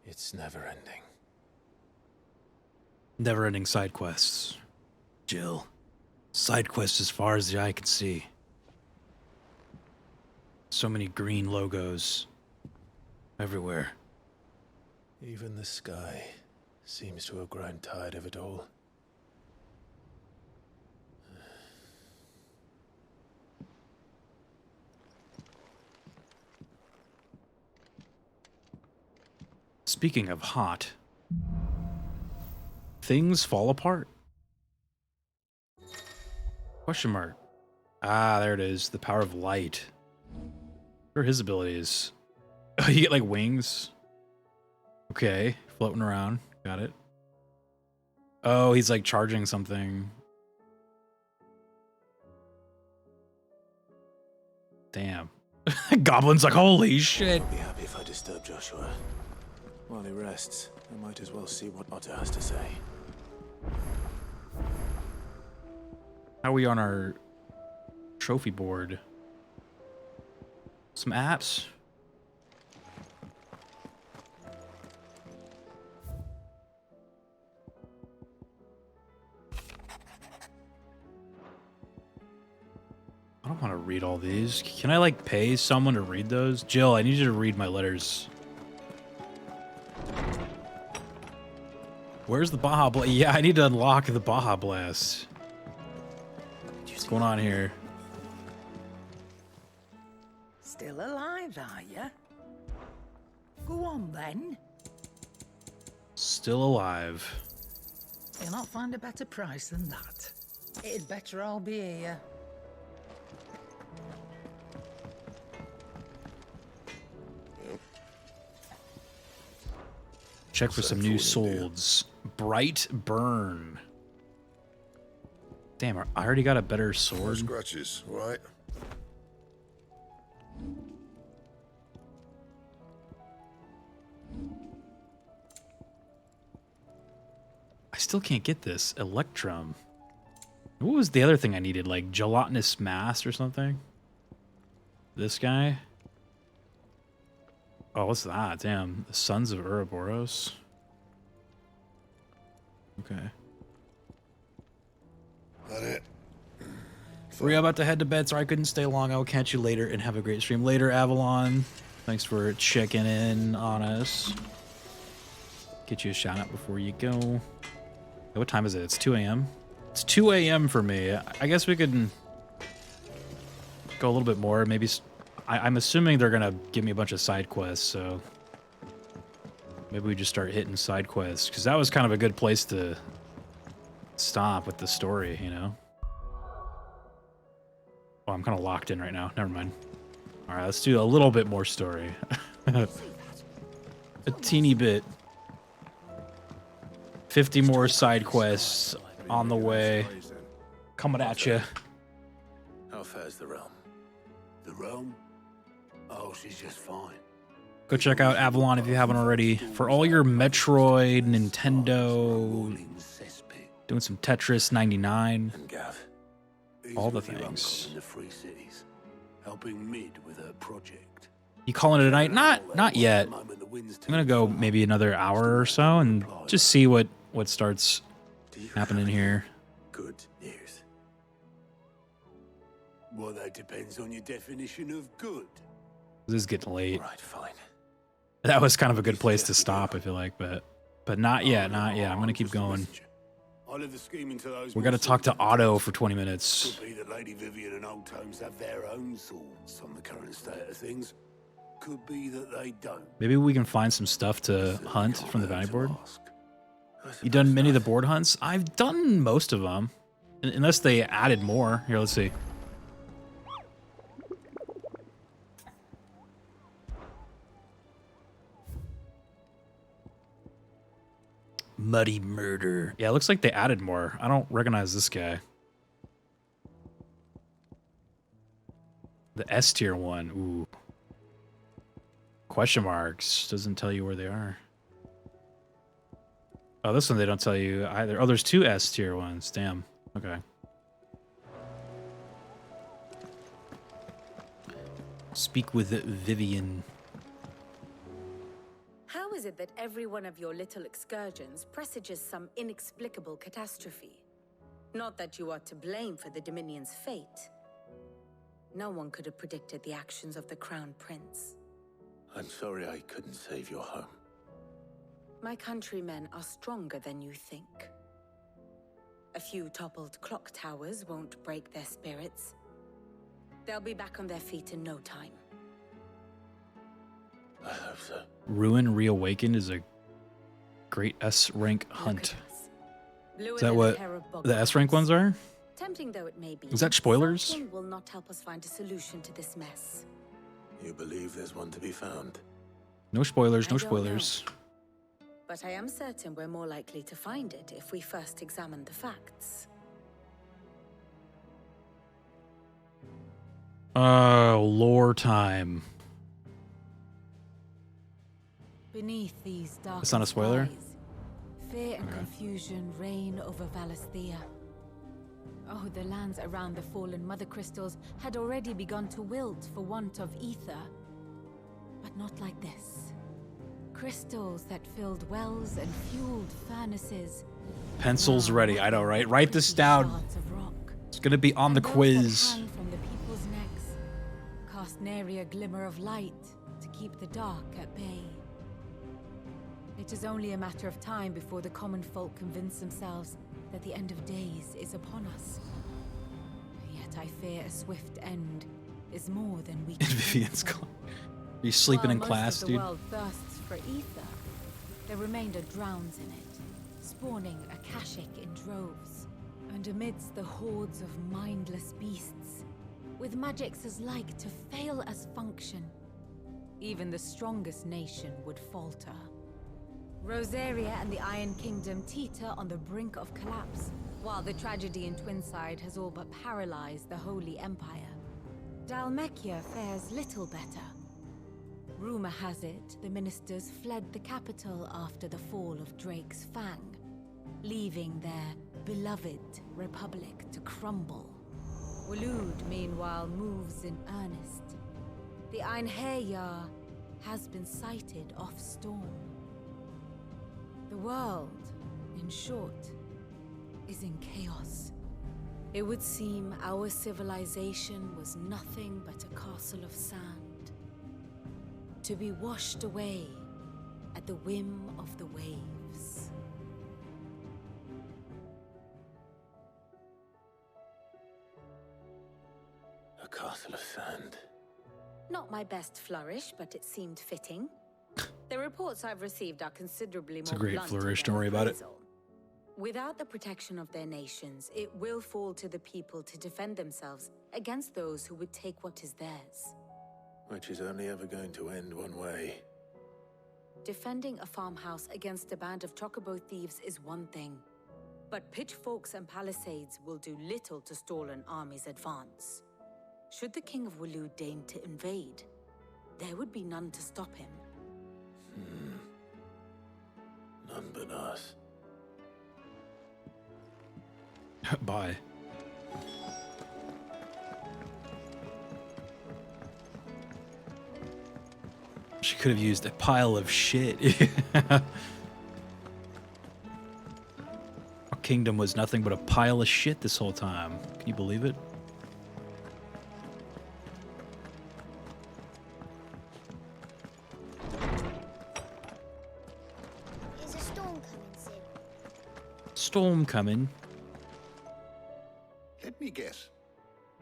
It's never ending. Never-ending side quests. Jill. Side quests as far as the eye can see. So many green logos. Everywhere. Even the sky seems to have grown tired of it all. Speaking of hot, things fall apart. Question mark. Ah, there it is. The power of light. What are his abilities? Oh, you get like wings. Okay, floating around. Got it. Oh, he's like charging something. Damn. Goblin's like, holy shit. I'll be happy if I disturb Joshua. While he rests, I might as well see what Otter has to say. How are we on our trophy board? Some apps. I I don't want to read all these. Can I like pay someone to read those? Jill, I need you to read my letters. Where's the Baja Blast? Yeah, I need to unlock the Baja Blast. What's going on here? Still alive, are you? Go on then. Still alive. You'll not find a better price than that. It'd better all be here. Check for some new swords. Bright Burn. Damn, I already got a better sword. Scratches, right? I still can't get this. Electrum. What was the other thing I needed? Like gelatinous mass or something? This guy? Oh, what's that? Damn. The Sons of Ouroboros. Okay. That it? We're about to head to bed, so I couldn't stay long. I'll catch you later and have a great stream later, Avalon. Thanks for checking in on us. Get you a shout out before you go. What time is it? It's 2 a.m. It's 2 a.m. for me. I guess we could go a little bit more. Maybe I'm assuming they're gonna give me a bunch of side quests, so maybe we just start hitting side quests, because that was kind of a good place to stop with the story, you know? Oh, I'm kind of locked in right now. Never mind. All right, let's do a little bit more story. A teeny bit. 50 more side quests on the way. Coming at you. How fares the realm? The realm? Oh, she's just fine. Go check out Avalon if you haven't already. For all your Metroid, Nintendo, doing some Tetris 99. All the things. In the Free Cities, helping Mid with her project. You calling it a night? Not yet. I'm gonna go maybe another hour or so and just see what starts happening here. Good news. Well, that depends on your definition of good. This is getting late. Right, fine. That was kind of a good place to stop, I feel like, but not yet, not yet. I'm gonna keep going. I leave the scheme into those. We gotta talk to Otto for 20 minutes. Could be that Lady Vivian and Old Tomes have their own thoughts on the current state of things. Could be that they don't. Maybe we can find some stuff to hunt from the bounty board. You done many of the board hunts? I've done most of them, unless they added more. Here, let's see. Muddy Murder. Yeah, it looks like they added more. I don't recognize this guy. The S tier one. Ooh. Question marks. Doesn't tell you where they are. Oh, this one they don't tell you either. Oh, there's 2 S tier ones. Damn. Okay. Speak with Vivian. How is it that every one of your little excursions presages some inexplicable catastrophe? Not that you are to blame for the Dominion's fate. No one could have predicted the actions of the Crown Prince. I'm sorry I couldn't save your home. My countrymen are stronger than you think. A few toppled clock towers won't break their spirits. They'll be back on their feet in no time. I hope so. Ruin Reawakened is a great S rank hunt. Is that what the S rank ones are? Tempting though it may be, Is that spoilers? something will not help us find a solution to this mess. You believe there's one to be found? No spoilers, no I don't spoilers. But I am certain we're more likely to find it if we first examine the facts. Oh, lore time. Beneath these dark It's not a spoiler? fear and Okay. confusion reign over Valisthea. Oh, the lands around the fallen mother crystals had already begun to wilt for want of ether. But not like this. Crystals that filled wells and fueled furnaces. Pencils ready. I know, right? Write this down. Shards of rock. It's gonna be on the And those that quiz. hang from the people's nary a glimmer of light to keep the dark at bay. It is only a matter of time before the common folk convince themselves that the end of days is upon us. Yet I fear a swift end is more than we can Vivian's hope for. Are you sleeping in While class, most of the dude? world thirsts for ether, the remainder drowns in it, spawning Akashic in droves. And amidst the hordes of mindless beasts, with magics as like to fail as function, even the strongest nation would falter. Rosaria and the Iron Kingdom teeter on the brink of collapse, while the tragedy in Twinside has all but paralyzed the Holy Empire. Dalmekia fares little better. Rumor has it the ministers fled the capital after the fall of Drake's Fang, leaving their beloved republic to crumble. Waloed, meanwhile, moves in earnest. The Einherjar has been sighted off-storm. The world, in short, is in chaos. It would seem our civilization was nothing but a castle of sand, to be washed away at the whim of the waves. A castle of sand. Not my best flourish, but it seemed fitting. The reports I've received are considerably It's more a great blunt flourish, in don't their worry about it. appraisal. Without the protection of their nations, it will fall to the people to defend themselves against those who would take what is theirs. Which is only ever going to end one way. Defending a farmhouse against a band of chocobo thieves is one thing, but pitchforks and palisades will do little to stall an army's advance. Should the King of Waloed deign to invade, there would be none to stop him. None but us. Bye. She could have used a pile of shit. Our kingdom was nothing but a pile of shit this whole time. Can you believe it? Is a storm coming soon? Storm coming. Let me guess.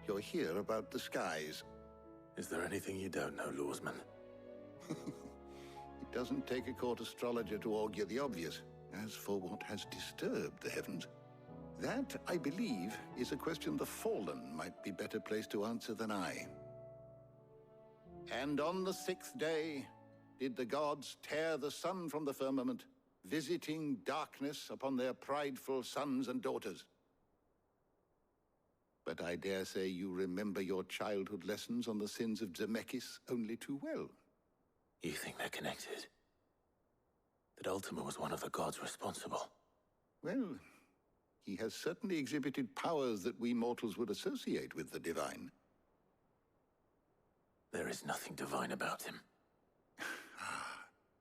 You're here about the skies. Is there anything you don't know, Lawsman? It doesn't take a court astrologer to augur the obvious. As for what has disturbed the heavens, that, I believe, is a question the Fallen might be better placed to answer than I. And on the 6th day did the gods tear the sun from the firmament, visiting darkness upon their prideful sons and daughters. But I dare say you remember your childhood lessons on the sins of Zemeckis only too well. You think they're connected? That Ultima was one of the gods responsible? Well, he has certainly exhibited powers that we mortals would associate with the divine. There is nothing divine about him.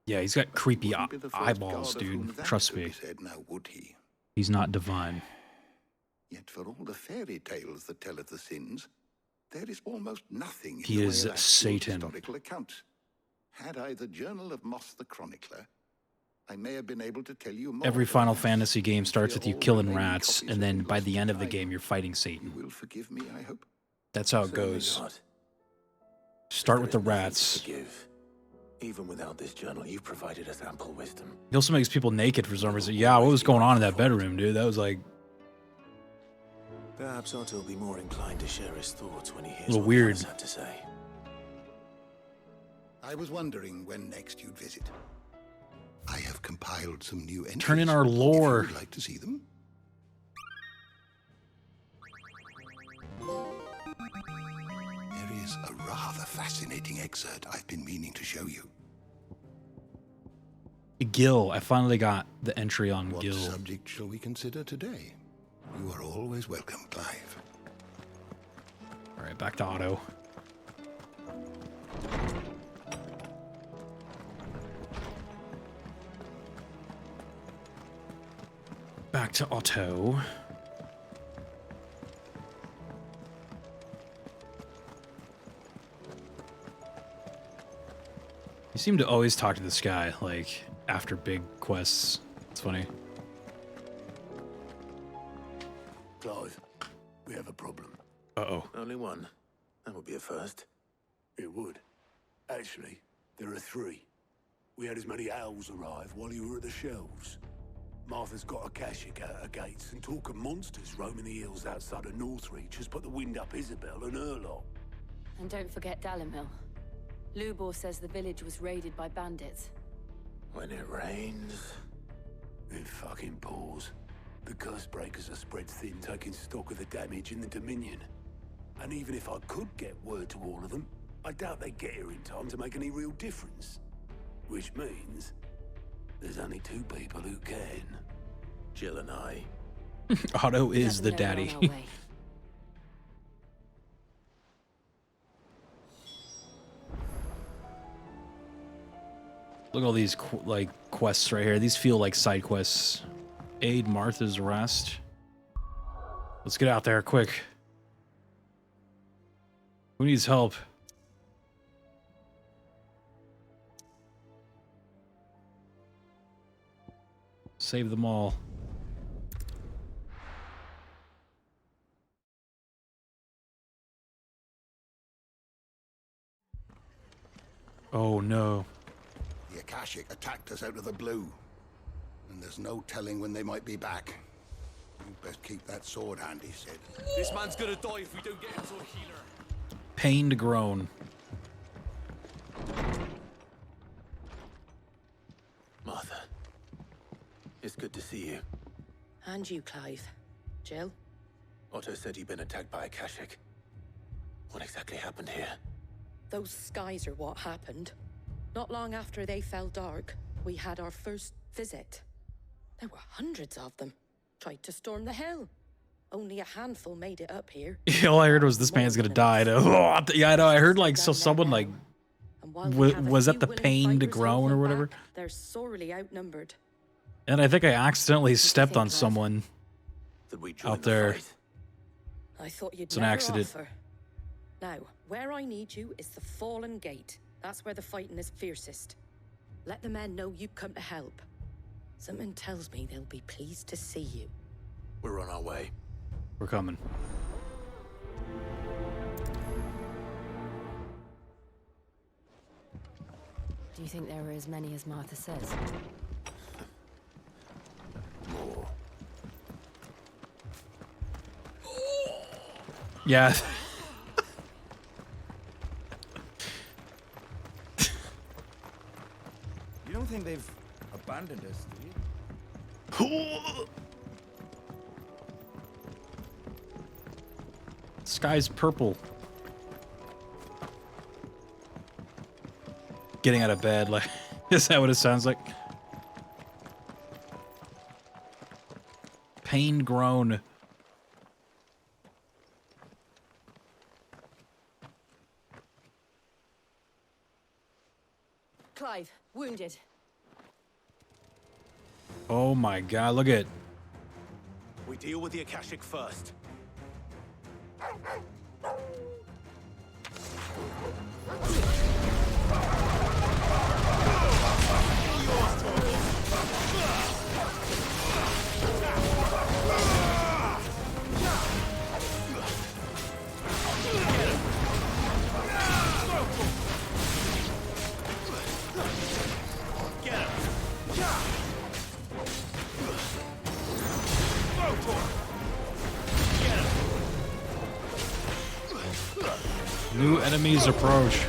Yeah, he's got creepy Wouldn't be the first eyeballs, god of whom dude. that Trust could be me. said, now would he? He's not divine. Yet for all the fairy tales that tell of the sins, there is almost nothing in He the way is of actual Satan. historical accounts. Had I the Journal of Moss the Chronicler, I may have been able to tell you more. Every Final perhaps. Fantasy game starts with you All killing remaining rats, copies and have then been by lost the to end of the time. game, you're fighting Satan. You will forgive me, I hope. That's how it Certainly goes. not. Start with the There is nothing to rats. forgive. Even without this journal, you provided us ample wisdom. He also makes people naked for some reason. Yeah, what was going on in that bedroom, dude? That was like Perhaps Otto will be more inclined to share his thoughts when he hears little what weird. the others had to say. I was wondering when next you'd visit. I have compiled some new entries. Turn in our If you lore. would like to see them. There is a rather fascinating excerpt I've been meaning to show you. Gil. I finally got the entry on What Gil. subject shall we consider today? You are always welcome, Clive. All right, back to Otto. Back to Otto. You seem to always talk to this guy, like, after big quests. It's funny. Clive, we have a problem. Uh-oh. Only one. That would be a first. It would. Actually, there are three. We had as many owls arrive while you were at the shelves. Martha's got a Kashik out her gates, and talk of monsters roaming the hills outside of Northreach has put the wind up Isabel and her lot. And don't forget Dalimil. Lubor says the village was raided by bandits. When it rains, it fucking pours. The curse breakers are spread thin, taking stock of the damage in the Dominion. And even if I could get word to all of them, I doubt they'd get here in time to make any real difference. Which means there's only two people who can. Jill and I. Otto is the daddy. Look at all these like quests right here. These feel like side quests. Aid Martha's arrest. Let's get out there quick. Who needs help? Save them all. Oh no. The Akashic attacked us out of the blue. And there's no telling when they might be back. You best keep that sword handy, Sid. This man's gonna die if we don't get him to a healer. Pained groan. Martha, it's good to see you. And you, Clive. Jill? Otto said you'd been attacked by a Kashik. What exactly happened here? Those skies are what happened. Not long after they fell dark, we had our first visit. There were hundreds of them. Tried to storm the hill. Only a handful made it up here. All I heard was this man's gonna die. Yeah, I know. I heard like someone like was that the pained groan or whatever? They're sorely outnumbered. And I think I accidentally stepped on someone out there. I thought you'd It's an never accident. offer. Now, where I need you is the Fallen Gate. That's where the fighting is fiercest. Let the men know you've come to help. Something tells me they'll be pleased to see you. We're on our way. We're coming. Do you think there were as many as Martha says? More. Yeah. You don't think they've abandoned us, do you? Sky's purple. Getting out of bed, like, is that what it sounds like? Pain groan. Clive, wounded. Oh my god, look at. We deal with the Akashic first. New enemies approach.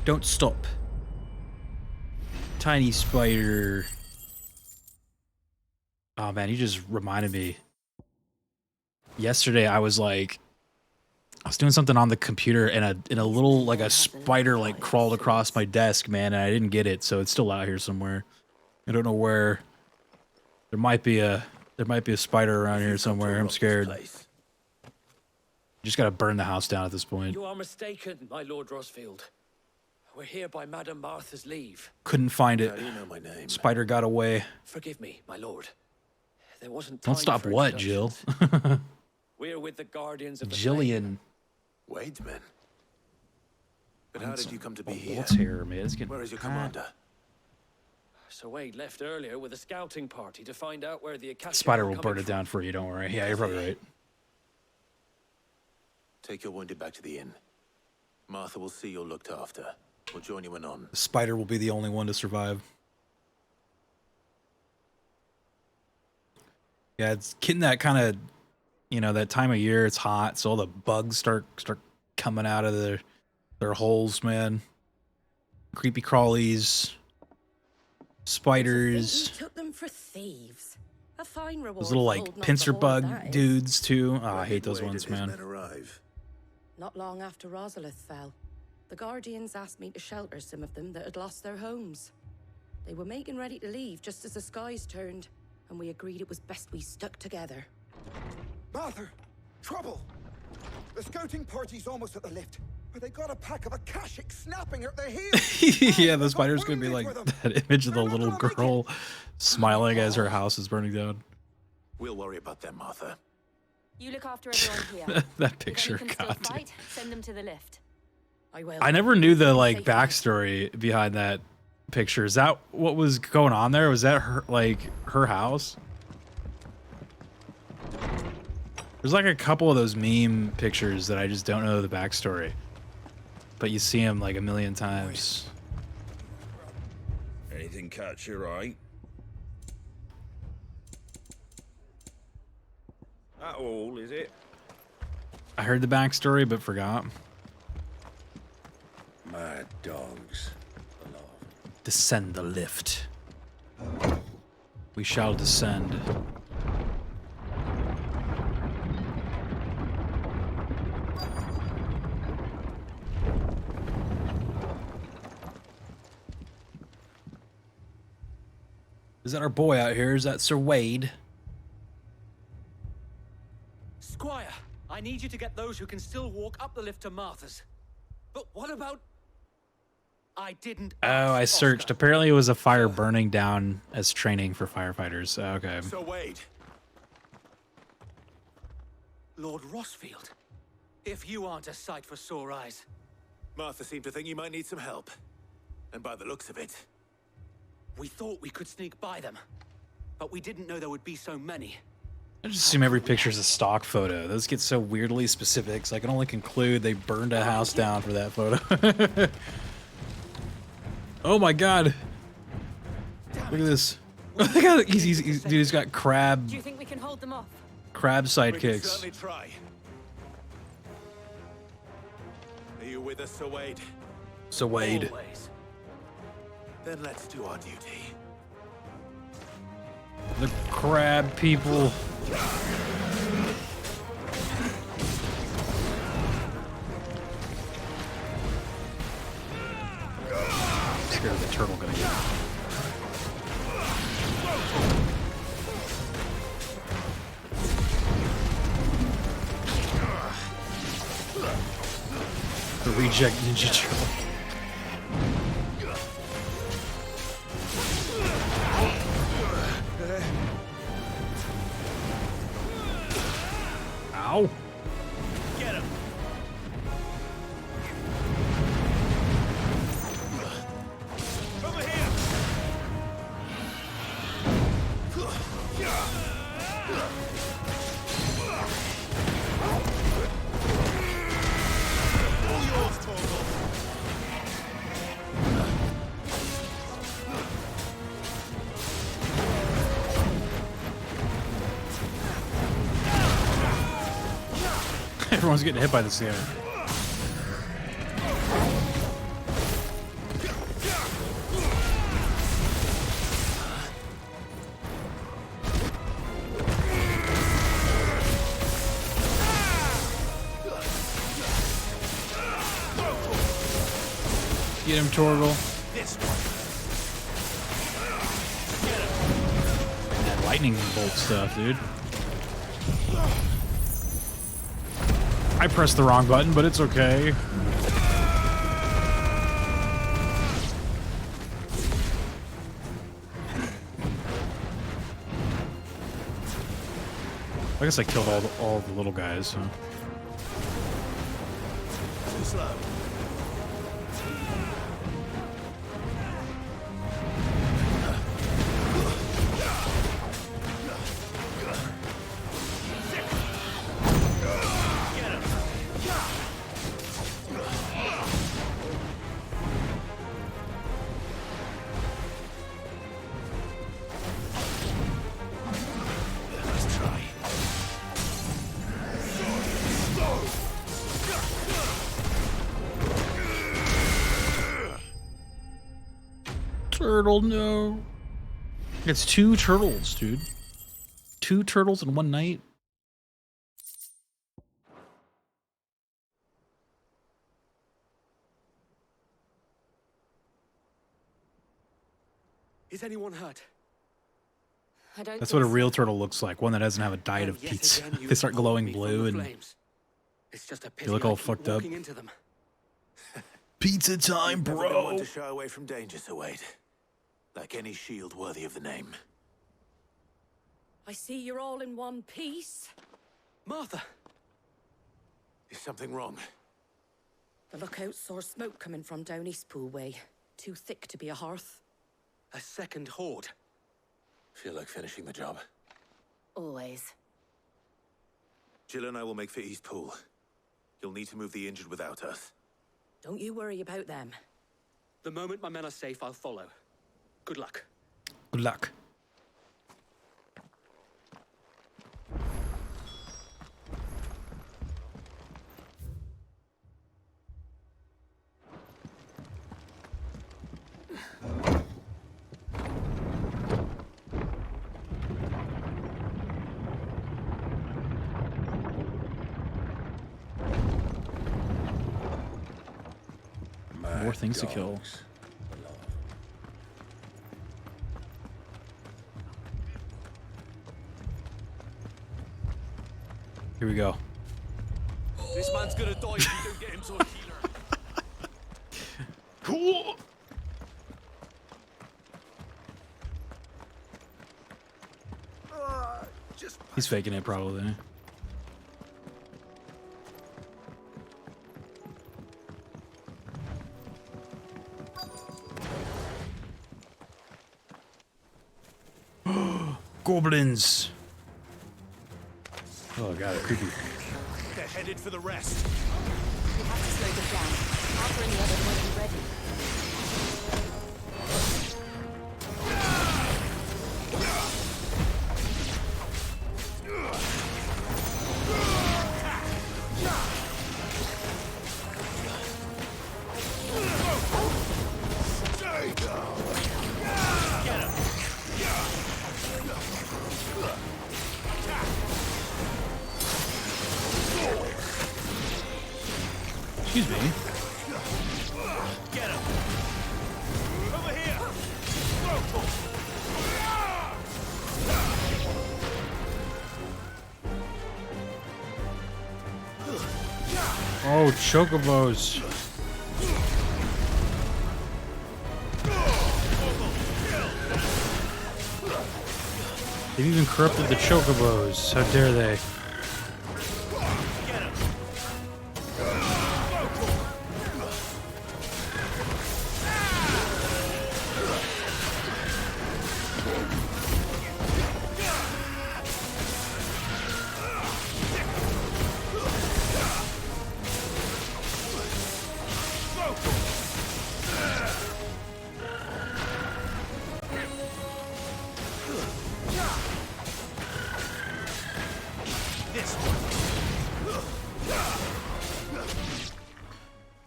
Don't stop. Tiny spider. Oh man, you just reminded me. Yesterday I was like, I was doing something on the computer and a little like a spider like crawled across my desk, man, and I didn't get it, so it's still out here somewhere. I don't know where. There might be a spider around here somewhere. I'm scared. Just gotta burn the house down at this point. You are mistaken, my Lord Rosfield. We're here by Madame Martha's leave. Couldn't find it. How do you know my name? Spider got away. Forgive me, my lord. There wasn't time Don't stop for what, Jill? We're with the Guardians of the Jillian. Wade's men. But how did you come to be here? What's here, man? It's getting Where is your hot. commander? So Wade left earlier with a scouting party to find out where the Acacia Spider were will coming burn it from. down for you. Don't worry. Yeah, you're probably right. Take your wounded back to the inn. Martha will see you're looked after. We'll join you anon. The spider will be the only one to survive. Yeah, it's getting that kind of, you know, that time of year. It's hot, so all the bugs start coming out of their holes, man. Creepy crawlies, spiders. You took them for thieves. A fine reward. Those little like for holding up pincer the wall, bug that is. dudes too. Oh, I hate those Wade ones, and his man. men arrive. Not long after Rosalith fell, the Guardians asked me to shelter some of them that had lost their homes. They were making ready to leave just as the skies turned, and we agreed it was best we stuck together. Martha! Trouble! The scouting party's almost at the lift, but they got a pack of Akashic snapping at their heels. Yeah, the spider's gonna be like that image of the little girl smiling as her house is burning down. We'll worry about them, Martha. You look after everyone here. That picture, If any can God. still fight, send them to the lift. I will. I never knew the like backstory behind that picture. Is that what was going on there? Was that her house? There's like a couple of those meme pictures that I just don't know the backstory, but you see them like a million times. Anything catch your eye? That all, is it? I heard the backstory, but forgot. Mad dogs. Descend the lift. We shall descend. Is that our boy out here? Is that Sir Wade? Squire, I need you to get those who can still walk up the lift to Martha's. But what about... I didn't Oh, I searched. Apparently it was a fire burning down as training for firefighters. Okay. So Wade. Lord Rosfield, if you aren't a sight for sore eyes. Martha seemed to think you might need some help. And by the looks of it... We thought we could sneak by them, but we didn't know there would be so many. I just assume every picture is a stock photo. Those get so weirdly specific, so I can only conclude they burned a house down for that photo. Oh my god. Look at this. Look at he's got crab. Do you think we can hold them off? Crab We can sidekicks. certainly try. Are you with us, Sir Wade? So Wade. Always. Then let's do our duty. The crab people. Scared of the turtle gonna get. The reject ninja turtle. Ow. Get him. Over here. All yours, Torgal. Everyone's getting hit by this guy. Get him, Torgal. This That lightning bolt stuff, dude. I pressed the wrong button, but it's okay. I guess I killed all the little guys. So. Too slow. Turtle, no. It's 2 turtles, dude. 2 turtles in one night. Is anyone hurt? I don't That's what a think real turtle looks like. One that doesn't have a diet of Yet pizza. again, you They start pulled glowing me from blue the and flames. It's just a pity they look I all keep fucked up. walking into them. Pizza time, Never been one bro. to shy away from danger, Sir Wade. Like any shield worthy of the name. I see you're all in one piece. Martha! Is something wrong? The lookout saw smoke coming from down Eastpool way. Too thick to be a hearth. A second horde. Feel like finishing the job. Always. Jill and I will make for Eastpool. You'll need to move the injured without us. Don't you worry about them. The moment my men are safe, I'll follow. Good luck. Good luck. More things to kill. Here we go. This man's gonna die if you don't get him to a healer. Cool. He's faking it, probably. Goblins. Oh god, creepy. They're headed for the rest. We have to slow them down. After any other might be ready. Excuse me. Get him! Over here! Oh, chocobos. They've even corrupted the chocobos. How dare they?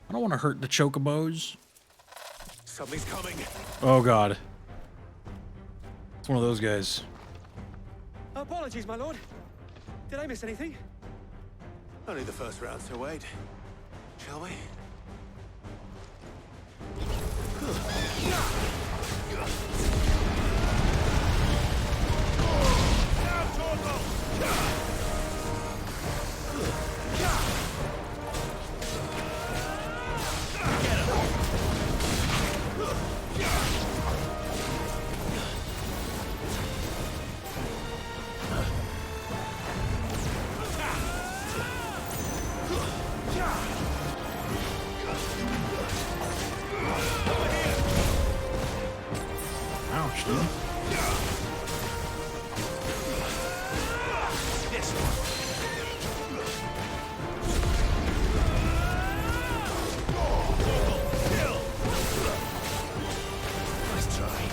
I don't want to hurt the chocobos. Something's coming. Oh god. It's one of those guys. Apologies, my lord. Did I miss anything? Only the first round, Sir Wade. Shall we? Ouch, dude. Nice try.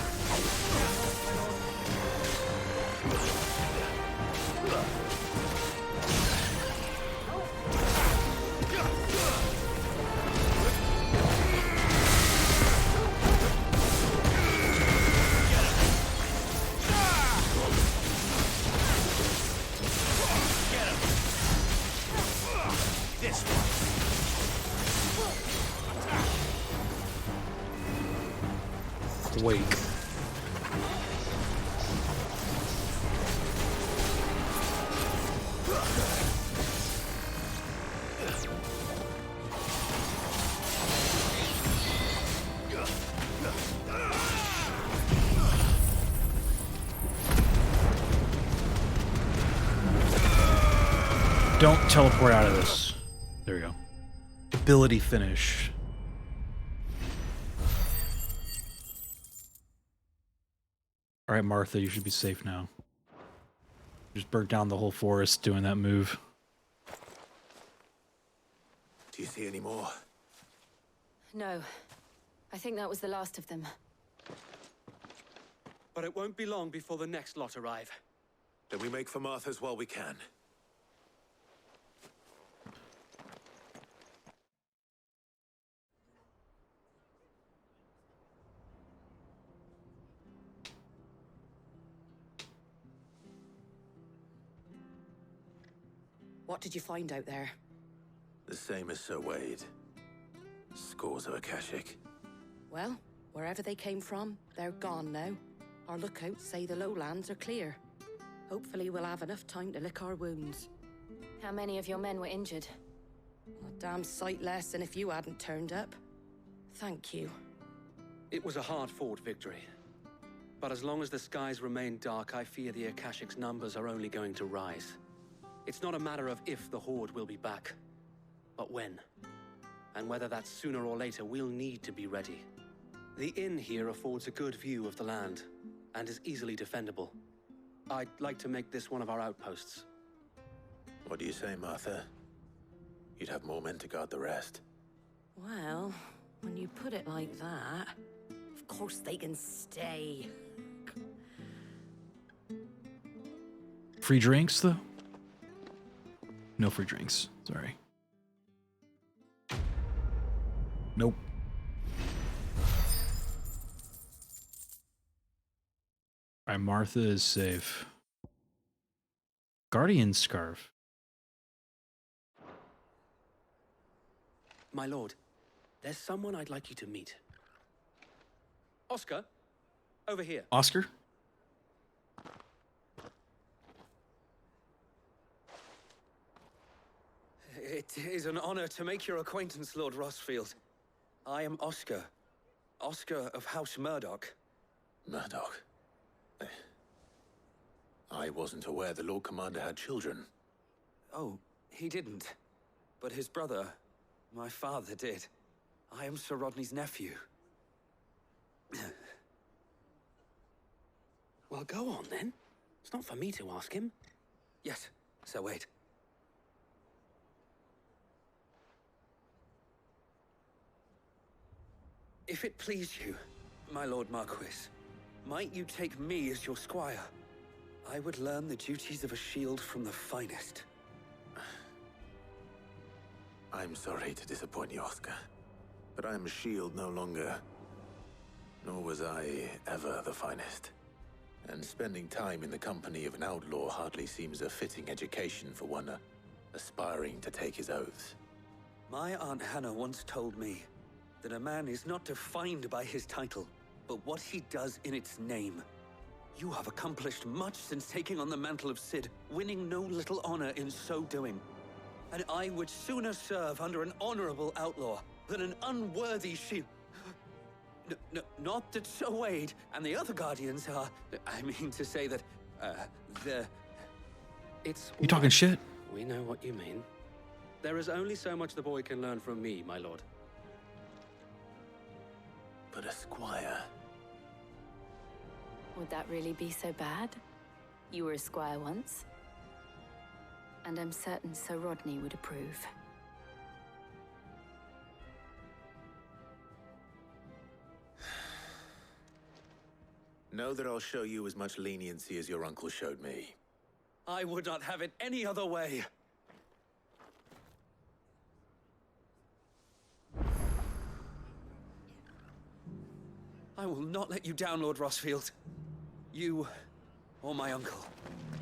Wake. Don't teleport out of this. There we go. Ability finish. All right, Martha, you should be safe now. Just burnt down the whole forest doing that move. Do you see any more? No. I think that was the last of them. But it won't be long before the next lot arrive. Then we make for Martha's while we can. What did you find out there? The same as Sir Wade. Scores of Akashic. Well, wherever they came from, they're gone now. Our lookouts say the lowlands are clear. Hopefully we'll have enough time to lick our wounds. How many of your men were injured? A damn sight less than if you hadn't turned up. Thank you. It was a hard-fought victory. But as long as the skies remain dark, I fear the Akashic's numbers are only going to rise. It's not a matter of if the Horde will be back, but when. And whether that's sooner or later, we'll need to be ready. The inn here affords a good view of the land, and is easily defendable. I'd like to make this one of our outposts. What do you say, Martha? You'd have more men to guard the rest. Well, when you put it like that, of course they can stay. Free drinks, though? No free drinks. Sorry. Nope. Alright, Martha is safe. Guardian Scarf. My lord, there's someone I'd like you to meet. Oscar, over here. Oscar? It is an honor to make your acquaintance, Lord Rossfield. I am Oscar. Oscar of House Murdoch. Murdoch? I wasn't aware the Lord Commander had children. Oh, he didn't. But his brother, my father, did. I am Sir Rodney's nephew. Well, go on, then. It's not for me to ask him. Yes, Sir Wade. If it please you, my Lord Marquis, might you take me as your squire? I would learn the duties of a shield from the finest. I'm sorry to disappoint you, Oscar, but I am a shield no longer. Nor was I ever the finest. And spending time in the company of an outlaw hardly seems a fitting education for one aspiring to take his oaths. My Aunt Hannah once told me, that a man is not defined by his title, but what he does in its name. You have accomplished much since taking on the mantle of Cid, winning no little honor in so doing. And I would sooner serve under an honorable outlaw than an unworthy not that Sir Wade and the other Guardians are... I mean to say that, It's... You talking shit? We know what you mean. There is only so much the boy can learn from me, my lord. But a squire... Would that really be so bad? You were a squire once. And I'm certain Sir Rodney would approve. Know that I'll show you as much leniency as your uncle showed me. I would not have it any other way. I will not let you down, Lord Rossfield. You or my uncle.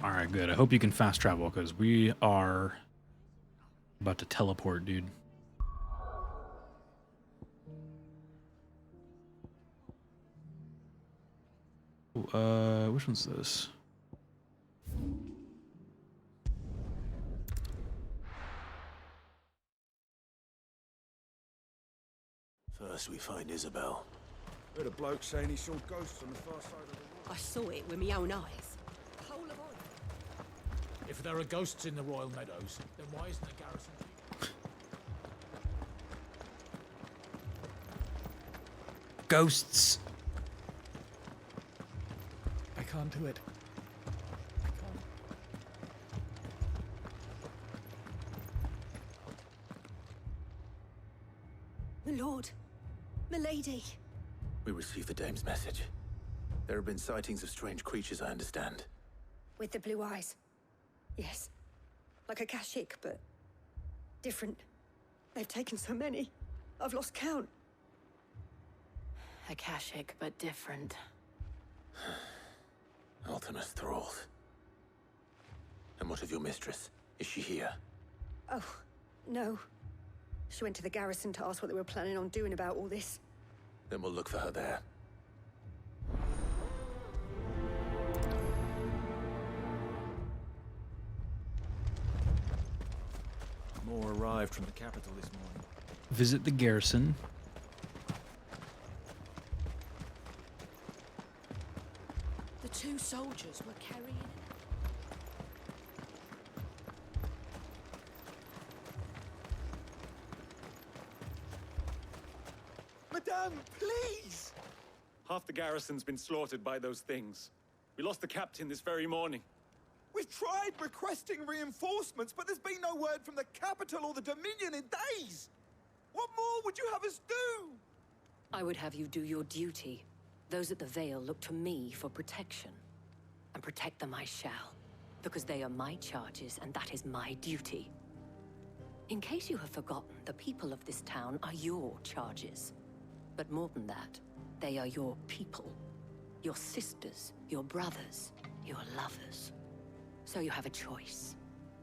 All right, good. I hope you can fast travel because we are about to teleport, dude. Which one's this? First we find Isabel. Heard a bloke saying he saw ghosts on the far side of the wall. I saw it with my own eyes. The whole of Ireland. If there are ghosts in the Royal Meadows, then why isn't the garrison? Ghosts. I can't do it. My lord. My lady. We received the dame's message. There have been sightings of strange creatures, I understand. With the blue eyes. Yes. Like a Kashik, but different. They've taken so many. I've lost count. Akashic, but different. Ultimus thralls. And what of your mistress? Is she here? Oh, no. She went to the garrison to ask what they were planning on doing about all this. Then we'll look for her there. More arrived from the capital this morning. Visit the garrison. The two soldiers were carrying it. Madame, please! Half the garrison's been slaughtered by those things. We lost the captain this very morning. We've tried requesting reinforcements, but there's been no word from the capital or the Dominion in days! What more would you have us do? I would have you do your duty. Those at the Vale look to me for protection. And protect them I shall. Because they are my charges, and that is my duty. In case you have forgotten, the people of this town are your charges. But more than that, they are your people. Your sisters, your brothers, your lovers. So you have a choice.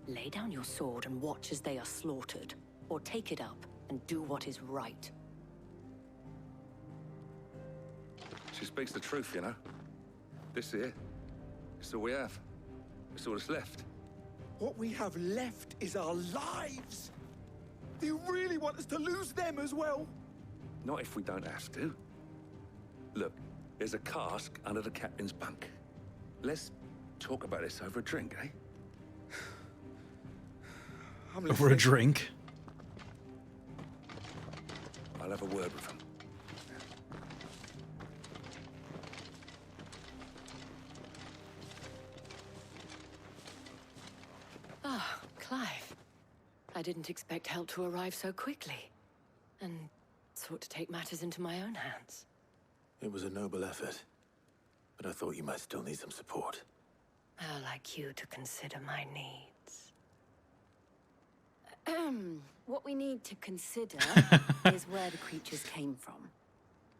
Lay down your sword and watch as they are slaughtered, or take it up and do what is right. She speaks the truth, you know. This here, it's all we have. It's all that's left. What we have left is our lives! Do you really want us to lose them as well? Not if we don't have to. Look, there's a cask under the captain's bunk. Let's talk about this over a drink, eh? Over a drink? I'll have a word with him. Ah, Clive. I didn't expect help to arrive so quickly. And sought to take matters into my own hands. It was a noble effort, but I thought you might still need some support. How like you to consider my needs. What we need to consider is where the creatures came from.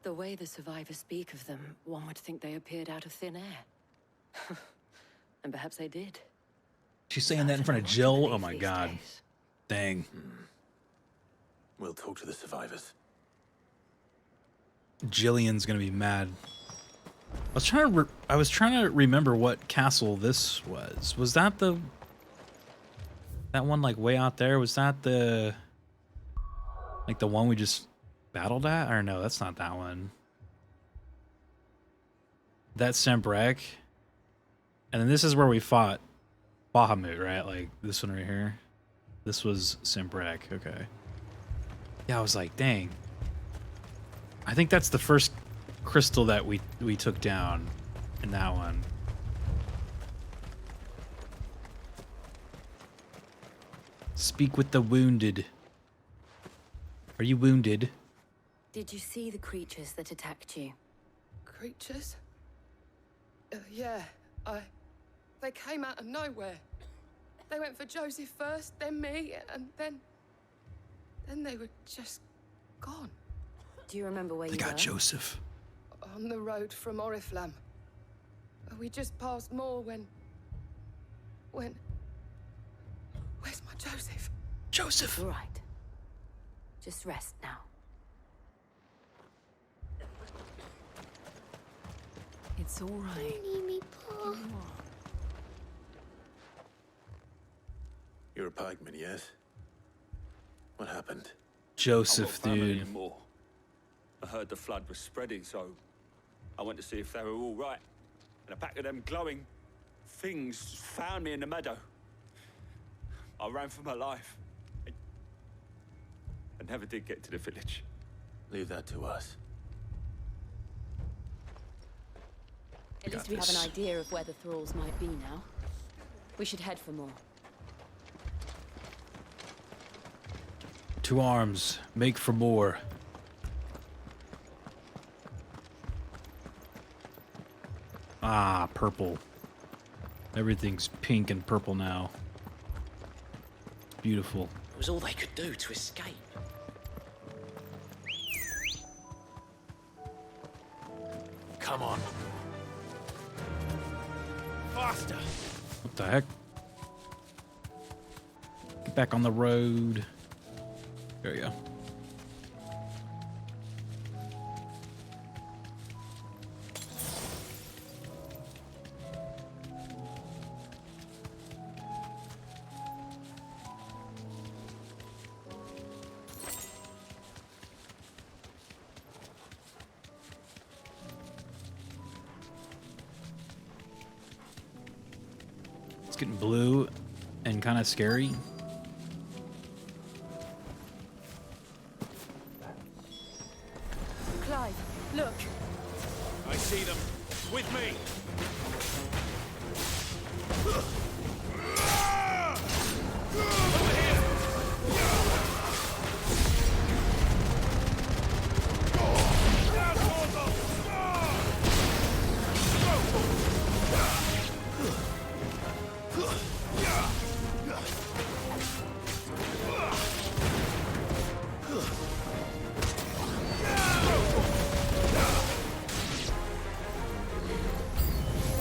The way the survivors speak of them, one would think they appeared out of thin air. And perhaps they did. She's saying that in front of Jill? Oh my god. Dang. We'll talk to the survivors. Jillian's gonna be mad. I was trying to remember what castle this was. Was that that one like way out there? Was that the one we just battled at? Or no, that's not that one. That's Sambrek. And then this is where we fought Bahamut, right? Like this one right here. This was Sambrek. Okay. Yeah, I was like, dang. I think that's the first crystal that we took down in that one. Speak with the wounded. Are you wounded? Did you see the creatures that attacked you? Creatures? Yeah, they came out of nowhere. They went for Joseph first, then me, and then they were just gone. Do you remember where They you got were? Joseph. On the road from Oriflamme. We just passed more when... Where's my Joseph? Joseph! All right. Just rest now. It's all right. You're a pikeman, yes? What happened? Joseph, I got family dude. anymore. I heard the flood was spreading, so I went to see if they were all right. And a pack of them glowing things found me in the meadow. I ran for my life. I never did get to the village. Leave that to us. At least we have an idea of where the thralls might be now. We should head for more. To arms. Make for more. Ah, purple. Everything's pink and purple now. Beautiful. It was all they could do to escape. Come on. Faster. What the heck? Get back on the road. There you go. It's getting blue and kind of scary. Clive, look. I see them. With me.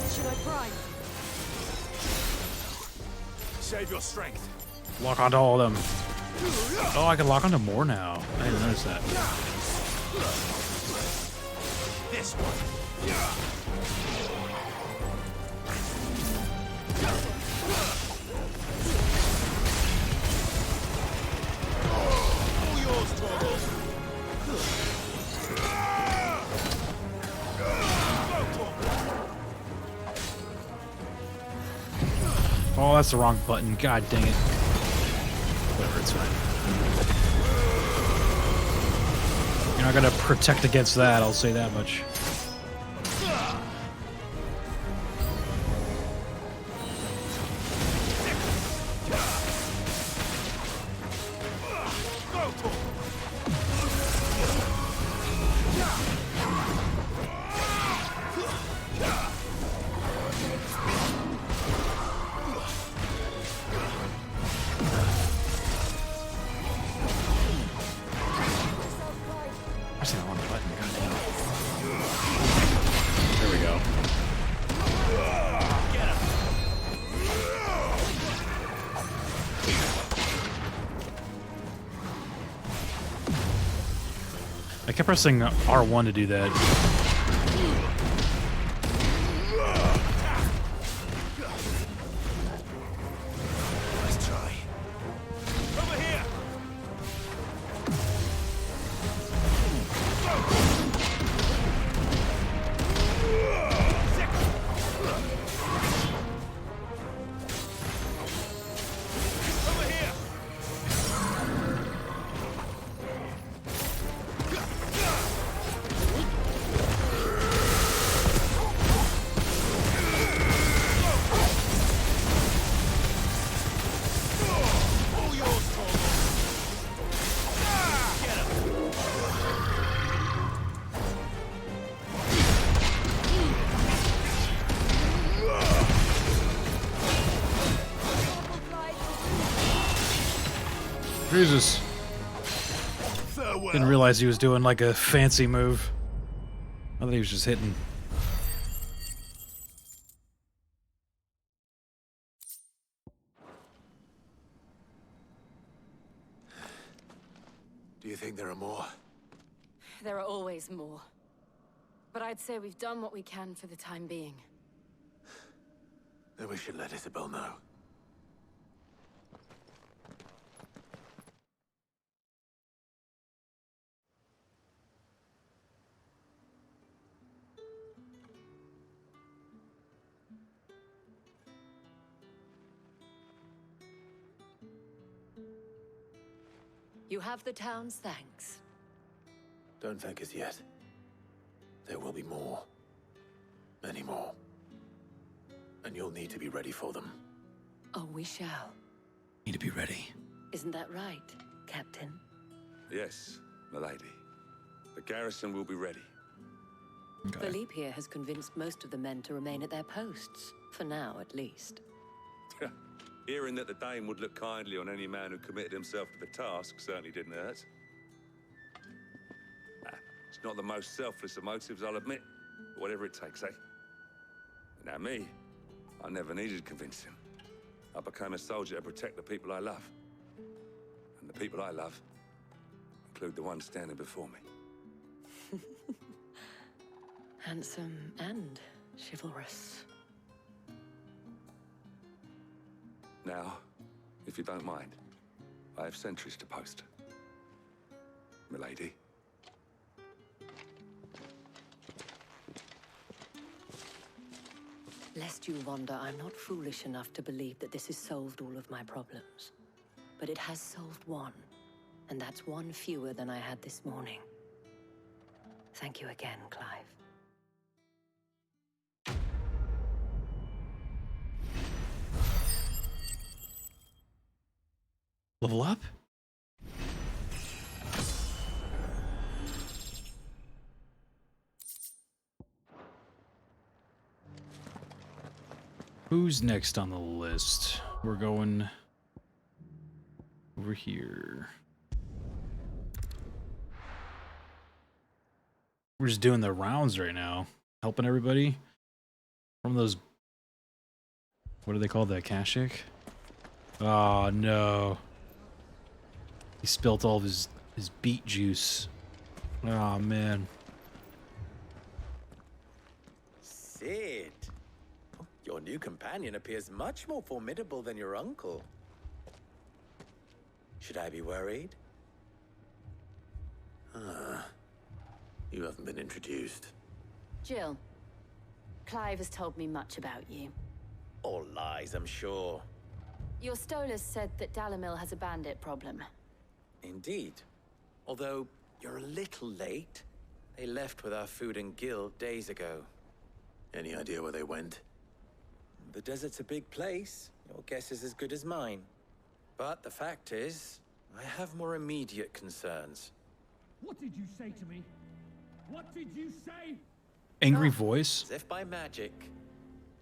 Should I prime? Save your strength. Lock onto all of them. Oh, I can lock onto more now. I didn't notice that. This one. All yours, Torvald. Oh, that's the wrong button. God dang it. Whatever, it's fine. You're not gonna protect against that, I'll say that much. Pressing the wrong button, goddamn. I kept pressing R1 to do that. Let's try. Over here! Jesus. Didn't realize he was doing like a fancy move. I thought he was just hitting. Do you think there are more? There are always more. But I'd say we've done what we can for the time being. Then we should let Isabel know. You have the town's thanks. Don't thank us yet. There will be more. Many more. And you'll need to be ready for them. Oh, we shall. Need to be ready. Isn't that right, Captain? Yes, milady. The garrison will be ready. Okay. Philippe here has convinced most of the men to remain at their posts. For now, at least. Hearing that the Dane would look kindly on any man who committed himself to the task certainly didn't hurt. It's not the most selfless of motives, I'll admit. But whatever it takes, eh? Now me, I never needed convincing. I became a soldier to protect the people I love. And the people I love include the ones standing before me. Handsome and chivalrous. Now, if you don't mind, I have sentries to post. Milady. Lest you wonder, I'm not foolish enough to believe that this has solved all of my problems. But it has solved one, and that's one fewer than I had this morning. Thank you again, Clive. Level up? Who's next on the list? We're going over here. We're just doing the rounds right now, helping everybody from those. What do they call that? Kashik? Oh no. He spilt all of his beet juice. Oh man. Sid, your new companion appears much more formidable than your uncle. Should I be worried? You haven't been introduced. Jill, Clive has told me much about you. All lies, I'm sure. Your Stolas said that Dalimil has a bandit problem. Indeed. Although, you're a little late. They left with our food and guild days ago. Any idea where they went? The desert's a big place. Your guess is as good as mine. But the fact is, I have more immediate concerns. What did you say to me? What did you say? Angry voice? As if by magic.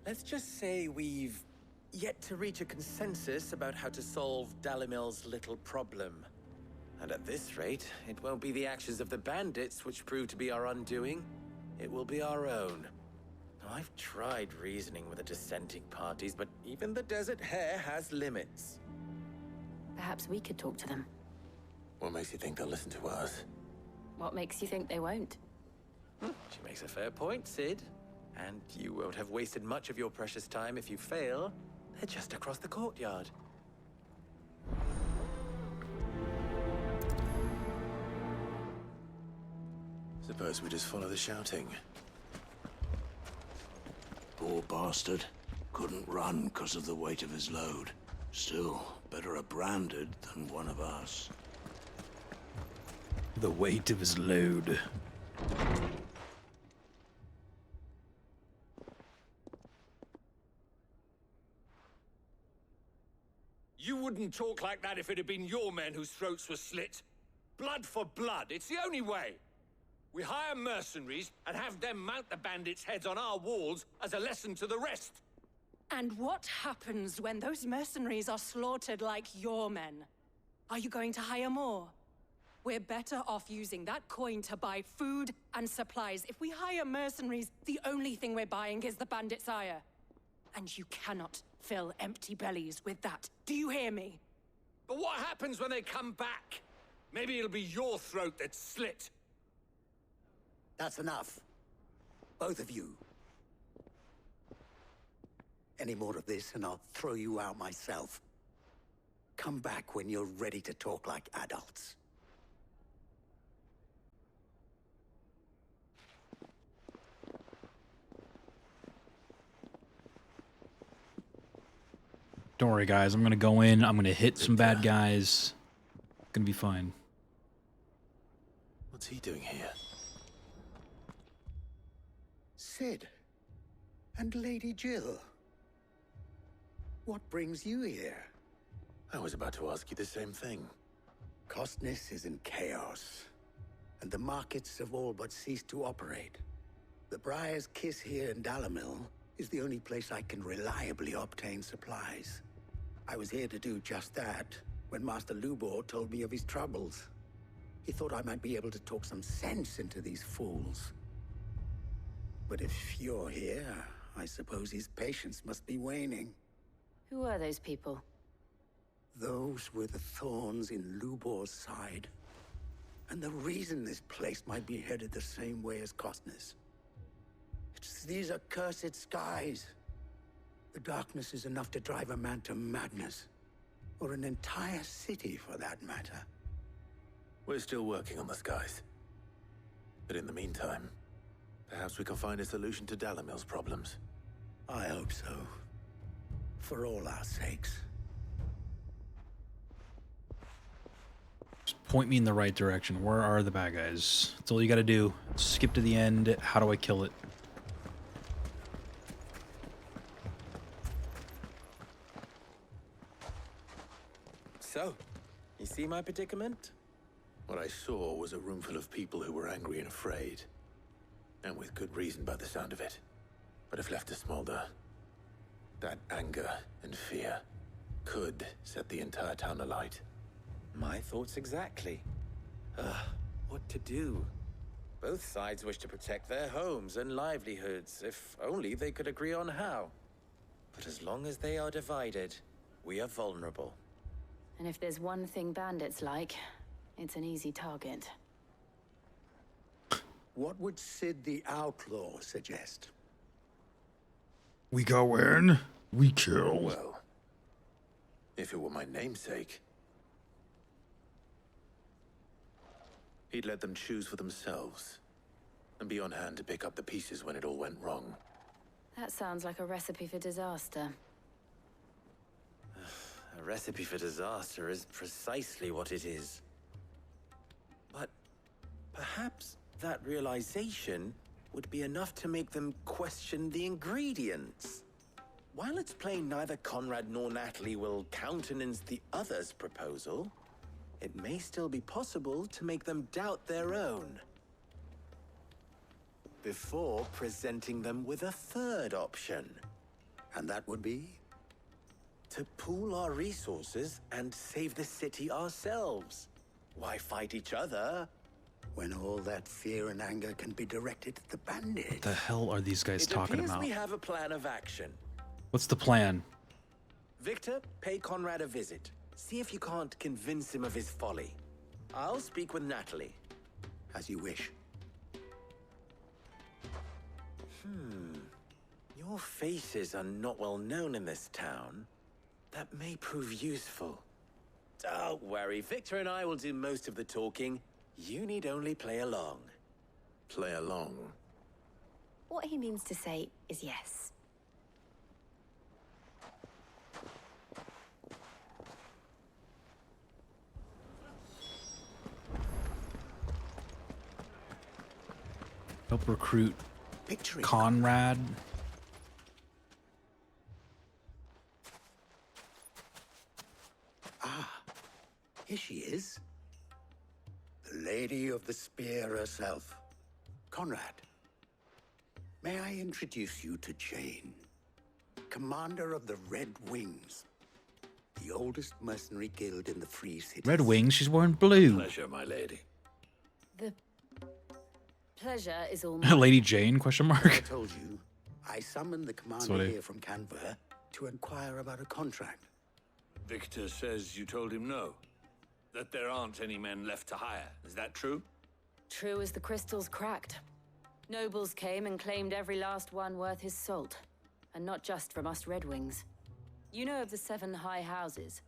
Let's just say we've yet to reach a consensus about how to solve Dalimil's little problem. And at this rate, it won't be the actions of the bandits which prove to be our undoing. It will be our own. Now, I've tried reasoning with the dissenting parties, but even the Desert Hare has limits. Perhaps we could talk to them. What makes you think they'll listen to us? What makes you think they won't? She makes a fair point, Sid. And you won't have wasted much of your precious time if you fail. They're just across the courtyard. Suppose we just follow the shouting. Poor bastard. Couldn't run because of the weight of his load. Still, better a branded than one of us. The weight of his load. You wouldn't talk like that if it had been your men whose throats were slit. Blood for blood, it's the only way. We hire mercenaries and have them mount the bandits' heads on our walls as a lesson to the rest. And what happens when those mercenaries are slaughtered like your men? Are you going to hire more? We're better off using that coin to buy food and supplies. If we hire mercenaries, the only thing we're buying is the bandits' ire. And you cannot fill empty bellies with that. Do you hear me? But what happens when they come back? Maybe it'll be your throat that's slit. That's enough. Both of you. Any more of this and I'll throw you out myself. Come back when you're ready to talk like adults. Don't worry, guys. I'm gonna go in. I'm gonna hit some bad guys. Gonna be fine. What's he doing here? Sid. And Lady Jill. What brings you here? I was about to ask you the same thing. Costness is in chaos, and the markets have all but ceased to operate. The Briar's Kiss here in Dalimil is the only place I can reliably obtain supplies. I was here to do just that when Master Lubor told me of his troubles. He thought I might be able to talk some sense into these fools. But if you're here, I suppose his patience must be waning. Who are those people? Those were the thorns in Lubor's side. And the reason this place might be headed the same way as Costness. It's these accursed skies. The darkness is enough to drive a man to madness. Or an entire city, for that matter. We're still working on the skies. But in the meantime, perhaps we can find a solution to Dalimil's problems. I hope so. For all our sakes. Just point me in the right direction. Where are the bad guys? That's all you gotta do. Skip to the end. How do I kill it? So, you see my predicament? What I saw was a room full of people who were angry and afraid. And with good reason by the sound of it. But if left to smolder, that anger and fear could set the entire town alight. My thoughts exactly. What to do? Both sides wish to protect their homes and livelihoods, if only they could agree on how. But as long as they are divided, we are vulnerable. And if there's one thing bandits like, it's an easy target. What would Sid the Outlaw suggest? We go in, we kill. Well, if it were my namesake, he'd let them choose for themselves and be on hand to pick up the pieces when it all went wrong. That sounds like a recipe for disaster. A recipe for disaster is precisely what it is. But perhaps that realization would be enough to make them question the ingredients. While it's plain neither Conrad nor Natalie will countenance the other's proposal, it may still be possible to make them doubt their own. Before presenting them with a third option. And that would be? To pool our resources and save the city ourselves. Why fight each other? When all that fear and anger can be directed at the bandits. What the hell are these guys talking about? We have a plan of action. What's the plan? Victor, pay Conrad a visit. See if you can't convince him of his folly. I'll speak with Natalie. As you wish. Your faces are not well known in this town. That may prove useful. Don't worry, Victor and I will do most of the talking. You need only play along. Play along? What he means to say is yes. Help recruit Victory. Conrad. Here she is. The Lady of the Spear herself. Conrad. May I introduce you to Jane, commander of the Red Wings, the oldest mercenary guild in the Free Cities. Red Wings, she's wearing blue. Pleasure, my lady. The pleasure is all mine. Lady Jane, question mark. I told you, I summoned the commander Sorry. here from Canberra to inquire about a contract. Victor says you told him no. That there aren't any men left to hire. Is that true? True as the crystals cracked. Nobles came and claimed every last one worth his salt. And not just from us Red Wings. You know of the 7 high houses.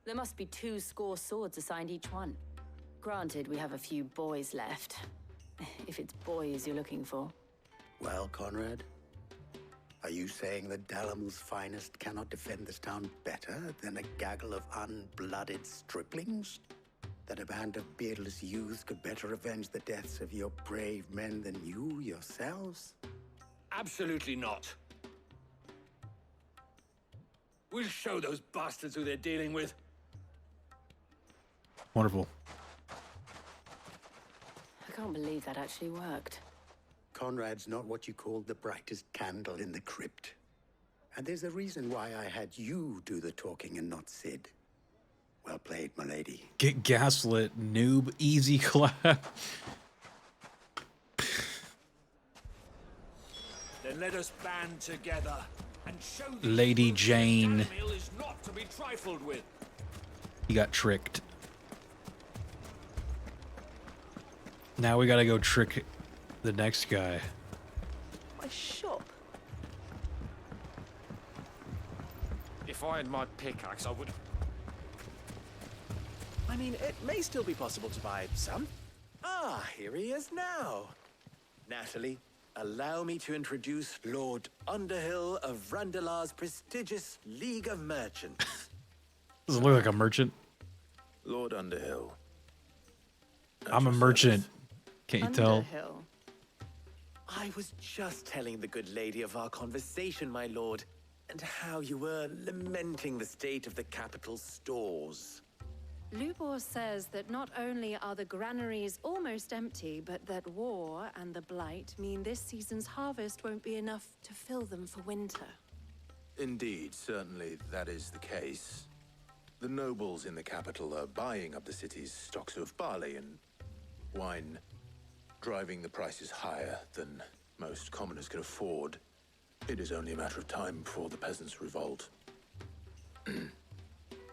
There must be 2 score swords assigned each one. Granted, we have a few boys left. If it's boys you're looking for. Well, Conrad, are you saying that Dalamil's finest cannot defend this town better than a gaggle of unblooded striplings? That a band of beardless youths could better avenge the deaths of your brave men than you yourselves? Absolutely not. We'll show those bastards who they're dealing with. Wonderful. I can't believe that actually worked. Conrad's not what you called the brightest candle in the crypt. And there's a reason why I had you do the talking and not Sid. Well played, my lady. Get gaslit, noob. Easy clap. Then let us band together and show Lady Jane. Dalamil is not to be trifled with. He got tricked. Now we gotta go trick the next guy. My shop. If I had my pickaxe, I would... I mean, it may still be possible to buy some. Ah, here he is now. Natalie, allow me to introduce Lord Underhill of Randalar's prestigious League of Merchants. Doesn't look like a merchant. Lord Underhill. I'm a merchant. Can't you tell? Underhill. I was just telling the good lady of our conversation, my lord, and how you were lamenting the state of the capital's stores. Lubor says that not only are the granaries almost empty, but that war and the blight mean this season's harvest won't be enough to fill them for winter. Indeed, certainly that is the case. The nobles in the capital are buying up the city's stocks of barley and wine, driving the prices higher than most commoners can afford. It is only a matter of time before the peasants revolt.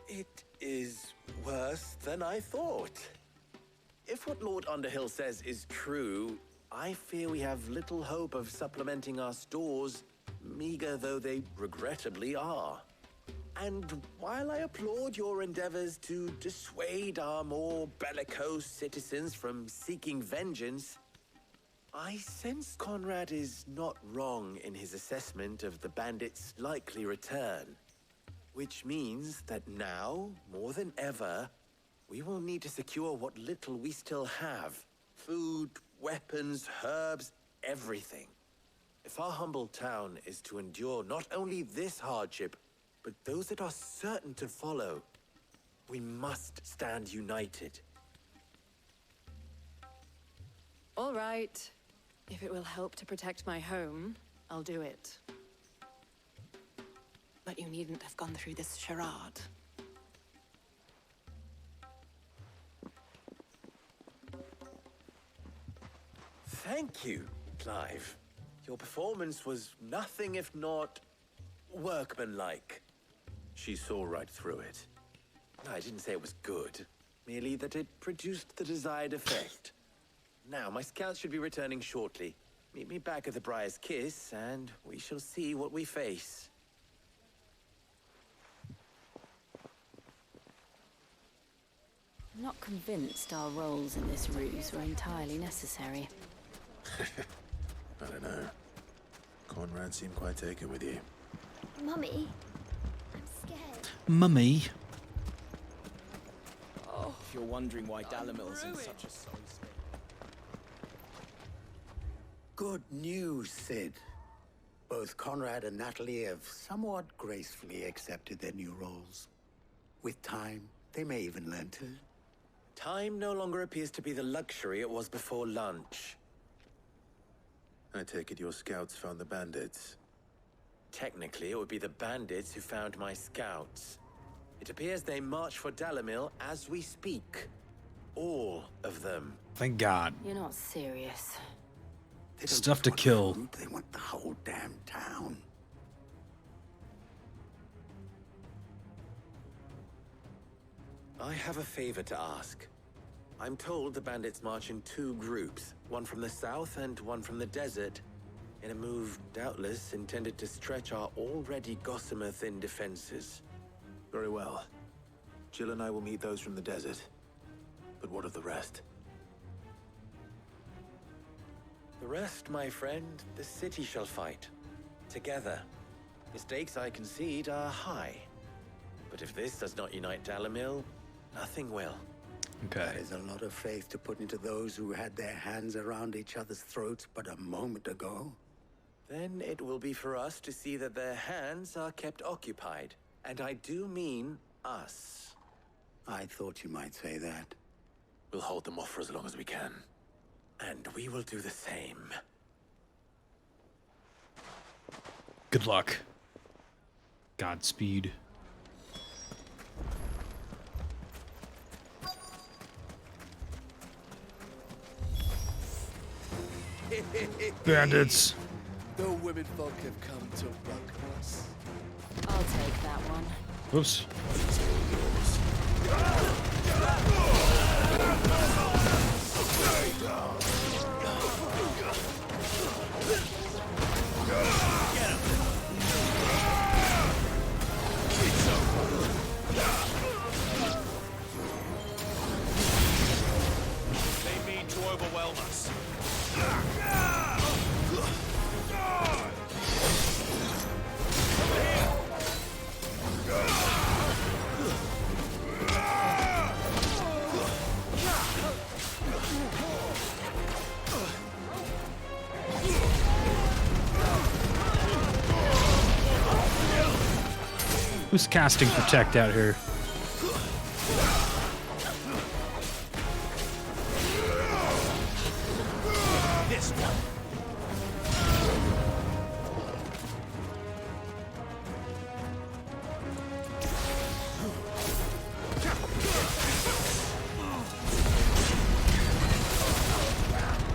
It is worse than I thought. If what Lord Underhill says is true, I fear we have little hope of supplementing our stores, meager though they regrettably are. And while I applaud your endeavors to dissuade our more bellicose citizens from seeking vengeance, I sense Conrad is not wrong in his assessment of the bandits' likely return. Which means that now, more than ever, we will need to secure what little we still have. Food, weapons, herbs, everything. If our humble town is to endure not only this hardship, but those that are certain to follow, we must stand united. All right. If it will help to protect my home, I'll do it. But you needn't have gone through this charade. Thank you, Clive. Your performance was nothing if not workmanlike. She saw right through it. I didn't say it was good, merely that it produced the desired effect. Now, my scouts should be returning shortly. Meet me back at the Briar's Kiss, and we shall see what we face. I'm not convinced our roles in this ruse were entirely necessary. I don't know. Conrad seemed quite taken with you. Mummy, I'm scared. Mummy. Oh, if you're wondering why Dalimil's in such a sorry state. Good news, Sid. Both Conrad and Natalie have somewhat gracefully accepted their new roles. With time, they may even learn to. Time no longer appears to be the luxury it was before lunch. I take it your scouts found the bandits. Technically, it would be the bandits who found my scouts. It appears they march for Dalimil as we speak. All of them. Thank God. You're not serious. Stuff to kill. They want the whole damn town. I have a favor to ask. I'm told the bandits march in two groups, one from the south and one from the desert, in a move doubtless intended to stretch our already gossamer-thin defenses. Very well. Jill and I will meet those from the desert. But what of the rest? The rest, my friend, the city shall fight. Together. The stakes, I concede, are high. But if this does not unite Dalimil, nothing will. Okay. There's a lot of faith to put into those who had their hands around each other's throats but a moment ago. Then it will be for us to see that their hands are kept occupied. And I do mean us. I thought you might say that. We'll hold them off for as long as we can. And we will do the same. Good luck. Godspeed. Bandits. The women folk have come to welcome us. I'll take that one. Whoops. They mean to overwhelm us. Who's casting Protect out here? This one.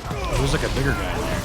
Oh, there's like a bigger guy in there.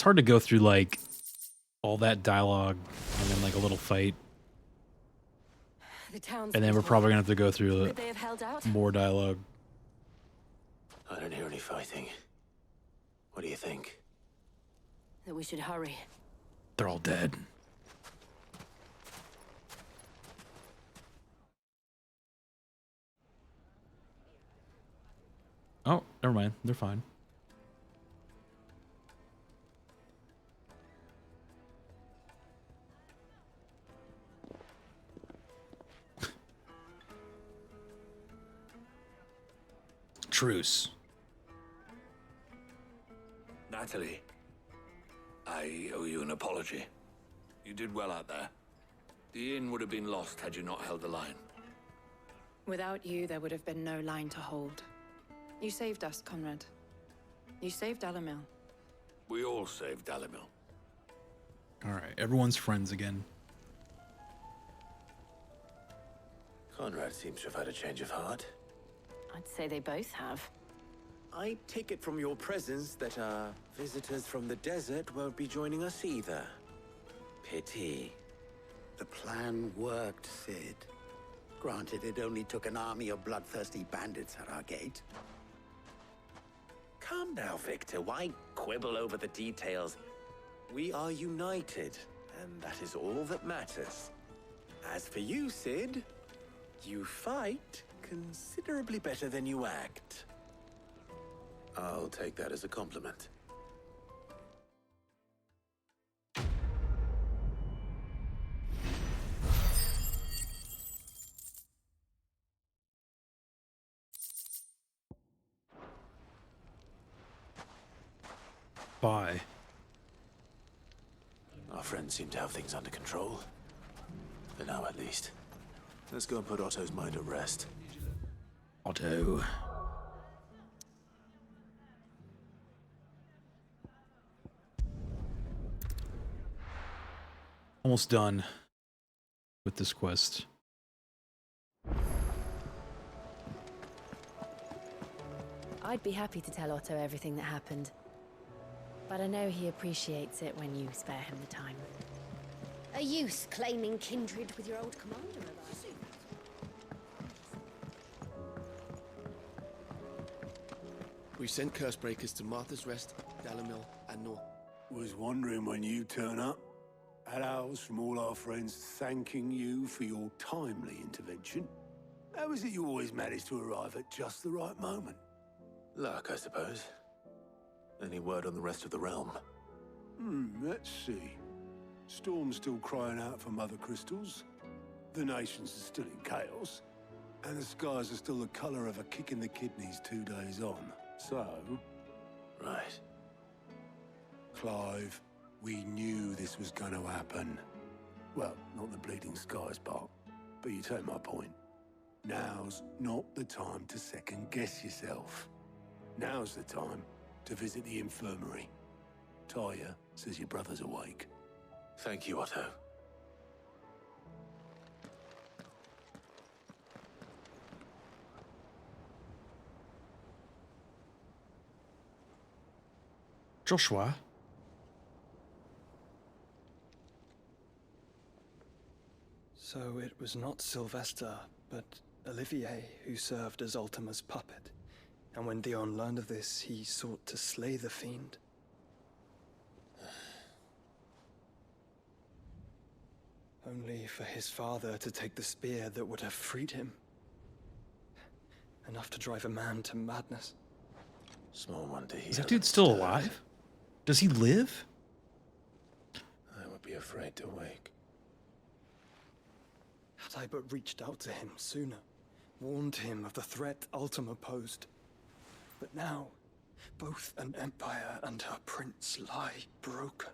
hard to go through like all that dialogue and then like a little fight. The town's And then we're probably gonna have to go through Could they have held out? more dialogue. I don't hear any fighting. What do you think? That we should hurry. They're all dead. Oh, never mind. They're fine. Truce. Natalie, I owe you an apology. You did well out there. The inn would have been lost had you not held the line. Without you, there would have been no line to hold. You saved us, Conrad. You saved Dalimil. We all saved Dalimil. Alright, everyone's friends again. Conrad seems to have had a change of heart. I'd say they both have. I take it from your presence that our visitors from the desert won't be joining us either. Pity. The plan worked, Sid. Granted, it only took an army of bloodthirsty bandits at our gate. Calm now, Victor. Why quibble over the details? We are united, and that is all that matters. As for you, Sid, you fight considerably better than you act. I'll take that as a compliment. Bye. Our friends seem to have things under control. For now, at least. Let's go and put Otto's mind at rest. Otto. Almost done with this quest. I'd be happy to tell Otto everything that happened. But I know he appreciates it when you spare him the time. A use claiming kindred with your old commander, have I? We sent Cursebreakers to Martha's Rest, Dalimil, and North. Was wondering when you turn up. Hellos from all our friends thanking you for your timely intervention. How is it you always manage to arrive at just the right moment? Luck, I suppose. Any word on the rest of the realm? Let's see. Storm's still crying out for mother crystals. The nations are still in chaos. And the skies are still the color of a kick in the kidneys 2 days on. So... Right. Clive, we knew this was going to happen. Well, not the bleeding skies part, but you take my point. Now's not the time to second-guess yourself. Now's the time to visit the infirmary. Talia says your brother's awake. Thank you, Otto. Joshua. So it was not Sylvester, but Olivier who served as Ultima's puppet. And when Dion learned of this, he sought to slay the fiend. Only for his father to take the spear that would have freed him. Enough to drive a man to madness. Small wonder he Is that dude still alive? Does he live? I would be afraid to wake. Had I but reached out to him sooner, warned him of the threat Ultima posed. But now, both an empire and her prince lie broken.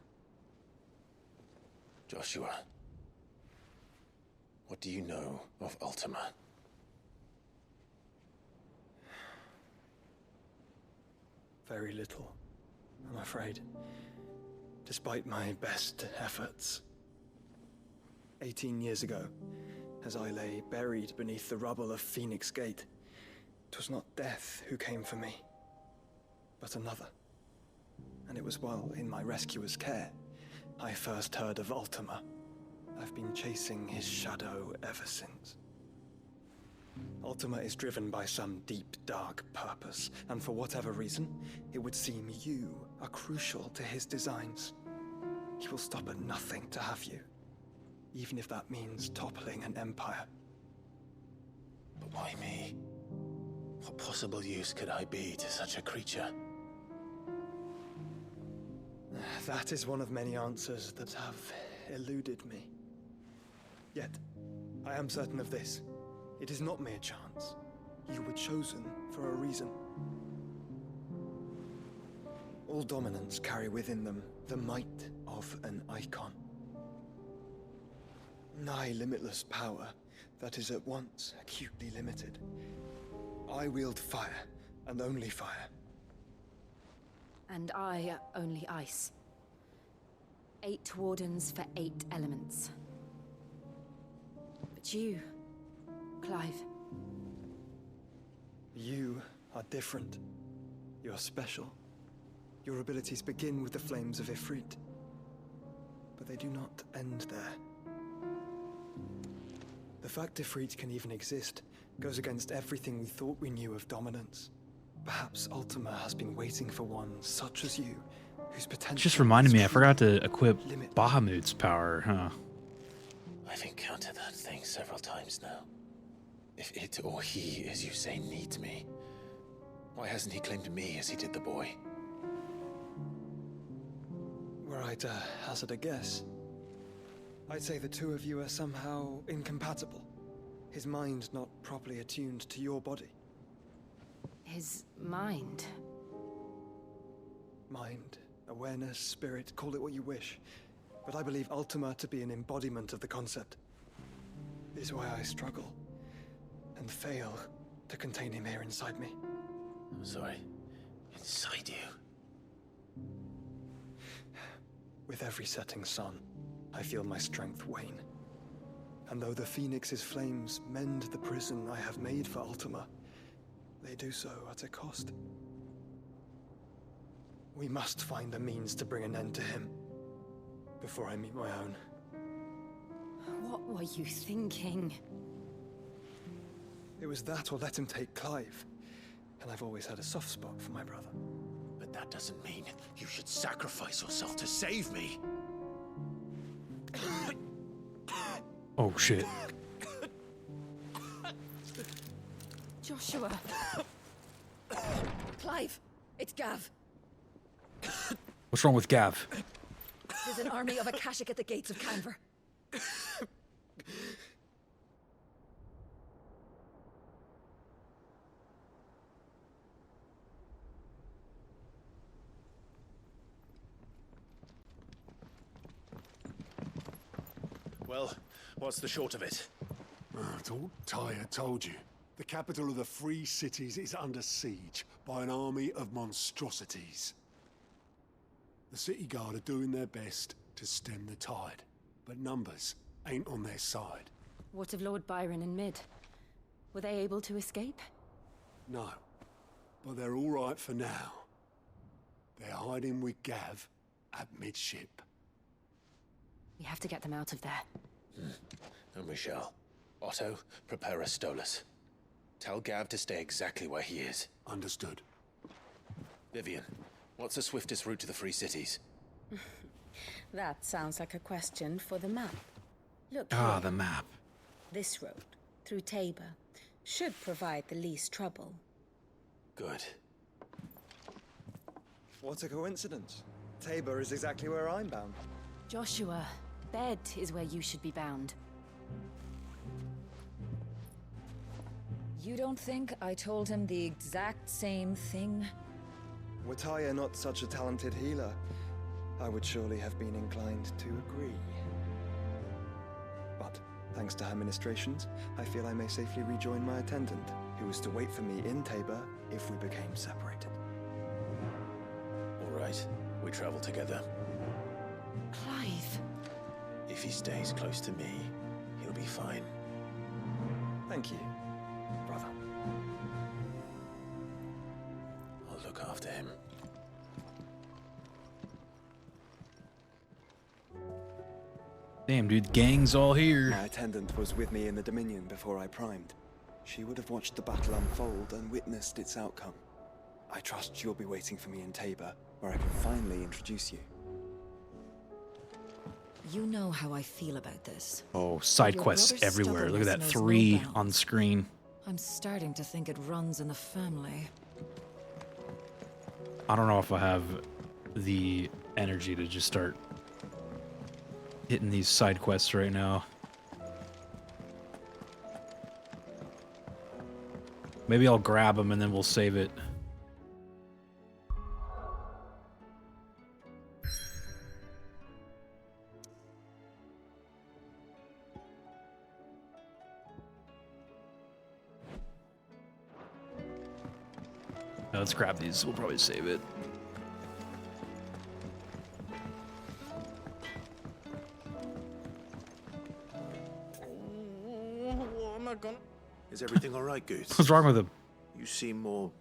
Joshua, what do you know of Ultima? Very little, I'm afraid. Despite my best efforts. 18 years ago, as I lay buried beneath the rubble of Phoenix Gate, 'twas not death who came for me, but another. and it was while in my rescuer's care I first heard of Ultima. I've been chasing his shadow ever since. Ultima is driven by some deep, dark purpose, and for whatever reason, it would seem you are crucial to his designs. He will stop at nothing to have you, even if that means toppling an empire. But why me? What possible use could I be to such a creature? That is one of many answers that have eluded me. Yet, I am certain of this. It is not mere chance. You were chosen for a reason. All dominants carry within them the might of an icon. Nigh limitless power that is at once acutely limited. I wield fire, and only fire. And I only ice. 8 wardens for 8 elements. But you, Clive. You are different. You're special. Your abilities begin with the flames of Ifrit. But they do not end there. The fact Ifrit can even exist goes against everything we thought we knew of dominance. Perhaps Ultima has been waiting for one such as you, whose potential... It just reminded me, I forgot to equip Bahamut's power, huh? I've encountered that thing several times now. If it or he, as you say, needs me, why hasn't he claimed me as he did the boy? Were I to hazard a guess, I'd say the two of you are somehow incompatible. His mind not properly attuned to your body. His mind? Mind, awareness, spirit, call it what you wish. But I believe Ultima to be an embodiment of the concept. This is why I struggle and fail to contain him here inside me. I'm sorry. Inside you? With every setting sun, I feel my strength wane. And though the Phoenix's flames mend the prison I have made for Ultima, they do so at a cost. We must find a means to bring an end to him before I meet my own. What were you thinking? It was that or let him take Clive. And I've always had a soft spot for my brother. But that doesn't mean you should sacrifice yourself to save me. Oh, shit. Joshua. Clive, it's Gav. What's wrong with Gav? There's an army of Akashic at the gates of Canver. Well, what's the short of it? I thought Tyre told you. The capital of the Free Cities is under siege by an army of monstrosities. The city guard are doing their best to stem the tide, but numbers ain't on their side. What of Lord Byron and Mid? Were they able to escape? No, but they're all right for now. They're hiding with Gav at midship. We have to get them out of there. And we shall. Otto, prepare a Stolas. Tell Gav to stay exactly where he is. Understood. Vivian, what's the swiftest route to the Free Cities? That sounds like a question for the map. Look Ah, here. the map. This road, through Tabor, should provide the least trouble. Good. What a coincidence. Tabor is exactly where I'm bound. Joshua, bed is where you should be bound. You don't think I told him the exact same thing? Were Tyre not such a talented healer, I would surely have been inclined to agree. But, thanks to her ministrations, I feel I may safely rejoin my attendant, who was to wait for me in Tabor if we became separated. All right, we travel together. Clive. If he stays close to me, he'll be fine. Thank you, brother. I'll look after him. Damn, dude, gang's all here. My attendant was with me in the Dominion before I primed. She would have watched the battle unfold and witnessed its outcome. I trust you'll be waiting for me in Tabor, where I can finally introduce you. You know how I feel about this. Oh, side Your quests brother's everywhere. Look at that, stubbornness knows no 3 bounds. on screen. I'm starting to think it runs in the family. I don't know if I have the energy to just start hitting these side quests right now. Maybe I'll grab them and then we'll save it. Now let's grab these. We'll probably save it. What am I gonna... Is everything all right, Goose? What's wrong with him? You seem more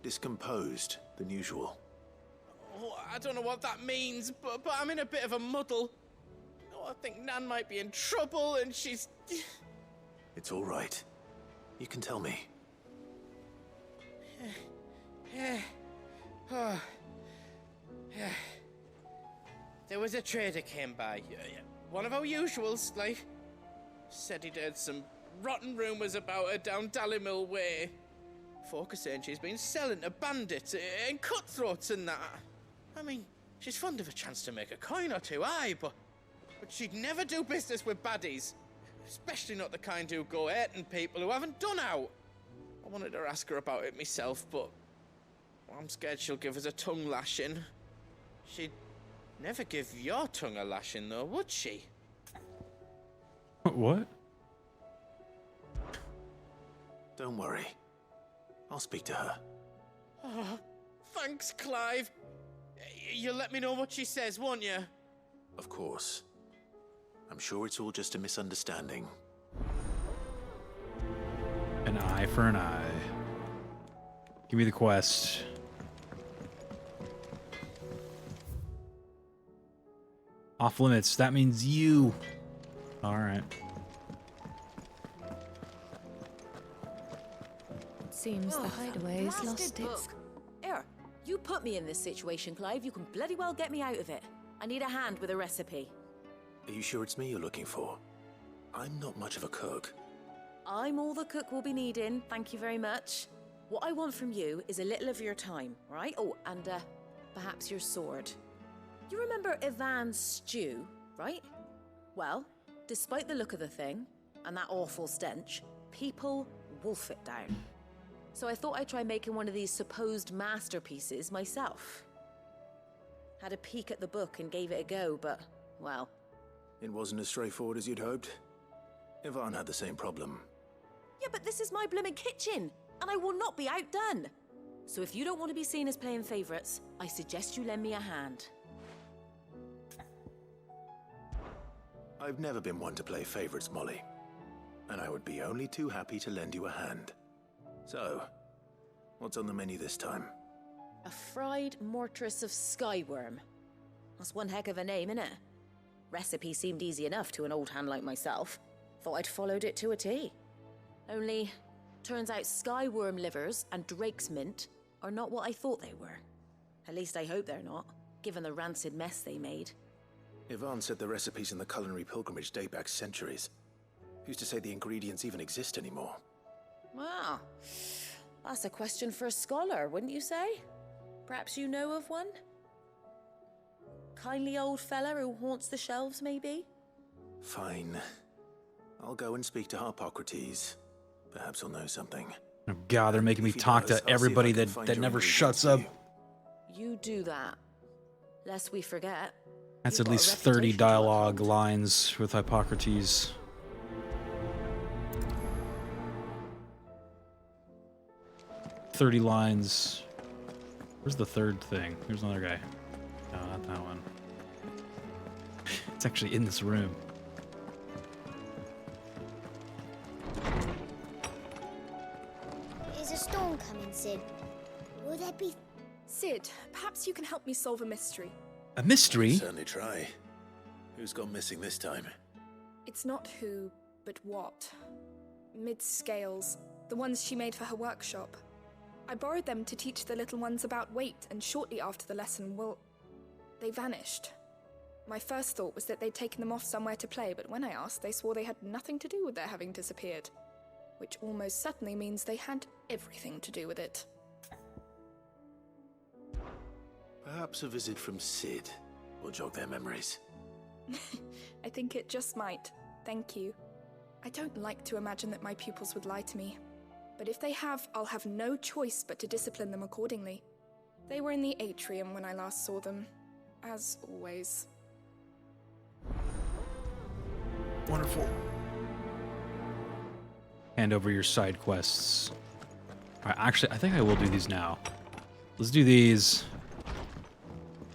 discomposed than usual. Oh, I don't know what that means, but I'm in a bit of a muddle. Oh, I think Nan might be in trouble, and she's... It's all right. You can tell me. Oh. There was a trader came by. One of our usuals, like. Said he'd heard some rotten rumours about her down Dallimil Way. Folk are saying she's been selling to bandits and cutthroats and that. I mean, she's fond of a chance to make a coin or two, aye, but she'd never do business with baddies. Especially not the kind who go hurting people who haven't done out. I wanted to ask her about it myself, but I'm scared she'll give us a tongue lashing. She'd never give your tongue a lashing, though, would she? What? Don't worry. I'll speak to her. Oh, thanks, Clive. You'll let me know what she says, won't you? Of course. I'm sure it's all just a misunderstanding. An eye for an eye. Give me the quest. Off limits. That means you. All right. It seems the hideaway's lost its... Here, you put me in this situation, Clive. You can bloody well get me out of it. I need a hand with a recipe. Are you sure it's me you're looking for? I'm not much of a cook. I'm all the cook will be needing, thank you very much. What I want from you is a little of your time, right? Oh, and perhaps your sword. You remember Ivan's stew, right? Well, despite the look of the thing, and that awful stench, people wolf it down. So I thought I'd try making one of these supposed masterpieces myself. Had a peek at the book and gave it a go, but, well... It wasn't as straightforward as you'd hoped. Ivan had the same problem. Yeah, but this is my blimmin' kitchen, and I will not be outdone. So if you don't want to be seen as playing favourites, I suggest you lend me a hand. I've never been one to play favorites, Molly. And I would be only too happy to lend you a hand. So, what's on the menu this time? A fried mortress of skyworm. That's one heck of a name, innit? Recipe seemed easy enough to an old hand like myself. Thought I'd followed it to a T. Only, turns out skyworm livers and drake's mint are not what I thought they were. At least I hope they're not, given the rancid mess they made. Ivan said the recipes in the culinary pilgrimage date back centuries. Who's to say the ingredients even exist anymore? Wow, that's a question for a scholar, wouldn't you say? Perhaps you know of one? Kindly old fella who haunts the shelves, maybe? Fine. I'll go and speak to Harpocrates. Perhaps he'll know something. Oh God, they're making me talk to everybody that never shuts up. You do that. Lest we forget. That's at least 30 dialogue lines with Hippocrates. "30 lines. Where's the third thing? Here's another guy. No, not that one. It's actually in this room. Is a storm coming, Sid? Will there be... Sid, perhaps you can help me solve a mystery. A mystery? Certainly try. Who's Who's gone missing this time? It's not who, but what. Mid-scales, the ones she made for her workshop. I borrowed them to teach the little ones about weight, and shortly after the lesson, well, they vanished. My first thought was that they'd taken them off somewhere to play, but when I asked, they swore they had nothing to do with their having disappeared. Which almost certainly means they had everything to do with it. Perhaps a visit from Sid will jog their memories. I think it just might. Thank you. I don't like to imagine that my pupils would lie to me. But if they have, I'll have no choice but to discipline them accordingly. They were in the atrium when I last saw them, as always. Wonderful. Hand over your side quests. All right, actually, I think I will do these now. Let's do these.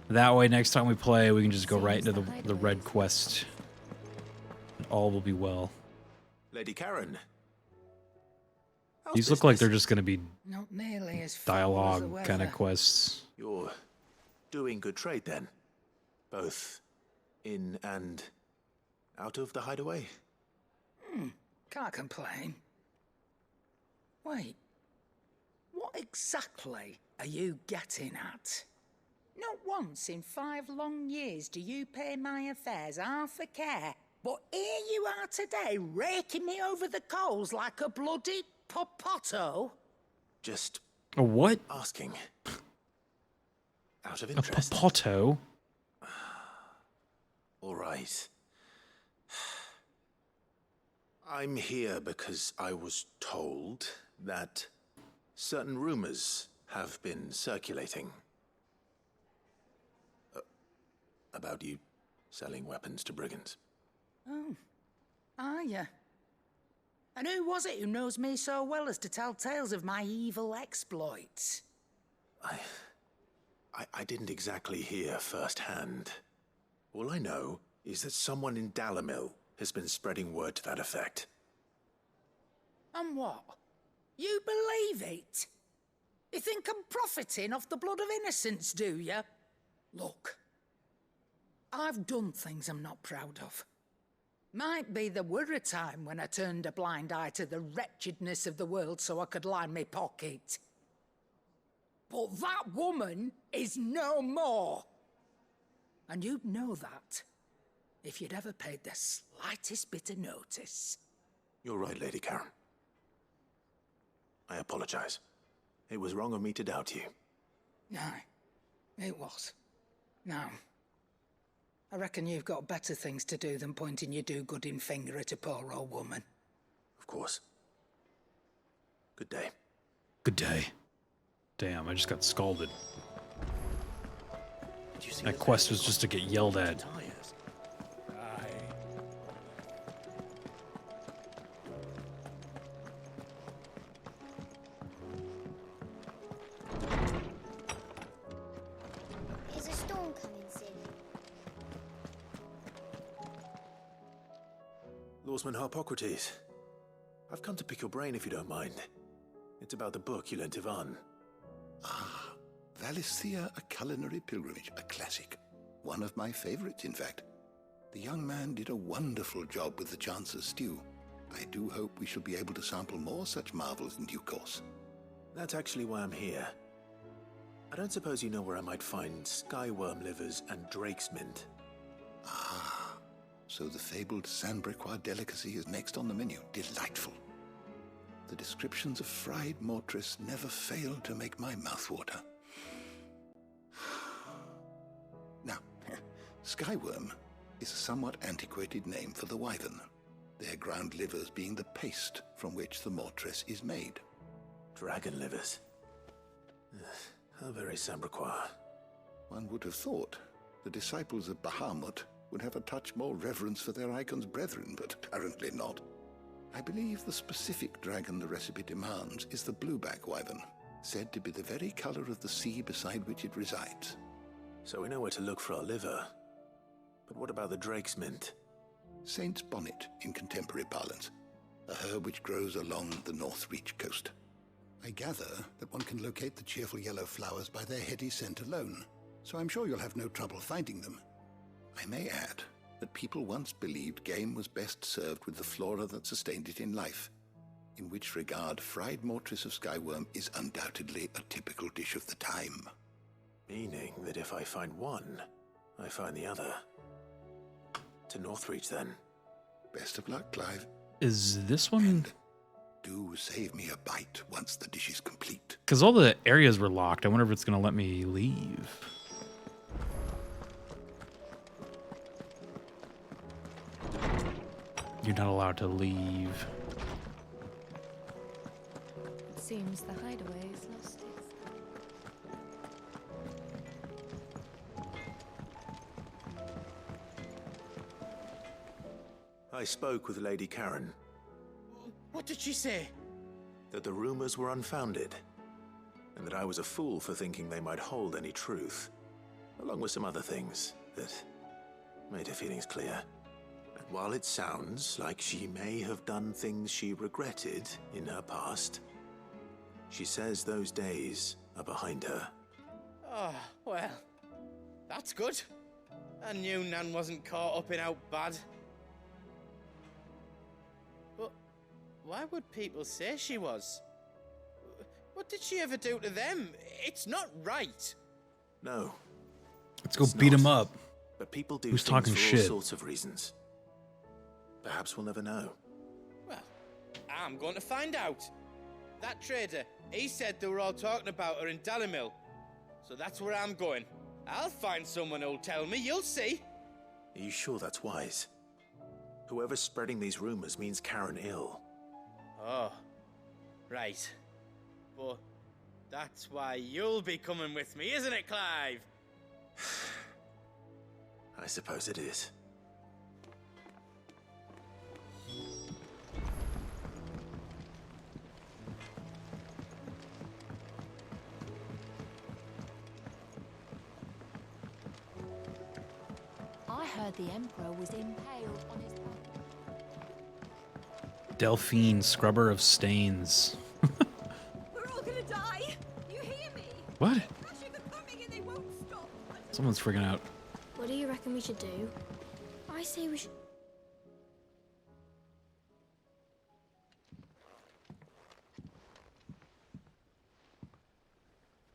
That way, next time we play, we can just go right into the red quest. And all will be well. Lady Karen. These look like they're just going to be Not nearly as full as the dialogue weather. kind of quests. You're doing good trade then? Both in and out of the hideaway? Can't complain. Wait, what exactly are you getting at? Not once in 5 long years do you pay my affairs half a care, but here you are today, raking me over the coals like a bloody popoto. Just A what? asking. Out of A interest. popoto? All right. I'm here because I was told that certain rumors have been circulating about you selling weapons to brigands. Oh, are you? And who was it who knows me so well as to tell tales of my evil exploits? I didn't exactly hear firsthand. All I know is that someone in Dalimil has been spreading word to that effect. And what? You believe it? You think I'm profiting off the blood of innocents, do you? Look, I've done things I'm not proud of. Might be there were a time when I turned a blind eye to the wretchedness of the world so I could line my pocket. But that woman is no more. And you'd know that if you'd ever paid the slightest bit of notice. You're right, Lady Karen. I apologize. It was wrong of me to doubt you. No, it was. Now, I reckon you've got better things to do than pointing your do-gooding finger at a poor old woman. Of course. Good day. Good day. Damn, I just got scalded. That quest was just to get yelled at. Is a storm coming soon? Lawsman Harpocrates. I've come to pick your brain if you don't mind. It's about the book you lent Ivan. Ah, Valisthea, A Culinary Pilgrimage, a classic. One of my favorites, in fact. The young man did a wonderful job with the Chance's stew. I do hope we shall be able to sample more such marvels in due course. That's actually why I'm here. I don't suppose you know where I might find skyworm livers and drake's mint. Ah, so the fabled Sandbrequois delicacy is next on the menu. Delightful. The descriptions of fried mortress never fail to make my mouth water. Now, skyworm is a somewhat antiquated name for the wyvern, their ground livers being the paste from which the mortress is made. Dragon livers. How very Sandbrequois. One would have thought the disciples of Bahamut would have a touch more reverence for their icon's brethren, but apparently not. I believe the specific dragon the recipe demands is the blueback wyvern, said to be the very color of the sea beside which it resides. So we know where to look for our liver. But what about the drake's mint? Saint's bonnet in contemporary parlance, a herb which grows along the North Reach coast. I gather that one can locate the cheerful yellow flowers by their heady scent alone, so I'm sure you'll have no trouble finding them. I may add but people once believed game was best served with the flora that sustained it in life. In which regard, fried mortress of skyworm is undoubtedly a typical dish of the time. Meaning that if I find one, I find the other. To Northreach, then. Best of luck, Clive. Is this one? Do save me a bite once the dish is complete. Because all the areas were locked. I wonder if it's going to let me leave. You're not allowed to leave. It seems the hideaway is lost its... I spoke with Lady Karen. What did she say? That the rumors were unfounded, and that I was a fool for thinking they might hold any truth, along with some other things that made her feelings clear. And while it sounds like she may have done things she regretted in her past, she says those days are behind her. Oh, well, that's good. I knew Nan wasn't caught up in out bad. But why would people say she was? What did she ever do to them? It's not right. No. Let's go beat him up. But people do Who's things talking for shit? all sorts of reasons. Perhaps we'll never know. Well, I'm going to find out. That trader, he said they were all talking about her in Dalimil. So that's where I'm going. I'll find someone who'll tell me, you'll see. Are you sure that's wise? Whoever's spreading these rumors means Karen ill. Oh, right. But that's why you'll be coming with me, isn't it, Clive? I suppose it is. I heard the Emperor was impaled on his... Delphine, scrubber of stains. We're all gonna die! You hear me? What? Crashing are coming and they won't stop! Someone's freaking out. What do you reckon we should do? I say we should...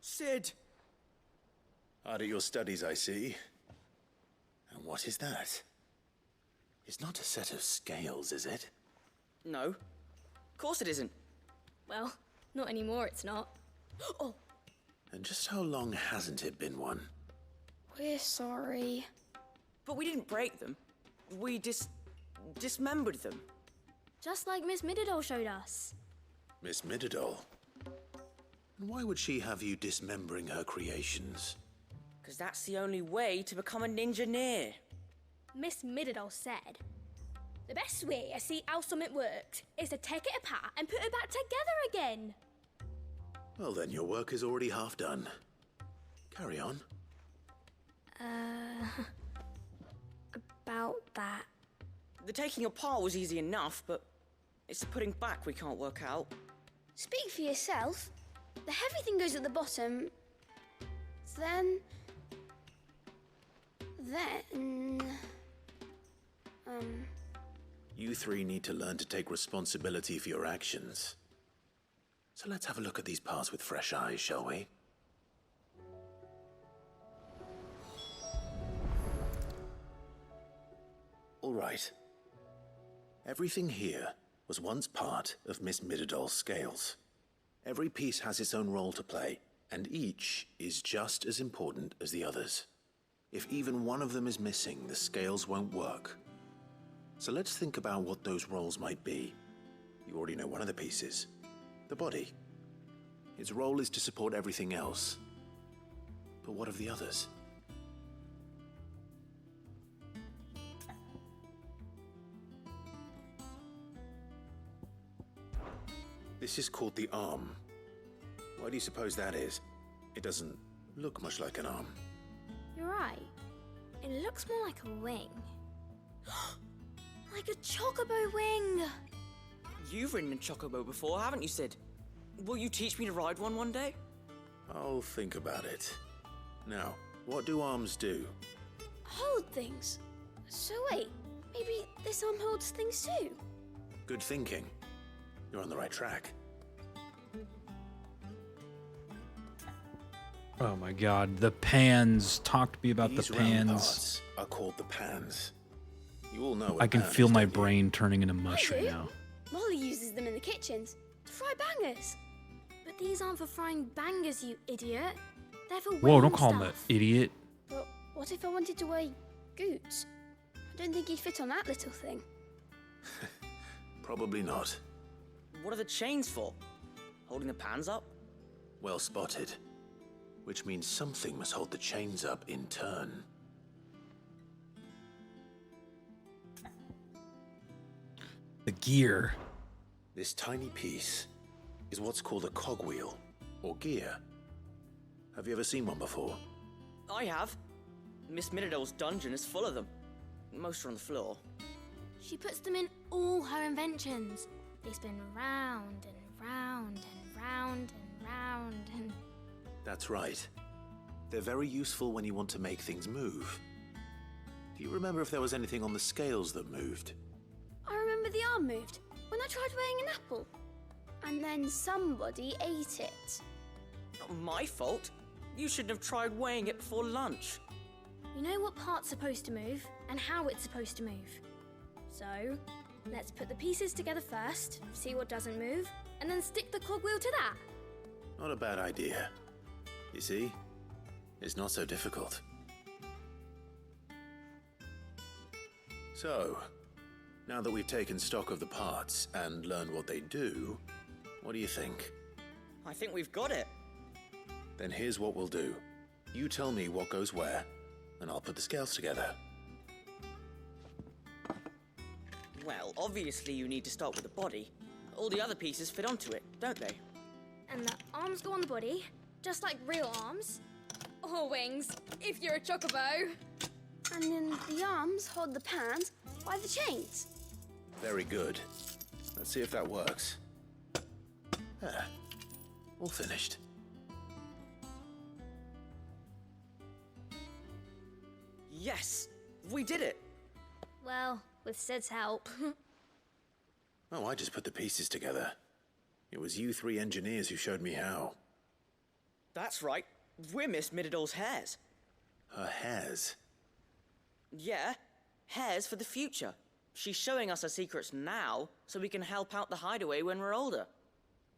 Sid! Hard at your studies, I see. And what is that? It's not a set of scales, is it? No. Of course it isn't. Well, not anymore, it's not. Oh, And just how long hasn't it been one? we're sorry. But we didn't break them. We dismembered them. Just like Miss Mididol showed us. Miss Mididol? And why would she have you dismembering her creations? Because that's the only way to become a ninja-neer. Miss Mididol said, the best way to see how something works is to take it apart and put it back together again. Well then, your work is already half done. Carry on. About that. The taking apart was easy enough, but it's the putting back we can't work out. Speak for yourself. The heavy thing goes at the bottom. Then... You three need to learn to take responsibility for your actions. So let's have a look at these parts with fresh eyes, shall we? All right. Everything here was once part of Miss Mididol's scales. Every piece has its own role to play, and each is just as important as the others. If even one of them is missing, the scales won't work. So let's think about what those roles might be. You already know one of the pieces, the body. Its role is to support everything else. But what of the others? This is called the arm. Why do you suppose that is? It doesn't look much like an arm. You're right. It looks more like a wing. Like a chocobo wing! You've ridden a chocobo before, haven't you, Sid? Will you teach me to ride one day? I'll think about it. Now, what do arms do? Hold things. So wait, maybe this arm holds things too? Good thinking. You're on the right track. Oh my god, the pans. Talk to me about These the round pans. parts are called the pans. You all know what I can pan feel is, my don't you? brain turning into mush I right do. now. Molly uses them in the kitchens to fry bangers. But these aren't for frying bangers, you idiot. They're for Whoa, weighing don't call him an stuff. idiot. But what if I wanted to weigh goots? I don't think he'd fit on that little thing. Probably not. What are the chains for? Holding the pans up? Well spotted. Which means something must hold the chains up in turn. The gear. This tiny piece is what's called a cogwheel, or gear. Have you ever seen one before? I have. Miss Minidole's dungeon is full of them. Most are on the floor. She puts them in all her inventions. They spin round and round and round and round and... That's right. They're very useful when you want to make things move. Do you remember if there was anything on the scales that moved? I remember the arm moved when I tried weighing an apple. And then somebody ate it. Not my fault. You shouldn't have tried weighing it before lunch. You know what part's supposed to move and how it's supposed to move. So, let's put the pieces together first, see what doesn't move, and then stick the cogwheel to that. Not a bad idea. You see? It's not so difficult. So, now that we've taken stock of the parts and learned what they do, what do you think? I think we've got it. Then here's what we'll do. You tell me what goes where, and I'll put the scales together. Well, obviously you need to start with the body. All the other pieces fit onto it, don't they? And the arms go on the body, just like real arms. Or wings, if you're a chocobo. And then the arms hold the pans by the chains. Very good. Let's see if that works. Ah, all finished. Yes! We did it! Well, with Sid's help. Oh, I just put the pieces together. It was you three engineers who showed me how. That's right. We're Miss Minidole's hairs. Her hairs? Yeah, hairs for the future. She's showing us her secrets now, so we can help out the hideaway when we're older.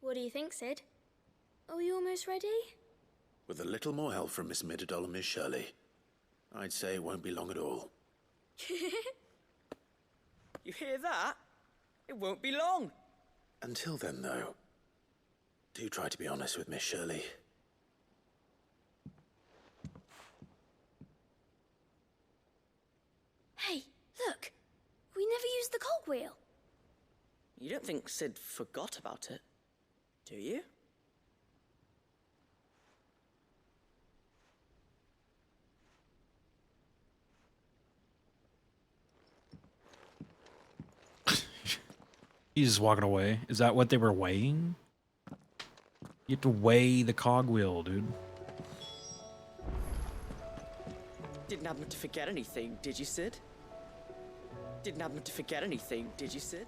What do you think, Sid? Are we almost ready? With a little more help from Miss Mididole and Miss Shirley, I'd say it won't be long at all. You hear that? It won't be long. Until then, though, do try to be honest with Miss Shirley. Hey, look! We never used the cogwheel. You don't think Sid forgot about it, do you? He's just walking away. Is that what they were weighing? You have to weigh the cogwheel, dude. Didn't happen to forget anything, did you, Sid? Didn't happen to forget anything, did you, Sid?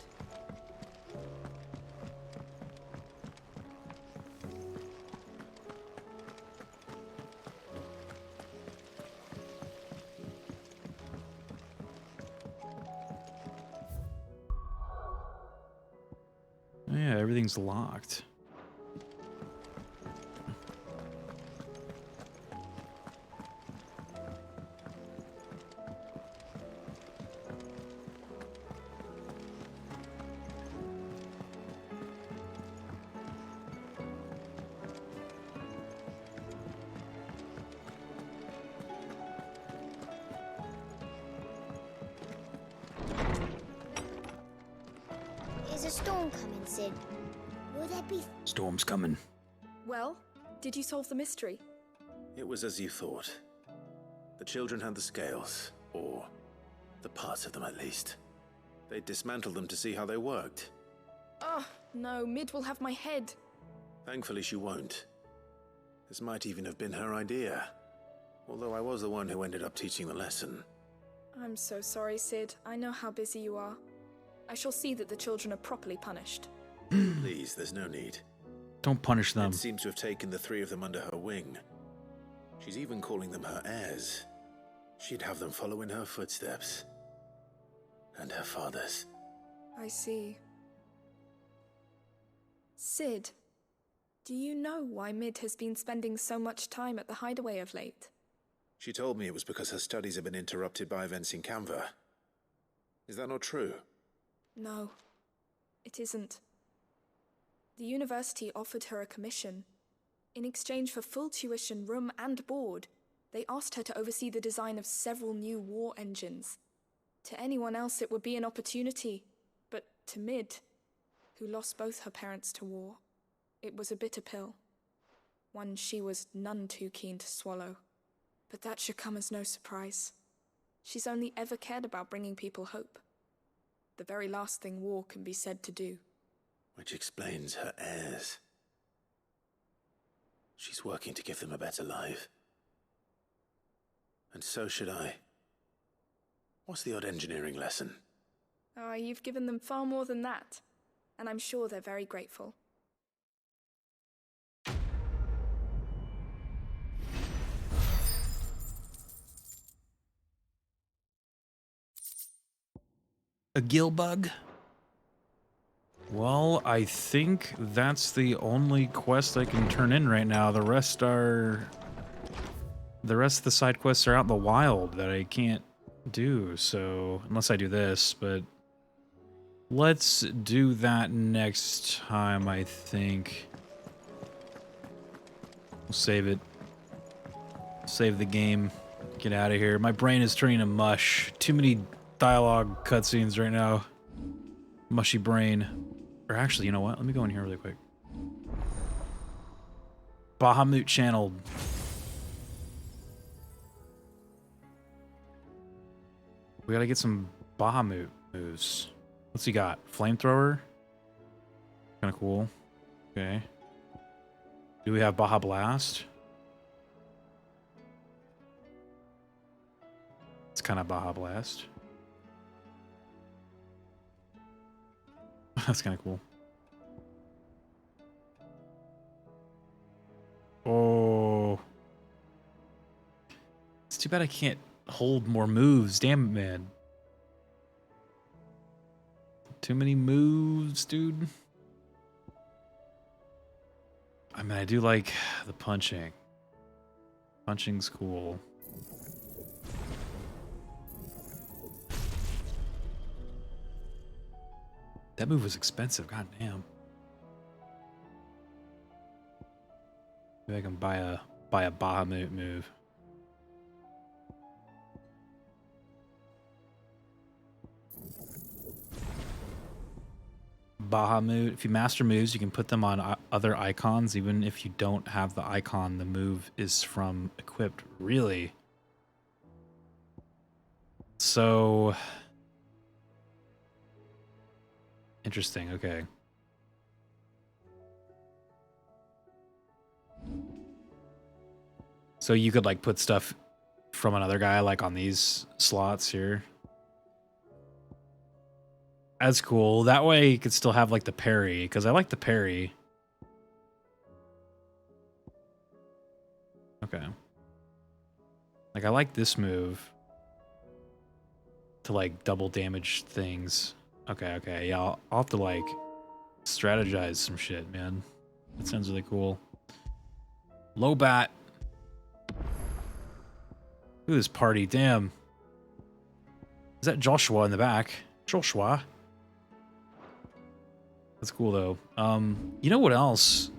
Oh, yeah, everything's locked. Is a storm coming, Sid? Will there be... Storm's coming. Well, did you solve the mystery? It was as you thought. The children had the scales, or the parts of them at least. They dismantled them to see how they worked. Oh, no, Mid will have my head. Thankfully she won't. This might even have been her idea. Although I was the one who ended up teaching the lesson. I'm so sorry, Sid. I know how busy you are. I shall see that the children are properly punished. Please, there's no need. Don't punish them. It seems to have taken the three of them under her wing. She's even calling them her heirs. She'd have them follow in her footsteps. And her father's. I see. Sid, do you know why Mid has been spending so much time at the hideaway of late? She told me it was because her studies have been interrupted by events in Canva. Is that not true? No, it isn't. The university offered her a commission. In exchange for full tuition, room and board, they asked her to oversee the design of several new war engines. To anyone else it would be an opportunity, but to Mid, who lost both her parents to war, it was a bitter pill. One she was none too keen to swallow. But that should come as no surprise. She's only ever cared about bringing people hope. The very last thing war can be said to do. Which explains her heirs. She's working to give them a better life. And so should I. What's the odd engineering lesson? Oh, you've given them far more than that. And I'm sure they're very grateful. A gill bug? Well, I think that's the only quest I can turn in right now. The rest of the side quests are out in the wild that I can't do, so unless I do this, but let's do that next time, I think. We'll save it. Save the game. Get out of here. My brain is turning to mush. Too many dialogue cutscenes right now. Mushy brain. Or actually, you know what? Let me go in here really quick. Bahamut channeled. We gotta get some Bahamut moves. What's he got? Flamethrower? Kinda cool. Okay. Do we have Baja Blast? It's kind of Baja Blast. That's kind of cool. Oh. It's too bad I can't hold more moves. Damn it, man. Too many moves, dude. I mean, I do like the punching. Punching's cool. That move was expensive, god damn. Maybe I can buy a Bahamut move. Bahamut. If you master moves, you can put them on other icons, even if you don't have the icon the move is from equipped. Really? So interesting. Okay. So you could like put stuff from another guy like on these slots here. That's cool. That way you could still have like the parry, because I like the parry. Okay. Like I like this move to like double damage things. Okay, okay. Yeah, I'll have to like strategize some shit, man. That sounds really cool. Low bat. Look at this party, damn. Is that Joshua in the back? Joshua. That's cool though. You know what else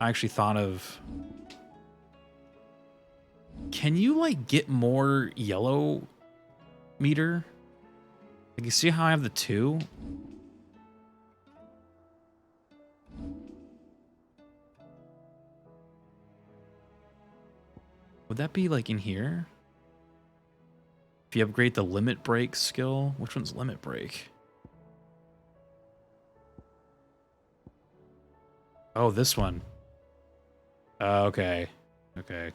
I actually thought of? Can you like get more yellow meter? Like you see how I have the 2? Would that be like in here? If you upgrade the limit break skill, which one's limit break? Oh, this one. Okay. Okay.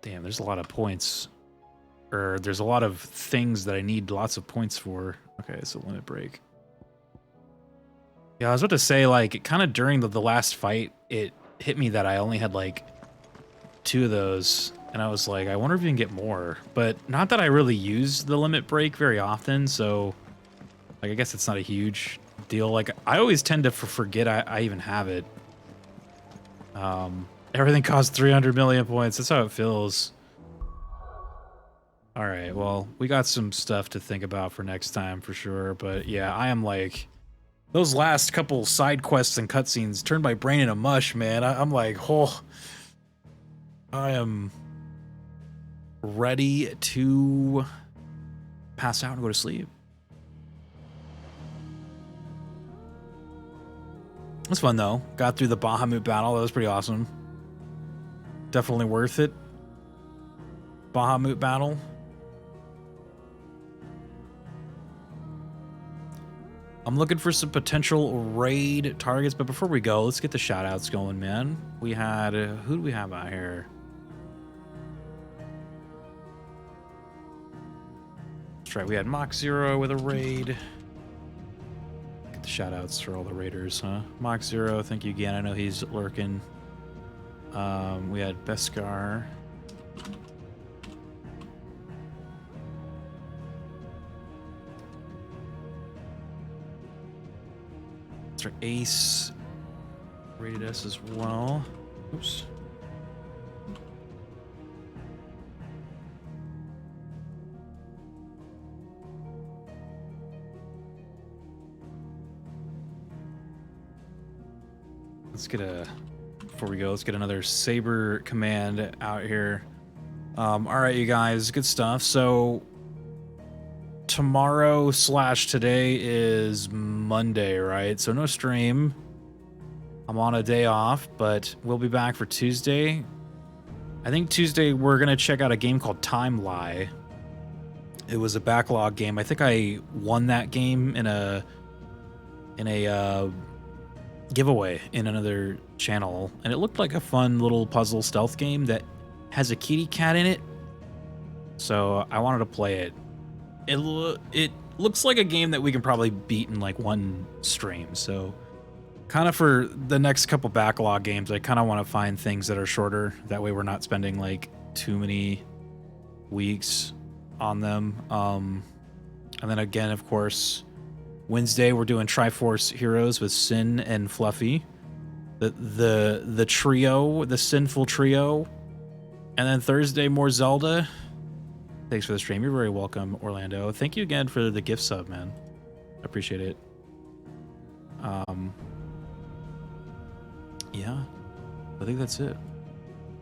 Damn, there's a lot of points. Or there's a lot of things that I need lots of points for. Okay, so limit break. Yeah, I was about to say, like, kind of during the last fight, it hit me that I only had, like, 2 of those. And I was like, I wonder if you can get more. But not that I really use the limit break very often, so... Like, I guess it's not a huge deal. Like, I always tend to forget I even have it. Everything costs 300 million points. That's how it feels. All right, well, we got some stuff to think about for next time for sure. But yeah, I am like, those last couple side quests and cutscenes turned my brain into mush, man. I'm like, oh, I am ready to pass out and go to sleep. It was fun though. Got through the Bahamut battle. That was pretty awesome. Definitely worth it. Bahamut battle. I'm looking for some potential raid targets, but before we go, let's get the shoutouts going, man. We had, who do we have out here? That's right, we had Mach Zero with a raid. Get the shoutouts for all the raiders, huh? Mach Zero, thank you again. I know he's lurking. We had Beskar. Ace rated us as well. Oops. Let's get a, before we go, let's get another Saber command out here. All right, you guys, good stuff. So tomorrow / today is Monday, right? So no stream. I'm on a day off, but we'll be back for Tuesday. I think Tuesday we're gonna check out a game called Time Lie. It was a backlog game. I think I won that game in a giveaway in another channel, and it looked like a fun little puzzle stealth game that has a kitty cat in it. So I wanted to play it. It looks like a game that we can probably beat in like one stream. So kind of for the next couple backlog games, I kind of want to find things that are shorter. That way we're not spending like too many weeks on them. And then again, of course, Wednesday we're doing Triforce Heroes with Sin and Fluffy. The trio, the sinful trio. And then Thursday more Zelda. Thanks for the stream. You're very welcome, Orlando. Thank you again for the gift sub, man. I appreciate it. Yeah, I think that's it.